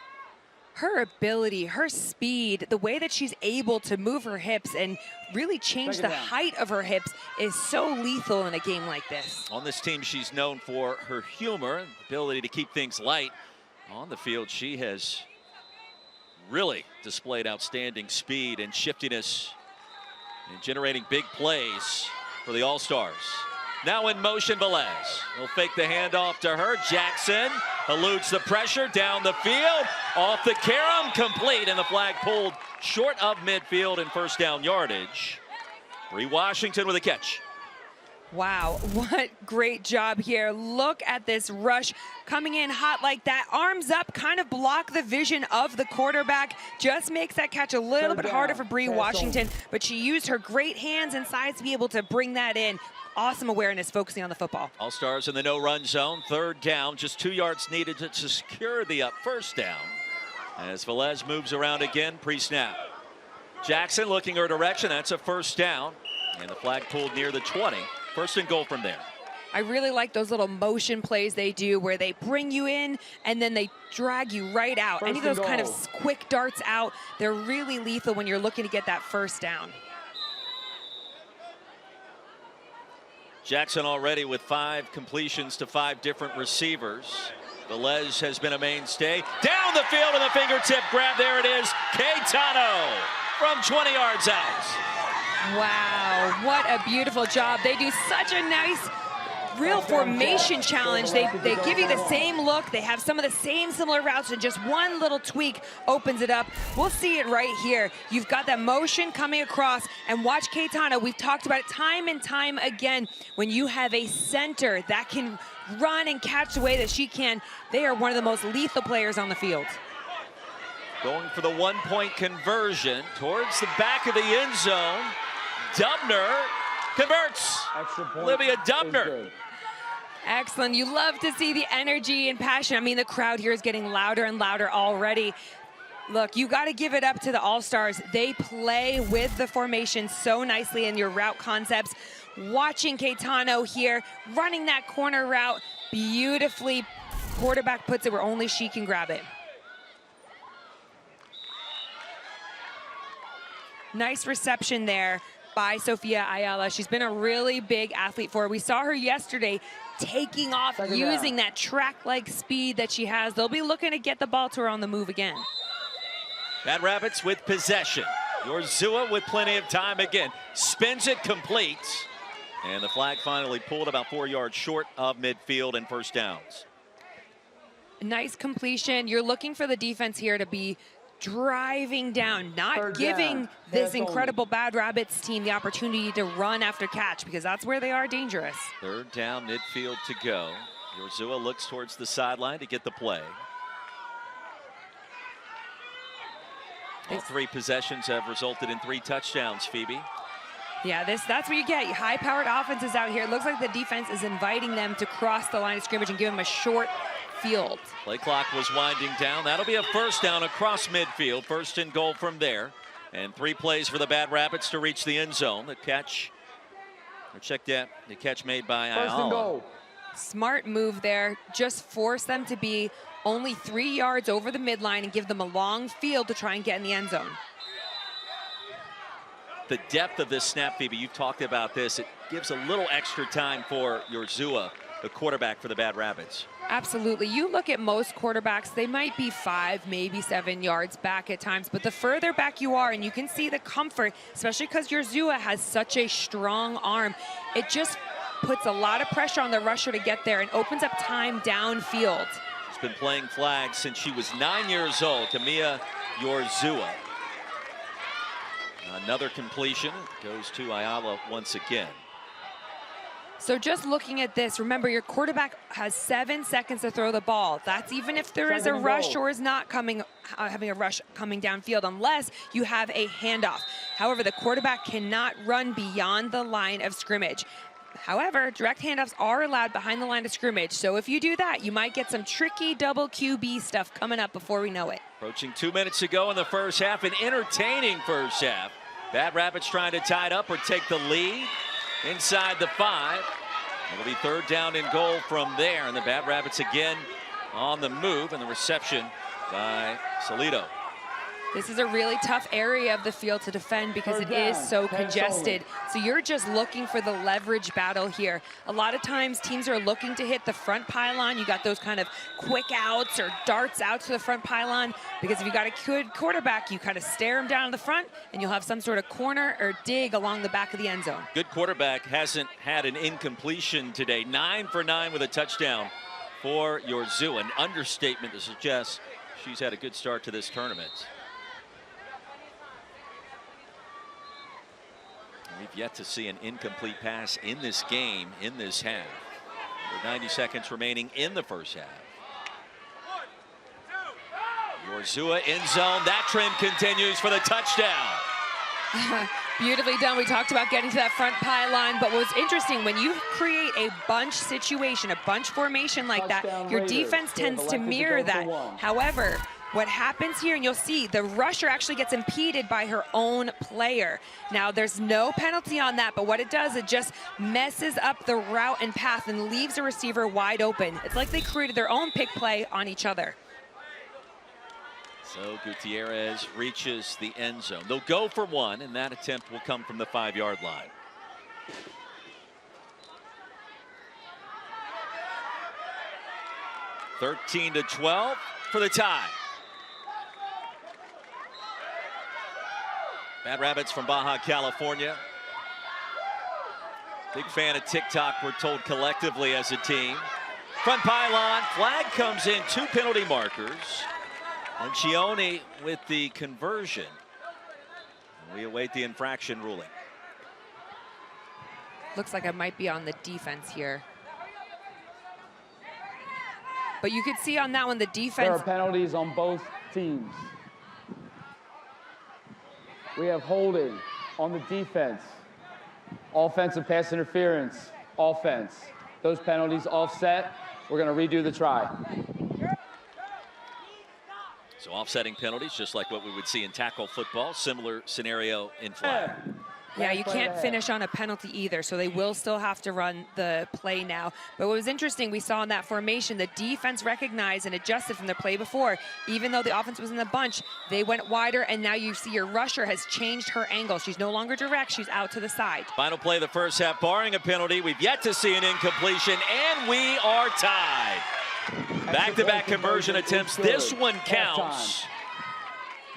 Her ability, her speed, the way that she's able to move her hips and really change the height of her hips is so lethal in a game like this. On this team, she's known for her humor and ability to keep things light. On the field, she has really displayed outstanding speed and shiftiness and generating big plays for the All-Stars. Now in motion, Velez. He'll fake the handoff to her. Jackson eludes the pressure down the field. Off the carom, complete, and the flag pulled short of midfield and first down yardage. Bree Washington with a catch. Wow, what great job here. Look at this rush coming in hot like that. Arms up, kind of block the vision of the quarterback. Just makes that catch a little bit harder for Bree Washington, but she used her great hands and size to be able to bring that in. Awesome awareness, focusing on the football. All-Stars in the no-run zone. Third down, just 2 yards needed to secure the first down. As Velez moves around again, pre-snap. Jackson looking her direction. That's a first down. And the flag pulled near the 20. First and goal from there. I really like those little motion plays they do where they bring you in and then they drag you right out. Any of those kind of quick darts out, they're really lethal when you're looking to get that first down. Jackson already with 5 completions to 5 different receivers. Velez has been a mainstay. Down the field with a fingertip grab. There it is. Caetano from 20 yards out. Wow, what a beautiful job. They do such a nice real formation challenge. They give you the same look. They have some of the same similar routes, and just one little tweak opens it up. We'll see it right here. You've got that motion coming across, and watch Caetano. We've talked about it time and time again. When you have a center that can run and catch the way that she can, they are one of the most lethal players on the field. Going for the 1-point conversion towards the back of the end zone. Dubner converts. Olivia Dubner. Excellent. You love to see the energy and passion. I mean, the crowd here is getting louder and louder already. Look, you got to give it up to the All-Stars. They play with the formation so nicely in your route concepts. Watching Caetano here, running that corner route beautifully. Quarterback puts it where only she can grab it. Nice reception there by Sophia Ayala. She's been a really big athlete for her. We saw her yesterday taking off, using that track-like speed that she has. They'll be looking to get the ball to her on the move again. Bad Rabbits with possession. Yorzua with plenty of time again. Spins it complete. And the flag finally pulled about 4 yards short of midfield and first downs. Nice completion. You're looking for the defense here to be driving down, not giving this incredible Bad Rabbits team the opportunity to run after catch, because that's where they are dangerous. Third down, midfield to go. Yorzua looks towards the sideline to get the play. All 3 possessions have resulted in 3 touchdowns, Phoebe. Yeah, that's what you get. High-powered offenses out here. It looks like the defense is inviting them to cross the line of scrimmage and give them a short field. Play clock was winding down. That'll be a first down across midfield. First and goal from there. And 3 plays for the Bad Rabbits to reach the end zone. The catch, or check that, the catch made by Ayala. Smart move there. Just force them to be only 3 yards over the midline and give them a long field to try and get in the end zone. The depth of this snap, Phoebe, you've talked about this. It gives a little extra time for Yorzua the quarterback for the Bad Rabbits. Absolutely. You look at most quarterbacks, they might be 5, maybe 7 yards back at times, but the further back you are, and you can see the comfort, especially because Urzua has such a strong arm, it just puts a lot of pressure on the rusher to get there and opens up time downfield. She's been playing flag since she was 9 years old, Camilla Urzua. Another completion goes to Ayala once again. So just looking at this, remember your quarterback has 7 seconds to throw the ball. That's even if there is a rush or is not having a rush coming downfield, unless you have a handoff. However, the quarterback cannot run beyond the line of scrimmage. However, direct handoffs are allowed behind the line of scrimmage. So if you do that, you might get some tricky double QB stuff coming up before we know it. Approaching 2 minutes to go in the first half, an entertaining first half. Bad Rabbits trying to tie it up or take the lead inside the 5. It'll be 3rd down and goal from there, and the Bad Rabbits again on the move, and the reception by Salido. This is a really tough area of the field to defend because it is so congested. So you're just looking for the leverage battle here. A lot of times teams are looking to hit the front pylon. You got those kind of quick outs or darts out to the front pylon, because if you got a good quarterback, you kind of stare him down in the front and you'll have some sort of corner or dig along the back of the end zone. Good quarterback hasn't had an incompletion today. 9 for 9 with a touchdown for Urzua. An understatement to suggest she's had a good start to this tournament. We've yet to see an incomplete pass in this game, in this half. With 90 seconds remaining in the first half. Urzua in zone. That trend continues for the touchdown. Beautifully done. We talked about getting to that front pylon, but what's interesting, when you create a bunch situation, a bunch formation like that, your defense tends to mirror that. However, what happens here, and you'll see, the rusher actually gets impeded by her own player. Now, there's no penalty on that, but what it does, it just messes up the route and path and leaves the receiver wide open. It's like they created their own pick play on each other. So Gutierrez reaches the end zone. They'll go for 1, and that attempt will come from the 5-yard line. (13-12) for the tie. Bad Rabbits from Baja California. Big fan of TikTok, we're told, collectively as a team. Front pylon, flag comes in, 2 penalty markers. And Chione with the conversion. We await the infraction ruling. Looks like I might be on the defense here. But you could see on that one, the defense. There are penalties on both teams. We have holding on the defense. Offensive pass interference, offense. Those penalties offset. We're going to redo the try. So offsetting penalties, just like what we would see in tackle football. Similar scenario in flag. Yeah, you can't finish on a penalty either, so they will still have to run the play now. But what was interesting, we saw in that formation, the defense recognized and adjusted from their play before. Even though the offense was in the bunch, they went wider, and now you see your rusher has changed her angle. She's no longer direct, she's out to the side. Final play of the first half, barring a penalty. We've yet to see an incompletion, and we are tied. Back-to-back conversion attempts. This one counts.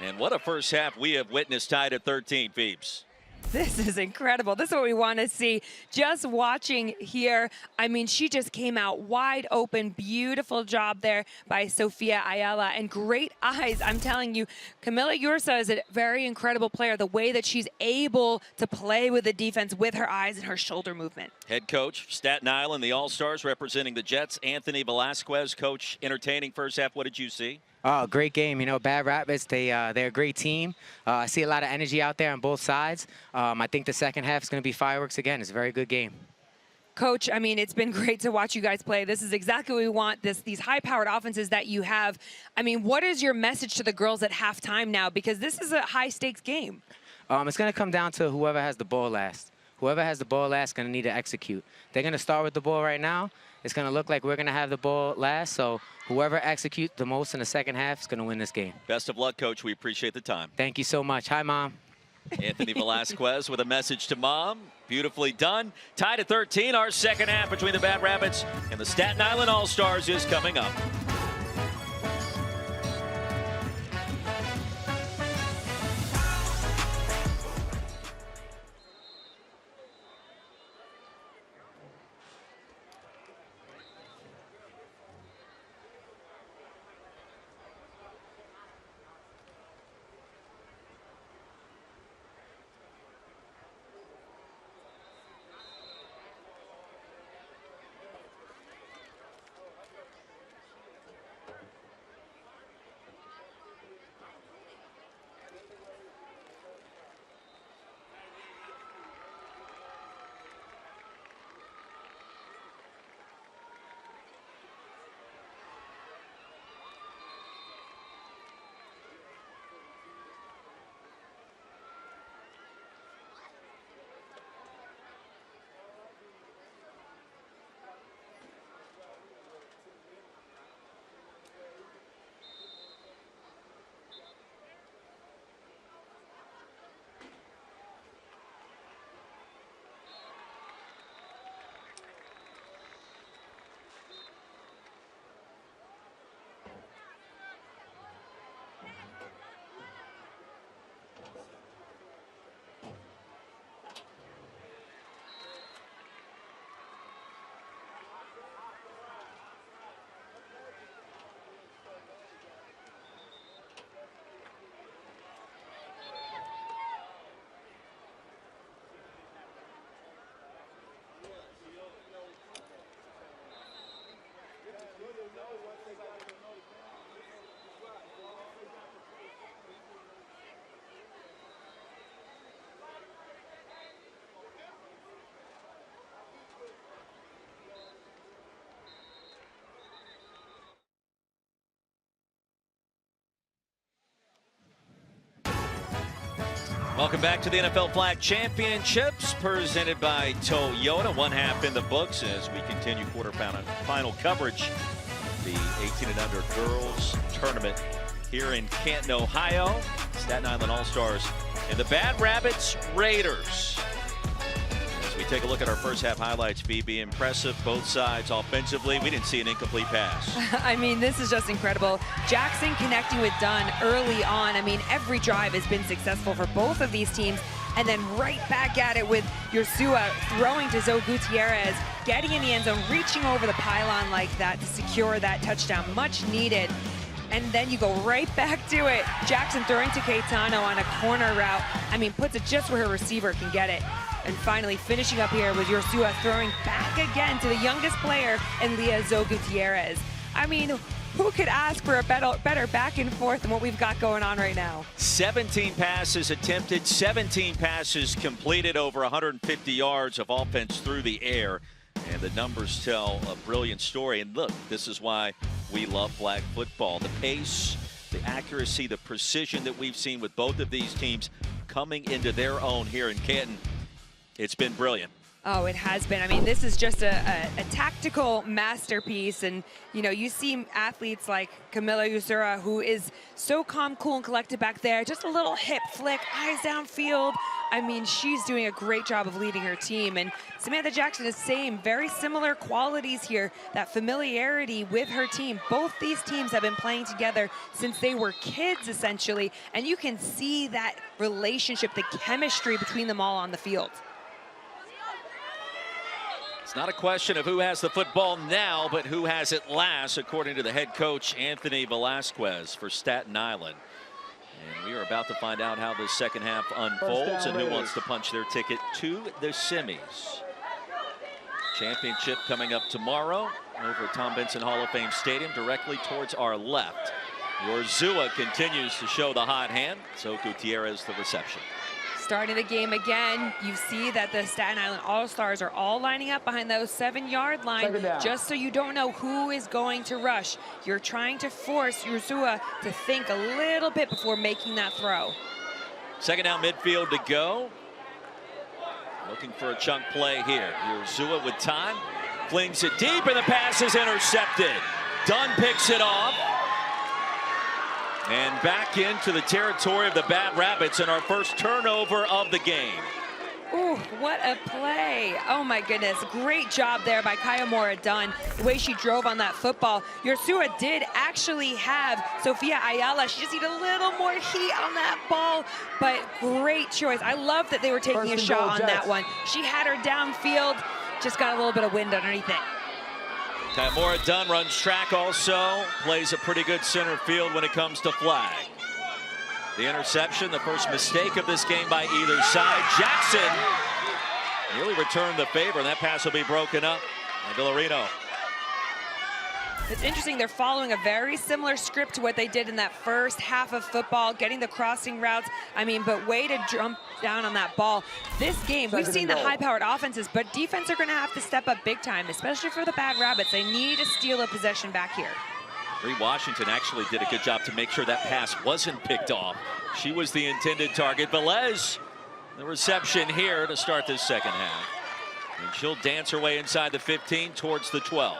And what a first half we have witnessed, tied at 13, Phoebes. This is incredible. This is what we want to see. Just watching here, I mean, she just came out wide open. Beautiful job there by Sofia Ayala, and great eyes. I'm telling you, Camilla Urzua is a very incredible player. The way that she's able to play with the defense with her eyes and her shoulder movement. Head coach, Staten Island, the All-Stars representing the Jets, Anthony Velasquez. Coach, entertaining first half. What did you see? Oh, great game. You know, Bad Rabbits, they're a great team. I see a lot of energy out there on both sides. I think the second half is going to be fireworks again. It's a very good game. Coach, I mean, it's been great to watch you guys play. This is exactly what we want, these high-powered offenses that you have. I mean, what is your message to the girls at halftime now? Because this is a high-stakes game. It's going to come down to whoever has the ball last. Whoever has the ball last is going to need to execute. They're going to start with the ball right now. It's going to look like we're going to have the ball last, so whoever executes the most in the second half is going to win this game. Best of luck, Coach. We appreciate the time. Thank you so much. Hi, Mom. Anthony Velasquez with a message to mom. Beautifully done. Tied at 13. Our second half between the Bad Rabbits and the Staten Island All-Stars is coming up. Welcome back to the NFL Flag Championships, presented by Toyota. One half in the books as we continue quarterfinal coverage of the 18 and under girls tournament here in Canton, Ohio. Staten Island All-Stars and the Bad Rabbits Raiders. As we take a look at our first half highlights, BB, impressive both sides offensively. We didn't see an incomplete pass. I mean, this is just incredible. Jackson connecting with Dunn early on. I mean, every drive has been successful for both of these teams. And then right back at it with Ursua throwing to Zoe Gutierrez, getting in the end zone, reaching over the pylon like that to secure that touchdown. Much needed. And then you go right back to it. Jackson throwing to Caetano on a corner route. I mean, puts it just where her receiver can get it. And finally finishing up here with Ursua throwing back again to the youngest player in Leah Zoe Gutierrez. I mean, who could ask for a better back and forth than what we've got going on right now? 17 passes attempted, 17 passes completed, over 150 yards of offense through the air. And the numbers tell a brilliant story. And look, this is why we love flag football. The pace, the accuracy, the precision that we've seen with both of these teams coming into their own here in Canton. It's been brilliant. Oh, it has been. I mean, this is just a tactical masterpiece. And, you know, you see athletes like Camila Usura, who is so calm, cool, and collected back there. Just a little hip flick, eyes downfield. I mean, she's doing a great job of leading her team. And Samantha Jackson is same, very similar qualities here, that familiarity with her team. Both these teams have been playing together since they were kids, essentially. And you can see that relationship, the chemistry between them all on the field. It's not a question of who has the football now, but who has it last, according to the head coach, Anthony Velasquez, for Staten Island. And we are about to find out how this second half unfolds and who wants to punch their ticket to the semis. Championship coming up tomorrow over at Tom Benson Hall of Fame Stadium, directly towards our left. Ursua continues to show the hot hand. So Gutierrez the reception. Starting the game again, you see that the Staten Island All-Stars are all lining up behind those 7-yard line, just so you don't know who is going to rush. You're trying to force Ursua to think a little bit before making that throw. Second down midfield to go. Looking for a chunk play here. Ursua with time, flings it deep, and the pass is intercepted. Dunn picks it off. And back into the territory of the Bad Rabbits and our first turnover of the game. Ooh, what a play. Oh my goodness. Great job there by Kayamura Dunn. The way she drove on that football. Yorsua did actually have Sofia Ayala. She just needed a little more heat on that ball, but great choice. I love that they were taking a shot on that one. She had her downfield, just got a little bit of wind underneath it. Kayamura Dunn runs track also, plays a pretty good center field when it comes to flag. The interception, the first mistake of this game by either side. Jackson nearly returned the favor, and that pass will be broken up by Villarino. It's interesting, they're following a very similar script to what they did in that first half of football, getting the crossing routes. I mean, but way to jump down on that ball. This game, we've seen the high-powered offenses, but defense are going to have to step up big time, especially for the Bad Rabbits. They need to steal a possession back here. Bree Washington actually did a good job to make sure that pass wasn't picked off. She was the intended target. Velez, the reception here to start this second half. And she'll dance her way inside the 15 towards the 12.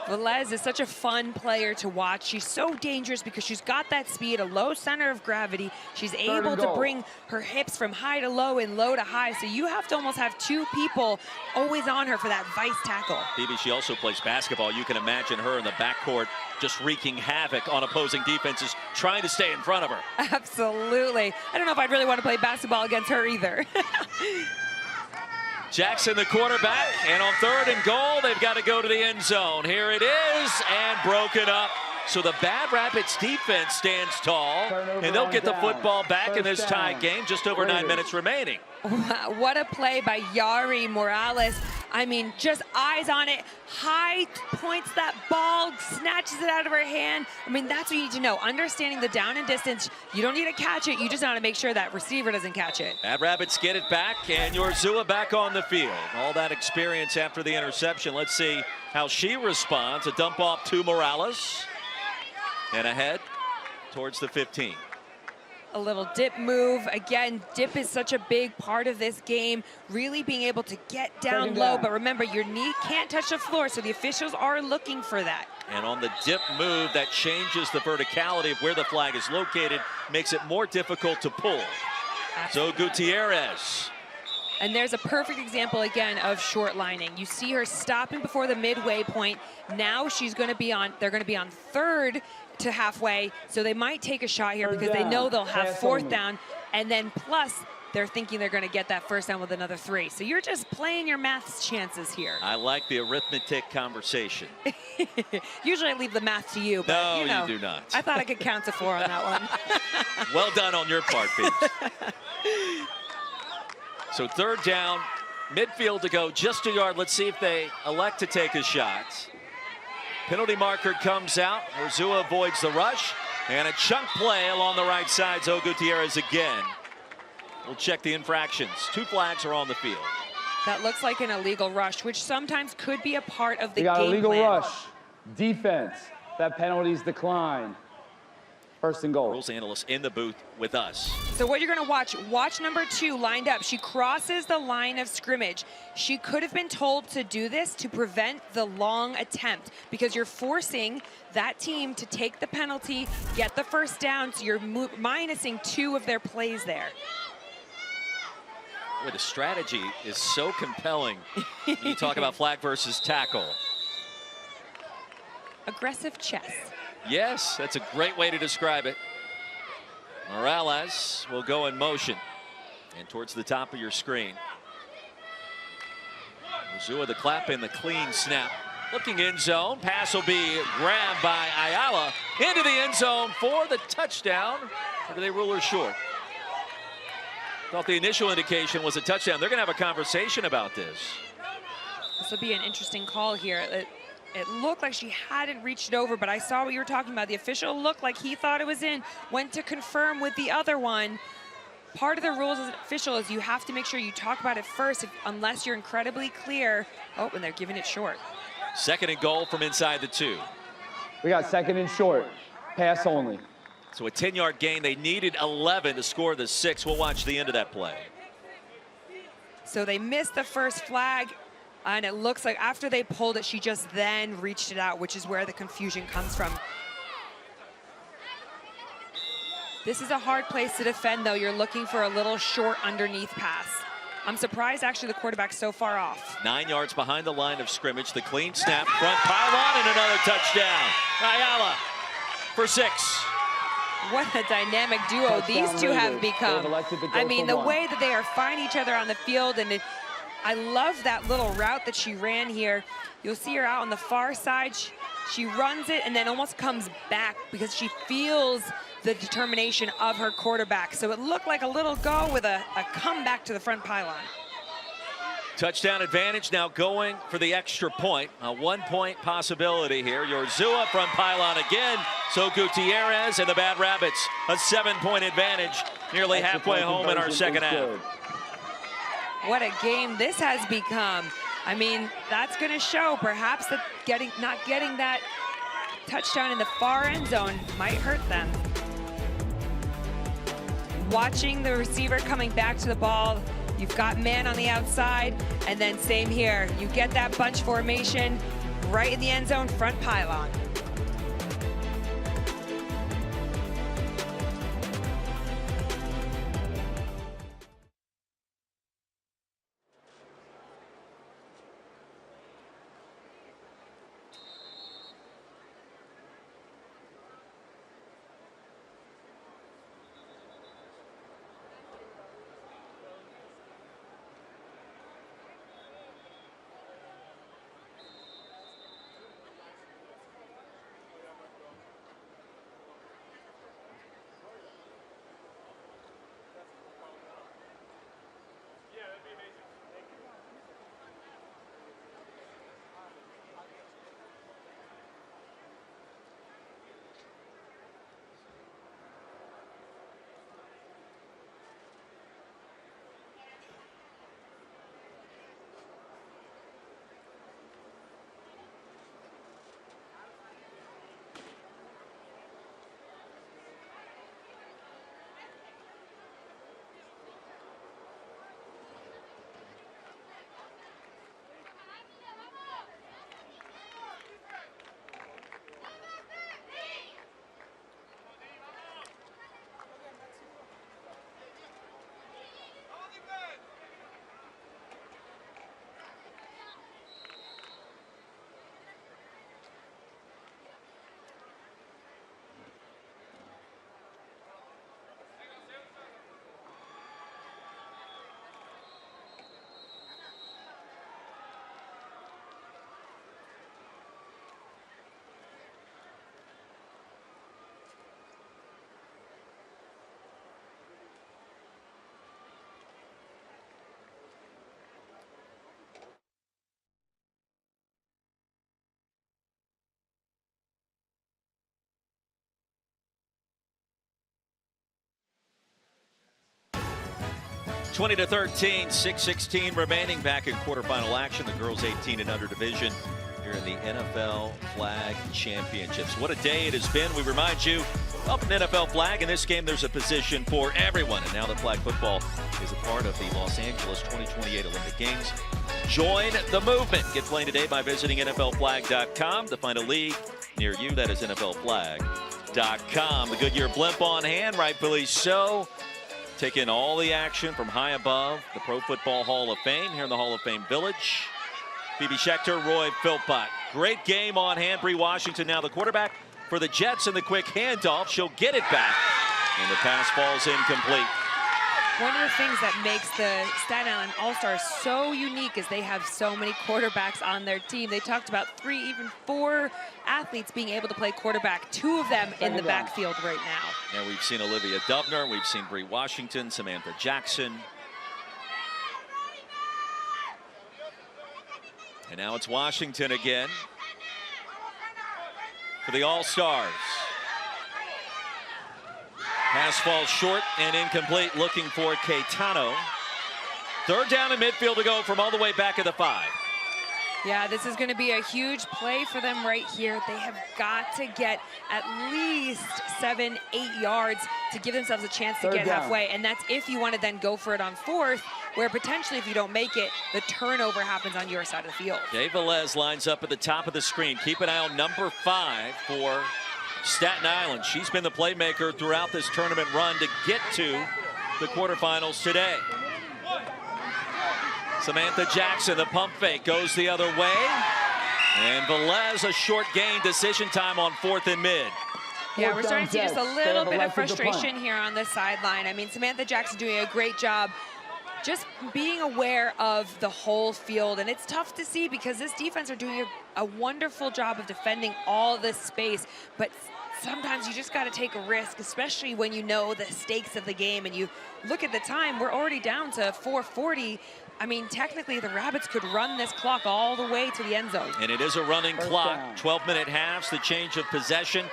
Velez is such a fun player to watch. She's so dangerous because she's got that speed, a low center of gravity. She's able to bring her hips from high to low and low to high. So you have to almost have two people always on her for that vice tackle. Phoebe, she also plays basketball. You can imagine her in the backcourt just wreaking havoc on opposing defenses, trying to stay in front of her. Absolutely. I don't know if I'd really want to play basketball against her either. Jackson, the quarterback, and on 3rd and goal, they've got to go to the end zone. Here it is, and broken up. So the Bad Rapids defense stands tall, and they'll get the football back in this tied game, just over 9 minutes remaining. Wow, what a play by Yari Morales. I mean, just eyes on it, high points that ball, snatches it out of her hand. I mean, that's what you need to know. Understanding the down and distance, you don't need to catch it. You just want to make sure that receiver doesn't catch it. Bad Rabbits get it back, and Yorzua back on the field. All that experience after the interception. Let's see how she responds. A dump off to Morales. And ahead towards the 15. A little dip move. Again, dip is such a big part of this game, really being able to get down low. But remember, your knee can't touch the floor, so the officials are looking for that. And on the dip move, that changes the verticality of where the flag is located, makes it more difficult to pull. So Gutierrez. And there's a perfect example, again, of short lining. You see her stopping before the midway point. Now she's going to be on, they're going to be on 3rd to halfway, so they might take a shot here because they know they'll have 4th down, and then plus they're thinking they're going to get that 1st down with another 3. So you're just playing your maths chances here. I like the arithmetic conversation. Usually I leave the math to you, but no, you know, you do not. I thought I could count to 4 on that one. Well done on your part, Pete. So 3rd down, midfield to go, just a yard. Let's see if they elect to take a shot. Penalty marker comes out. Yorzua avoids the rush. And a chunk play along the right side. Zoe Gutierrez again. We'll check the infractions. 2 flags are on the field. That looks like an illegal rush, which sometimes could be a part of the game got plan. Illegal rush. Defense. That penalty's decline. 1st and goal. Rules analyst in the booth with us. So what you're going to watch number 2 lined up. She crosses the line of scrimmage. She could have been told to do this to prevent the long attempt because you're forcing that team to take the penalty, get the 1st down, so you're minusing 2 of their plays there. Boy, the strategy is so compelling when you talk about flag versus tackle. Aggressive chess. Yes, that's a great way to describe it. Morales will go in motion and towards the top of your screen. Yorzua the clap and the clean snap. Looking end zone, pass will be grabbed by Ayala into the end zone for the touchdown. Or do they rule her short? Thought the initial indication was a touchdown. They're going to have a conversation about this. This will be an interesting call here. It looked like she hadn't reached it over, but I saw what you were talking about. The official looked like he thought it was in, went to confirm with the other one. Part of the rules as an official is you have to make sure you talk about it first, unless you're incredibly clear. Oh, and they're giving it short. 2nd and goal from inside the 2. We got 2nd and short. Pass only. So a 10-yard gain. They needed 11 to score the 6. We'll watch the end of that play. So they missed the first flag. And it looks like after they pulled it, she just then reached it out, which is where the confusion comes from. This is a hard place to defend, though. You're looking for a little short underneath pass. I'm surprised, actually, the quarterback's so far off. 9 yards behind the line of scrimmage. The clean snap, front pylon, and another touchdown. Ayala for 6. What a dynamic duo these two have become. I mean, the way that they are finding each other on the field, and I love that little route that she ran here. You'll see her out on the far side. She runs it and then almost comes back because she feels the determination of her quarterback. So it looked like a little go with a comeback to the front pylon. Touchdown advantage now going for the extra point. A 1-point possibility here. Yorzua front pylon again. So Gutierrez and the Bad Rabbits. A 7-point advantage nearly halfway home in our second half. What a game this has become. I mean, that's going to show perhaps that not getting that touchdown in the far end zone might hurt them. Watching the receiver coming back to the ball, you've got man on the outside, and then same here. You get that bunch formation right in the end zone, front pylon. Twenty to 13, 6:16 remaining back in quarterfinal action. The girls 18 and under division here in the NFL Flag Championships. What a day it has been. We remind you of an NFL flag. In this game, there's a position for everyone. And now that flag football is a part of the Los Angeles 2028 Olympic Games. Join the movement. Get playing today by visiting NFLflag.com to find a league near you. That is NFLflag.com. The Goodyear blimp on hand, rightfully so. Taking all the action from high above the Pro Football Hall of Fame here in the Hall of Fame Village. Phoebe Schechter, Roy Philpott. Great game on hand. Bree Washington now the quarterback for the Jets, and the quick handoff. She'll get it back, and the pass falls incomplete. One of the things that makes the Staten Island All-Stars so unique is they have so many quarterbacks on their team. They talked about 3, even 4 athletes being able to play quarterback, 2 of them in the backfield right now. And we've seen Olivia Dubner, we've seen Bree Washington, Samantha Jackson. And now it's Washington again for the All-Stars. Pass falls short and incomplete, looking for Caetano. 3rd down in midfield to go from all the way back at the 5. Yeah, this is going to be a huge play for them right here. They have got to get at least 7, 8 yards to give themselves a chance to get halfway. And that's if you want to then go for it on 4th, where potentially if you don't make it, the turnover happens on your side of the field. Dave Velez lines up at the top of the screen. Keep an eye on number 5 for Staten Island. She's been the playmaker throughout this tournament run to get to the quarterfinals today. Samantha Jackson, the pump fake, goes the other way. And Velez, a short gain, decision time on 4th and mid. Yeah, we're starting to see just a little bit of frustration here on the sideline. I mean, Samantha Jackson doing a great job just being aware of the whole field. And it's tough to see because this defense are doing a wonderful job of defending all this space. But sometimes you just got to take a risk, especially when you know the stakes of the game. And you look at the time, we're already down to 4:40. I mean, technically, the Rabbits could run this clock all the way to the end zone. And it is a running clock. 12-minute halves, the change of possession,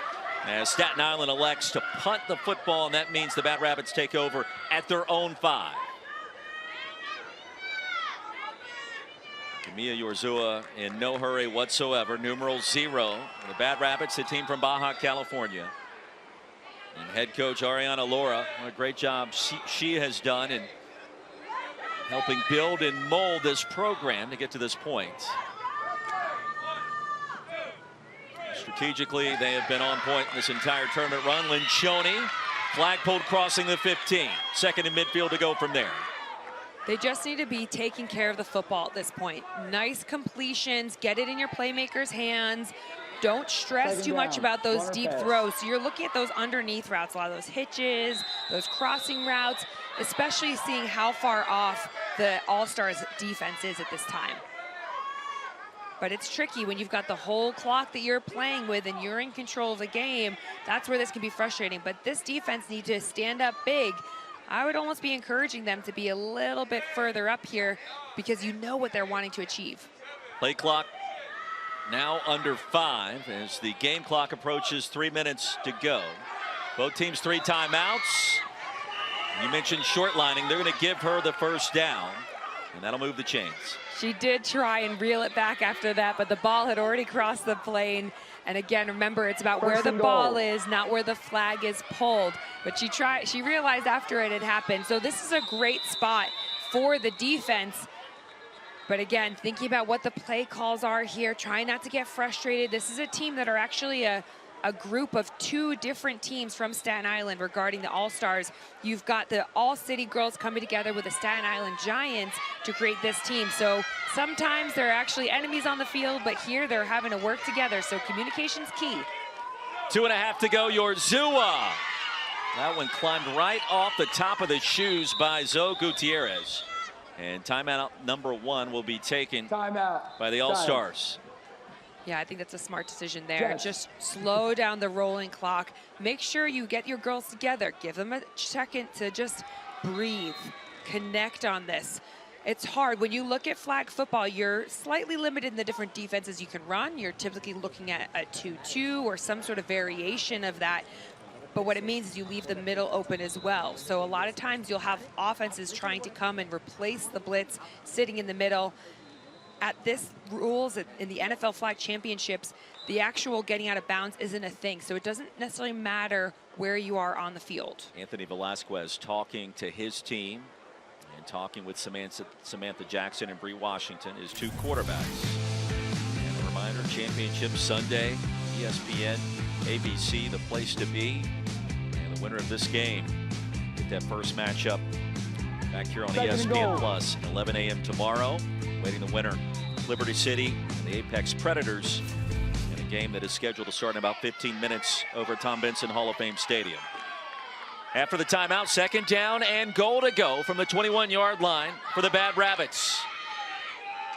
as Staten Island elects to punt the football, and that means the Bad Rabbits take over at their own 5. Mia Yorzua in no hurry whatsoever. Numeral 0. The Bad Rabbits, a team from Baja, California. And head coach Ariana Laura, what a great job she has done in helping build and mold this program to get to this point. Strategically, they have been on point in this entire tournament run. Linchoni, flag pulled crossing the 15. Second in midfield to go from there. They just need to be taking care of the football at this point. Nice completions, get it in your playmakers' hands. Don't stress too much about those deep throws. So you're looking at those underneath routes, a lot of those hitches, those crossing routes, especially seeing how far off the All-Stars defense is at this time. But it's tricky when you've got the whole clock that you're playing with and you're in control of the game. That's where this can be frustrating. But this defense needs to stand up big. I would almost be encouraging them to be a little bit further up here because you know what they're wanting to achieve. Play clock now under 5 as the game clock approaches 3 minutes to go. Both teams 3 timeouts. You mentioned short lining. They're going to give her the first down, and that'll move the chains. She did try and reel it back after that, but the ball had already crossed the plane. And again, remember, it's about where the ball is, not where the flag is pulled. But she realized after it had happened. So this is a great spot for the defense. But again, thinking about what the play calls are here, trying not to get frustrated. This is a team that are actually a group of 2 different teams from Staten Island regarding the All-Stars. You've got the All-City girls coming together with the Staten Island Giants to create this team. So sometimes they're actually enemies on the field, but here they're having to work together. So communication's key. 2.5 to go. Yorzua. That one climbed right off the top of the shoes by Zoe Gutierrez. And timeout number 1 will be taken by the All-Stars. Yeah, I think that's a smart decision there. Just slow down the rolling clock. Make sure you get your girls together. Give them a second to just breathe, connect on this. It's hard. When you look at flag football, you're slightly limited in the different defenses you can run. You're typically looking at a 2-2 or some sort of variation of that. But what it means is you leave the middle open as well. So a lot of times you'll have offenses trying to come and replace the blitz sitting in the middle. At this rules in the NFL Flag Championships, the actual getting out of bounds isn't a thing. So it doesn't necessarily matter where you are on the field. Anthony Velasquez talking to his team and talking with Samantha Jackson and Bree Washington, his 2 quarterbacks. And a reminder, Championship Sunday, ESPN, ABC, the place to be. And the winner of this game get that first matchup back here on ESPN Plus, 11 a.m. tomorrow. Waiting the winner, Liberty City and the Apex Predators, in a game that is scheduled to start in about 15 minutes over at Tom Benson Hall of Fame Stadium. After the timeout, 2nd down and goal to go from the 21-yard line for the Bad Rabbits.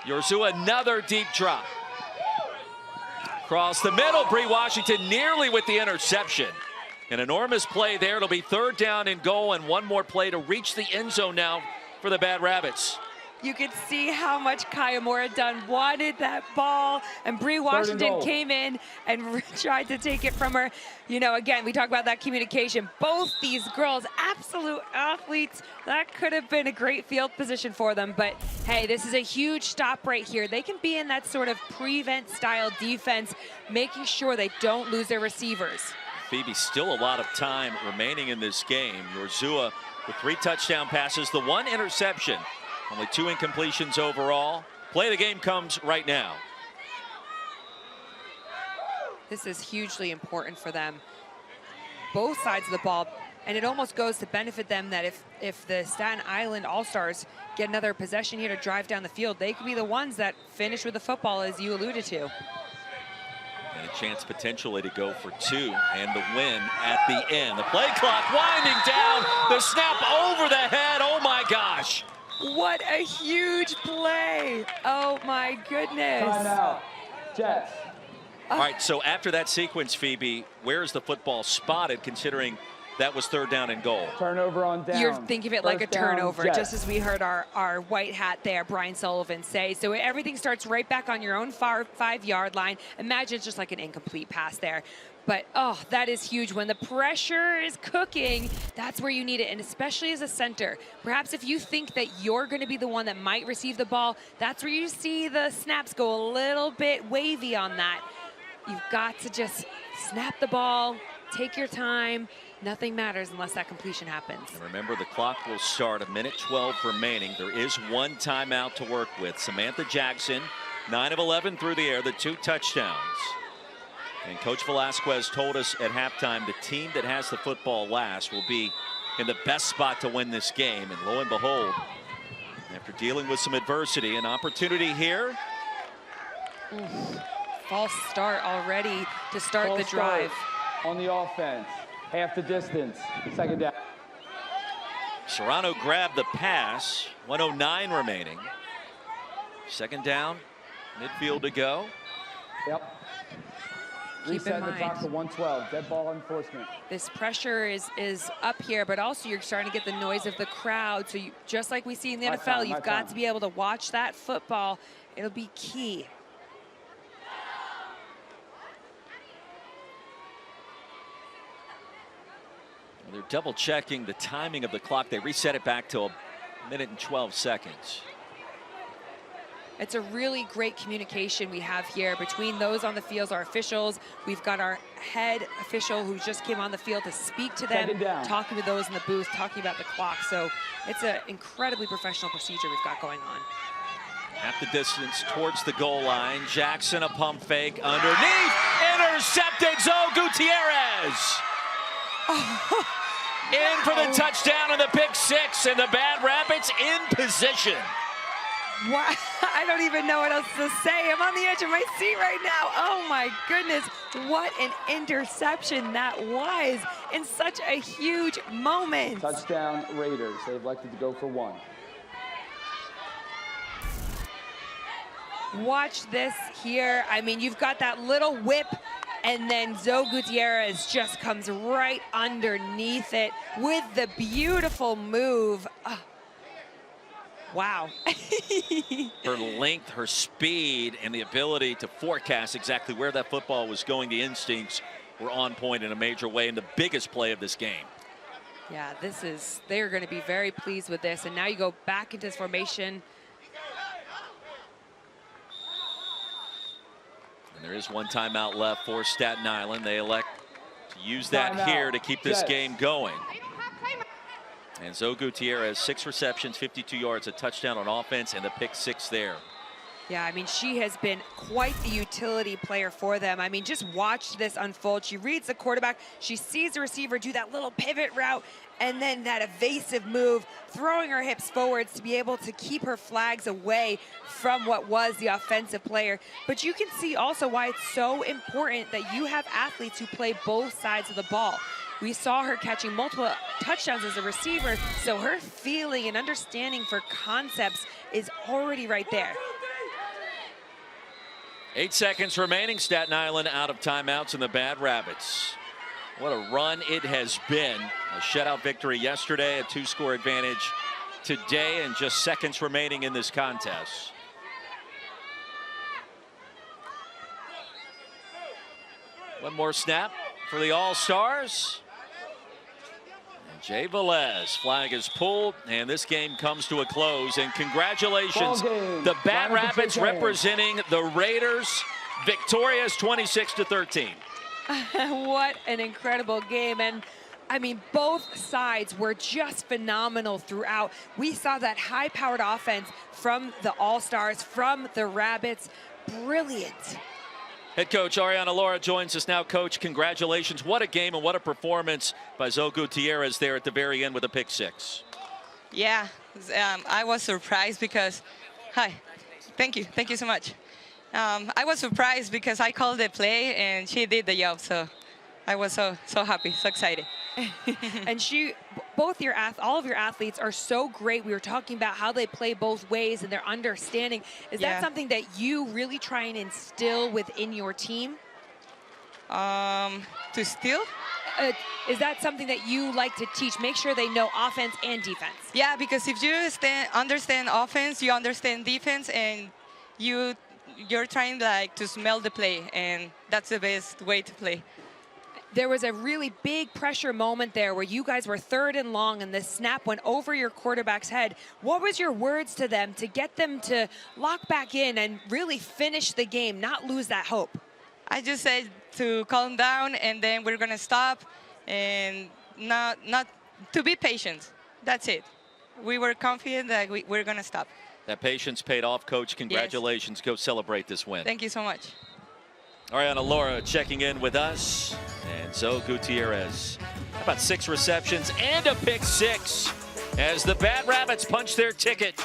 Yorzua, another deep drop. Across the middle, Bree Washington nearly with the interception. An enormous play there. It'll be 3rd down and goal, and one more play to reach the end zone now for the Bad Rabbits. You could see how much Kayamura Dunn wanted that ball, and Bree Washington came in and tried to take it from her. You know, again, we talk about that communication. Both these girls, absolute athletes. That could have been a great field position for them, but hey, this is a huge stop right here. They can be in that sort of prevent style defense, making sure they don't lose their receivers. Phoebe, still a lot of time remaining in this game. Yorzua with 3 touchdown passes, the 1 interception. Only 2 incompletions overall. Play of the game comes right now. This is hugely important for them. Both sides of the ball, and it almost goes to benefit them that if the Staten Island All-Stars get another possession here to drive down the field, they could be the ones that finish with the football, as you alluded to. And a chance potentially to go for 2 and the win at the end. The play clock winding down, the snap over the head, oh my gosh. What a huge play. Oh my goodness. Timeout. Jets. All right, so after that sequence, Phoebe, where is the football spotted, considering that was 3rd down and goal? Turnover on down. You're thinking of it like a First down, turnover, Jets. just as we heard our white hat there, Brian Sullivan, say. So everything starts right back on your own 5-yard line. Imagine it's just like an incomplete pass there. But, oh, that is huge. When the pressure is cooking, that's where you need it, and especially as a center. Perhaps if you think that you're going to be the one that might receive the ball, that's where you see the snaps go a little bit wavy on that. You've got to just snap the ball, take your time. Nothing matters unless that completion happens. And remember, the clock will start, 1:12 remaining. There is 1 timeout to work with. Samantha Jackson, 9 of 11 through the air, the 2 touchdowns. And Coach Velasquez told us at halftime the team that has the football last will be in the best spot to win this game. And lo and behold, after dealing with some adversity, an opportunity here. False start already to start the drive. On the offense, half the distance, 2nd down. Serrano grabbed the pass, 1:09 remaining. 2nd down, midfield to go. Yep. Keep Reset in the mind, clock to 1:12, dead ball enforcement. this pressure is up here, but also you're starting to get the noise of the crowd. So you, just like we see in the NFL, you've got to be able to watch that football. It'll be key. They're double checking the timing of the clock. They reset it back to 1:12 seconds. It's a really great communication we have here between those on the field, our officials. We've got our head official who just came on the field to speak to them, talking to those in the booth, talking about the clock. So it's an incredibly professional procedure we've got going on. Half the distance towards the goal line. Jackson, a pump fake underneath. Intercepted, Zoe Gutierrez. In for the touchdown and the pick 6, and the Bad Rapids in position. Wow. I don't even know what else to say. I'm on the edge of my seat right now. Oh my goodness, what an interception that was in such a huge moment. Touchdown Raiders. They elected to go for 1. Watch this here. I mean, you've got that little whip, and then Zoe Gutierrez just comes right underneath it with the beautiful move. Oh. Wow. Her length, her speed, and the ability to forecast exactly where that football was going, the instincts were on point in a major way, and the biggest play of this game. Yeah, they're going to be very pleased with this. And now you go back into this formation. And there is 1 timeout left for Staten Island. They elect to use that here to keep this game going. And Zoe Gutierrez, 6 receptions, 52 yards, a touchdown on offense, and the pick 6 there. Yeah, I mean, she has been quite the utility player for them. I mean, just watch this unfold. She reads the quarterback. She sees the receiver do that little pivot route, and then that evasive move, throwing her hips forwards to be able to keep her flags away from what was the offensive player. But you can see also why it's so important that you have athletes who play both sides of the ball. We saw her catching multiple touchdowns as a receiver, so her feeling and understanding for concepts is already right there. 8 seconds remaining. Staten Island out of timeouts, and the Bad Rabbits. What a run it has been. A shutout victory yesterday, a 2-score advantage today, and just seconds remaining in this contest. One more snap for the All-Stars. Jay Velez, flag is pulled, and this game comes to a close. And congratulations, the Bad Rapids representing the Raiders, victorious 26-13. What an incredible game. And I mean, both sides were just phenomenal throughout. We saw that high-powered offense from the All-Stars, from the Rabbits. Brilliant. Head coach Ariana Laura joins us now. Coach, congratulations. What a game and what a performance by Zoe Gutierrez there at the very end with a pick 6. Yeah, I was surprised because, thank you so much. I was surprised because I called the play and she did the job, so I was so happy, so excited. And all of your athletes are so great. We were talking about how they play both ways and their understanding. Is that something that you really try and instill within your team? To steal? Is that something that you like to teach? Make sure they know offense and defense. Yeah, because if you understand offense, you understand defense, and you're trying like to smell the play, and that's the best way to play. There was a really big pressure moment there where you guys were 3rd and long and the snap went over your quarterback's head. What was your words to them to get them to lock back in and really finish the game, not lose that hope? I just said to calm down, and then we're going to stop and not to be patient. That's it. We were confident that we're going to stop. That patience paid off, Coach. Congratulations. Yes. Go celebrate this win. Thank you so much. Ariana Laura checking in with us. And Zoe Gutierrez, about 6 receptions and a pick 6 as the Bad Rabbits punch their ticket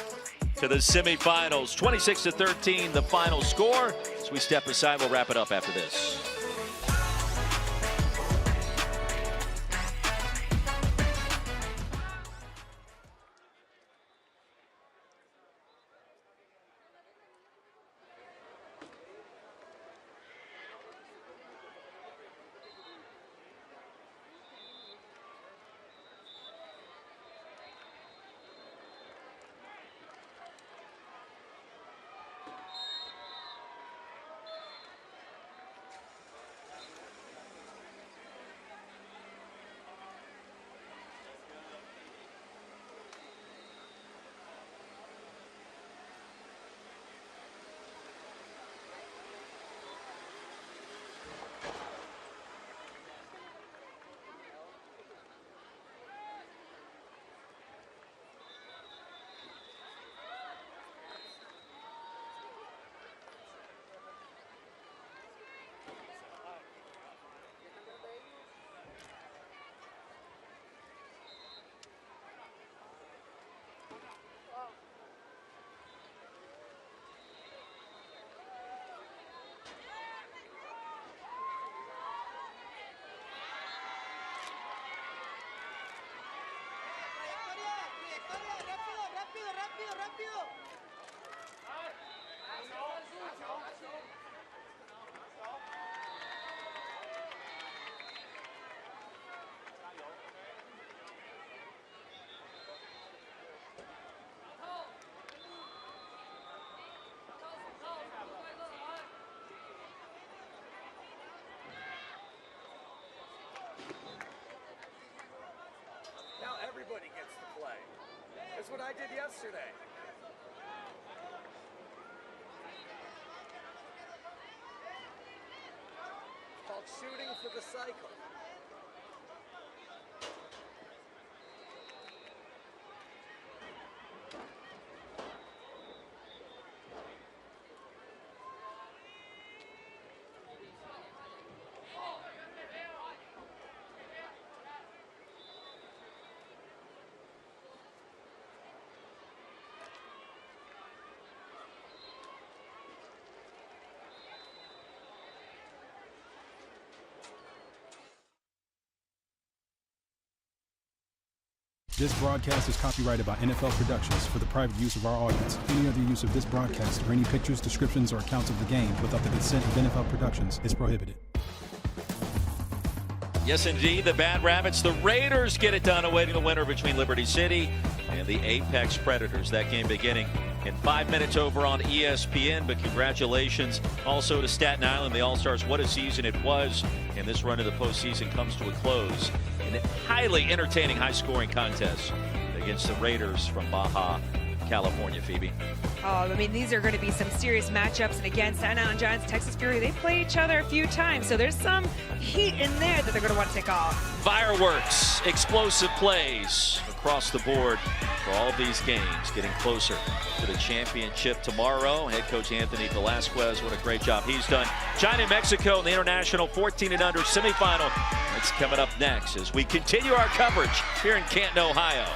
to the semifinals. 26-13, the final score. As we step aside, we'll wrap it up after this. Everybody gets to play. That's what I did yesterday. It's called shooting for the cycle. This broadcast is copyrighted by NFL Productions for the private use of our audience. Any other use of this broadcast or any pictures, descriptions, or accounts of the game without the consent of NFL Productions is prohibited. Yes, indeed, the Bad Rabbits. The Raiders get it done, awaiting the winner between Liberty City and the Apex Predators. That game beginning in 5 minutes over on ESPN. But congratulations also to Staten Island, the All-Stars. What a season it was. And this run of the postseason comes to a close in a highly entertaining, high-scoring contest against the Raiders from Baja California. Phoebe. Oh, I mean, these are going to be some serious matchups. And again, Staten Island Giants, Texas Fury, they play each other a few times. So there's some heat in there that they're going to want to take off. Fireworks, explosive plays across the board for all of these games, getting closer to the championship tomorrow. Head coach Anthony Velasquez, what a great job he's done. China and Mexico in the international 14 and under semifinal. That's coming up next as we continue our coverage here in Canton, Ohio.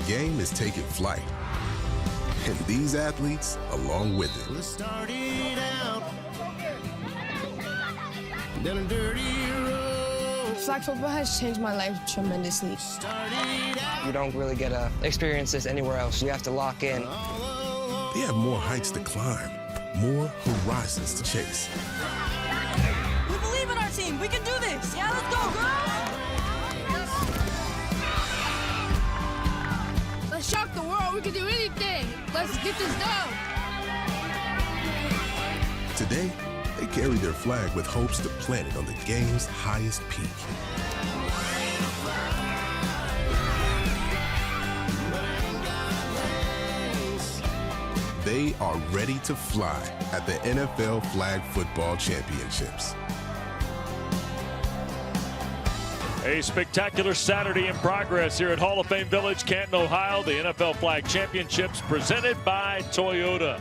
game is taking flight, and these athletes along with it. Let's start it out down a dirty road. Flag football has changed my life tremendously. You don't really get to experience this anywhere else. You have to lock in. They have more heights to climb, more horizons to chase. We believe in our team. We can do this. Yeah, let's go, girls! we can do anything. Let's get this done. Today, they carry their flag with hopes to plant it on the game's highest peak. They are ready to fly at the NFL Flag Football Championships. A spectacular Saturday in progress here at Hall of Fame Village, Canton, Ohio. The NFL Flag Championships presented by Toyota.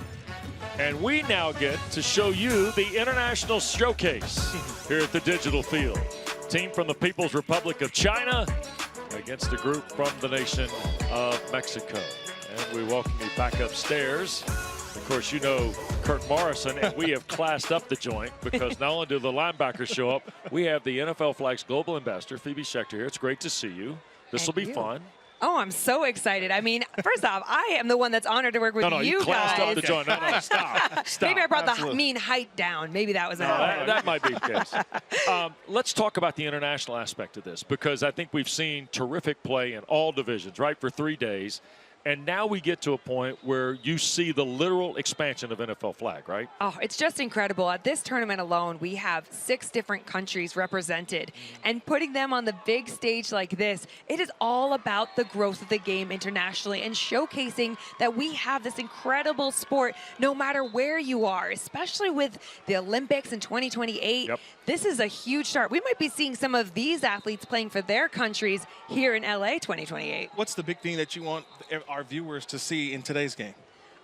And we now get to show you the International Showcase here at the Digital Field. Team from the People's Republic of China against a group from the nation of Mexico. And we welcome you back upstairs. Of course, you know Kirk Morrison, and we have classed up the joint because not only do the linebackers show up, we have the NFL Flag's global ambassador, Phoebe Schechter, here. It's great to see you. This will be fun. Oh, I'm so excited. I mean, first off, I am the one that's honored to work with you classed guys. up the joint. No, stop. Maybe I brought the mean height down. Maybe that was that might be the case. Let's talk about the international aspect of this because I think we've seen terrific play in all divisions, right, for 3 days. And now we get to a point where you see the literal expansion of NFL flag, right? Oh, it's just incredible. At this tournament alone, we have 6 different countries represented. And putting them on the big stage like this, it is all about the growth of the game internationally and showcasing that we have this incredible sport no matter where you are, especially with the Olympics in 2028. Yep. This is a huge start. We might be seeing some of these athletes playing for their countries here in LA 2028. What's the big thing that you want our viewers to see in today's game?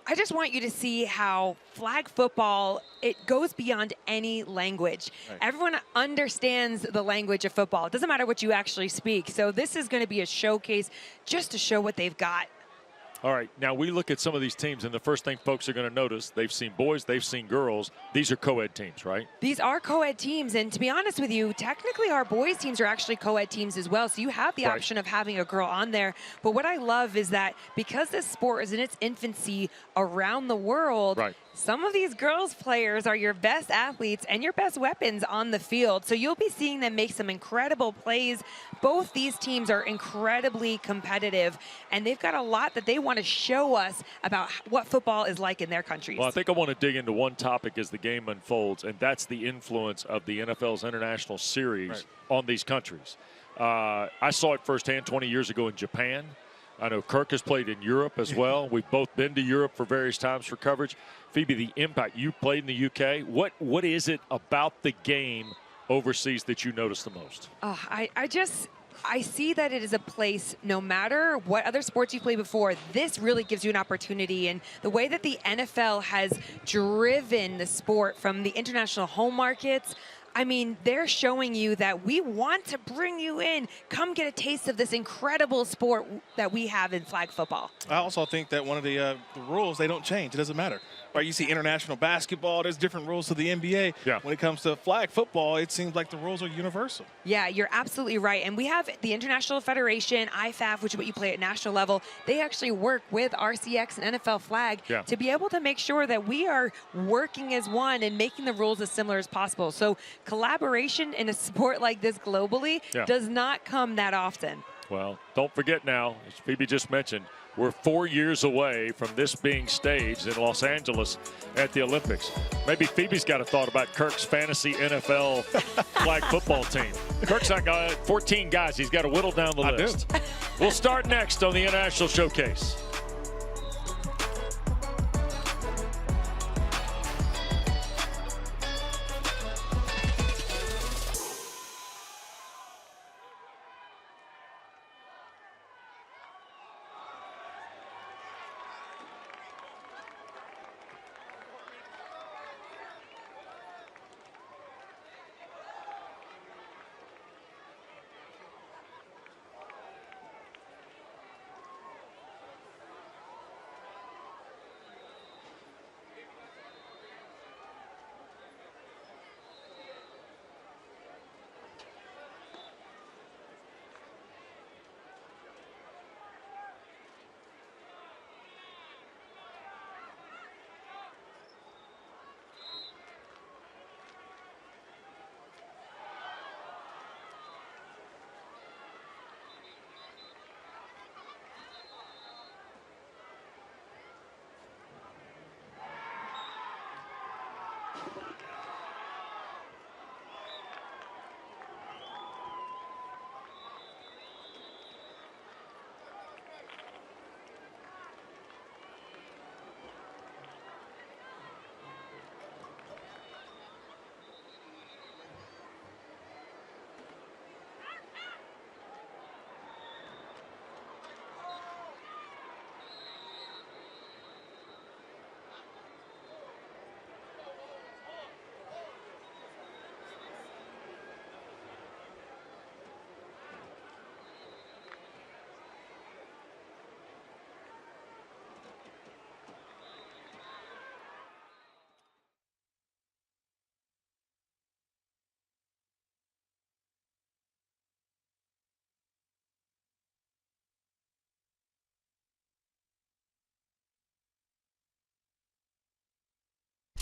I just want you to see how flag football, it goes beyond any language. Right. Everyone understands the language of football. It doesn't matter what you actually speak. So this is going to be a showcase just to show what they've got. All right, now we look at some of these teams, and the first thing folks are going to notice, they've seen boys, they've seen girls. These are co-ed teams, right? These are co-ed teams, and to be honest with you, technically our boys teams are actually co-ed teams as well, so you have the option of having a girl on there. But what I love is that because this sport is in its infancy around the world, some of these girls players are your best athletes and your best weapons on the field. So you'll be seeing them make some incredible plays. Both these teams are incredibly competitive, and they've got a lot that they want to show us about what football is like in their countries. Well, I think I want to dig into one topic as the game unfolds, and that's the influence of the NFL's international series on these countries. I saw it firsthand 20 years ago in Japan. I know Kirk has played in Europe as well. We've both been to Europe for various times for coverage. Phoebe, the impact, you played in the UK. What is it about the game overseas that you notice the most? I see that it is a place, no matter what other sports you played before, this really gives you an opportunity. And the way that the NFL has driven the sport from the international home markets, I mean, they're showing you that we want to bring you in. Come get a taste of this incredible sport that we have in flag football. I also think that one of the rules, they don't change. It doesn't matter. Right? You see international basketball, there's different rules to the NBA. Yeah. When it comes to flag football, it seems like the rules are universal. Yeah, you're absolutely right. And we have the International Federation, IFAF, which is what you play at national level. They actually work with RCX and NFL flag to be able to make sure that we are working as one and making the rules as similar as possible. So collaboration in a sport like this globally does not come that often. Well, don't forget now, as Phoebe just mentioned, we're 4 years away from this being staged in Los Angeles at the Olympics. Maybe Phoebe's got a thought about Kirk's fantasy NFL flag football team. Kirk's got 14 guys. He's got to whittle down the list. We'll start next on the International Showcase.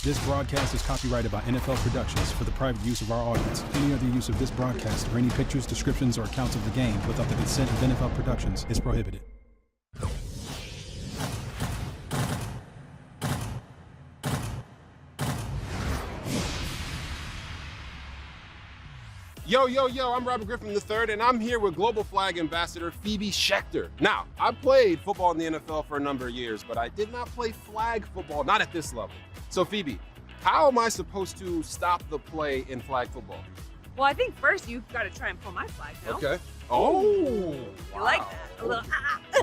This broadcast is copyrighted by NFL Productions for the private use of our audience. Any other use of this broadcast or any pictures, descriptions, or accounts of the game without the consent of NFL Productions is prohibited. Yo, yo, yo, I'm Robert Griffin III, and I'm here with Global Flag Ambassador Phoebe Schechter. Now, I played football in the NFL for a number of years, but I did not play flag football, not at this level. So, Phoebe, how am I supposed to stop the play in flag football? Well, I think first you've got to try and pull my flag, no? Okay. Oh, You like that? A little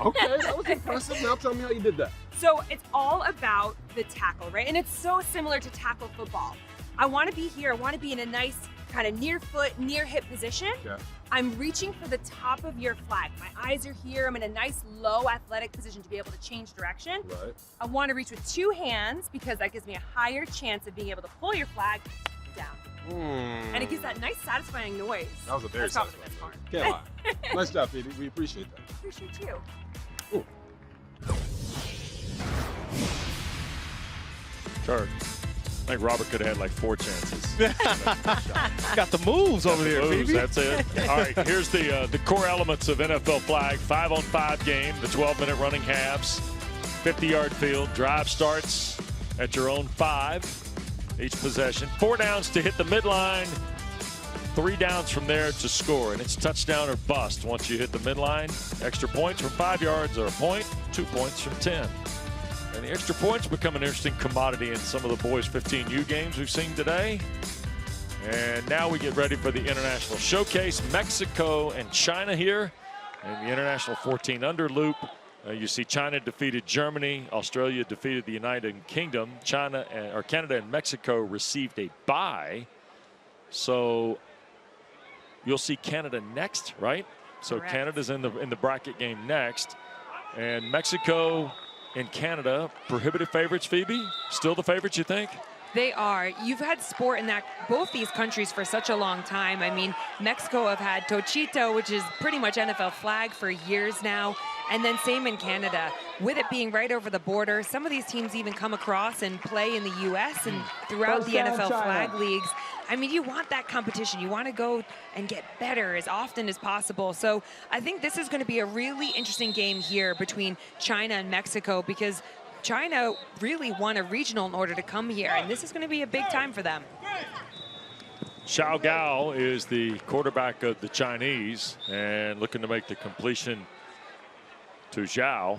okay, that was impressive. Now tell me how you did that. So it's all about the tackle, right? And it's so similar to tackle football. I want to be here. I want to be in a nice kind of near foot, near hip position. Yeah. I'm reaching for the top of your flag. My eyes are here. I'm in a nice low athletic position to be able to change direction. Right. I want to reach with two hands because that gives me a higher chance of being able to pull your flag down. And it gives that nice satisfying noise. That was a very That's probably satisfying the best part. Can't lie. Nice job, Phoebe. We appreciate that. Appreciate you. Ooh. Sure. I think Robert could have had like 4 chances. Got the moves over there, Moves, Phoebe. that's it. All right, here's the core elements of NFL flag. 5-on-5 game, the 12-minute running halves, 50-yard field, drive starts at your own 5 each possession. 4 downs to hit the midline, 3 downs from there to score, and it's touchdown or bust once you hit the midline. Extra points from 5 yards are a point, 2 points from 10. And the extra points become an interesting commodity in some of the boys' 15U games we've seen today. And now we get ready for the international showcase. Mexico and China here in the international 14 under loop. You see China defeated Germany. Australia defeated the United Kingdom. Canada and Mexico received a bye. So you'll see Canada next, right? So Correct. Canada's in the bracket game next. And Mexico and Canada, prohibitive favorites, Phoebe? Still the favorites, you think? They are. You've had sport in both these countries for such a long time. I mean, Mexico have had Tochito, which is pretty much NFL flag for years now. And then same in Canada. With it being right over the border, some of these teams even come across and play in the U.S. and throughout the NFL flag leagues. I mean, you want that competition. You want to go and get better as often as possible. So I think this is going to be a really interesting game here between China and Mexico because China really won a regional in order to come here, and this is going to be a big time for them. Xiao Gao is the quarterback of the Chinese and looking to make the completion to Zhao.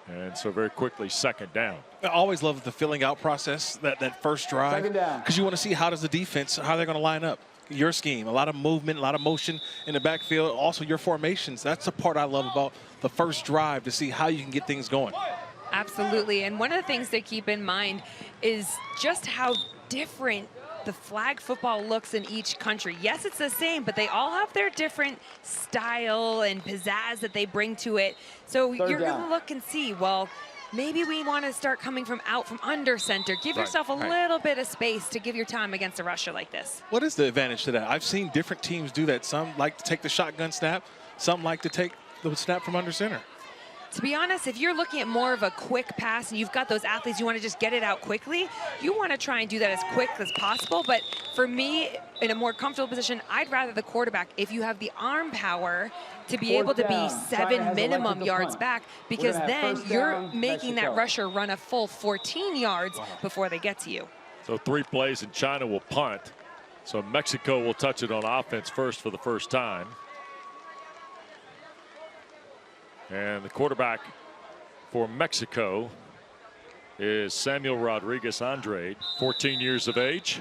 And so very quickly, 2nd down. I always love the filling out process, that first drive, because you want to see how does the defense, how they're going to line up. Your scheme, a lot of movement, a lot of motion in the backfield, also your formations. That's the part I love about the first drive, to see how you can get things going. Absolutely, and one of the things to keep in mind is just how different the flag football looks in each country. Yes, it's the same, but they all have their different style and pizzazz that they bring to it. So you're going to look and see, well, maybe we want to start coming from out from under center. Give yourself a little bit of space to give your time against a rusher like this. What is the advantage to that? I've seen different teams do that. Some like to take the shotgun snap. Some like to take the snap from under center. To be honest, if you're looking at more of a quick pass and you've got those athletes, you want to just get it out quickly, you want to try and do that as quick as possible. But for me, in a more comfortable position, I'd rather the quarterback, if you have the arm power, to be able to be 7 minimum yards back, because then you're making that rusher run a full 14 yards before they get to you. So 3 plays and China will punt. So Mexico will touch it on offense first for the first time. And the quarterback for Mexico is Samuel Rodriguez Andrade, 14 years of age,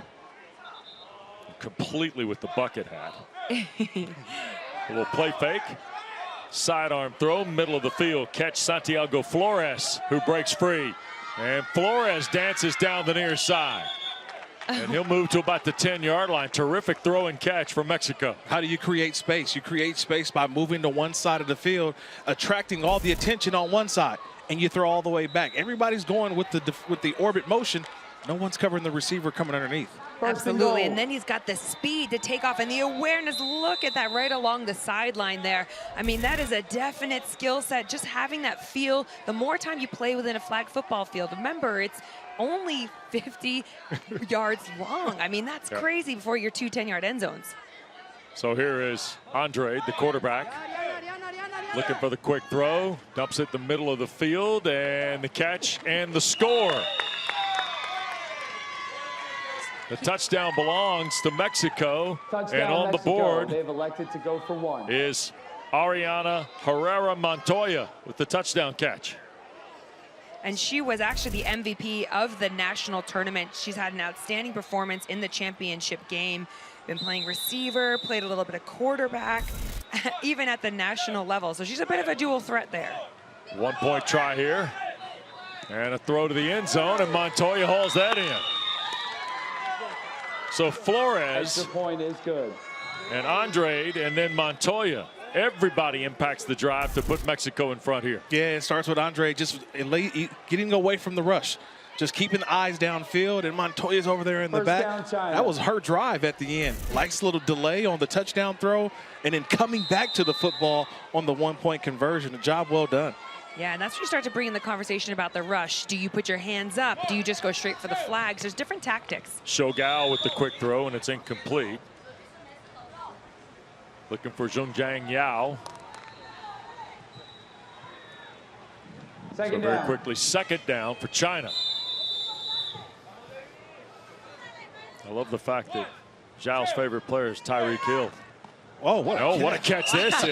completely with the bucket hat. A little play fake, sidearm throw, middle of the field, catch Santiago Flores, who breaks free. And Flores dances down the near side. And he'll move to about the 10-yard line. Terrific throw and catch for Mexico. How do you create space? You create space by moving to one side of the field, attracting all the attention on one side, and you throw all the way back. Everybody's going with the orbit motion. No one's covering the receiver coming underneath. Absolutely, and then he's got the speed to take off and the awareness. Look at that right along the sideline there. I mean, that is a definite skill set, just having that feel. The more time you play within a flag football field, remember, it's only 50 yards long. I mean, that's crazy before your 2 10-yard end zones. So here is Andre, the quarterback, looking for the quick throw, dumps it in the middle of the field, and the catch and the score. The touchdown belongs to Mexico, Touchdown, and on Mexico. the board They've elected to go for 1. is Ariana Herrera Montoya with the touchdown catch. And she was actually the MVP of the national tournament. She's had an outstanding performance in the championship game. Been playing receiver, played a little bit of quarterback, even at the national level. So she's a bit of a dual threat there. 1-point try here. And a throw to the end zone, and Montoya hauls that in. So Flores Extra point is good. and Andrade and then Montoya. Everybody impacts the drive to put Mexico in front here. Yeah, it starts with Andre just getting away from the rush. Just keeping eyes downfield, and Montoya's over there in the back. Down, China. That was her drive at the end. Nice little delay on the touchdown throw, and then coming back to the football on the 1-point conversion. A job well done. Yeah, and that's where you start to bring in the conversation about the rush. Do you put your hands up? Do you just go straight for the flags? There's different tactics. Shogal with the quick throw, and it's incomplete. Looking for Zhongjiang Yao. Second so very down. quickly, second down for China. I love the fact that Zhao's favorite player is Tyreek Hill. Oh, what a catch this is.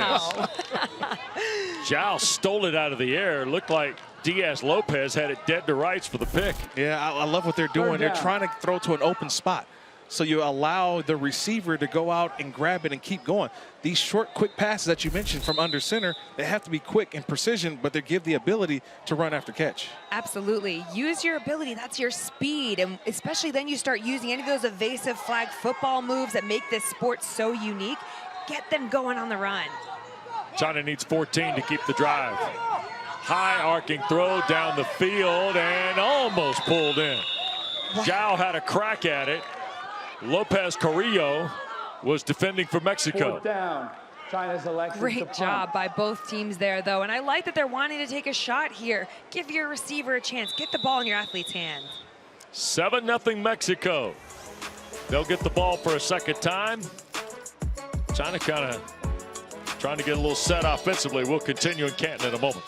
Zhao stole it out of the air. Looked like Diaz Lopez had it dead to rights for the pick. Yeah, I love what they're doing. They're trying to throw to an open spot. So you allow the receiver to go out and grab it and keep going. These short, quick passes that you mentioned from under center, they have to be quick and precision, but they give the ability to run after catch. Absolutely. Use your ability. That's your speed. And especially then you start using any of those evasive flag football moves that make this sport so unique. Get them going on the run. China needs 14 to keep the drive. High arcing throw down the field and almost pulled in. Zhao had a crack at it. Lopez Carrillo was defending for Mexico. Fourth down. China's elected Great job by both teams there, though. And I like that they're wanting to take a shot here. Give your receiver a chance. Get the ball in your athlete's hand. 7-0 Mexico. They'll get the ball for a second time. China kind of trying to get a little set offensively. We'll continue in Canton in a moment.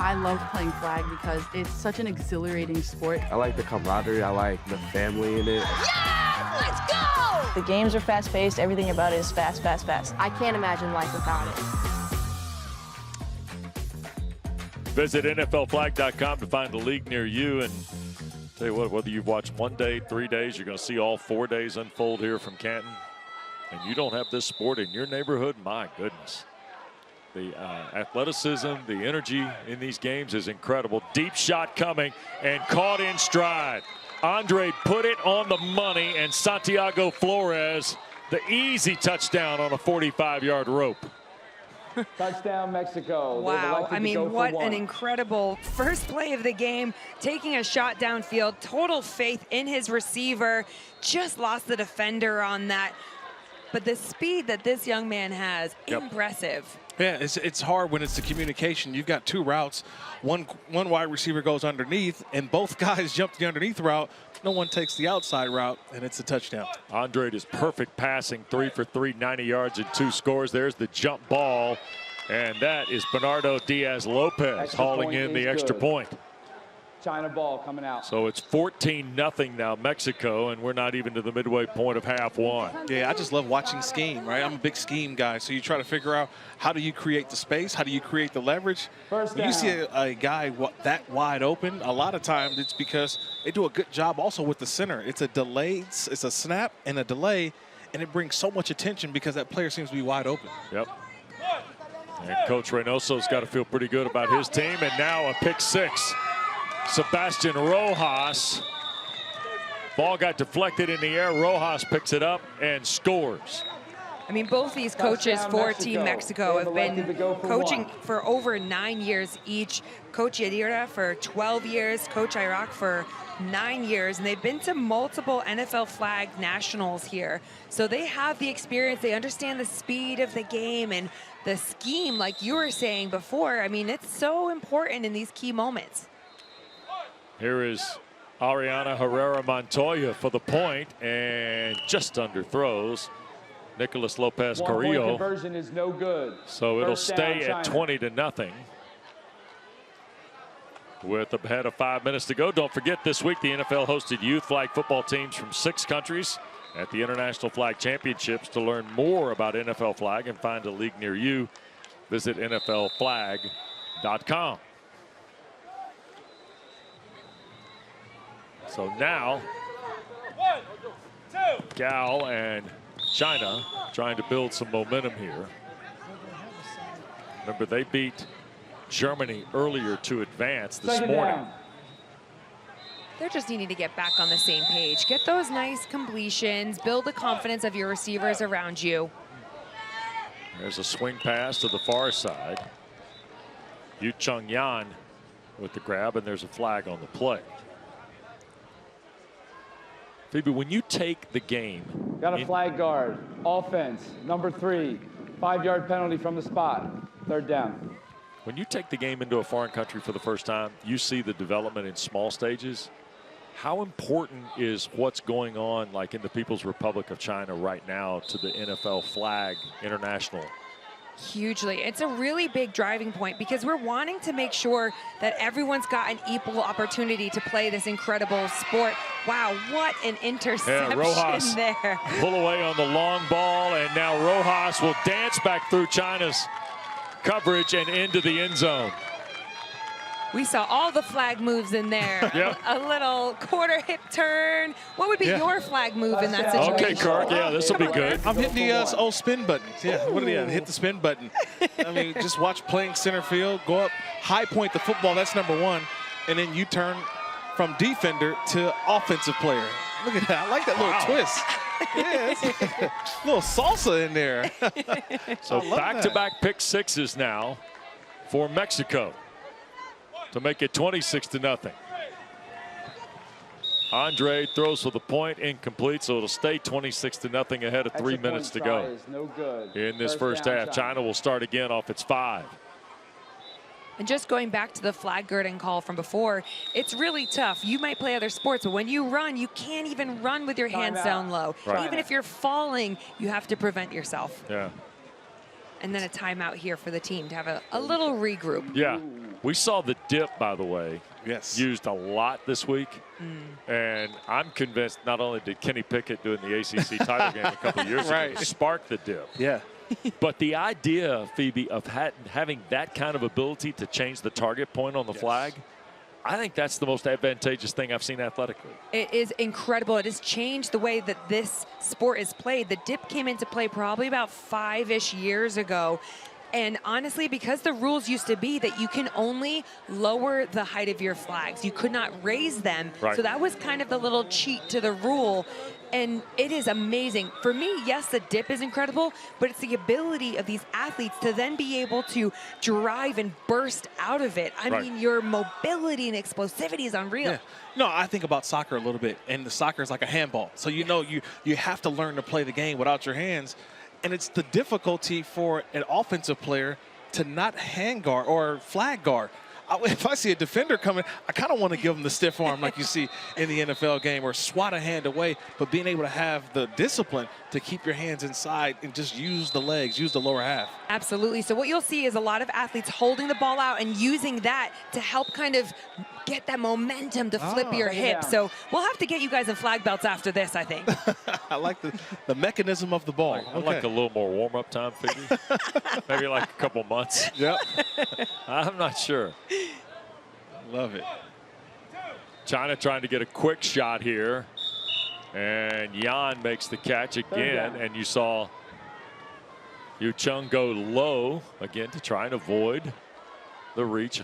I love playing flag because it's such an exhilarating sport. I like the camaraderie. I like the family in it. Yeah! Let's go! The games are fast-paced. Everything about it is fast, fast, fast. I can't imagine life without it. Visit NFLflag.com to find a league near you. And tell you what, whether you've watched 1 day, 3 days, you're going to see all 4 days unfold here from Canton. And you don't have this sport in your neighborhood, my goodness. The athleticism, the energy in these games is incredible. Deep shot coming and caught in stride. Andre put it on the money, and Santiago Flores, the easy touchdown on a 45-yard rope. Touchdown, Mexico. Wow, I mean, what an incredible first play of the game, taking a shot downfield, total faith in his receiver, just lost the defender on that. But the speed that this young man has, impressive. Yeah, it's hard when it's the communication. You've got 2 routes. One wide receiver goes underneath, and both guys jump the underneath route. No one takes the outside route, and it's a touchdown. Andre is perfect passing, 3 for 3, 90 yards and 2 scores. There's the jump ball, and that is Bernardo Diaz-Lopez hauling in the extra point. China ball coming out. So it's 14-0 now Mexico, and we're not even to the midway point of half one. Yeah, I just love watching scheme, right? I'm a big scheme guy, so you try to figure out how do you create the space, how do you create the leverage. First when you down. see a guy that wide open, a lot of times it's because they do a good job also with the center. It's a delay, it's a snap and a delay, and it brings so much attention because that player seems to be wide open. Yep. And Coach Reynoso's got to feel pretty good about his team, and now a pick 6. Sebastian Rojas. Ball got deflected in the air. Rojas picks it up and scores. I mean, both these coaches for Team Mexico have been coaching for over 9 years each. Coach Yadira for 12 years, Coach Iraq for 9 years, and they've been to multiple NFL flag nationals here. So they have the experience. They understand the speed of the game and the scheme, like you were saying before. I mean, it's so important in these key moments. Here is Ariana Herrera Montoya for the point, and just underthrows Nicholas Lopez Carrillo. Conversion is no good. So it'll First down, stay at China. 20-0. With ahead of 5 minutes to go. Don't forget, this week the NFL hosted youth flag football teams from 6 countries at the International Flag Championships. To learn more about NFL flag and find a league near you, visit NFLflag.com. So now, Gal and China trying to build some momentum here. Remember, they beat Germany earlier to advance this morning. They're just needing to get back on the same page. Get those nice completions, build the confidence of your receivers around you. There's a swing pass to the far side. Yu Chung Yan with the grab, and there's a flag on the play. Phoebe, when you take the game. Got a flag guard. Offense, number 3. 5-yard penalty from the spot. 3rd down. When you take the game into a foreign country for the first time, you see the development in small stages. How important is what's going on, like in the People's Republic of China right now, to the NFL flag international? Hugely. It's a really big driving point because we're wanting to make sure that everyone's got an equal opportunity to play this incredible sport. Wow, what an interception Rojas there. Pull away on the long ball, and now Rojas will dance back through China's coverage and into the end zone. We saw all the flag moves in there. Yep. A little quarter hip turn. What would be your flag move in that situation? Okay, Kirk, yeah, this will be good. I'm hitting the old spin button. Yeah, what do you hit the spin button? I mean, just watch playing center field, go up, high point the football, that's number 1, and then you turn from defender to offensive player. Look at that, I like that little twist. Yeah, it's a little salsa in there. So back-to-back pick 6s now for Mexico to make it 26-0. Andre throws for the point, incomplete, so it'll stay 26-0 ahead of 3 minutes to go. No good. In this first half. China will start again off its 5. And just going back to the flag girding call from before, it's really tough. You might play other sports, but when you run, you can't even run with your hands down low. Right. Even if you're falling, you have to prevent yourself. Yeah. And then a timeout here for the team to have a little regroup. Yeah. We saw the dip, by the way, used a lot this week. And I'm convinced not only did Kenny Pickett do it in the ACC title game a couple years ago, spark the dip. Yeah. But the idea, Phoebe, of having that kind of ability to change the target point on the flag, I think that's the most advantageous thing I've seen athletically. It is incredible. It has changed the way that this sport is played. The dip came into play probably about 5-ish years ago. And honestly, because the rules used to be that you can only lower the height of your flags, you could not raise them. Right. So that was kind of the little cheat to the rule. And it is amazing. For me, yes, the dip is incredible, but it's the ability of these athletes to then be able to drive and burst out of it. I mean, your mobility and explosivity is unreal. Yeah. No, I think about soccer a little bit, and the soccer is like a handball. So you know you have to learn to play the game without your hands. And it's the difficulty for an offensive player to not hand guard or flag guard. If I see a defender coming, I kind of want to give them the stiff arm like you see in the NFL game, or swat a hand away, but being able to have the discipline to keep your hands inside and just use the legs, use the lower half. Absolutely. So what you'll see is a lot of athletes holding the ball out and using that to help kind of get that momentum to flip your hip. So we'll have to get you guys in flag belts after this, I think. I like the mechanism of the ball. I'd like a little more warm-up time, Phoebe. Maybe like a couple months. Yep. I'm not sure. Love it. China trying to get a quick shot here. And Yan makes the catch again. And you saw Yu Chung go low again to try and avoid the reach.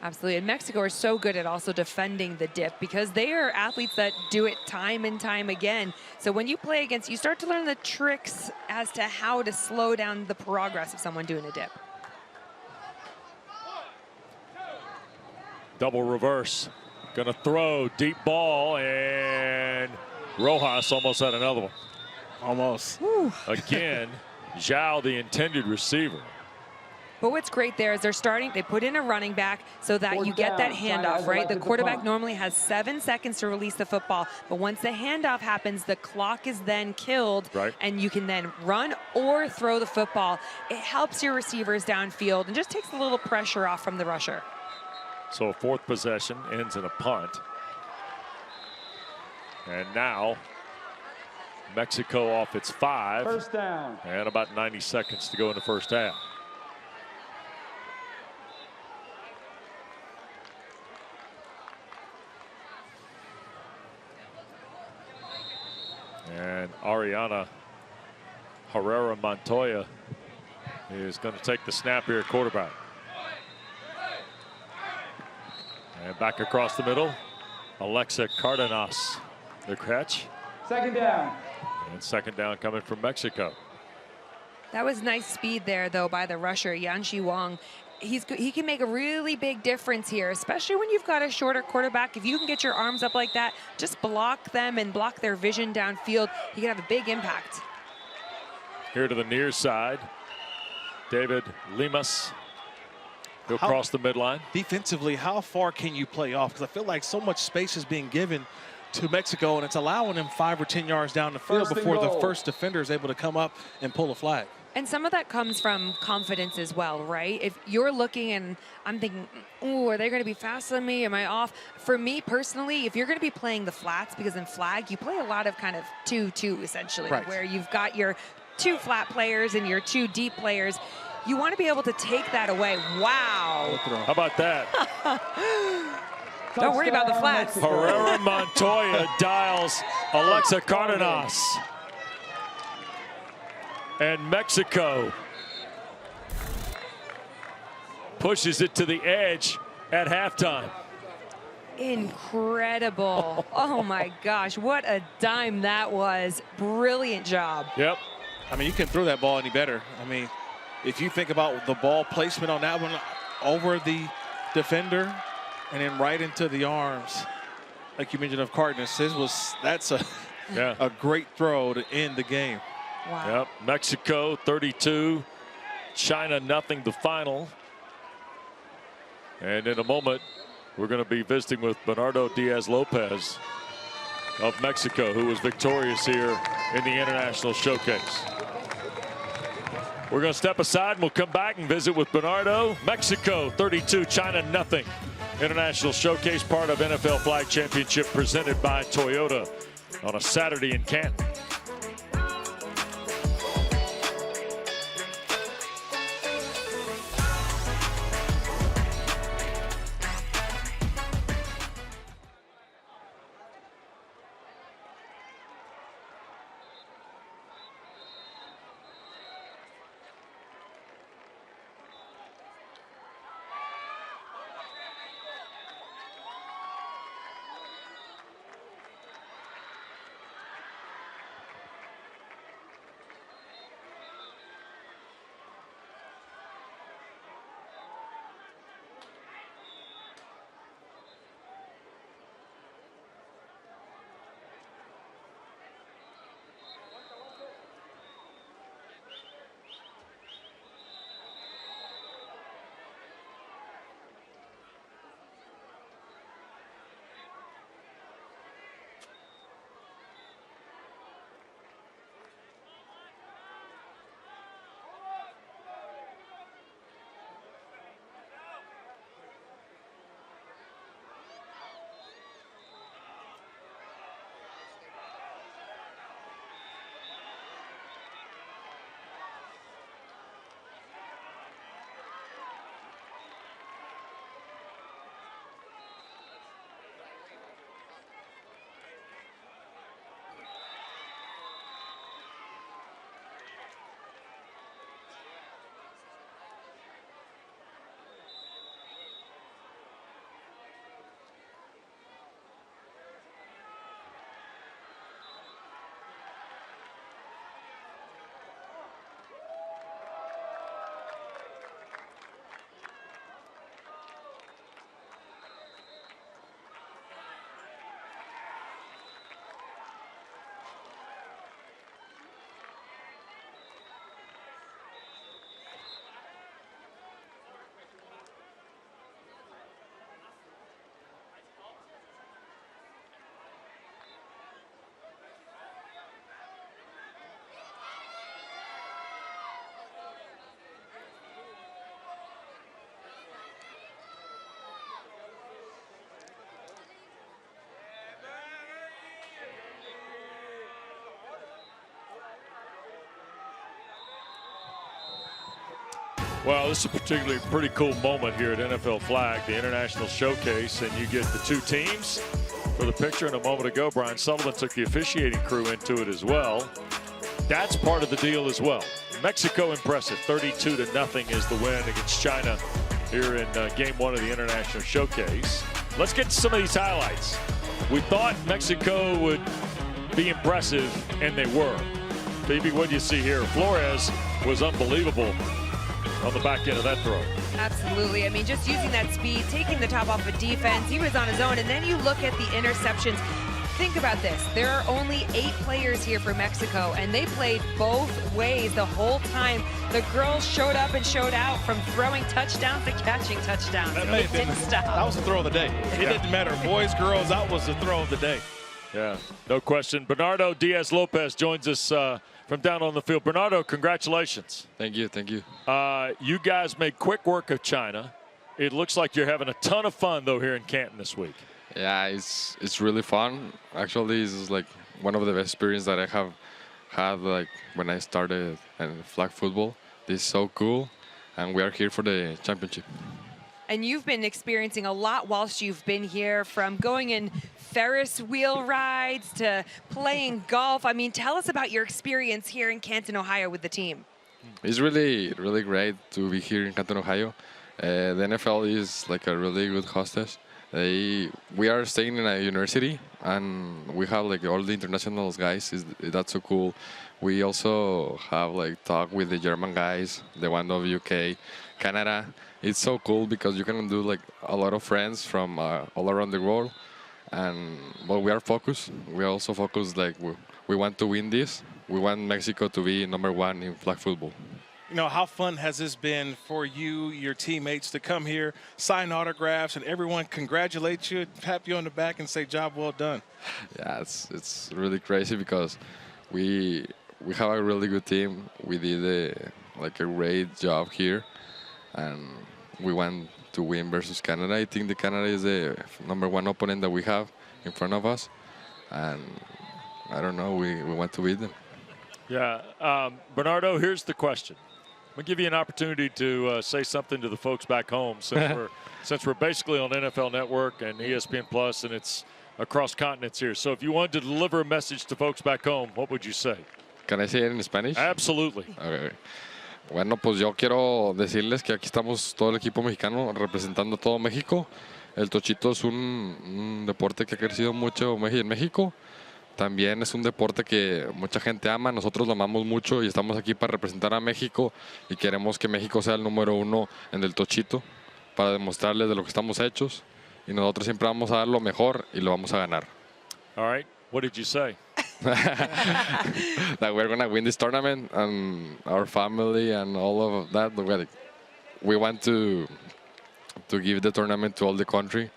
Absolutely. And Mexico are so good at also defending the dip because they are athletes that do it time and time again. So when you play against, you start to learn the tricks as to how to slow down the progress of someone doing a dip. Double reverse. Gonna throw deep ball, and Rojas almost had another one. Almost. Again, Zhao, the intended receiver. But what's great there is they put in a running back so that you get that handoff, right? The quarterback normally has 7 seconds to release the football, but once the handoff happens, the clock is then killed, and you can then run or throw the football. It helps your receivers downfield and just takes a little pressure off from the rusher. So a fourth possession ends in a punt. And now Mexico off its 5. First down. And about 90 seconds to go in the first half. And Ariana Herrera Montoya is going to take the snap here at quarterback. And back across the middle, Alexa Cardenas, the catch. Second down. And second down coming from Mexico. That was nice speed there, though, by the rusher, Yanxi Wang. He can make a really big difference here, especially when you've got a shorter quarterback. If you can get your arms up like that, just block them and block their vision downfield, you can have a big impact. Here to the near side, David Limas. He'll cross the midline. Defensively, how far can you play off? Because I feel like so much space is being given to Mexico, and it's allowing them 5 or 10 yards down the field before the first defender is able to come up and pull a flag. And some of that comes from confidence as well, right? If you're looking and I'm thinking, oh, are they going to be faster than me? Am I off? For me personally, if you're going to be playing the flats, because in flag, you play a lot of kind of 2-2 essentially, where you've got your 2 flat players and your 2 deep players. You want to be able to take that away. Wow. How about that? Don't worry about the flats. Herrera Montoya dials Alexa Cardenas. And Mexico pushes it to the edge at halftime. Incredible. Oh my gosh, what a dime that was. Brilliant job. Yep. I mean, you can throw that ball any better. I mean, if you think about the ball placement on that one, over the defender and then right into the arms, like you mentioned, of Cardenas, that's a great throw to end the game. Wow. Yep. Mexico 32, China nothing, the final. And in a moment, we're going to be visiting with Bernardo Diaz-Lopez of Mexico, who was victorious here in the International Showcase. We're going to step aside and we'll come back and visit with Bernardo. Mexico 32, China nothing. International Showcase, part of NFL Flag Championship presented by Toyota on a Saturday in Canton. Well, this is a particularly pretty cool moment here at NFL Flag, the International Showcase, and you get the two teams for the picture. And a moment ago, Brian Sullivan took the officiating crew into it as well. That's part of the deal as well. Mexico impressive, 32-0 is the win against China here in game one of the International Showcase. Let's get to some of these highlights. We thought Mexico would be impressive, and they were. Phoebe, what do you see here? Flores was unbelievable on the back end of that throw. Absolutely. I mean, just using that speed, taking the top off of defense. He was on his own. And then you look at the interceptions. Think about this. There are only 8 players here for Mexico, and they played both ways the whole time. The girls showed up and showed out, from throwing touchdowns to catching touchdowns. It didn't stop. That was the throw of the day. It didn't matter. Boys, girls, that was the throw of the day. Yeah, no question. Bernardo Diaz-Lopez joins us from down on the field. Bernardo, congratulations. Thank you, thank you. You guys made quick work of China. It looks like you're having a ton of fun, though, here in Canton this week. Yeah, it's really fun. Actually, it's like one of the best experiences that I have had, like when I started in flag football. This is so cool, and we are here for the championship. And you've been experiencing a lot whilst you've been here, from going in Ferris wheel rides to playing golf. I mean, tell us about your experience here in Canton, Ohio with the team. It's really, really great to be here in Canton, Ohio. The NFL is like a really good hostess. We are staying in a university, and we have like all the international guys. That's so cool. We also have like talk with the German guys, the one of UK, Canada. It's so cool because you can do like a lot of friends from all around the world. And but we are focused. We are also focused, like we want to win this. We want Mexico to be #1 in flag football. You know, how fun has this been for you, your teammates, to come here, sign autographs, and everyone congratulate you, tap you on the back, and say, "Job well done"? Yeah, it's really crazy because we have a really good team. We did a great job here, and we want to win versus Canada. I think the Canada is the #1 opponent that we have in front of us, and I don't know, we want to beat them. Yeah, Bernardo, here's the question. I'm gonna give you an opportunity to say something to the folks back home, since we're basically on NFL Network and ESPN Plus, and it's across continents here. So if you wanted to deliver a message to folks back home, what would you say? Can I say it in Spanish? Absolutely. Okay. Bueno, pues yo quiero decirles que aquí estamos todo el equipo mexicano representando a todo México. El tochito es un deporte que ha crecido mucho en México. También es un deporte que mucha gente ama, nosotros lo amamos mucho y estamos aquí para representar a México y queremos que México sea el #1 en el tochito para demostrarles de lo que estamos hechos y nosotros siempre vamos a dar lo mejor y lo vamos a ganar. All right, what did you say? That we're gonna win this tournament, and our family and all of that. We want to give the tournament to all the country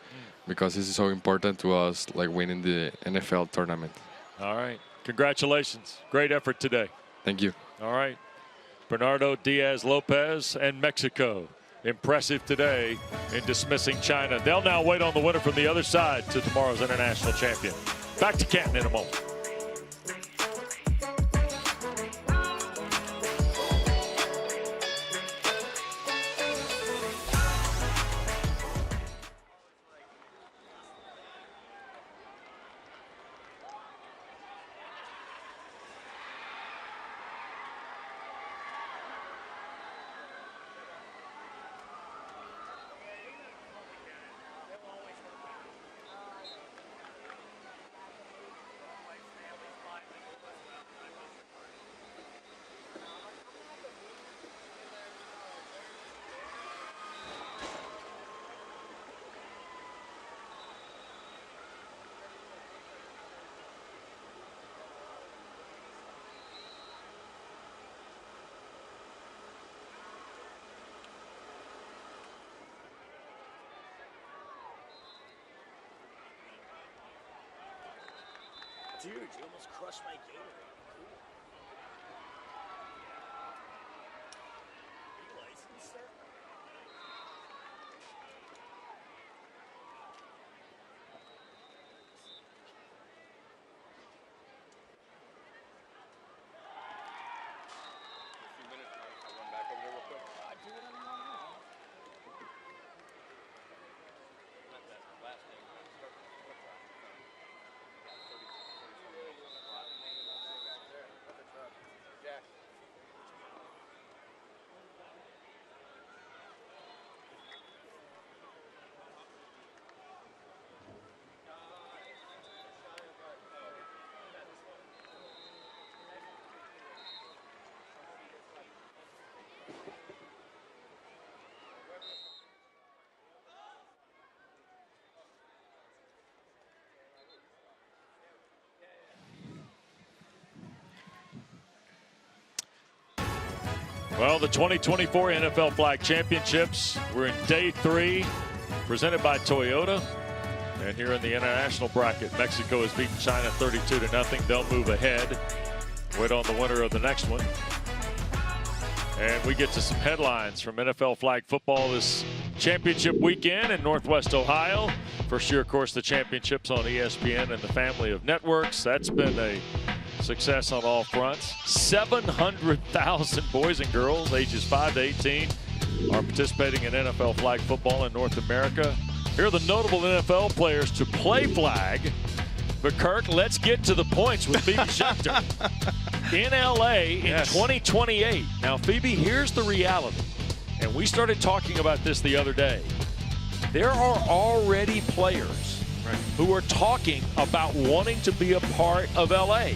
because this is so important to us, like winning the NFL tournament. All right, congratulations. Great effort today. Thank you. All right, Bernardo Diaz-Lopez and Mexico. Impressive today in dismissing China. They'll now wait on the winner from the other side to tomorrow's international champion. Back to Canton in a moment. Dude, you almost crushed my Gatorade. Cool. Are you licensed, sir? A few minutes, I run back over there real quick. Do it on your Well, the 2024 NFL Flag Championships, we're in day 3, presented by Toyota. And here in the international bracket, Mexico has beaten China 32-0. They'll move ahead. Wait on the winner of the next one. And we get to some headlines from NFL flag football this championship weekend in Northwest Ohio. First year, of course, the championships on ESPN and the family of networks. That's been a success on all fronts. 700,000 boys and girls ages 5 to 18 are participating in NFL flag football in North America. Here are the notable NFL players to play flag. But Kirk, let's get to the points with Phoebe Schechter. In LA in 2028. Now, Phoebe, here's the reality. And we started talking about this the other day. There are already players who are talking about wanting to be a part of LA.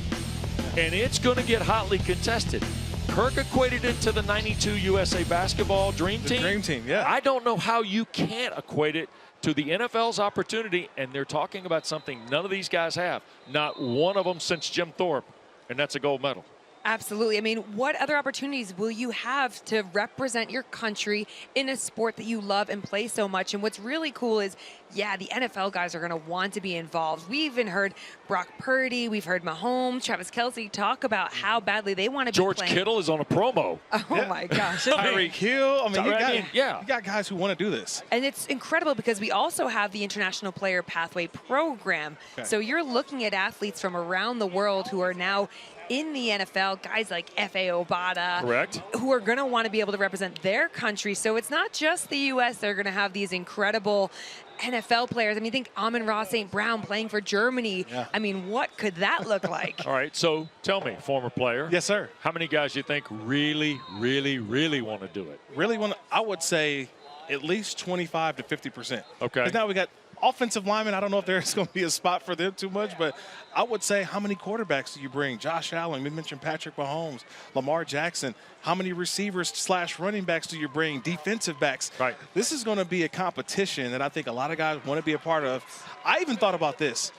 And it's going to get hotly contested. Kirk equated it to the 92 USA basketball dream team. Dream team, yeah. I don't know how you can't equate it to the NFL's opportunity, and they're talking about something none of these guys have. Not one of them since Jim Thorpe, and that's a gold medal. Absolutely. I mean, what other opportunities will you have to represent your country in a sport that you love and play so much? And what's really cool is, yeah, the NFL guys are going to want to be involved. We even heard Brock Purdy, we've heard Mahomes, Travis Kelce talk about how badly they want to be playing. George Kittle is on a promo. Oh, my gosh. Tyreek Hill. I mean, you got guys who want to do this. And it's incredible because we also have the International Player Pathway Program. Okay. So you're looking at athletes from around the world who are now in the NFL, guys like F.A. Obata, correct, who are going to want to be able to represent their country. So it's not just the U.S. They're going to have these incredible NFL players. I mean, think Amon-Ra St. Brown playing for Germany. Yeah. I mean, what could that look like? All right, so tell me, former player. Yes, sir. How many guys you think really, really, really want to do it? Really want to, I would say at least 25 to 50%. Okay. Because now we got offensive linemen. I don't know if there's going to be a spot for them too much, but I would say, how many quarterbacks do you bring? Josh Allen, we mentioned Patrick Mahomes, Lamar Jackson. How many receivers / running backs do you bring? Defensive backs. Right. This is going to be a competition that I think a lot of guys want to be a part of. I even thought about this.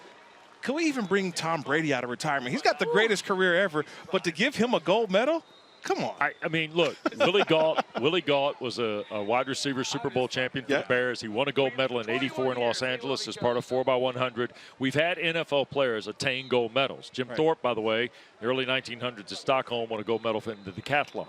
Could we even bring Tom Brady out of retirement? He's got the greatest career ever, but to give him a gold medal? Come on. I mean, look, Willie Gault was a wide receiver Super Bowl champion for the Bears. He won a gold medal in '84 in Los Angeles as part of 4x100. We've had NFL players attain gold medals. Jim Thorpe, by the way, in the early 1900s at Stockholm, won a gold medal in the decathlon.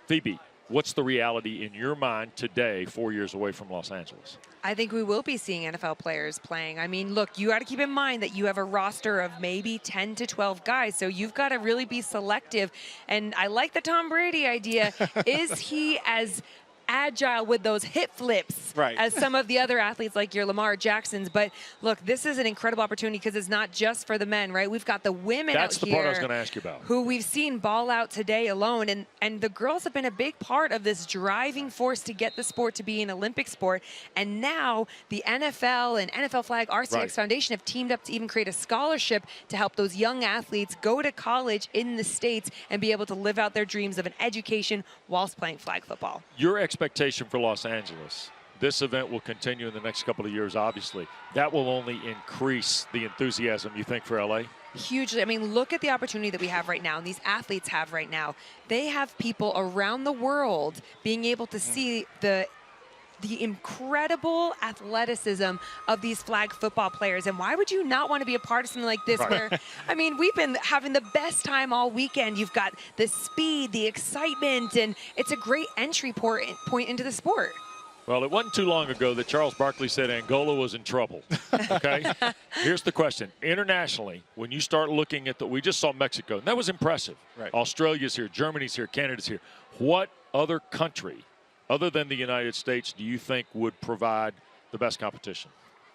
Phoebe, what's the reality in your mind today, 4 years away from Los Angeles? I think we will be seeing NFL players playing. I mean, look, you got to keep in mind that you have a roster of maybe 10 to 12 guys, so you've got to really be selective. And I like the Tom Brady idea. Is he as agile with those hip flips as some of the other athletes like your Lamar Jacksons? But look, this is an incredible opportunity because it's not just for the men, right? We've got the women That's out the here part I was going to ask you about. who we've seen ball out today alone. And the girls have been a big part of this driving force to get the sport to be an Olympic sport. And now the NFL and NFL Flag RCX Foundation have teamed up to even create a scholarship to help those young athletes go to college in the States and be able to live out their dreams of an education whilst playing flag football. Your expectation for Los Angeles, this event will continue in the next couple of years, obviously. That will only increase the enthusiasm, you think, for LA? Hugely. I mean, look at the opportunity that we have right now and these athletes have right now. They have people around the world being able to see the incredible athleticism of these flag football players. And why would you not want to be a part of something like this where, I mean, we've been having the best time all weekend. You've got the speed, the excitement, and it's a great entry point into the sport. Well, it wasn't too long ago that Charles Barkley said Angola was in trouble. Okay? Here's the question. Internationally, when you start looking at we just saw Mexico, and that was impressive. Australia's here, Germany's here, Canada's here. What other country, other than the United States, do you think would provide the best competition?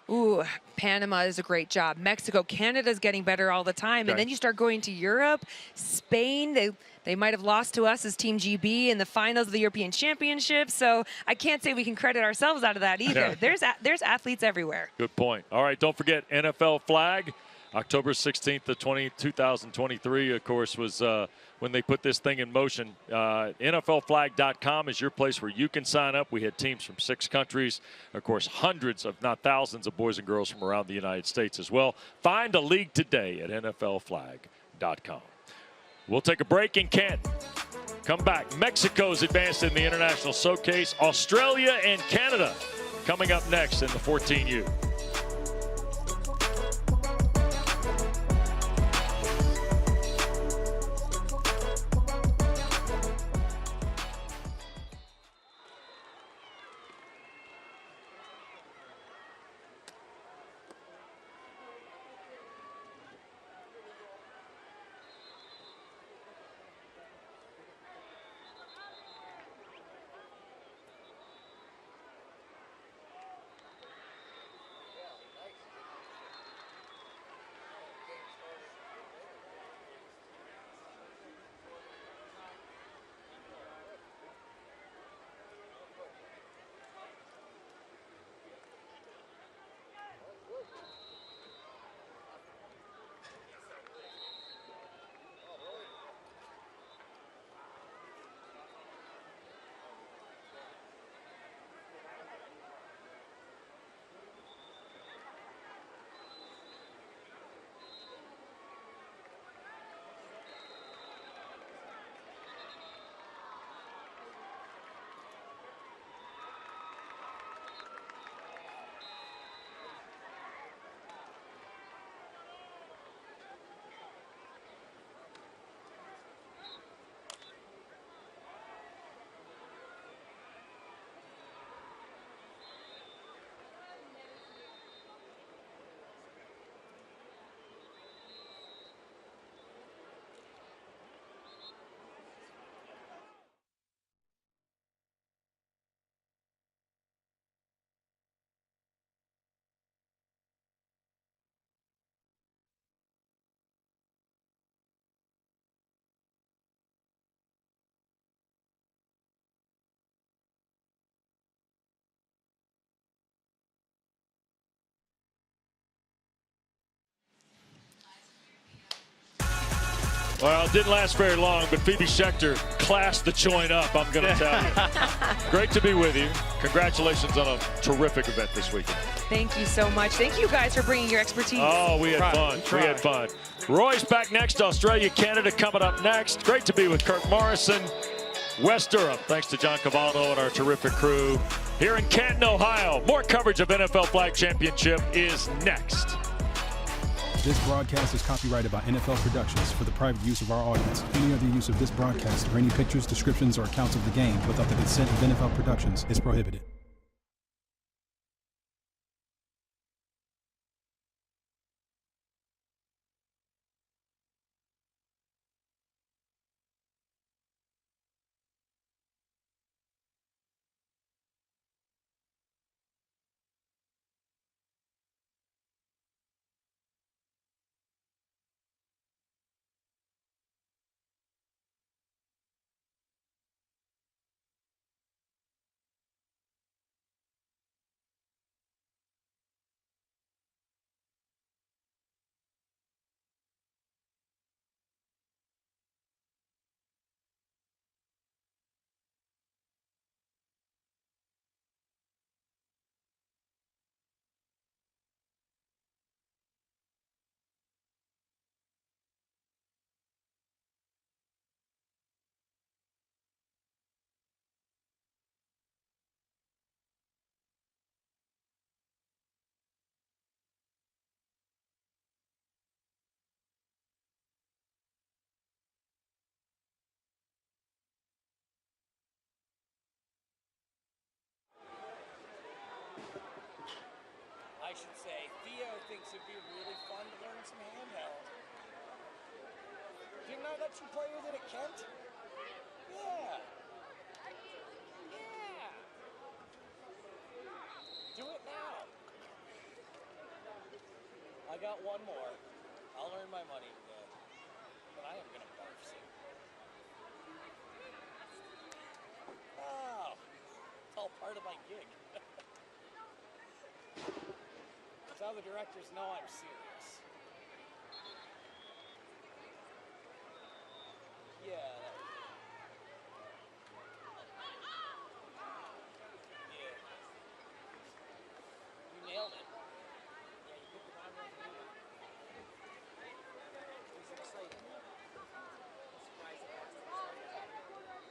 Ooh, Panama is a great job. Mexico, Canada's getting better all the time. And then you start going to Europe, Spain, they might have lost to us as Team GB in the finals of the European Championship. So I can't say we can credit ourselves out of that either. There's athletes everywhere. Good point. All right, don't forget NFL Flag. October 16th of 2023, of course, was when they put this thing in motion. NFLflag.com is your place where you can sign up. We had teams from 6 countries. Of course, hundreds, if not thousands, of boys and girls from around the United States as well. Find a league today at NFLflag.com. We'll take a break in Canton. come back. Mexico's advanced in the international showcase. Australia and Canada coming up next in the 14U. Well, it didn't last very long, but Phoebe Schechter classed the joint up, I'm going to tell you. Great to be with you. Congratulations on a terrific event this weekend. Thank you so much. Thank you guys for bringing your expertise. Oh, we had fun. We had fun. Roy's back next. Australia, Canada coming up next. Great to be with Kirk Morrison. West Durham, thanks to John Cavallo and our terrific crew. Here in Canton, Ohio, more coverage of NFL Flag Championship is next. This broadcast is copyrighted by NFL Productions for the private use of our audience. Any other use of this broadcast or any pictures, descriptions, or accounts of the game without the consent of NFL Productions is prohibited. I should say, Theo thinks it'd be really fun to learn some handheld. Didn't I let you play with it at Kent? Yeah. Yeah. Do it now. I got one more. I'll earn my money today. But I am going to barf soon. Oh, it's all part of my gig. That's how the directors know I'm serious. Yeah, that was it. Yeah. You nailed it. Yeah, you picked the wrong one to do that. It was exciting. I'm surprised it lasted so long.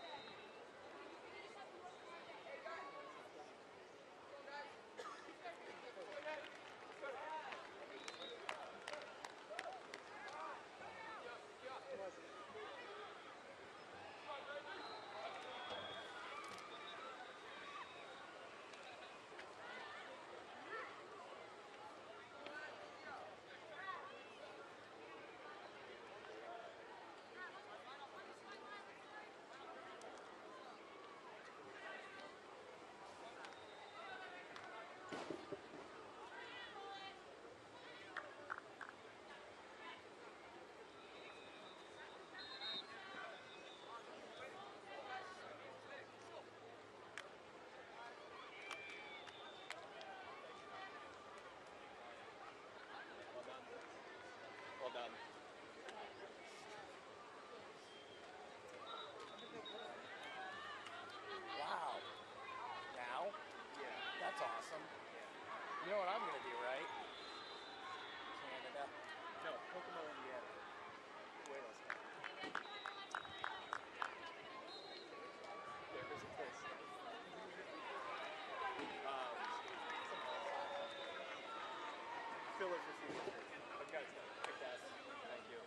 Wow. Now? Yeah. That's awesome. You know what I'm going to do, right? Canada. No, Kokomo, Indiana. Buenos Aires. There is a place. Fill it for future. Okay, kick ass. Thank you.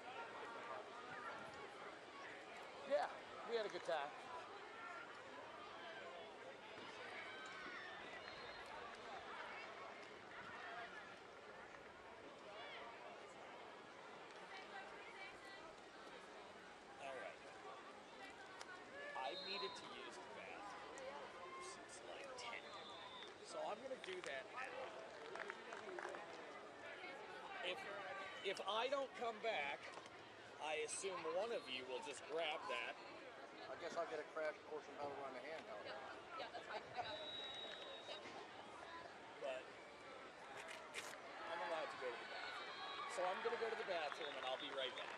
Yeah, we had a good time. All right. I needed to use the bathroom since like 10. So I'm going to do that now. If I don't come back, I assume one of you will just grab that. I guess I'll get a crash course on how to run a handheld. Yeah, that's fine. But I'm allowed to go to the bathroom. So I'm going to go to the bathroom and I'll be right back.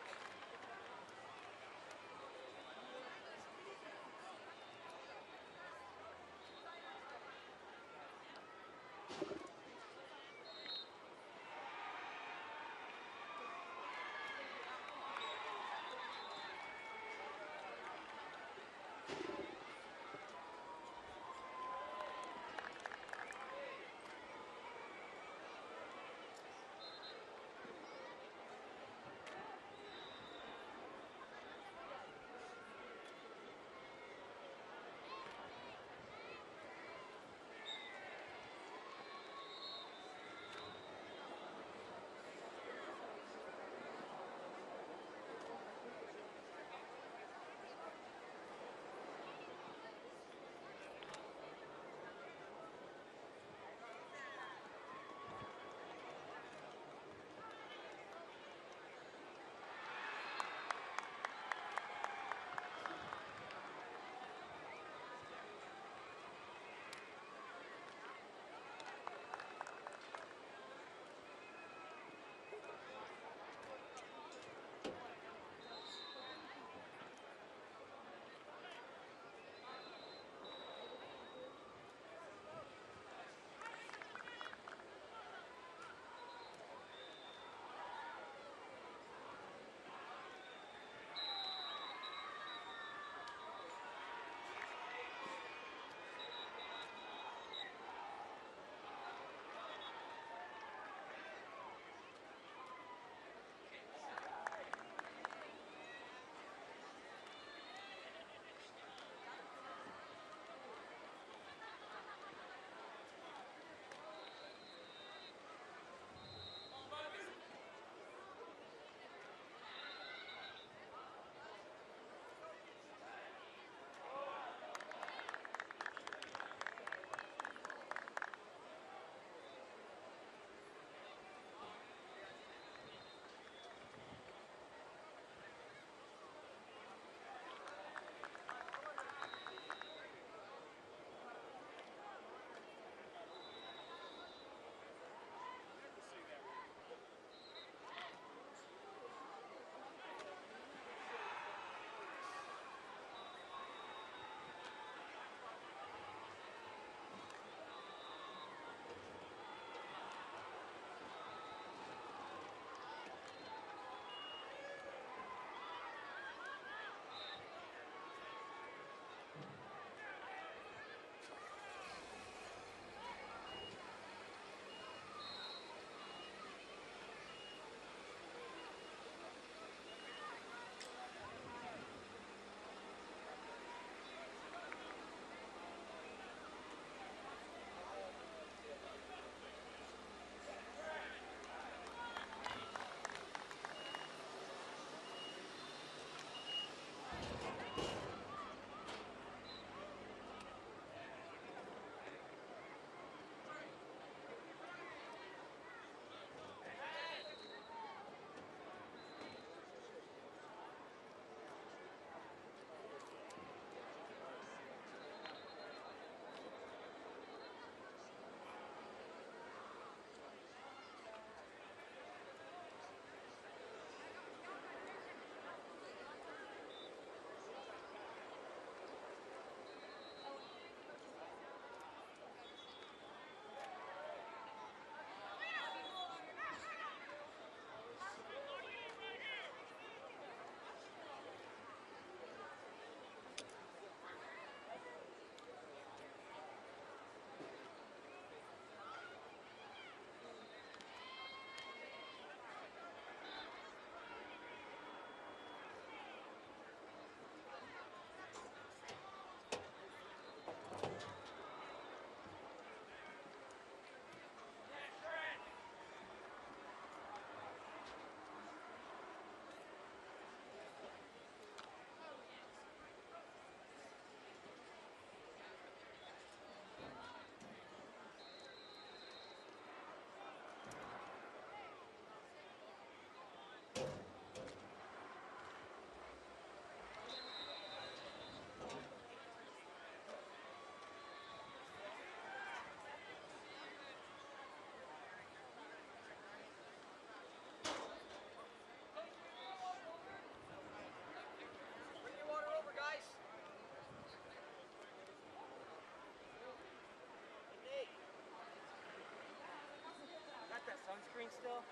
screen still?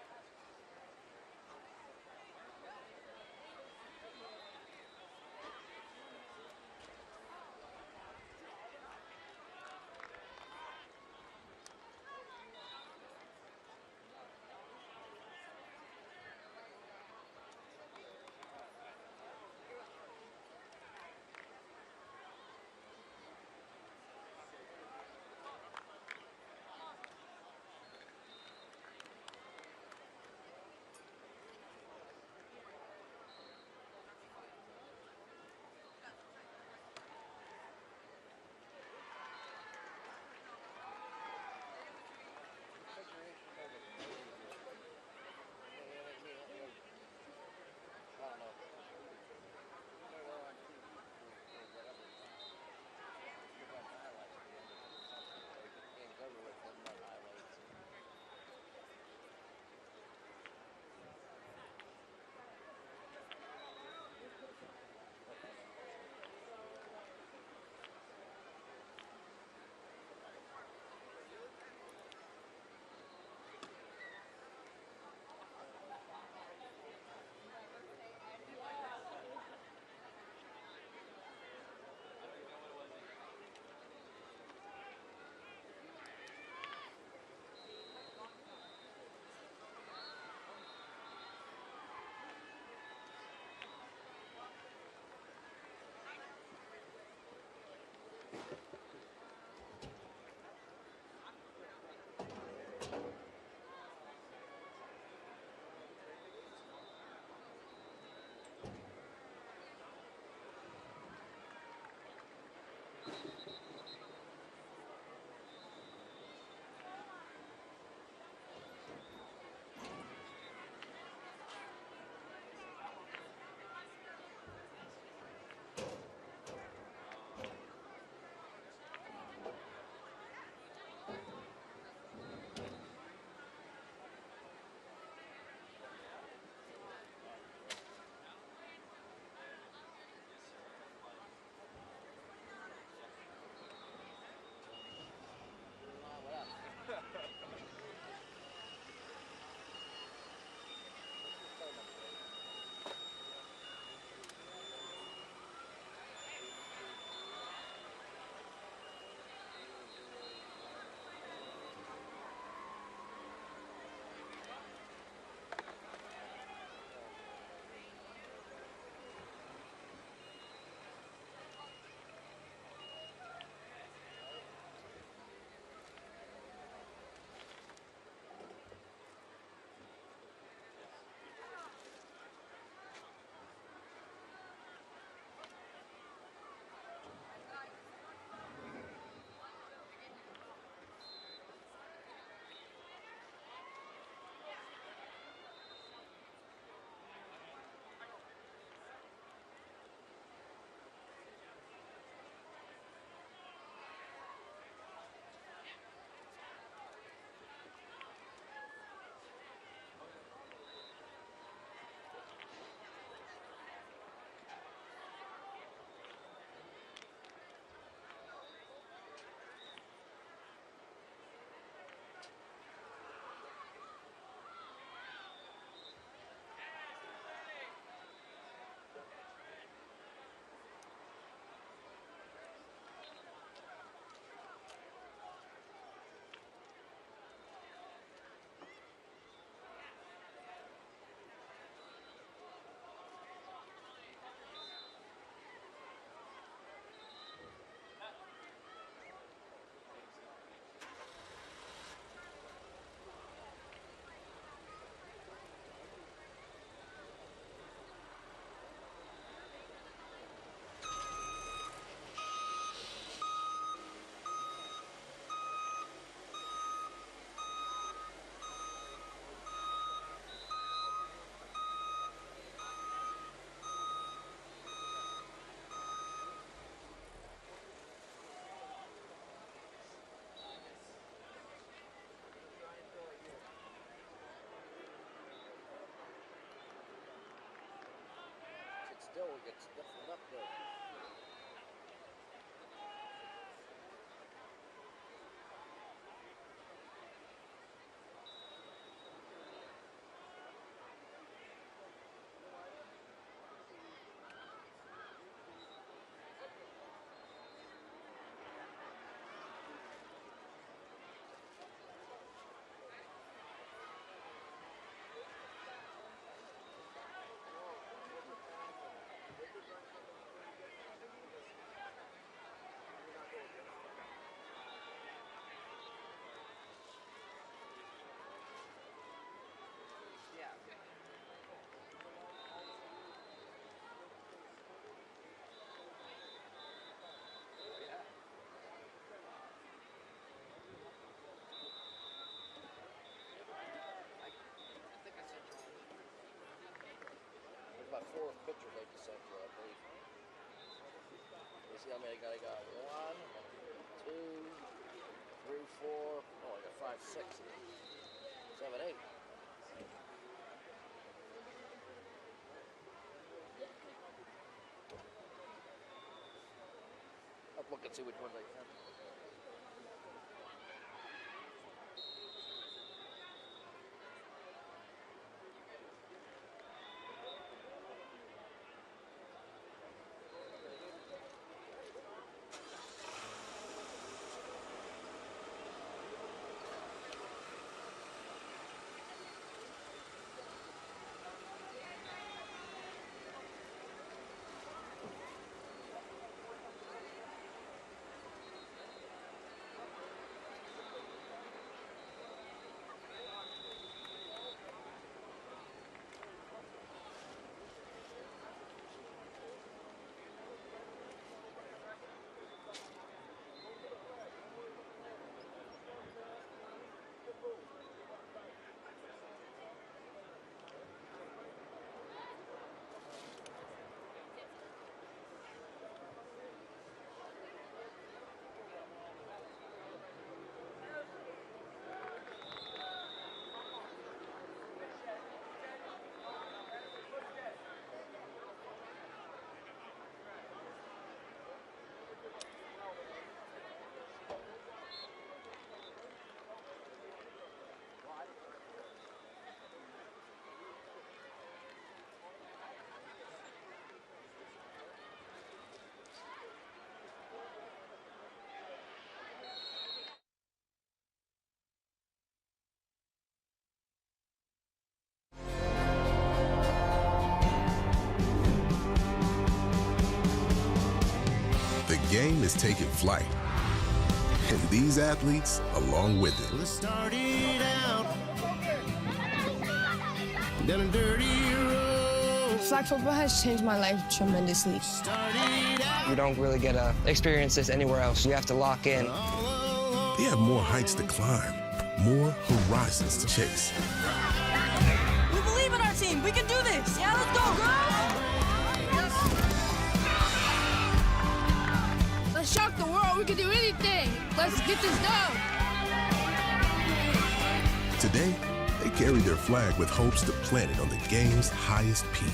still gets different up there. 4 pictures they just sent you, I believe. You see how many I got? 1, 2, 3, 4. Oh, I got 5, 6, 7, 8. I'll look and see which ones I sent. The game is taking flight, and these athletes along with it. Let's start it out down a dirty road. Flag football has changed my life tremendously. You don't really get to experience this anywhere else. You have to lock in. They have more heights to climb, more horizons to chase. We believe in our team. We can do this. Yeah, let's go, girls. Let's shock the world. We can do anything. Let's get this done. Today, they carry their flag with hopes to plant it on the game's highest peak.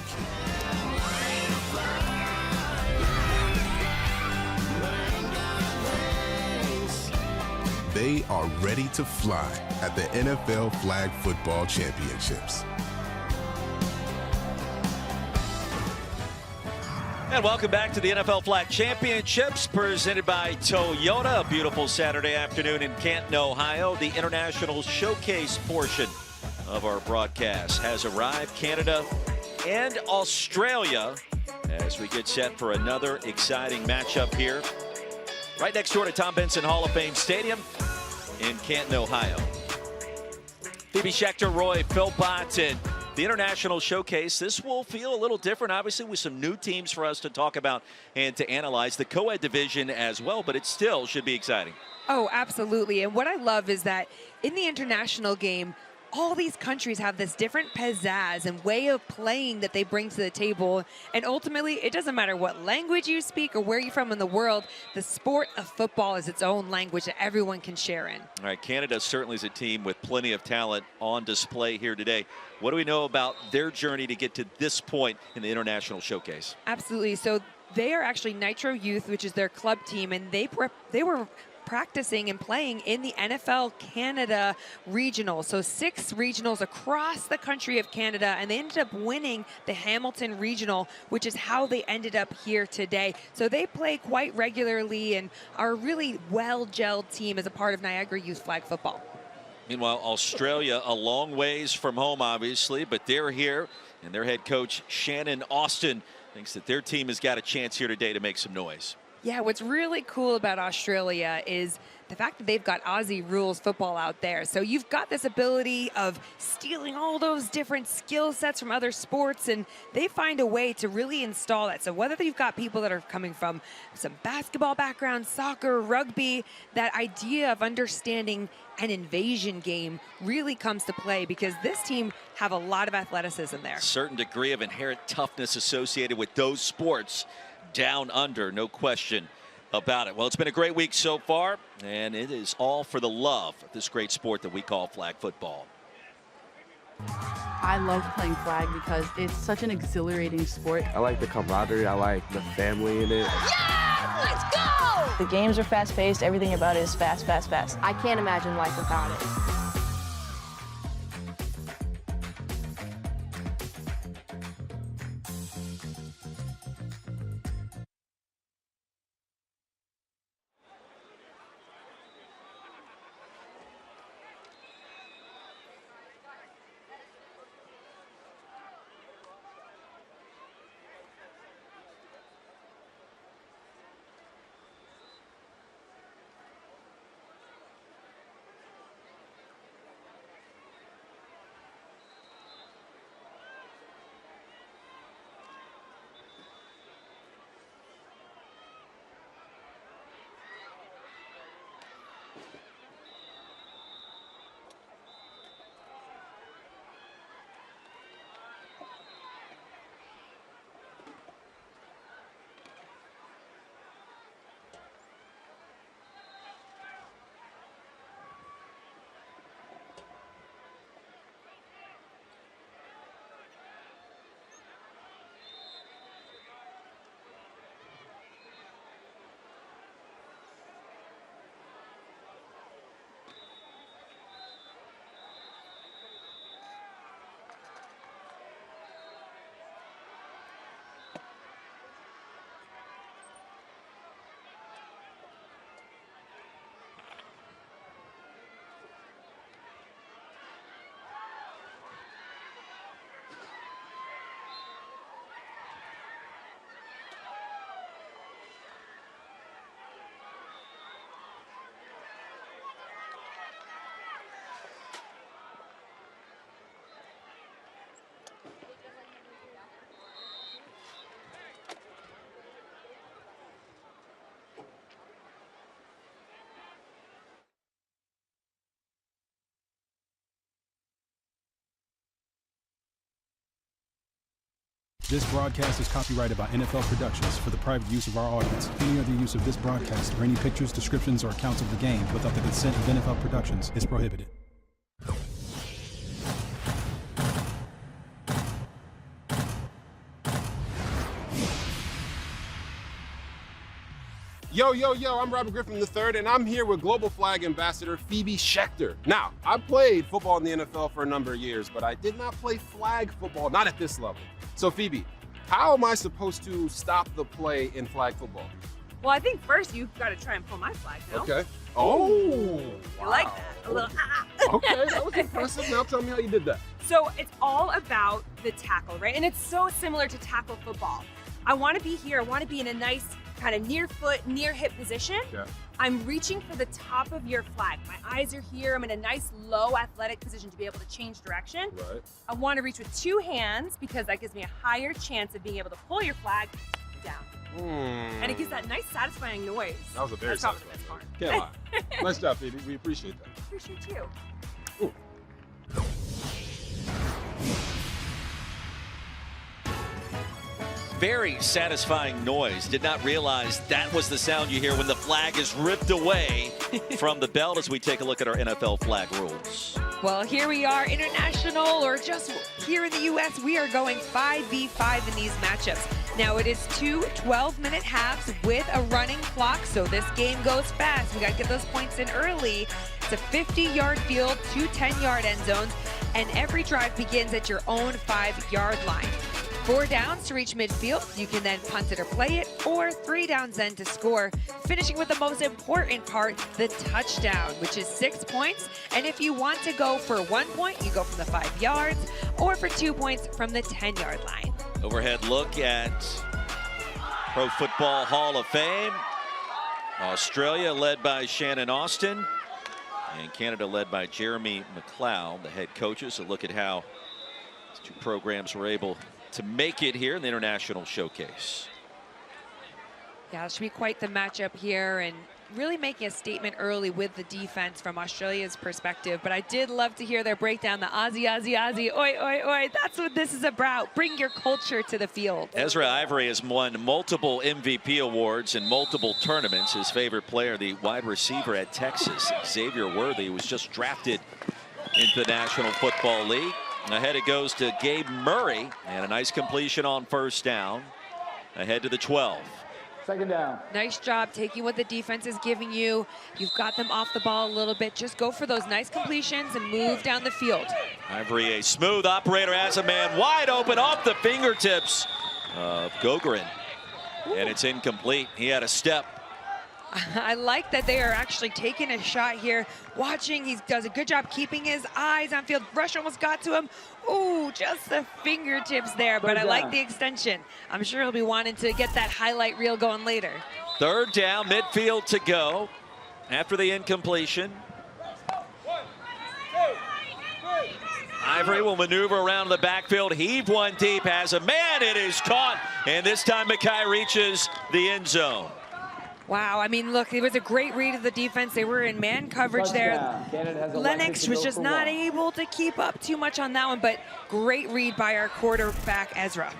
They are ready to fly at the NFL Flag Football Championships. And welcome back to the NFL Flag Championships, presented by Toyota. A beautiful Saturday afternoon in Canton, Ohio. The international showcase portion of our broadcast has arrived. Canada and Australia as we get set for another exciting matchup here. Right next door to Tom Benson Hall of Fame Stadium in Canton, Ohio. Phoebe Schechter, Roy Philpott, and the international showcase. This will feel a little different, obviously, with some new teams for us to talk about and to analyze. The co-ed division as well, but it still should be exciting. Oh, absolutely. And what I love is that in the international game, all these countries have this different pizzazz and way of playing that they bring to the table. And ultimately, it doesn't matter what language you speak or where you're from in the world, the sport of football is its own language that everyone can share in. All right, Canada certainly is a team with plenty of talent on display here today. What do we know about their journey to get to this point in the international showcase? Absolutely. So they are actually Nitro Youth, which is their club team, and they were practicing and playing in the NFL Canada regional. So 6 regionals across the country of Canada, and they ended up winning the Hamilton regional, which is how they ended up here today. So they play quite regularly and are a really well-gelled team as a part of Niagara Youth Flag Football. Meanwhile, Australia a long ways from home, obviously, but they're here, and their head coach Shannon Austin thinks that their team has got a chance here today to make some noise. Yeah, what's really cool about Australia is the fact that they've got Aussie rules football out there. So you've got this ability of stealing all those different skill sets from other sports, and they find a way to really install that. So whether you've got people that are coming from some basketball background, soccer, rugby, that idea of understanding an invasion game really comes to play because this team have a lot of athleticism there. Certain degree of inherent toughness associated with those sports down under, no question about it. Well, it's been a great week so far, and it is all for the love of this great sport that we call flag football. I love playing flag because it's such an exhilarating sport. I like the camaraderie. I like the family in it. Yeah! Let's go! The games are fast-paced. Everything about it is fast, fast, fast. I can't imagine life without it. This broadcast is copyrighted by NFL Productions for the private use of our audience. Any other use of this broadcast or any pictures, descriptions, or accounts of the game without the consent of NFL Productions is prohibited. Yo, yo, yo, I'm Robert Griffin III, and I'm here with Global Flag Ambassador Phoebe Schechter. Now, I played football in the NFL for a number of years, but I did not play flag football, not at this level. So, Phoebe, how am I supposed to stop the play in flag football? Well, I think first you've got to try and pull my flag, no? Okay. Oh, You like that? A little Okay, that was impressive. Now tell me how you did that. So it's all about the tackle, right? And it's so similar to tackle football. I want to be here. I want to be in a nice kind of near foot, near hip position. Yeah. I'm reaching for the top of your flag. My eyes are here. I'm in a nice low athletic position to be able to change direction. Right. I want to reach with two hands because that gives me a higher chance of being able to pull your flag down. And it gives that nice satisfying noise. That was a very That's probably satisfying the best part. Can't lie. Nice job, Phoebe. We appreciate that. Appreciate you. Ooh. Very satisfying noise. Did not realize that was the sound you hear when the flag is ripped away from the belt as we take a look at our NFL flag rules. Well, here we are, international, or just here in the U.S., we are going 5v5 in these matchups. Now, it is two 12-minute halves with a running clock, so this game goes fast. We got to get those points in early. It's a 50-yard field, two 10-yard end zones, and every drive begins at your own 5-yard line. 4 downs to reach midfield. You can then punt it or play it, or 3 downs then to score, finishing with the most important part, the touchdown, which is 6 points. And if you want to go for 1 point, you go from the 5 yards, or for 2 points from the 10-yard line. Overhead look at Pro Football Hall of Fame. Australia led by Shannon Austin, and Canada led by Jeremy McLeod, the head coaches. A look at how these two programs were able to make it here in the International Showcase. Yeah, it should be quite the matchup here, and really making a statement early with the defense from Australia's perspective. But I did love to hear their breakdown, the Aussie, Aussie, Aussie, oi, oi, oi. That's what this is about. Bring your culture to the field. Ezra Ivory has won multiple MVP awards in multiple tournaments. His favorite player, the wide receiver at Texas, Xavier Worthy, was just drafted into the National Football League. Ahead it goes to Gabe Murray, and a nice completion on first down. Ahead to the 12. Second down. Nice job taking what the defense is giving you. You've got them off the ball a little bit. Just go for those nice completions and move down the field. Ivory, a smooth operator, has a man wide open off the fingertips of Gogarin. And it's incomplete. He had a step. I like that they are actually taking a shot here. Watching, he does a good job keeping his eyes on field. Rush almost got to him. Ooh, just the fingertips there, but I like the extension. I'm sure he'll be wanting to get that highlight reel going later. Third down, midfield to go after the incompletion. Ivory will maneuver around the backfield, heave one deep, has a man, it is caught, and this time Mackay reaches the end zone. Wow, I mean, look, it was a great read of the defense. They were in man coverage there. Lennox was just not able to keep up too much on that one, but great read by our quarterback, Ezra.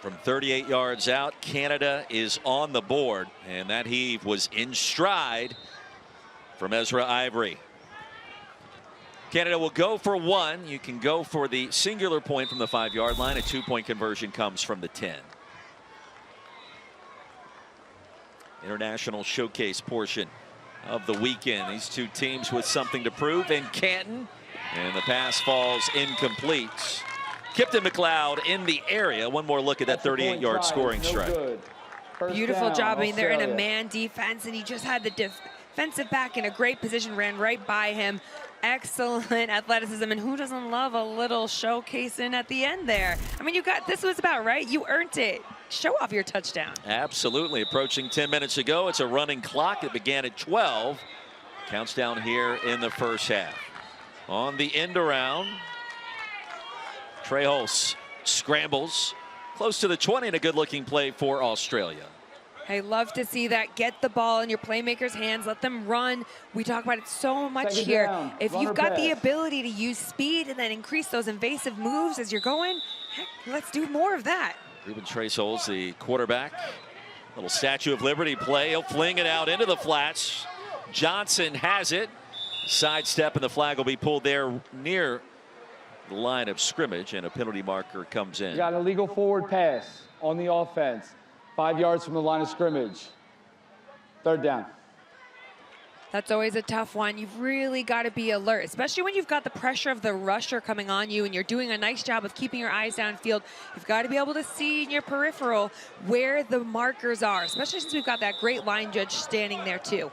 From 38 yards out, Canada is on the board, and that heave was in stride from Ezra Ivory. Canada will go for one. You can go for the singular point from the 5-yard line. A 2-point conversion comes from the 10. International Showcase portion of the weekend. These two teams with something to prove in Canton, and the pass falls incomplete. Kipton McLeod in the area. One more look at that 38-yard scoring strike. Beautiful job. I mean, they're in a man defense, and he just had the defensive back in a great position, ran right by him. Excellent athleticism, and who doesn't love a little showcasing at the end there? I mean, this was about right. You earned it. Show off your touchdown. Absolutely. Approaching 10 minutes ago. It's a running clock. It began at 12. Counts down here in the first half. On the end around, Treholz scrambles close to the 20, and a good-looking play for Australia. I love to see that. Get the ball in your playmakers' hands. Let them run. We talk about it so much here. If you've got the ability to use speed and then increase those invasive moves as you're going, heck, let's do more of that. Ruben Treholz, the quarterback. Little Statue of Liberty play. He'll fling it out into the flats. Johnson has it. Sidestep, and the flag will be pulled there near the line of scrimmage, and a penalty marker comes in. You got an illegal forward pass on the offense. 5 yards from the line of scrimmage. Third down. That's always a tough one. You've really got to be alert, especially when you've got the pressure of the rusher coming on you and you're doing a nice job of keeping your eyes downfield. You've got to be able to see in your peripheral where the markers are, especially since we've got that great line judge standing there too.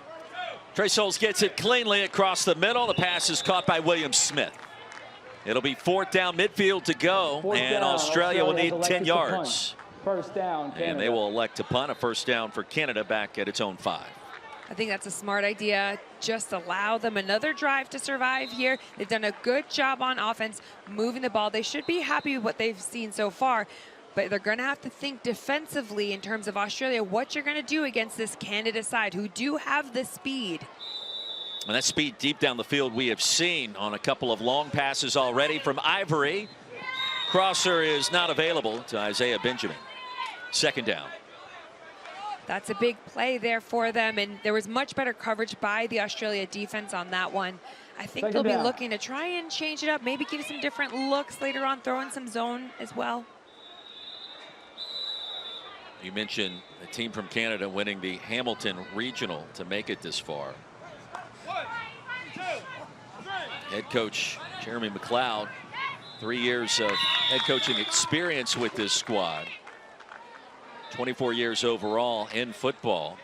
Treholz gets it cleanly across the middle. The pass is caught by William Smith. It'll be fourth down, midfield to go, and Australia will need 10 yards. First down, Canada. And they will elect to punt. A first down for Canada back at its own 5. I think that's a smart idea. Just allow them another drive to survive here. They've done a good job on offense, moving the ball. They should be happy with what they've seen so far, but they're going to have to think defensively in terms of Australia, what you're going to do against this Canada side, who do have the speed. And that speed deep down the field we have seen on a couple of long passes already from Ivory. Crosser is not available to Isaiah Benjamin. Second down. That's a big play there for them, and there was much better coverage by the Australia defense on that one. I think they'll be looking to try and change it up, maybe give some different looks later on, throw in some zone as well. You mentioned a team from Canada winning the Hamilton Regional to make it this far. Head coach Jeremy McLeod, 3 years of head coaching experience with this squad. 24 years overall in football.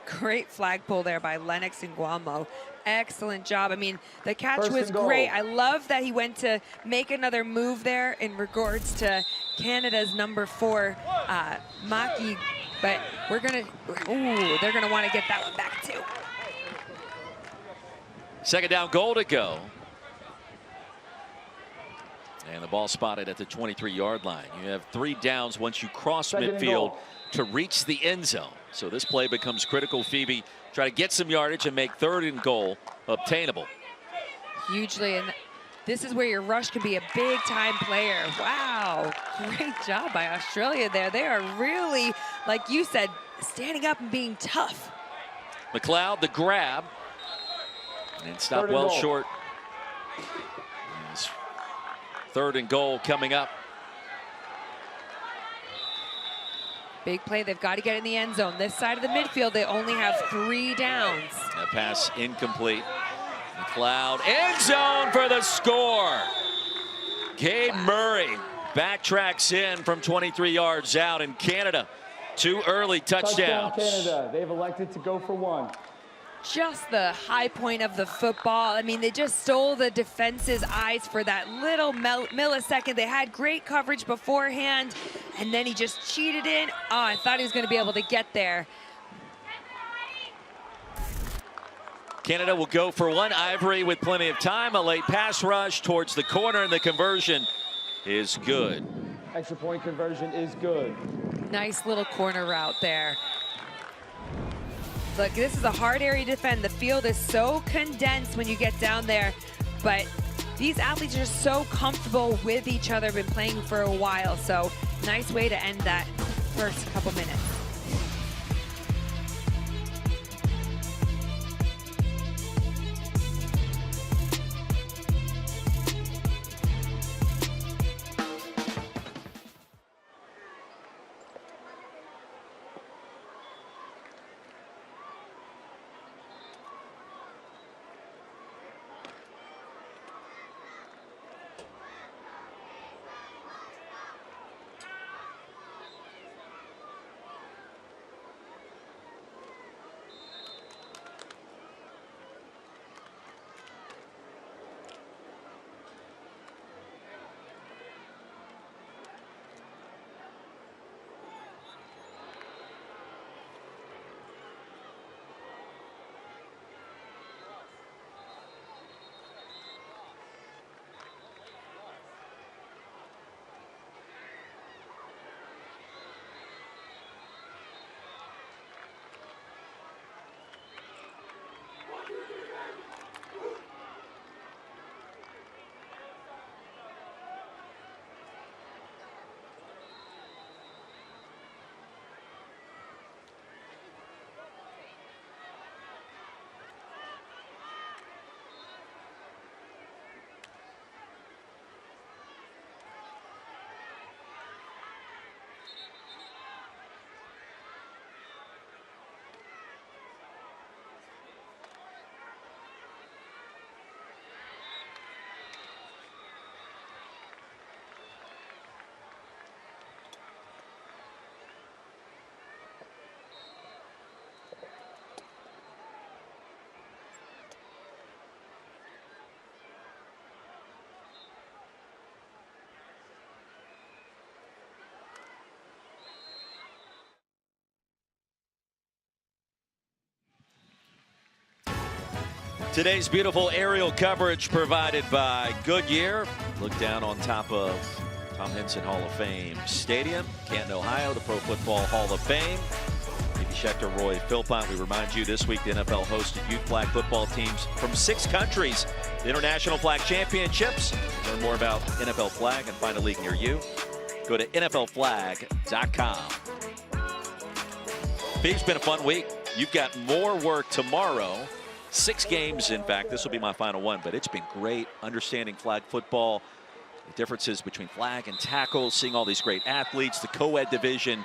Great flag pull there by Lennox and Guamo. Excellent job. I mean, the catch was great. I love that he went to make another move there in regards to Canada's number 4, Maki But they're gonna want to get that one back too. Second down, goal to go. And the ball spotted at the 23-yard line. You have 3 downs once you cross midfield to reach the end zone. So this play becomes critical. Phoebe try to get some yardage and make 3rd and goal obtainable. Hugely, and this is where your rush can be a big-time player. Wow, great job by Australia there. They are really, like you said, standing up and being tough. McLeod, the grab. And stop well short. 3rd and goal coming up. Big play. They've got to get in the end zone. This side of the midfield, they only have 3 downs. That pass incomplete. McLeod, end zone for the score. Gabe Murray backtracks in from 23 yards out, and Canada 2 early touchdowns. Touchdown, Canada. They've elected to go for 1. Just the high point of the football. I mean, they just stole the defense's eyes for that little millisecond. They had great coverage beforehand, and then he just cheated in. Oh, I thought he was going to be able to get there. Canada will go for 1. Ivory with plenty of time. A late pass rush towards the corner, and the conversion is good. Extra point conversion is good. Nice little corner route there. Look, this is a hard area to defend. The field is so condensed when you get down there, but these athletes are just so comfortable with each other, been playing for a while, so nice way to end that first couple minutes. Today's beautiful aerial coverage provided by Goodyear. Look down on top of Tom Henson Hall of Fame Stadium, Canton, Ohio, the Pro Football Hall of Fame. Phoebe Schechter, Roy Philpott. We remind you this week the NFL hosted youth flag football teams from 6 countries. The International Flag Championships. Learn more about NFL flag and find a league near you. Go to NFLflag.com. Phoebe's been a fun week. You've got more work tomorrow. 6 games, in fact. This will be my final one, but it's been great understanding flag football, the differences between flag and tackle, seeing all these great athletes, the co-ed division.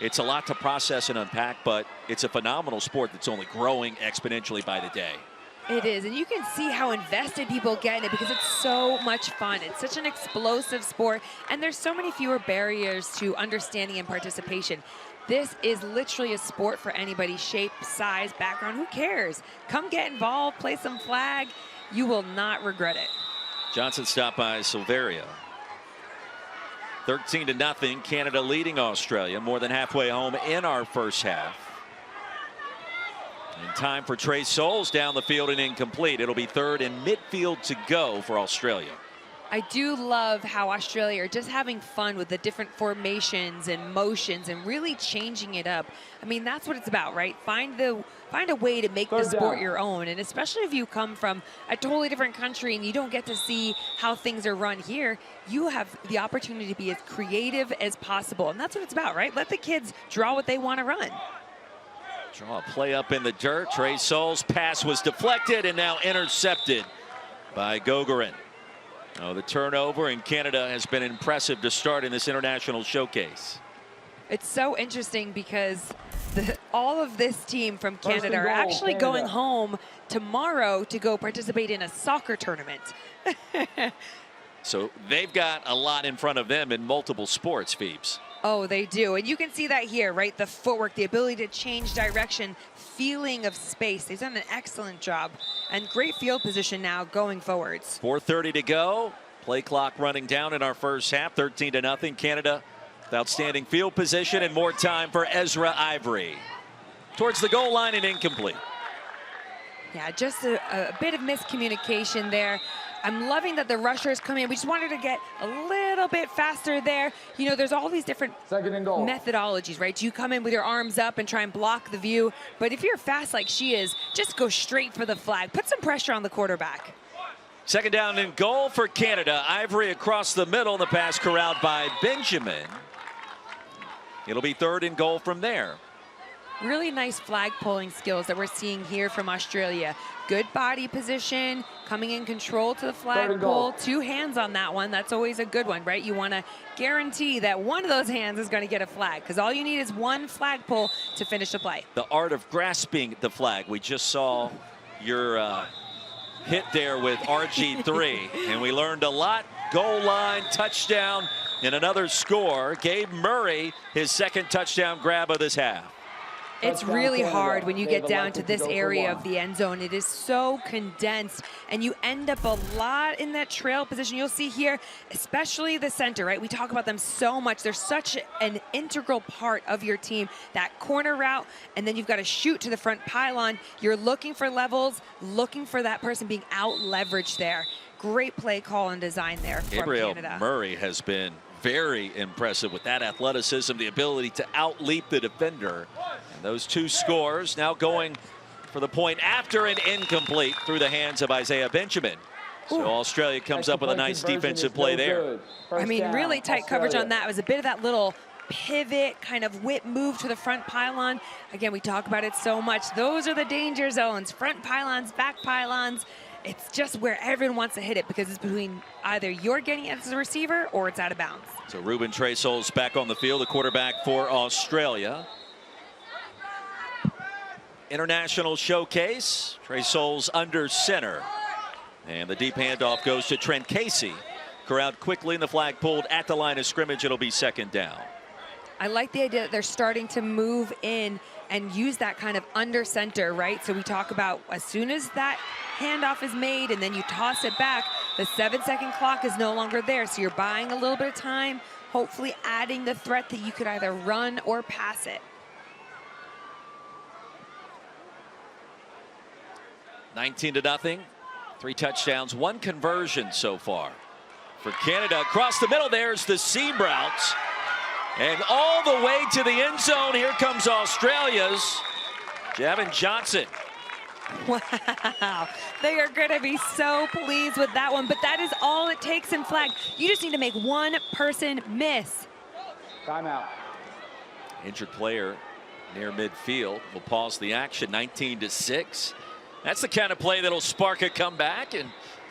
It's a lot to process and unpack, but it's a phenomenal sport that's only growing exponentially by the day. It is, and you can see how invested people get in it because it's so much fun. It's such an explosive sport, and there's so many fewer barriers to understanding and participation. This is literally a sport for anybody, shape, size, background, who cares? Come get involved, play some flag. You will not regret it. Johnson stopped by Silverio. 13-0, Canada leading Australia, more than halfway home in our first half. And time for Trey Souls down the field and incomplete. It'll be third and midfield to go for Australia. I do love how Australia are just having fun with the different formations and motions and really changing it up. I mean, that's what it's about, right? Find a way to make the sport your own. And especially if you come from a totally different country and you don't get to see how things are run here, you have the opportunity to be as creative as possible. And that's what it's about, right? Let the kids draw what they want to run. Draw a play up in the dirt. Trey Souls' pass was deflected and now intercepted by Gogorin. Oh, the turnover in Canada has been impressive to start in this international showcase. It's so interesting because all of this team from Canada are actually going home tomorrow to go participate in a soccer tournament. So they've got a lot in front of them in multiple sports, Phoebes. Oh, they do. And you can see that here, right? The footwork, the ability to change direction, feeling of space. They've done an excellent job. And great field position now going forwards. 4:30 to go. Play clock running down in our first half. 13-0. Canada with outstanding field position and more time for Ezra Ivory. Towards the goal line and incomplete. Yeah, just a bit of miscommunication there. I'm loving that the rushers come in. We just wanted to get a little bit faster there. You know, there's all these different methodologies, right? You come in with your arms up and try and block the view. But if you're fast like she is, just go straight for the flag. Put some pressure on the quarterback. Second down and goal for Canada. Ivory across the middle. The pass corralled by Benjamin. It'll be third and goal from there. Really nice flag pulling skills that we're seeing here from Australia. Good body position, coming in control to the flag pull. 2 hands on that one. That's always a good one, right? You want to guarantee that one of those hands is going to get a flag because all you need is one flag pull to finish the play. The art of grasping the flag. We just saw your hit there with RG3, and we learned a lot. Goal line, touchdown, and another score. Gabe Murray, his second touchdown grab of this half. It's really hard when you get down to this area of the end zone. It is so condensed, and you end up a lot in that trail position. You'll see here, especially the center, right? We talk about them so much. They're such an integral part of your team. That corner route, and then you've got to shoot to the front pylon. You're looking for levels, looking for that person being out-leveraged there. Great play call and design there from Gabriel Canada. Murray has been very impressive with that athleticism, the ability to out-leap the defender. And those 2 scores now going for the point after an incomplete through the hands of Isaiah Benjamin. So Australia comes up with a nice defensive play there. I mean, really tight coverage on that. It was a bit of that little pivot, kind of whip move to the front pylon. Again, we talk about it so much. Those are the danger zones, front pylons, back pylons. It's just where everyone wants to hit it because it's between either you're getting it as a receiver or it's out of bounds. So Ruben Trey Souls back on the field, the quarterback for Australia. International showcase. Trey Souls under center. And the deep handoff goes to Trent Casey. Corralled quickly and the flag pulled at the line of scrimmage. It'll be second down. I like the idea that they're starting to move in and use that kind of under center, right? So we talk about as soon as that handoff is made and then you toss it back, the 7-second clock is no longer there. So you're buying a little bit of time, hopefully adding the threat that you could either run or pass it. 19-0. 3 touchdowns, 1 conversion so far. For Canada, across the middle, there's the seam route. And all the way to the end zone, here comes Australia's Javin Johnson. Wow, they are going to be so pleased with that one, but that is all it takes in flag. You just need to make one person miss. Timeout. Injured player near midfield. We'll pause the action, 19-6. That's the kind of play that'll spark a comeback, and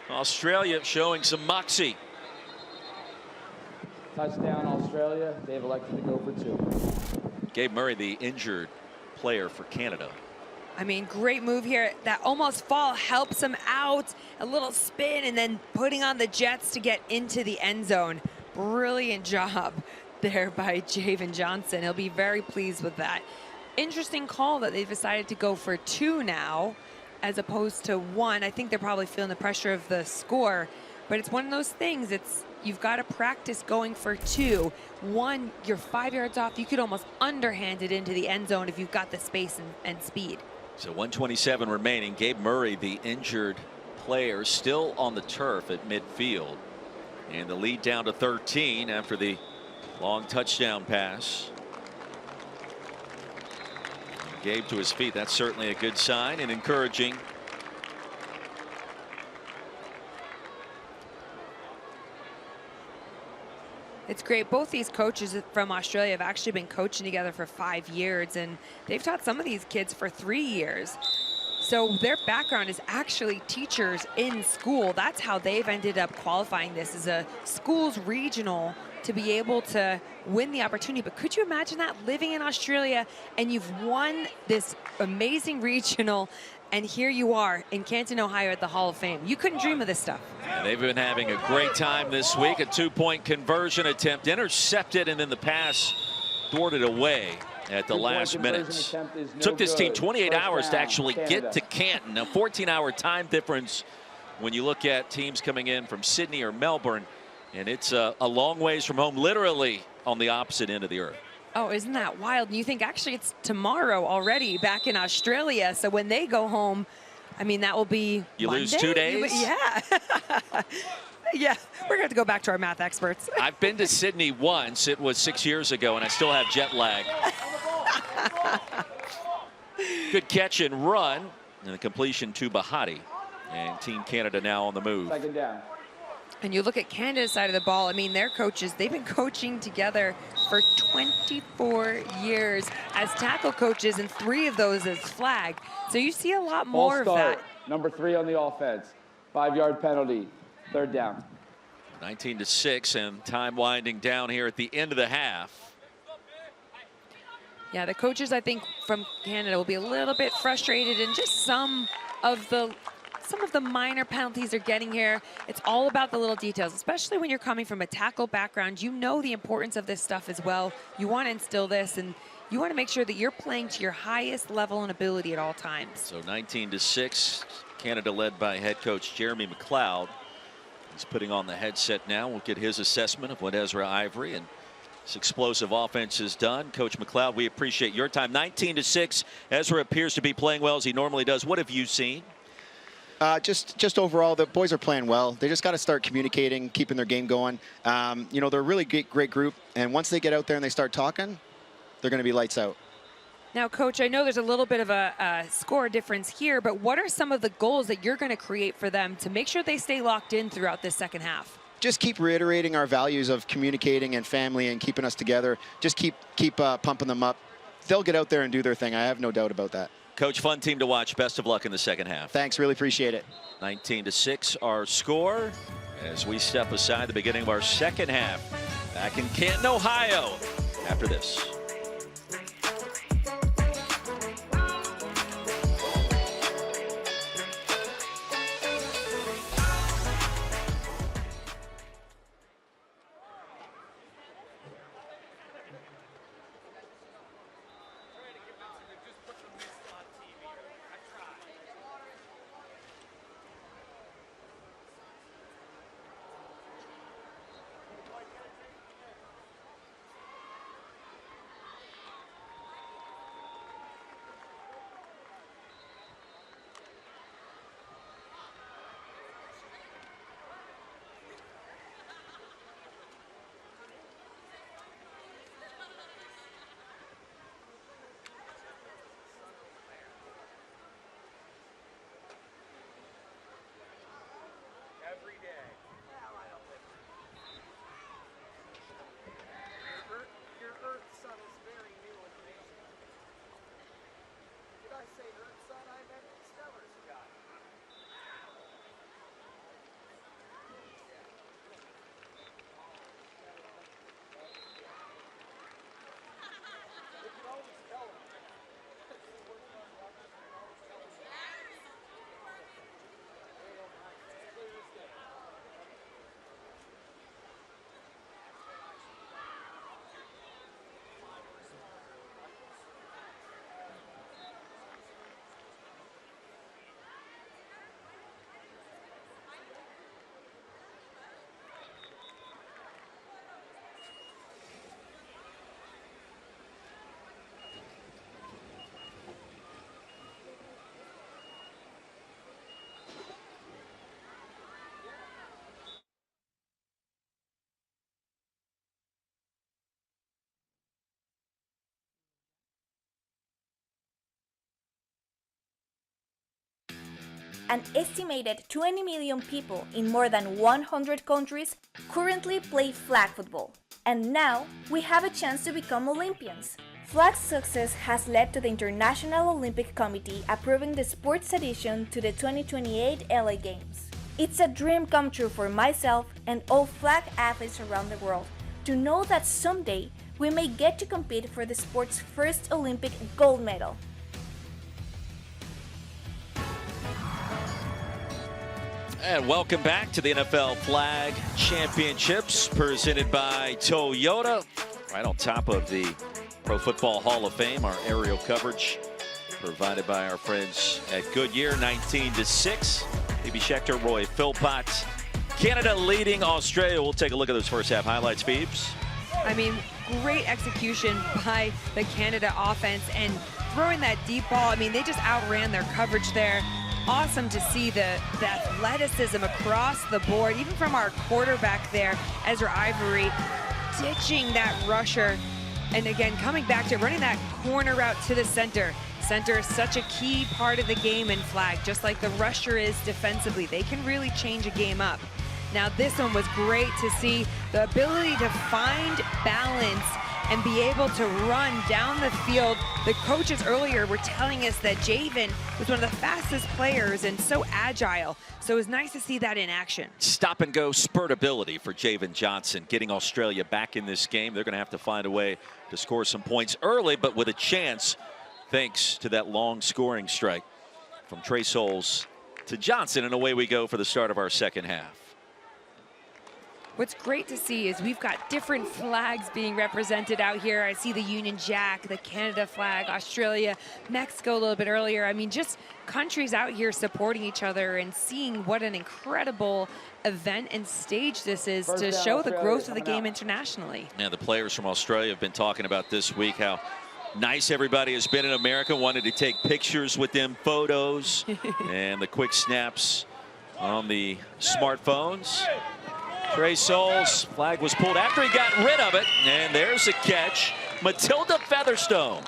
Australia showing some moxie. Touchdown, Australia. They've elected to go for 2. Gabe Murray, the injured player for Canada. I mean, great move here. That almost fall helps him out. A little spin and then putting on the jets to get into the end zone. Brilliant job there by Javin Johnson. He'll be very pleased with that. Interesting call that they've decided to go for 2 now as opposed to 1. I think they're probably feeling the pressure of the score, but it's one of those things. It's you've got to practice going for 2. 1, you're 5 yards off. You could almost underhand it into the end zone if you've got the space and speed. So 1:27 remaining. Gabe Murray, the injured player, still on the turf at midfield. And the lead down to 13 after the long touchdown pass. Gabe to his feet. That's certainly a good sign and encouraging. It's great. Both these coaches from Australia have actually been coaching together for 5 years, and they've taught some of these kids for 3 years. So their background is actually teachers in school. That's how they've ended up qualifying this as a schools regional to be able to win the opportunity. But could you imagine that, living in Australia and you've won this amazing regional, and here you are in Canton, Ohio at the Hall of Fame? You couldn't dream of this stuff. And they've been having a great time this week. A 2-point conversion attempt intercepted, and then the pass thwarted away at the last minutes. Took this team 28 hours to actually get to Canton. A 14-hour time difference when you look at teams coming in from Sydney or Melbourne. And it's a long ways from home, literally on the opposite end of the earth. Oh, isn't that wild? And you think actually it's tomorrow already back in Australia. So when they go home, I mean, that will be You Monday? lose 2 days? Yeah. Yeah, we're going to have to go back to our math experts. I've been to Sydney once. It was 6 years ago, and I still have jet lag. Good catch and run, and a completion to Bahati. And Team Canada now on the move. Second down. And you look at Canada's side of the ball, I mean, their coaches, they've been coaching together for 24 years as tackle coaches, and 3 of those as flag. So you see a lot more of that. Number 3 on the offense. 5-yard penalty. Third down. 19-6, and time winding down here at the end of the half. Yeah, the coaches, I think, from Canada will be a little bit frustrated, and just some of the minor penalties they're getting here. It's all about the little details, especially when you're coming from a tackle background. You know the importance of this stuff as well. You want to instill this, and you want to make sure that you're playing to your highest level and ability at all times. So 19-6, Canada led by head coach Jeremy McLeod. He's putting on the headset now. We'll get his assessment of what Ezra Ivory and this explosive offense has done. Coach McLeod, we appreciate your time. 19-6, Ezra appears to be playing well as he normally does. What have you seen? Just overall, the boys are playing well. They just got to start communicating, keeping their game going. You know, they're a really great group, and once they get out there and they start talking, they're going to be lights out. Now, Coach, I know there's a little bit of a score difference here, but what are some of the goals that you're going to create for them to make sure they stay locked in throughout this second half? Just keep reiterating our values of communicating and family and keeping us together. Just keep pumping them up. They'll get out there and do their thing. I have no doubt about that. Coach, fun team to watch. Best of luck in the second half. Thanks, really appreciate it. 19-6, our score as we step aside the beginning of our second half back in Canton, Ohio after this. An estimated 20 million people in more than 100 countries currently play flag football. And now, we have a chance to become Olympians. Flag's success has led to the International Olympic Committee approving the sports addition to the 2028 LA Games. It's a dream come true for myself and all flag athletes around the world to know that someday we may get to compete for the sport's first Olympic gold medal. And welcome back to the NFL Flag Championships presented by Toyota. Right on top of the Pro Football Hall of Fame, our aerial coverage provided by our friends at Goodyear, 19-6. Phoebe Schechter, Roy Philpott. Canada leading Australia. We'll take a look at those first half highlights, Phoebes. I mean, great execution by the Canada offense and throwing that deep ball. I mean, they just outran their coverage there. Awesome to see the athleticism across the board, even from our quarterback there, Ezra Ivory, ditching that rusher. And again, coming back to running that corner route to the center. Center is such a key part of the game in flag, just like the rusher is defensively. They can really change a game up. Now this one was great to see the ability to find balance and be able to run down the field. The coaches earlier were telling us that Javen was one of the fastest players and so agile. So it was nice to see that in action. Stop and go spurt ability for Javen Johnson, getting Australia back in this game. They're going to have to find a way to score some points early, but with a chance, thanks to that long scoring strike from Trey Souls to Johnson. And away we go for the start of our second half. What's great to see is we've got different flags being represented out here. I see the Union Jack, the Canada flag, Australia, Mexico a little bit earlier. I mean, just countries out here supporting each other and seeing what an incredible event and stage this is to show the growth of the game internationally. Yeah, the players from Australia have been talking about this week how nice everybody has been in America, wanted to take pictures with them, photos, and the quick snaps on the smartphones. Trey Souls, flag was pulled after he got rid of it, and there's a catch. Matilda Featherstone.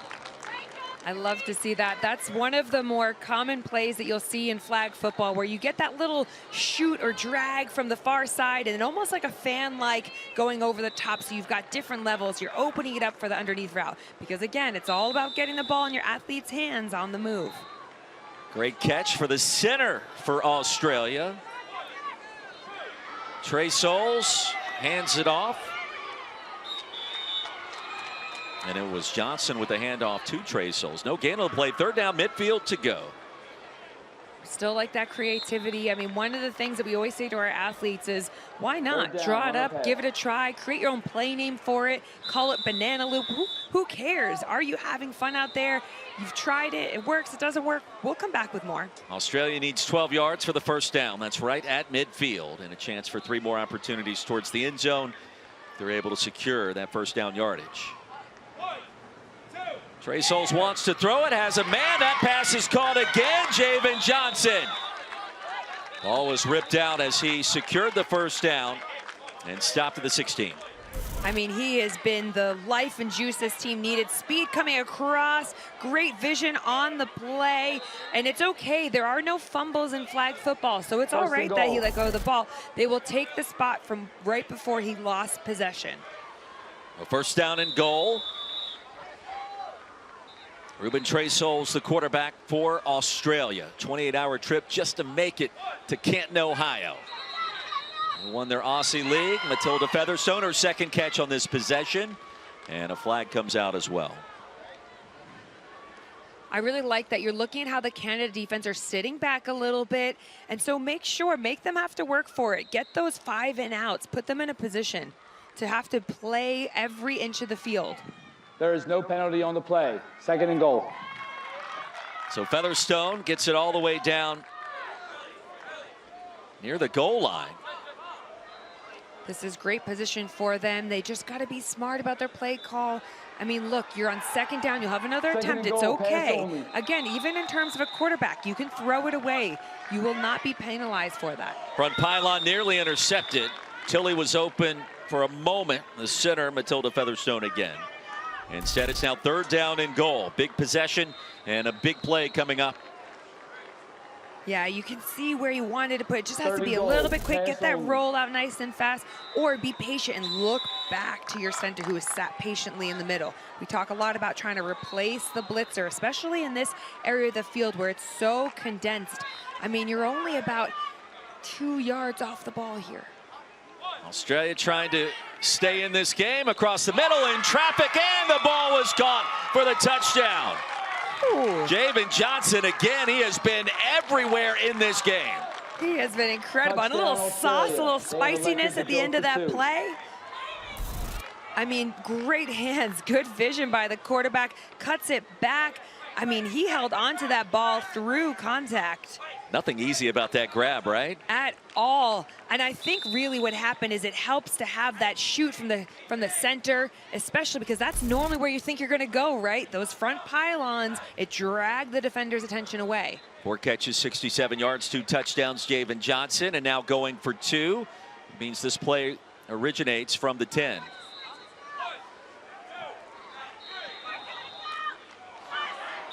I love to see that. That's one of the more common plays that you'll see in flag football, where you get that little shoot or drag from the far side and almost like a fan-like going over the top. So you've got different levels. You're opening it up for the underneath route because, again, it's all about getting the ball in your athlete's hands on the move. Great catch for the center for Australia. Trey Souls hands it off. And it was Johnson with the handoff to Trey Souls. No gain on the play. Third down, midfield to go. Still like that creativity. I mean, one of the things that we always say to our athletes is, why not? Draw it up, give it a try, create your own play name for it, call it banana loop. Who cares? Are you having fun out there? You've tried it, it works, it doesn't work. We'll come back with more. Australia needs 12 yards for the first down. That's right at midfield, and a chance for 3 more opportunities towards the end zone. They're able to secure that first down yardage. Trey Souls wants to throw it, has a man. That pass is caught again. Javen Johnson. Ball was ripped out as he secured the first down and stopped at the 16. I mean, he has been the life and juice this team needed. Speed coming across, great vision on the play, and it's okay. There are no fumbles in flag football, so it's all right that he let go of the ball. They will take the spot from right before he lost possession. A first down and goal. Ruben Trey Souls, the quarterback for Australia. 28-hour trip just to make it to Canton, Ohio. They won their Aussie League. Matilda Featherstone, her second catch on this possession. And a flag comes out as well. I really like that you're looking at how the Canada defense are sitting back a little bit. And so make them have to work for it. Get those 5 and outs. Put them in a position to have to play every inch of the field. There is no penalty on the play. Second and goal. So Featherstone gets it all the way down near the goal line. This is great position for them. They just got to be smart about their play call. I mean, look, you're on second down. You'll have another attempt. It's okay. Again, even in terms of a quarterback, you can throw it away. You will not be penalized for that. Front pylon nearly intercepted. Tilly was open for a moment. The center, Matilda Featherstone again. Instead, it's now third down and goal. Big possession and a big play coming up. Yeah, you can see where he wanted to put it. Just has to be a goal, little bit quick, get pass that only. roll out nice and fast, or be patient and look back to your center who is sat patiently in the middle. We talk a lot about trying to replace the blitzer, especially in this area of the field where it's so condensed. I mean, you're only about 2 yards off the ball here. Australia trying to stay in this game across the middle in traffic, and the ball was caught for the touchdown. Javen Johnson again, he has been everywhere in this game. He has been incredible. And a little sauce, a little spiciness at the end of that play. I mean, great hands, good vision by the quarterback, cuts it back. I mean, he held on to that ball through contact. Nothing easy about that grab, right? At all. And I think really what happened is it helps to have that shoot from the center, especially because that's normally where you think you're going to go, right? Those front pylons, it dragged the defender's attention away. 4 catches, 67 yards, 2 touchdowns, Javen Johnson, and now going for 2. It means this play originates from the 10.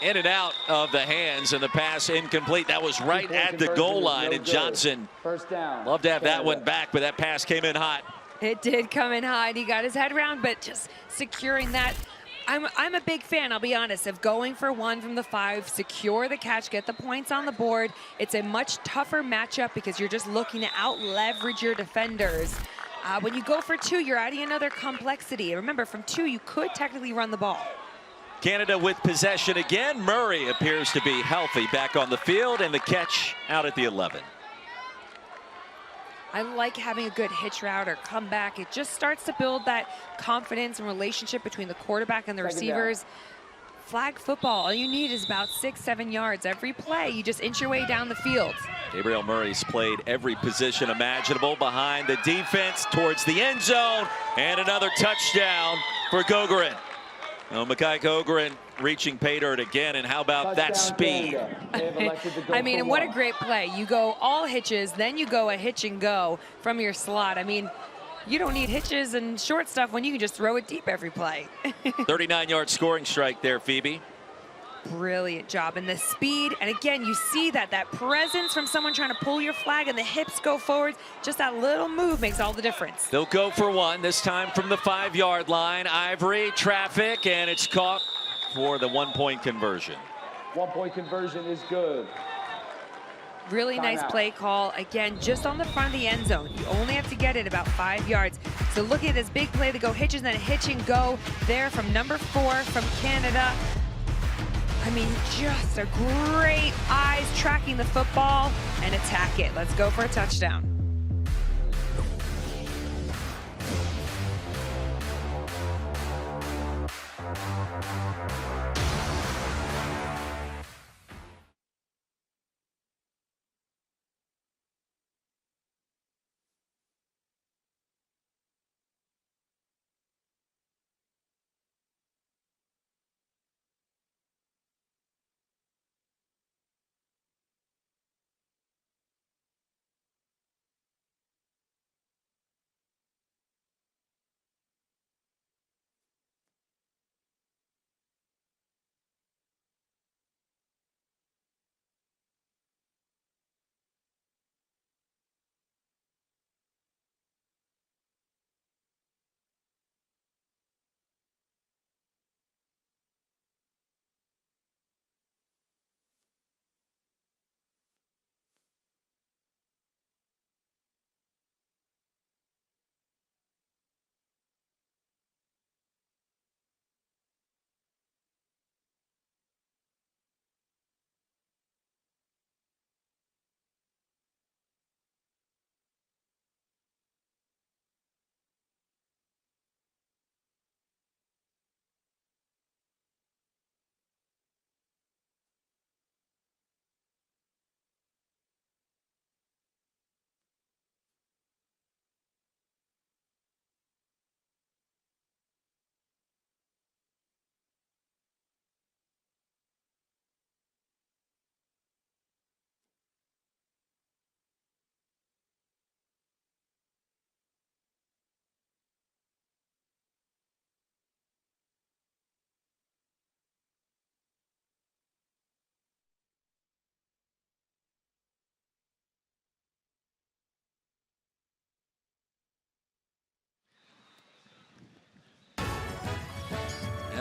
In and out of the hands, and the pass incomplete. That was right at the goal line, and Johnson First down. loved to have that one back, but that pass came in hot. It did come in hot. He got his head around, but just securing that. I'm a big fan, I'll be honest, of going for 1 from the 5, secure the catch, get the points on the board. It's a much tougher matchup because you're just looking to out-leverage your defenders. When you go for 2, you're adding another complexity. Remember, from 2, you could technically run the ball. Canada with possession again. Murray appears to be healthy back on the field, and the catch out at the 11. I like having a good hitch route or comeback. It just starts to build that confidence and relationship between the quarterback and the receivers. Flag football, all you need is about 6-7 yards every play. You just inch your way down the field. Gabriel Murray's played every position imaginable behind the defense towards the end zone, and another touchdown for Gogorin. Well, Mekhi Gogorin reaching pay dirt again, and how about that speed? I mean, and what a great play. You go all hitches, then you go a hitch and go from your slot. I mean, you don't need hitches and short stuff when you can just throw it deep every play. 39-yard scoring strike there, Phoebe. Brilliant job. And the speed, and again, you see that presence from someone trying to pull your flag and the hips go forward. Just that little move makes all the difference. They'll go for 1, this time from the 5-yard line. Ivory, traffic, and it's caught for the 1-point conversion. 1-point conversion is good. Really nice play call. Again, just on the front of the end zone. You only have to get it about 5 yards. So looking at this big play to go hitches and then hitch and go there from number 4 from Canada. I mean, just a great eyes tracking the football and attack it. Let's go for a touchdown.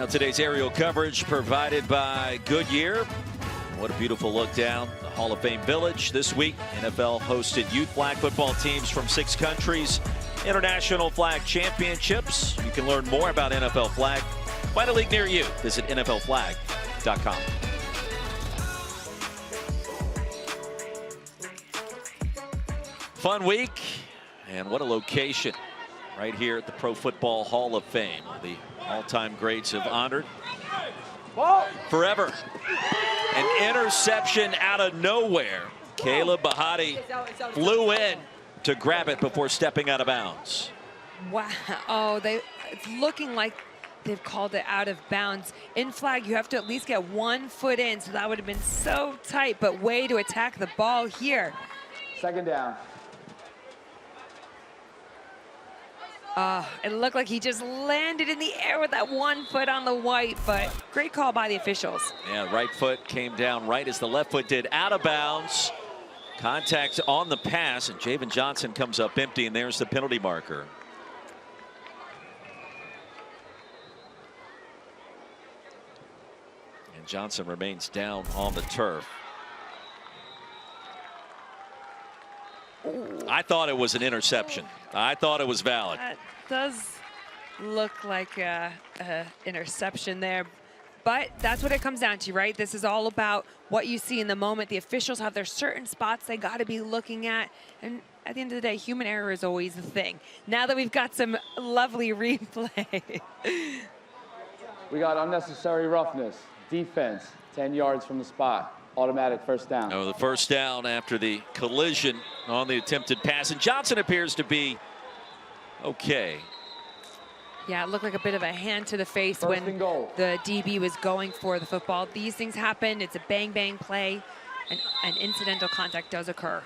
Now today's aerial coverage provided by Goodyear. What a beautiful look down the Hall of Fame Village. This week, NFL hosted youth flag football teams from 6 countries. International Flag Championships. You can learn more about NFL Flag. Find a league near you. Visit NFLflag.com. Fun week, and what a location right here at the Pro Football Hall of Fame. The all-time greats have honored forever. An interception out of nowhere. Caleb Bahati flew in to grab it before stepping out of bounds. Wow. Oh, it's looking like they've called it out of bounds. In flag, you have to at least get 1 foot in, so that would have been so tight, but way to attack the ball here. Second down. It looked like he just landed in the air with that 1 foot on the white, but great call by the officials. Yeah, right foot came down right as the left foot did, out of bounds. Contact on the pass, and Javen Johnson comes up empty, and there's the penalty marker. And Johnson remains down on the turf. Ooh. I thought it was an interception. I thought it was valid. That does look like a interception there, but that's what it comes down to, right? This is all about what you see in the moment. The officials have their certain spots they got to be looking at, and at the end of the day, human error is always the thing. Now that we've got some lovely replay. We got unnecessary roughness. Defense, 10 yards from the spot. Automatic first down. Oh, the first down after the collision on the attempted pass, and Johnson appears to be okay. Yeah, it looked like a bit of a hand to the face when the DB was going for the football. These things happen. It's a bang-bang play, and an incidental contact does occur.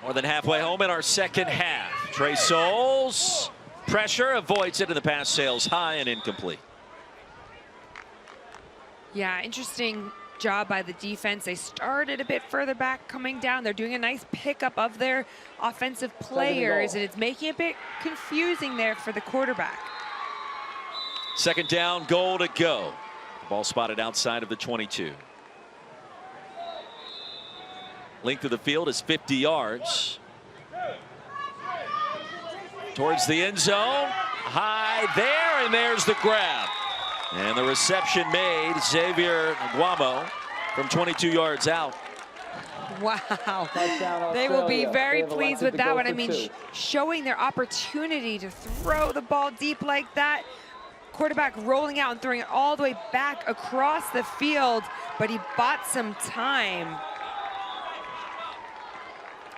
More than halfway home in our second half. Trey Souls, pressure, avoids it, and the pass sails high and incomplete. Yeah, interesting job by the defense. They started a bit further back coming down. They're doing a nice pickup of their offensive players, and it's making it a bit confusing there for the quarterback. Second down, goal to go. The ball spotted outside of the 22. Length of the field is 50 yards. Towards the end zone, high there, and there's the grab. And the reception made, Xavier Guamo from 22 yards out. Wow. They will be very pleased with that one. I mean, showing their opportunity to throw the ball deep like that. Quarterback rolling out and throwing it all the way back across the field, but he bought some time.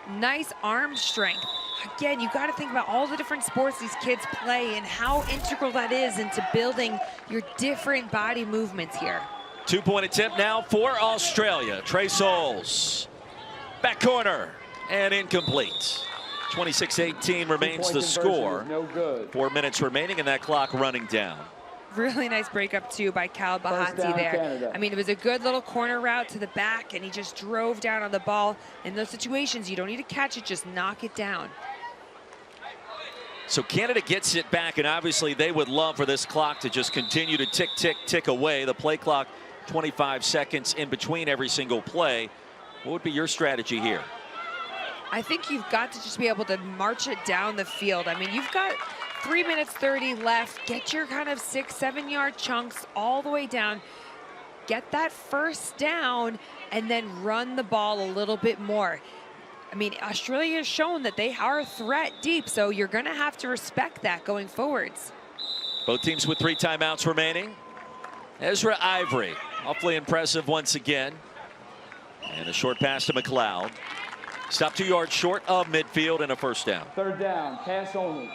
Nice arm strength. Again, you got to think about all the different sports these kids play and how integral that is into building your different body movements here. 2-point attempt now for Australia. Trey Souls, back corner, and incomplete. 26-18 remains the score. No good. 4 minutes remaining and that clock running down. Really nice breakup too by Cal Bahati there. Canada. I mean, it was a good little corner route to the back, and he just drove down on the ball. In those situations, you don't need to catch it, just knock it down. So Canada gets it back, and obviously they would love for this clock to just continue to tick, tick, tick away. The play clock, 25 seconds in between every single play. What would be your strategy here? I think you've got to just be able to march it down the field. I mean, you've got 3 minutes 30 left. Get your kind of 6-7 yard chunks all the way down. Get that first down and then run the ball a little bit more. I mean, Australia has shown that they are a threat deep, so you're going to have to respect that going forwards. Both teams with 3 timeouts remaining. Ezra Ivory, awfully impressive once again. And a short pass to McLeod. Stop 2 yards short of midfield and a first down. Third down, pass only.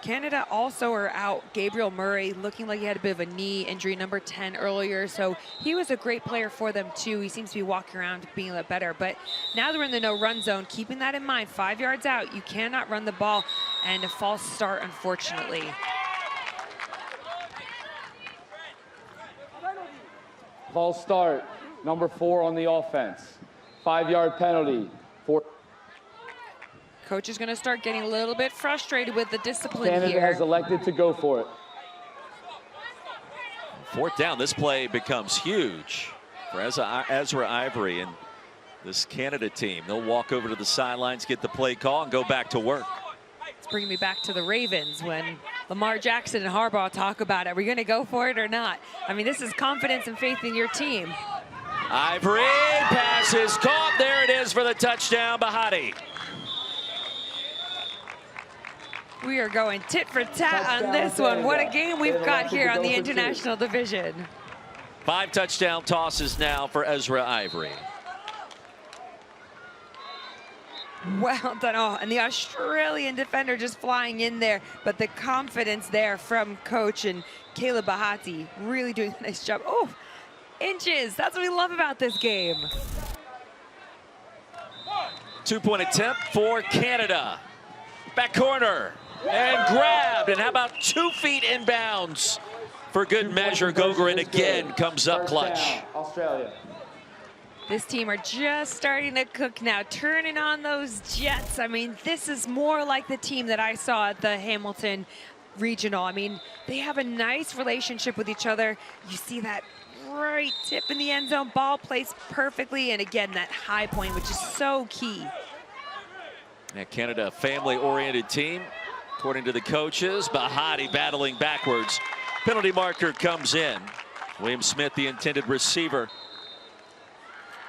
Canada also are out. Gabriel Murray looking like he had a bit of a knee injury, number 10 earlier, so he was a great player for them too. He seems to be walking around being a little better, but now they're in the no-run zone. Keeping that in mind, 5 yards out, you cannot run the ball, and a false start, unfortunately. False start, number 4 on the offense. 5-yard penalty. Coach is going to start getting a little bit frustrated with the discipline Canada here. has elected to go for it. 4th down, this play becomes huge for Ezra Ivory and this Canada team. They'll walk over to the sidelines, get the play call, and go back to work. It's bringing me back to the Ravens when Lamar Jackson and Harbaugh talk about it. Are we going to go for it or not? I mean, this is confidence and faith in your team. Ivory, pass is caught. There it is for the touchdown, Bahati. We are going tit for tat on this one. What a game we've got here on the International Division. 5 touchdown tosses now for Ezra Ivory. Well done. Oh, and the Australian defender just flying in there. But the confidence there from coach and Caleb Bahati really doing a nice job. Oh, inches. That's what we love about this game. 2-point attempt for Canada. Back corner. And grabbed. And how about 2 feet inbounds for good measure? Gogren again comes up clutch. Australia. This team are just starting to cook now, turning on those jets. I mean, this is more like the team that I saw at the Hamilton Regional. I mean, they have a nice relationship with each other. You see that right tip in the end zone, ball placed perfectly, and again, that high point, which is so key. Yeah, Canada, a family-oriented team, according to the coaches. Bahati battling backwards. Penalty marker comes in. William Smith, the intended receiver,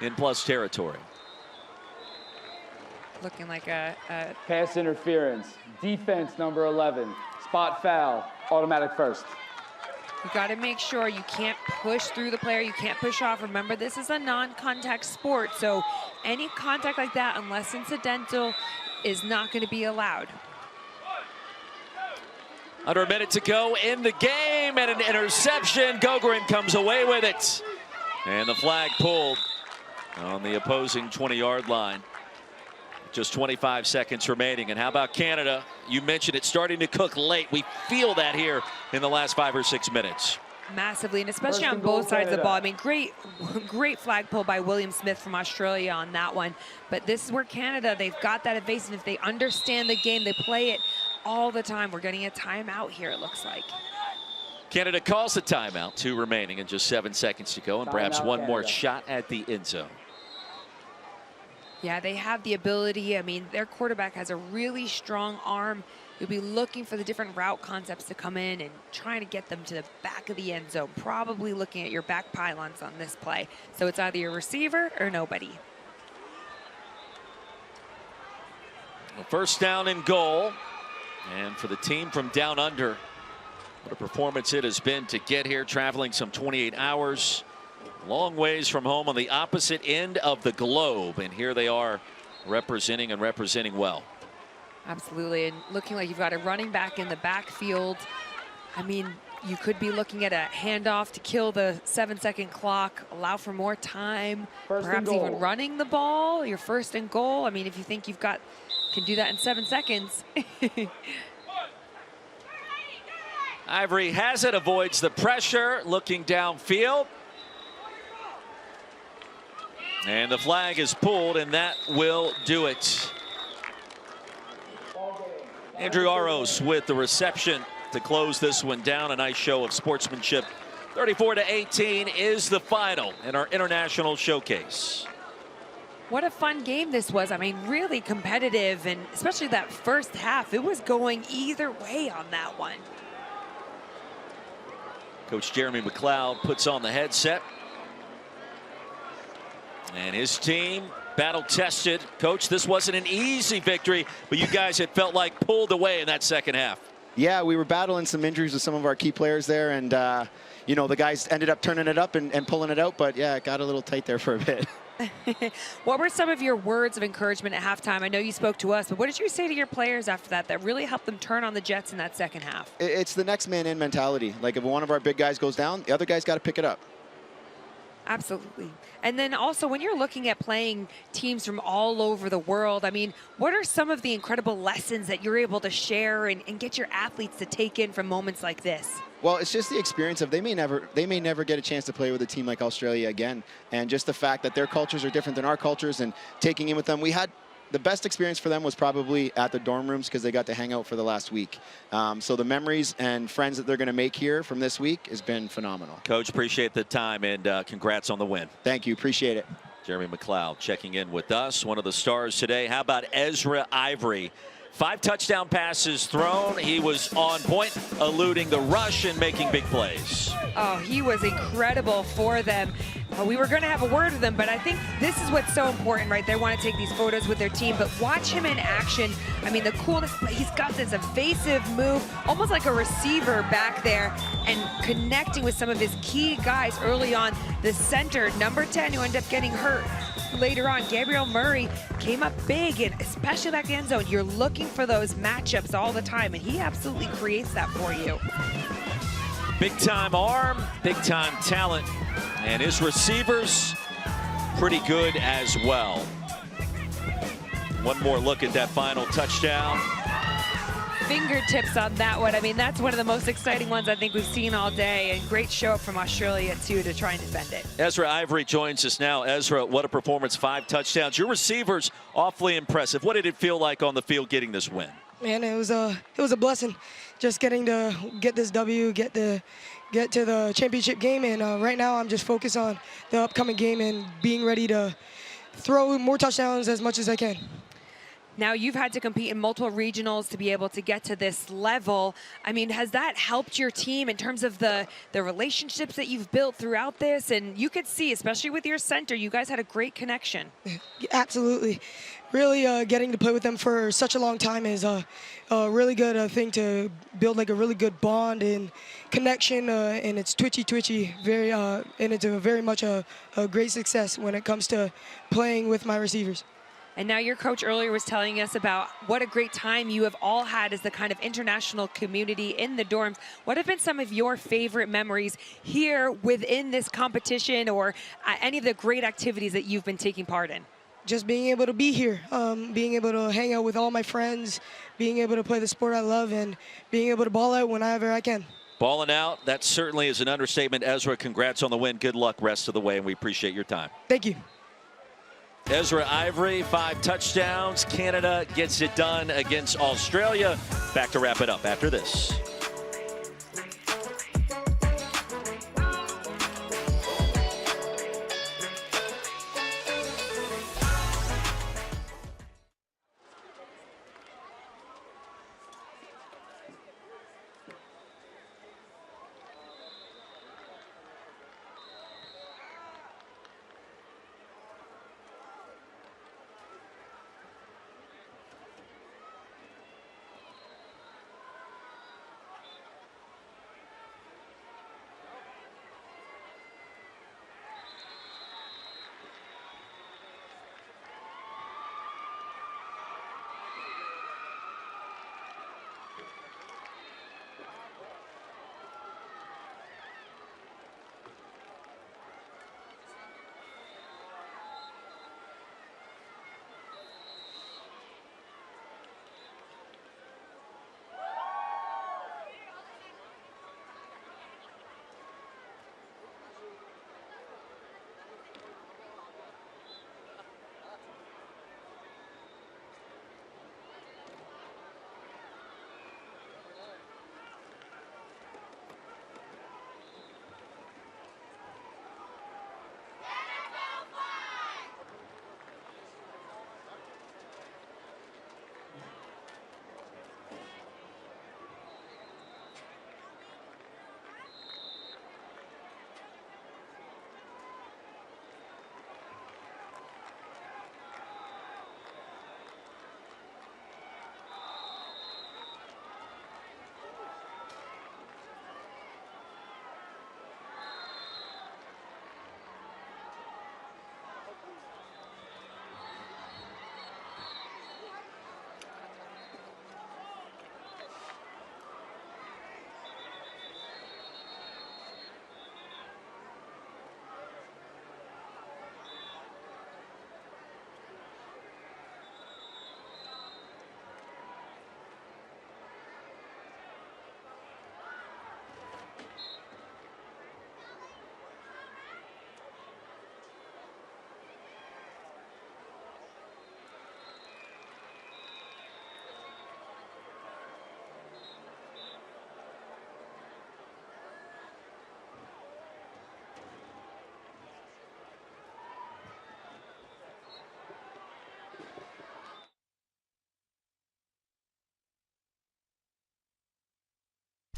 in plus territory. Looking like a pass interference. Defense number 11. Spot foul. Automatic first. You got to make sure you can't push through the player. You can't push off. Remember, this is a non-contact sport, so any contact like that, unless incidental, is not going to be allowed. Under a minute to go in the game, and an interception. Gogren comes away with it. And the flag pulled on the opposing 20-yard line. Just 25 seconds remaining. And how about Canada? You mentioned it starting to cook late. We feel that here in the last 5 or 6 minutes. Massively, and especially on both sides of the ball. I mean, great flag pull by William Smith from Australia on that one. But this is where Canada, they've got that evasive. If they understand the game, they play it all the time. We're getting a timeout here, it looks like. Canada calls the timeout. 2 remaining and just 7 seconds to go, and perhaps one more shot at the end zone. Yeah, they have the ability. I mean, their quarterback has a really strong arm. You'll be looking for the different route concepts to come in and trying to get them to the back of the end zone, probably looking at your back pylons on this play. So it's either your receiver or nobody. Well, first down and goal. And for the team from down under, what a performance it has been to get here, traveling some 28 hours. Long ways from home on the opposite end of the globe. And here they are representing and representing well. Absolutely, and looking like you've got a running back in the backfield. I mean, you could be looking at a handoff to kill the 7-second clock, allow for more time, perhaps even running the ball, your first and goal. I mean, if you think you've got, can do that in 7 seconds. Ivory has it, avoids the pressure, looking downfield. And the flag is pulled, and that will do it. Andrew Aros with the reception to close this one down. A nice show of sportsmanship. 34-18 is the final in our international showcase. What a fun game this was. I mean, really competitive, and especially that first half, it was going either way on that one. Coach Jeremy McLeod puts on the headset. And his team battle tested. Coach, this wasn't an easy victory, but you guys had felt like pulled away in that second half. Yeah, we were battling some injuries with some of our key players there, and you know, the guys ended up turning it up and pulling it out, but yeah, it got a little tight there for a bit. What were some of your words of encouragement at halftime? I know you spoke to us, but what did you say to your players after that really helped them turn on the Jets in that second half? It's the next man in mentality. Like, if one of our big guys goes down, the other guy's got to pick it up. Absolutely. And then also, when you're looking at playing teams from all over the world, I mean, what are some of the incredible lessons that you're able to share and get your athletes to take in from moments like this? Well, it's just the experience of they may never get a chance to play with a team like Australia again, and just the fact that their cultures are different than our cultures, and taking in with them. We had the best experience for them was probably at the dorm rooms because they got to hang out for the last week. So the memories and friends that they're going to make here from this week has been phenomenal. Coach, appreciate the time, and congrats on the win. Thank you. Appreciate it. Jeremy McLeod checking in with us, one of the stars today. How about Ezra Ivory? 5 touchdown passes thrown. He was on point, eluding the rush and making big plays. Oh, he was incredible for them. We were going to have a word with him, but I think this is what's so important, right? They want to take these photos with their team, but watch him in action. I mean, the coolness, he's got this evasive move, almost like a receiver back there, and connecting with some of his key guys early on. The center, number 10, who ended up getting hurt later on, Gabriel Murray, came up big, and especially back in the end zone. You're looking for those matchups all the time, and he absolutely creates that for you. Big time arm, big time talent, and his receivers pretty good as well. One more look at that final touchdown. Fingertips on that one. I mean, that's one of the most exciting ones I think we've seen all day, and great show up from Australia too to try and defend it. Ezra Ivory joins us now. Ezra, what a performance, 5 touchdowns. Your receivers awfully impressive. What did it feel like on the field getting this win? Man, it was a blessing, just getting to get this W, get to the championship game, and right now I'm just focused on the upcoming game and being ready to throw more touchdowns as much as I can. Now, you've had to compete in multiple regionals to be able to get to this level. I mean, has that helped your team in terms of the relationships that you've built throughout this? And you could see, especially with your center, you guys had a great connection. Absolutely. Really getting to play with them for such a long time is a really good thing to build, like a really good bond and connection, and it's twitchy, very, and it's very much a great success when it comes to playing with my receivers. And now your coach earlier was telling us about what a great time you have all had as the kind of international community in the dorms. What have been some of your favorite memories here within this competition, or any of the great activities that you've been taking part in? Just being able to be here, being able to hang out with all my friends, being able to play the sport I love, and being able to ball out whenever I can. Balling out, that certainly is an understatement. Ezra, congrats on the win. Good luck rest of the way, and we appreciate your time. Thank you. Ezra Ivory, 5 touchdowns. Canada gets it done against Australia. Back to wrap it up after this.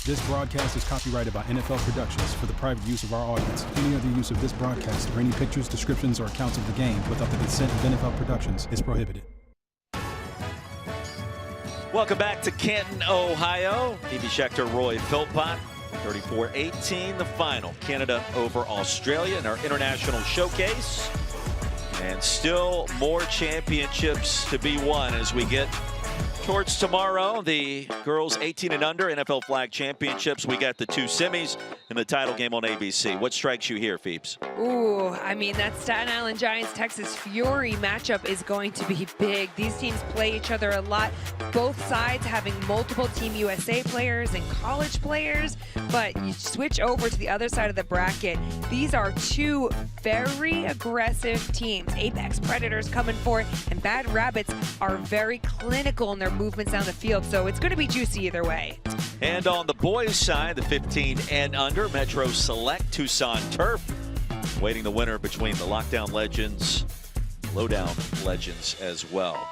This broadcast is copyrighted by NFL Productions for the private use of our audience. Any other use of this broadcast or any pictures, descriptions, or accounts of the game without the consent of NFL Productions is prohibited. Welcome back to Canton, Ohio. Phoebe Schechter, Roy Philpott. 34-18, the final. Canada over Australia in our international showcase. And still more championships to be won as we get towards tomorrow. The girls 18 and under NFL Flag Championships. We got the two semis in the title game on ABC. What strikes you here, Phoebes? Ooh, I mean, that Staten Island Giants Texas Fury matchup is going to be big. These teams play each other a lot. Both sides having multiple Team USA players and college players. But you switch over to the other side of the bracket. These are two very aggressive teams. Apex Predators coming for it, and Bad Rabbits are very clinical in their movements down the field. So it's going to be juicy either way. And on the boys' side, the 15 and under Metro Select Tucson Turf, waiting the winner between the Lockdown Legends, Lowdown Legends as well.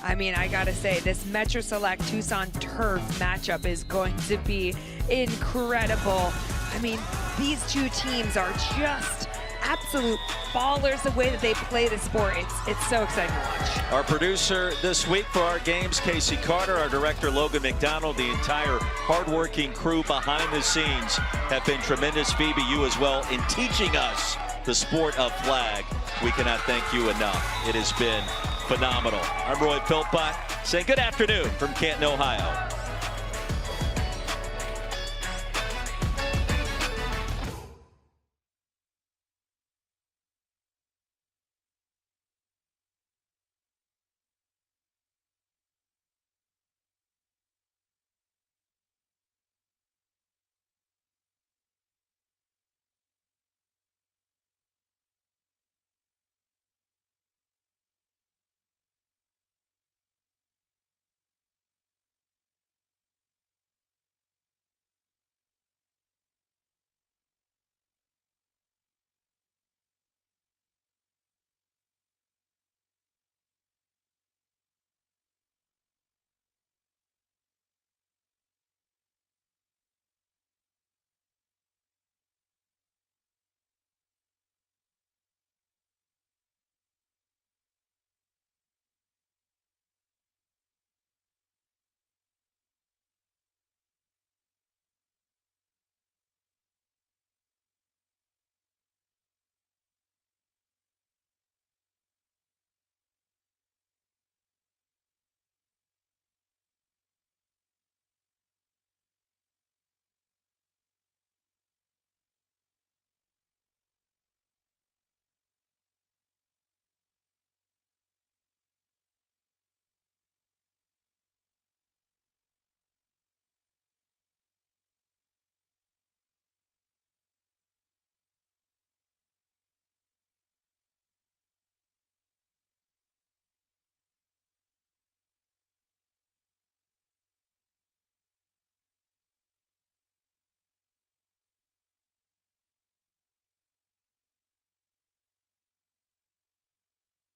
I mean, I gotta say, this Metro Select Tucson Turf matchup is going to be incredible. I mean, these two teams are just absolute ballers the way that they play the sport. It's so exciting to watch. Our producer this week for our games, Casey Carter, our director, Logan McDonald, the entire hardworking crew behind the scenes have been tremendous. Phoebe, you as well, in teaching us the sport of flag. We cannot thank you enough. It has been phenomenal. I'm Roy Philpott saying good afternoon from Canton, Ohio.